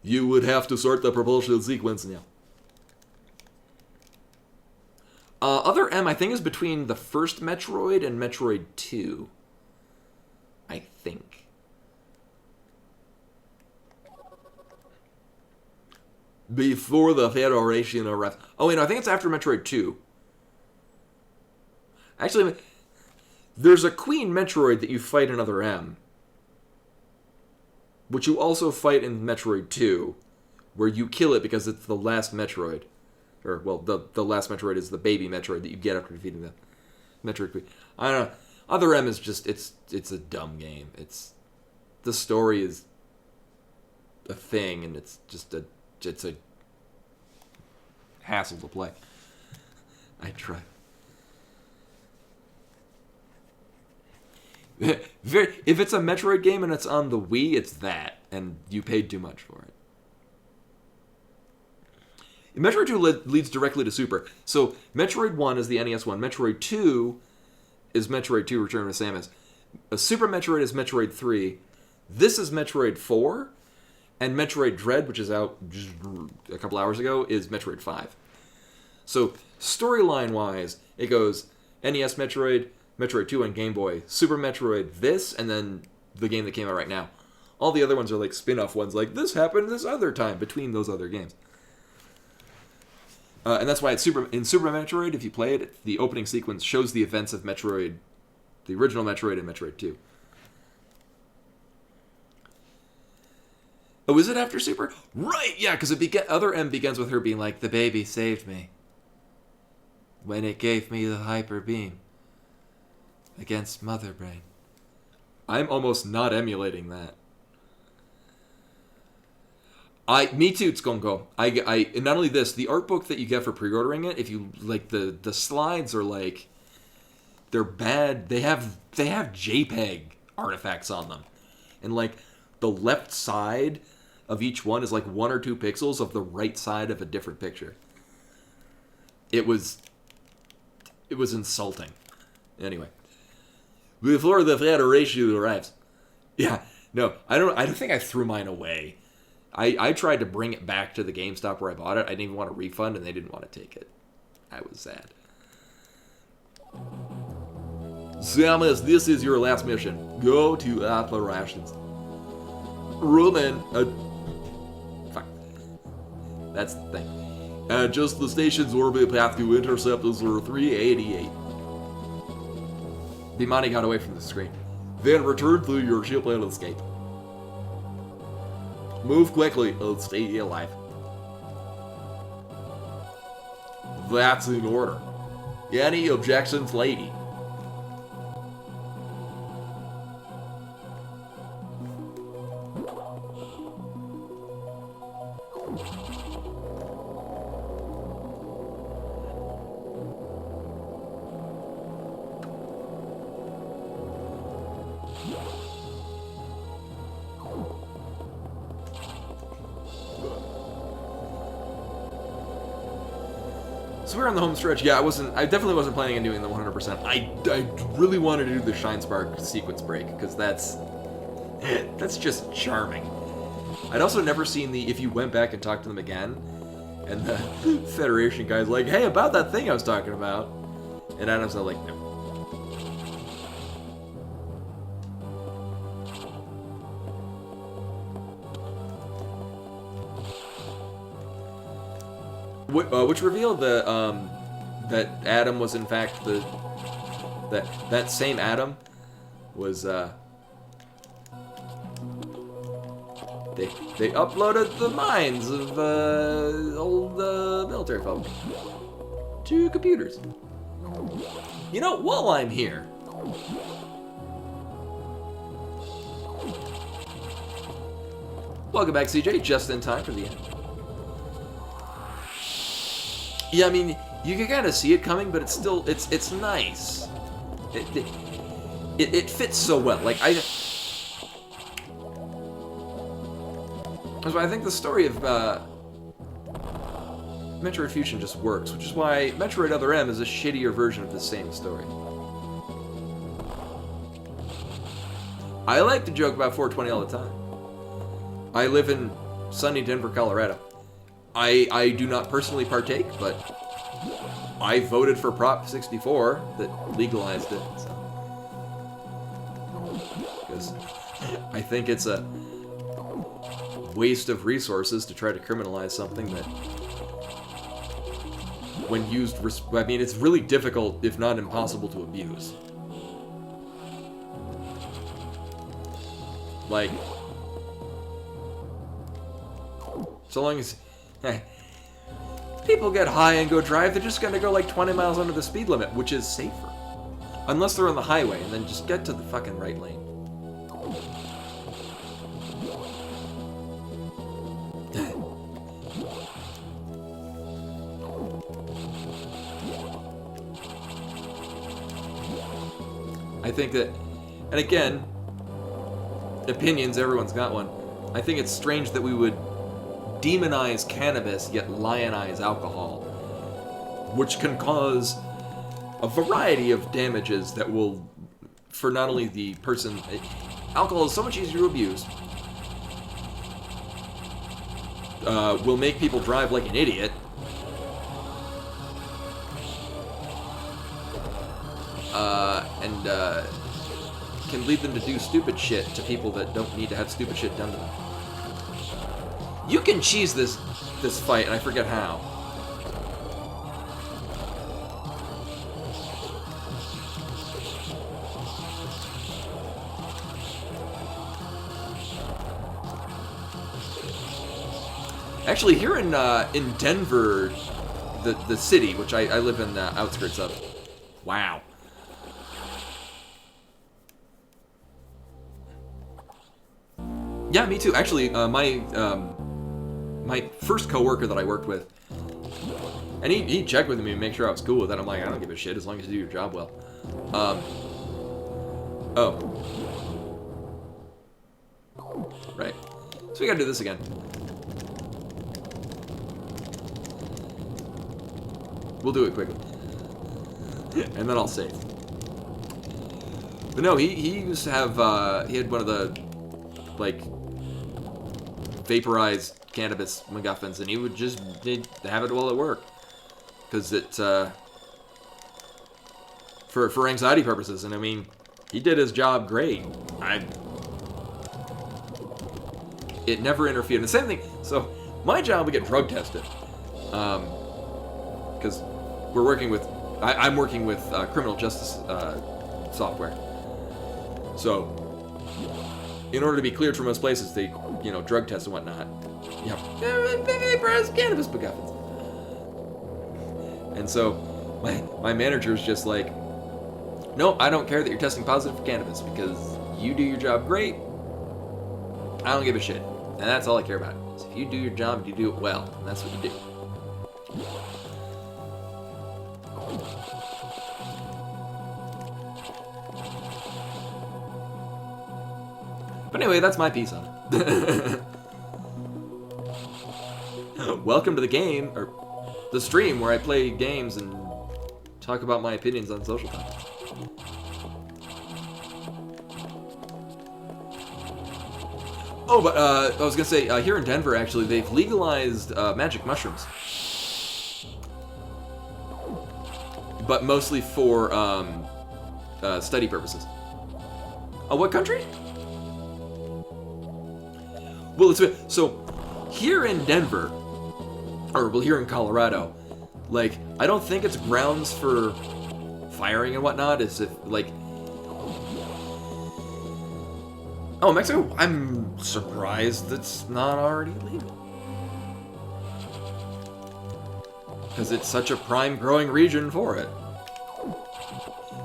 You would have to sort the propulsion sequence now. Other M, I think, is between the first Metroid and Metroid 2. I think. Before the Federation arrived. Oh, wait, no, I think it's after Metroid 2. Actually, there's a Queen Metroid that you fight in Other M, which you also fight in Metroid 2, where you kill it because it's the last Metroid. Or, well, the last Metroid is the baby Metroid that you get after defeating the Metroid Queen. I don't know. Other M is just, it's a dumb game. The story is a thing, and it's a hassle to play. I try. If it's a Metroid game and it's on the Wii, it's that, and you paid too much for it. Metroid 2 leads directly to Super. So, Metroid 1 is the NES one. Metroid 2 is Metroid 2 Return of Samus. Super Metroid is Metroid 3. This is Metroid 4. And Metroid Dread, which is out just a couple hours ago, is Metroid 5. So, storyline-wise, it goes NES Metroid, Metroid 2 on Game Boy, Super Metroid this, and then the game that came out right now. All the other ones are like spin-off ones, like this happened this other time between those other games. And that's why it's in Super Metroid, if you play it, the opening sequence shows the events of Metroid, the original Metroid and Metroid 2. Oh, is it after Super? Right, yeah, because Other M begins with her being like, the baby saved me when it gave me the hyper beam against Mother Brain. I'm almost not emulating that. Me too, it's gonna go. And not only this, the art book that you get for pre-ordering it, if you like the slides are like, they're bad. They have JPEG artifacts on them, and like the left side of each one is like 1 or 2 pixels of the right side of a different picture. It was insulting. Anyway, before the Federation arrives. Yeah, no, I don't think I threw mine away. I tried to bring it back to the GameStop where I bought it. I didn't even want a refund, and they didn't want to take it. I was sad. Samus, this is your last mission. Go to operations. Roman, Fuck. That's the thing. adjust the station's orbit path to intercept Zero 388. Bimani got away from the screen. Then return through your ship and escape. Move quickly and stay alive. That's in order. Any objections, lady? So we're on the home stretch. Yeah, I definitely wasn't planning on doing the 100%. I really wanted to do the Shine Spark sequence break, because that's just charming. I'd also never seen if you went back and talked to them again, and the Federation guy's like, hey, about that thing I was talking about. And Adam's like, no. Which revealed that Adam was in fact that same Adam was they uploaded the minds of old military folk to computers. You know, while I'm here, welcome back, CJ. Just in time for the end. Yeah, I mean, you can kind of see it coming, but it's still, it's nice. it fits so well. Like, that's why I think the story of Metroid Fusion just works, which is why Metroid Other M is a shittier version of the same story. I like to joke about 420 all the time. I live in sunny Denver, Colorado. I do not personally partake, but I voted for Prop 64 that legalized it. So. Because I think it's a waste of resources to try to criminalize something that, when used, I mean, it's really difficult, if not impossible, to abuse. Like, so long as people get high and go drive, they're just gonna go like 20 miles under the speed limit, which is safer. Unless they're on the highway, and then just get to the fucking right lane. I think that, and again, opinions, everyone's got one. I think it's strange that we would demonize cannabis yet lionize alcohol, which can cause a variety of damages that will, for not only the person, alcohol is so much easier to abuse, will make people drive like an idiot, and can lead them to do stupid shit to people that don't need to have stupid shit done to them. You can cheese this fight, and I forget how. Actually, here in Denver, the city, which I live in the outskirts of. Wow. Yeah, me too. Actually, my first coworker that I worked with, and he checked with me to make sure I was cool with it. I'm like, I don't give a shit as long as you do your job well. Oh. Right. So we gotta do this again. We'll do it quickly. And then I'll save. But no, he used to have, he had one of the, like, vaporized cannabis MacGuffins, and he would just have it while at work. Because it, for anxiety purposes, and I mean, he did his job great. It never interfered. And the same thing, so, my job, we get drug tested. Because we're working with, I'm working with criminal justice software. So, in order to be cleared from most places, they, drug test and whatnot. Vaporized cannabis MacGuffins. And so, my manager's just like, no, I don't care that you're testing positive for cannabis because you do your job great. I don't give a shit. And that's all I care about. So if you do your job, you do it well. And that's what you do. But anyway, that's my piece on it. Welcome to the game, or the stream where I play games and talk about my opinions on social topics. Oh, but I was gonna say, here in Denver, actually, they've legalized magic mushrooms. But mostly for study purposes. Oh, what country? Well, so here in Denver, or well, here in Colorado, like, I don't think it's grounds for firing and whatnot. Is if like, oh, Mexico, I'm surprised that's not already legal, because it's such a prime growing region for it.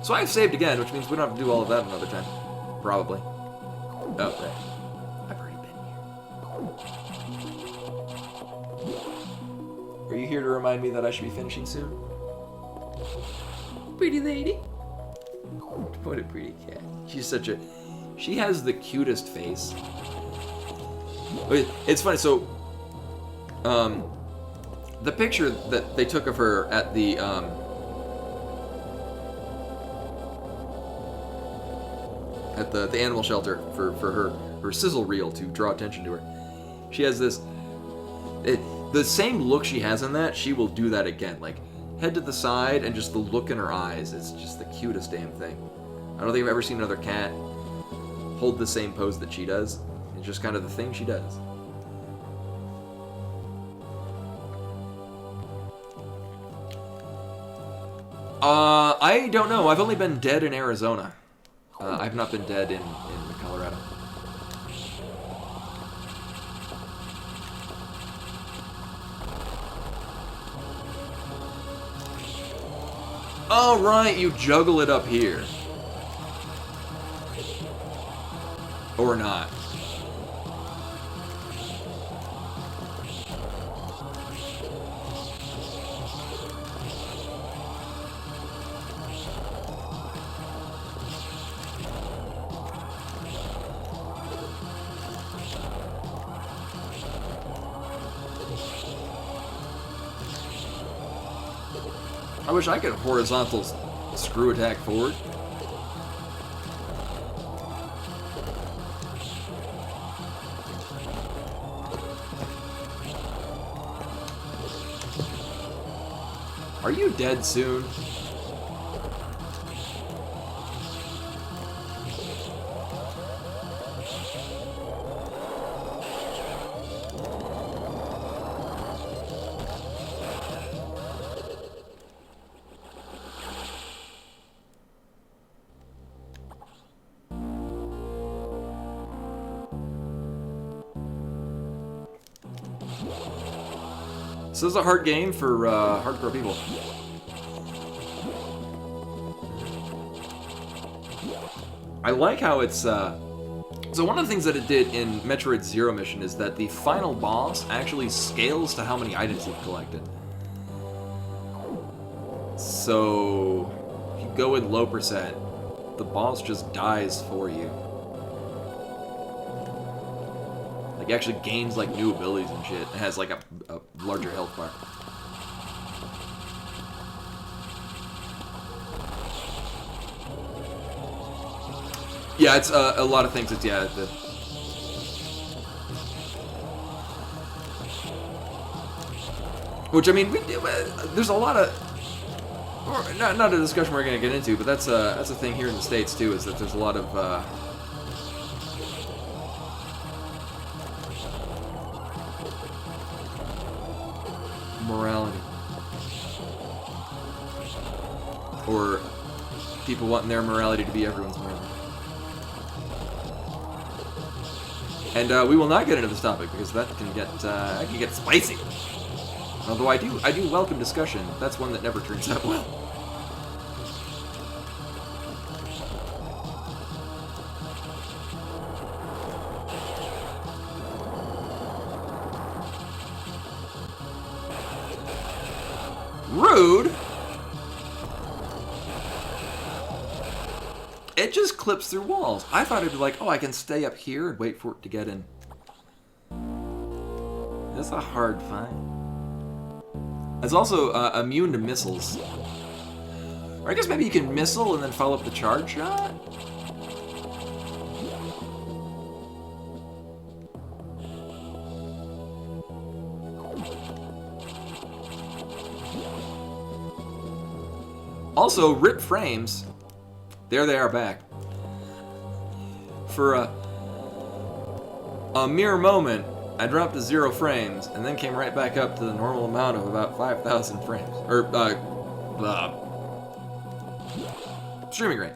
So I've saved again, which means we don't have to do all of that another time, probably. Oh, right. Are you here to remind me that I should be finishing soon? Pretty lady. What a pretty cat. She's such a... She has the cutest face. It's funny, so... the picture that they took of her at the, animal shelter for her sizzle reel to draw attention to her. She has this... the same look she has in that, she will do that again. Like, head to the side and just the look in her eyes is just the cutest damn thing. I don't think I've ever seen another cat hold the same pose that she does. It's just kind of the thing she does. I don't know. I've only been dead in Arizona. I've not been dead in Colorado. Oh, right, you juggle it up here. Or not. I wish I could horizontal screw attack forward. Are you dead soon? So this is a hard game for hardcore people. I like how it's... So one of the things that it did in Metroid Zero Mission is that the final boss actually scales to how many items you've collected. So if you go in low percent, the boss just dies for you. It actually gains like new abilities and shit. It has like a larger health bar. Yeah, it's a lot of things. It's which I mean, there's a lot of not a discussion we're gonna get into, but that's a thing here in the States too. Is that there's a lot of morality, or people wanting their morality to be everyone's morality. And we will not get into this topic because that can get spicy. Although I do welcome discussion. That's one that never turns out well. Rude. It just clips through walls. I thought it'd be like, oh, I can stay up here and wait for it to get in. That's a hard fight. It's also immune to missiles. Or I guess maybe you can missile and then follow up the charge shot? Also, rip frames. There they are back. For a mere moment, I dropped to 0 frames and then came right back up to the normal amount of about 5,000 frames. Or, streaming rate.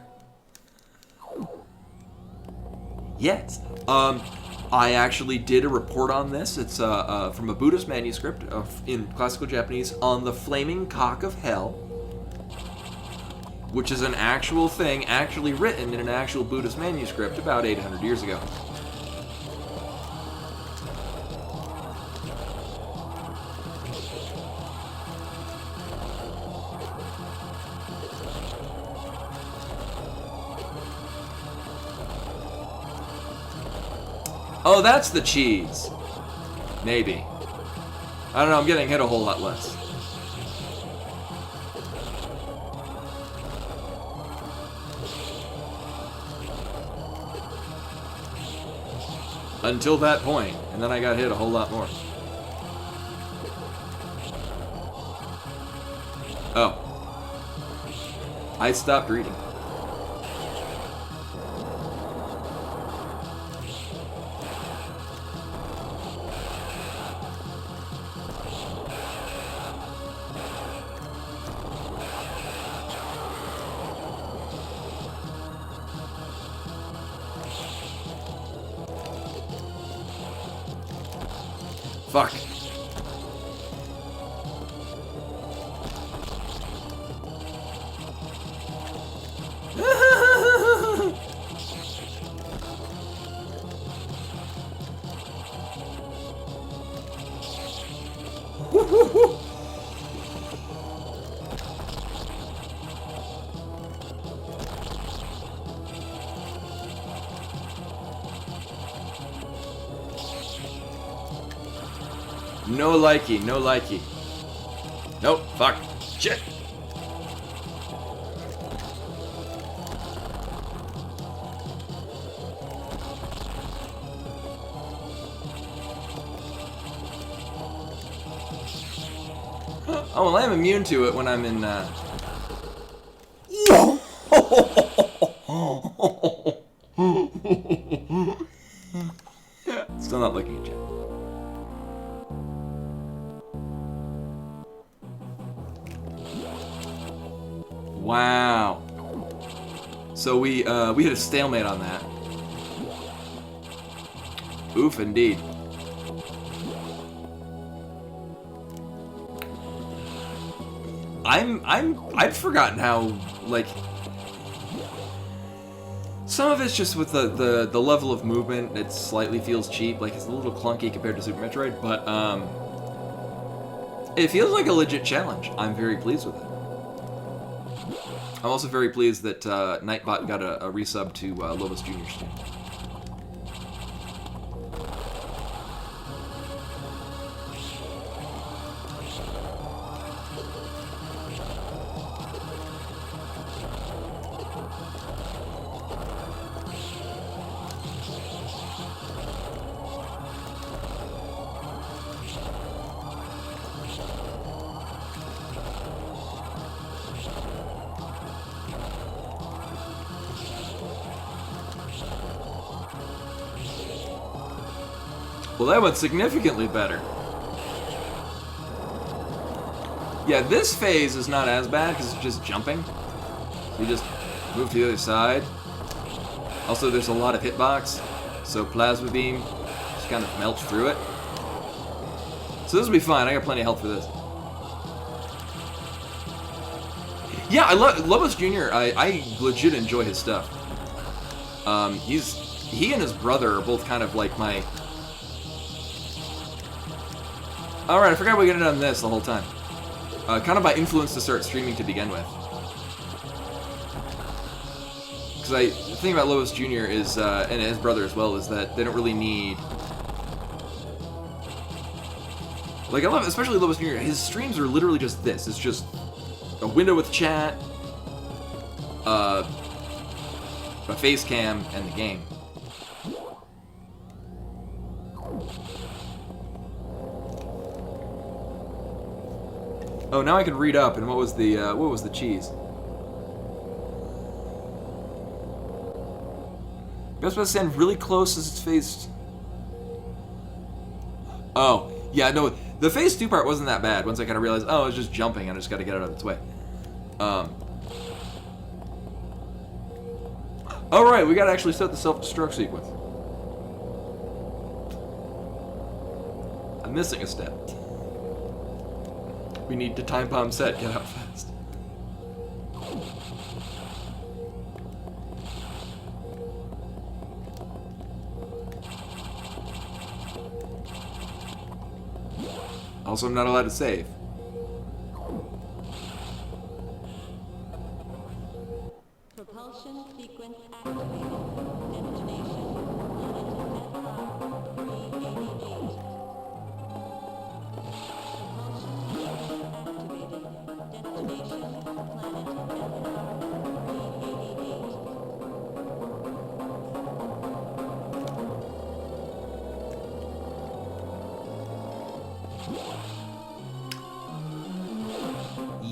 Yes. I actually did a report on this. It's from a Buddhist manuscript in classical Japanese on the flaming cock of hell, which is an actual thing, actually written in an actual Buddhist manuscript about 800 years ago. Oh, that's the cheese. Maybe. I don't know, I'm getting hit a whole lot less. Until that point, and then I got hit a whole lot more. Oh. I stopped reading. Fuck. No likey, no likey. Nope, fuck. Shit. Oh, well, I'm immune to it when I'm in, Still not looking at you. Wow. So we hit a stalemate on that. Oof, indeed. I've forgotten how, like, some of it's just with the level of movement. It slightly feels cheap, like it's a little clunky compared to Super Metroid, but it feels like a legit challenge. I'm very pleased with it. I'm also very pleased that Nightbot got a resub to Lobos Jr. stream. Well, that went significantly better. Yeah, this phase is not as bad because it's just jumping. So you just move to the other side. Also, there's a lot of hitbox, so Plasma Beam just kind of melts through it. So this will be fine. I got plenty of health for this. Yeah, I love Lobos Jr. I legit enjoy his stuff. He and his brother are both kind of like my... Alright, I forgot we got on this the whole time. Kind of by influence to start streaming to begin with. Because the thing about Lobos Jr. is, and his brother as well, is that they don't really need... Like, I love, especially Lobos Jr., his streams are literally just this. It's just a window with chat, a face cam, and the game. Oh, now I can read up. And what was the cheese? You're supposed to stand really close as it's faced. Oh, yeah, no, the phase 2 part wasn't that bad. Once I kind of realized, oh, it's just jumping, and I just got to get out of its way. All right, we got to actually set the self-destruct sequence. I'm missing a step. We need to time bomb set. Get out fast. Also, I'm not allowed to save. Propulsion sequence activated. Destination, planet F5.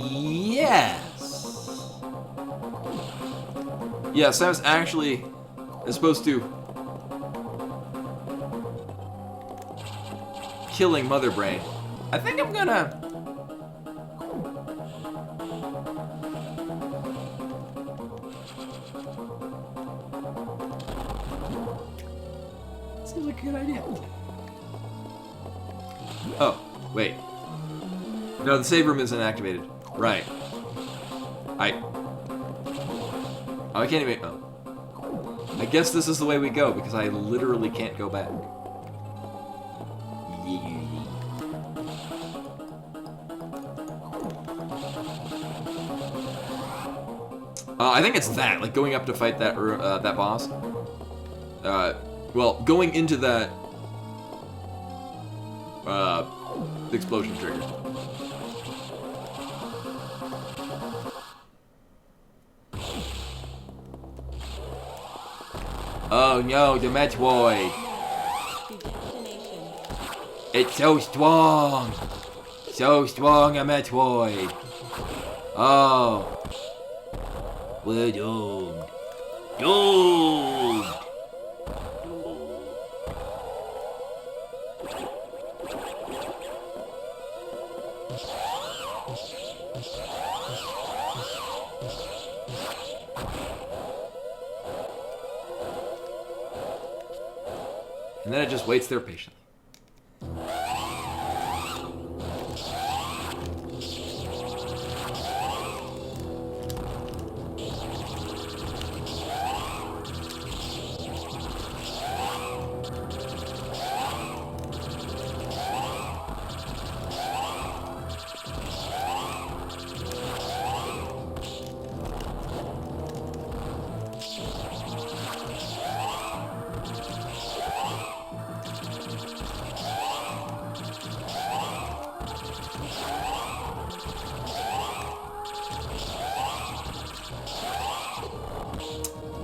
Yes. Yeah, Samus actually is supposed to killing Mother Brain. I think I'm gonna. Seems like a good idea. Oh, wait. No, the save room isn't activated. Right. Oh, I can't even. Oh. I guess this is the way we go because I literally can't go back. I think it's that, like going up to fight that that boss. Well, going into that explosion trigger. Oh no, the Metroid! To destination. It's so strong! So strong, a Metroid! Oh. We're doomed. Doomed! And then it just waits there patiently.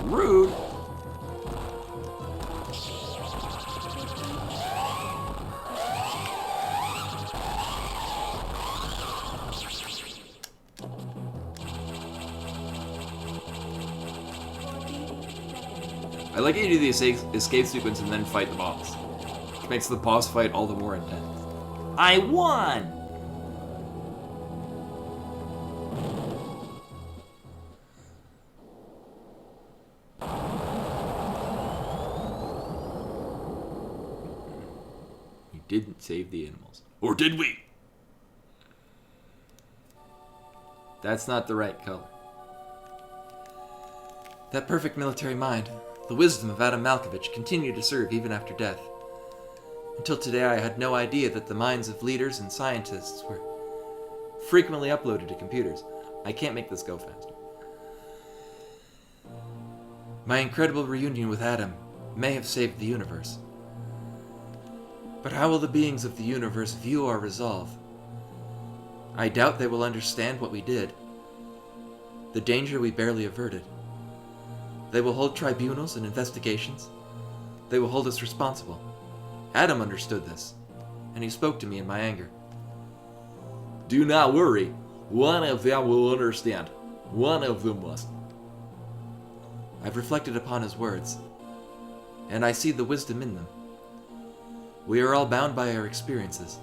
Rude. I like how you do the escape sequence and then fight the boss. Which makes the boss fight all the more intense. I won! You didn't save the animals. Or did we? That's not the right color. That perfect military mind, the wisdom of Adam Malkovich, continued to serve even after death. Until today, I had no idea that the minds of leaders and scientists were frequently uploaded to computers. I can't make this go faster. My incredible reunion with Adam may have saved the universe. But how will the beings of the universe view our resolve? I doubt they will understand what we did, the danger we barely averted. They will hold tribunals and investigations. They will hold us responsible. Adam understood this, and he spoke to me in my anger. Do not worry. One of them will understand. One of them must. I've reflected upon his words, and I see the wisdom in them. We are all bound by our experiences.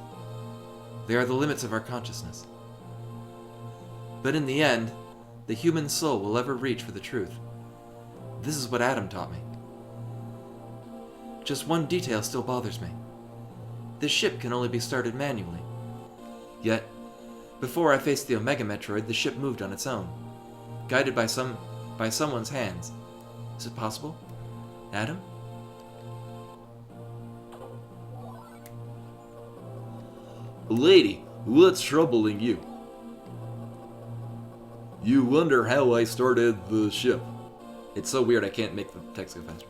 They are the limits of our consciousness. But in the end, the human soul will ever reach for the truth. This is what Adam taught me. Just one detail still bothers me. This ship can only be started manually. Yet, before I faced the Omega Metroid, the ship moved on its own, guided by someone's hands. Is it possible? Adam? Lady, what's troubling you? You wonder how I started the ship. It's so weird I can't make the text go faster.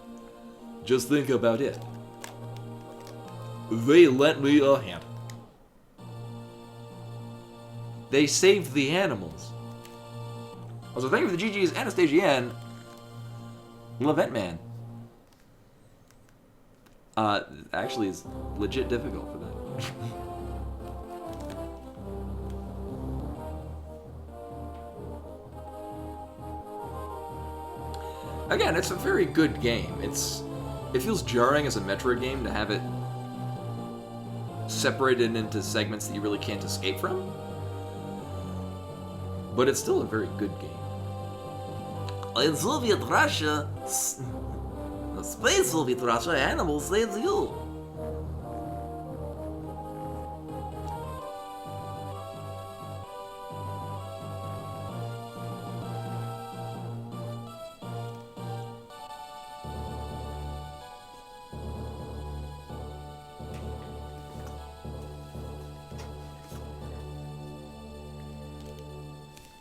Just think about it. They lent me a hand. They saved the animals. Also, thank you for the GG's Anastasia Levent Man. Actually, it's legit difficult for that. again, it's a very good game. It feels jarring as a Metroid game to have it separated into segments that you really can't escape from. But it's still a very good game. In Soviet Russia, Space Soviet Russia, animals saves you.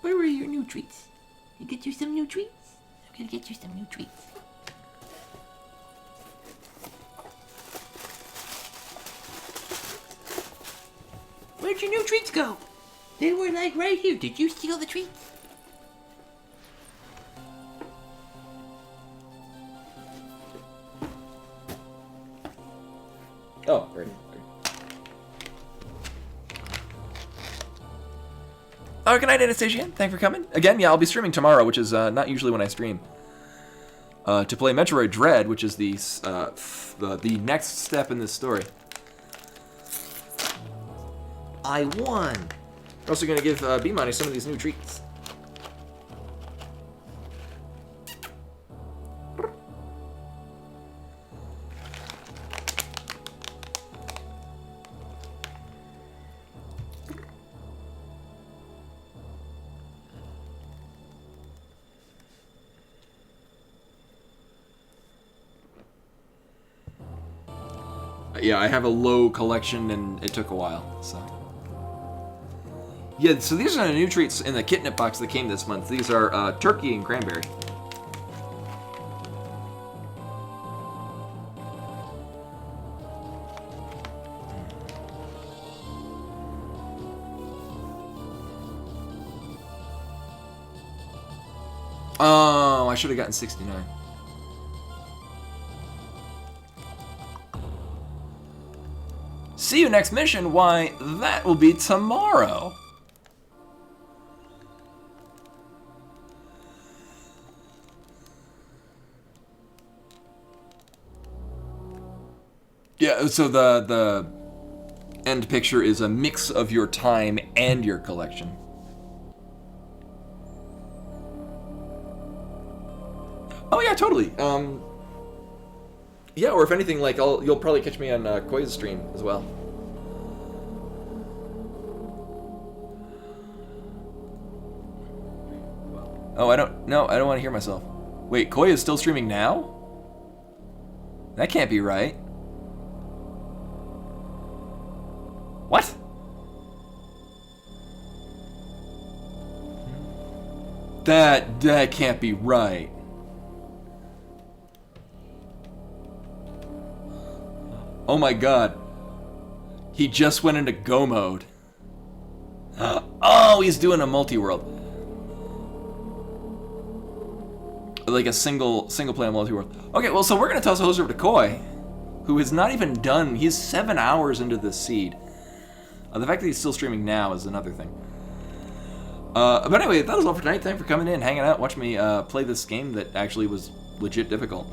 Where were your new treats? You get you some new treats? I'm gonna get you some new treats. Where'd your new treats go? They were like right here. Did you steal the treats? Oh, right. Oh, good night, Anastasia. Thanks for coming. Again, yeah, I'll be streaming tomorrow, which is not usually when I stream. To play Metroid Dread, which is the next step in this story. I won. We're also going to give B-Money some of these new treats. Yeah, I have a low collection, and it took a while, so... Yeah, so these are the new treats in the Kitnip box that came this month. These are turkey and cranberry. Oh, I should have gotten 69. See you next mission. Why, that will be tomorrow. Yeah, so the end picture is a mix of your time and your collection. Oh yeah, totally. Yeah, or if anything, like you'll probably catch me on Koi's stream as well. Oh, I don't want to hear myself. Wait, Koi is still streaming now? That can't be right. What? That can't be right. Oh my god. He just went into go mode. Oh, he's doing a multi-world. Like a single player multi-world. Okay, well, so we're gonna toss a host over to Koi, who is not even done. He's 7 hours into this seed. The fact that he's still streaming now is another thing. But anyway, that was all for tonight. Thanks for coming in, hanging out, watching me play this game that actually was legit difficult.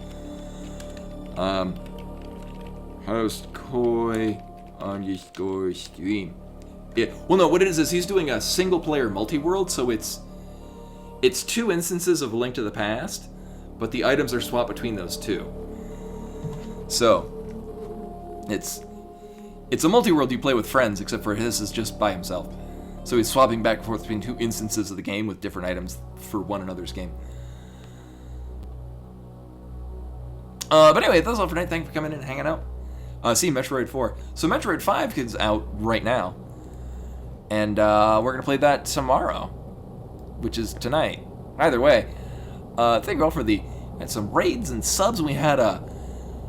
Host Koi _ stream. Yeah. Well, no, what it is he's doing a single-player multi-world, so it's 2 instances of A Link to the Past, but the items are swapped between those 2. So, it's a multi-world you play with friends, except for his is just by himself. So he's swapping back and forth between 2 instances of the game with different items for one another's game. But anyway, that's all for tonight. Thanks for coming in and hanging out. See Metroid 4. So Metroid 5 is out right now. And we're going to play that tomorrow, which is tonight. Either way, thank you all for we had some raids and subs. We had a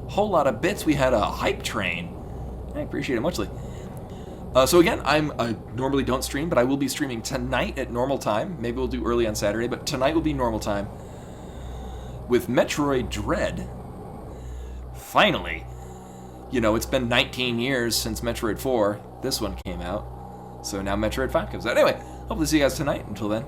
whole lot of bits. We had a hype train. I appreciate it muchly. So again, I normally don't stream, but I will be streaming tonight at normal time. Maybe we'll do early on Saturday, but tonight will be normal time with Metroid Dread. Finally. You know, it's been 19 years since Metroid 4. This one came out. So now Metroid 5 comes out. Anyway, hopefully see you guys tonight. Until then,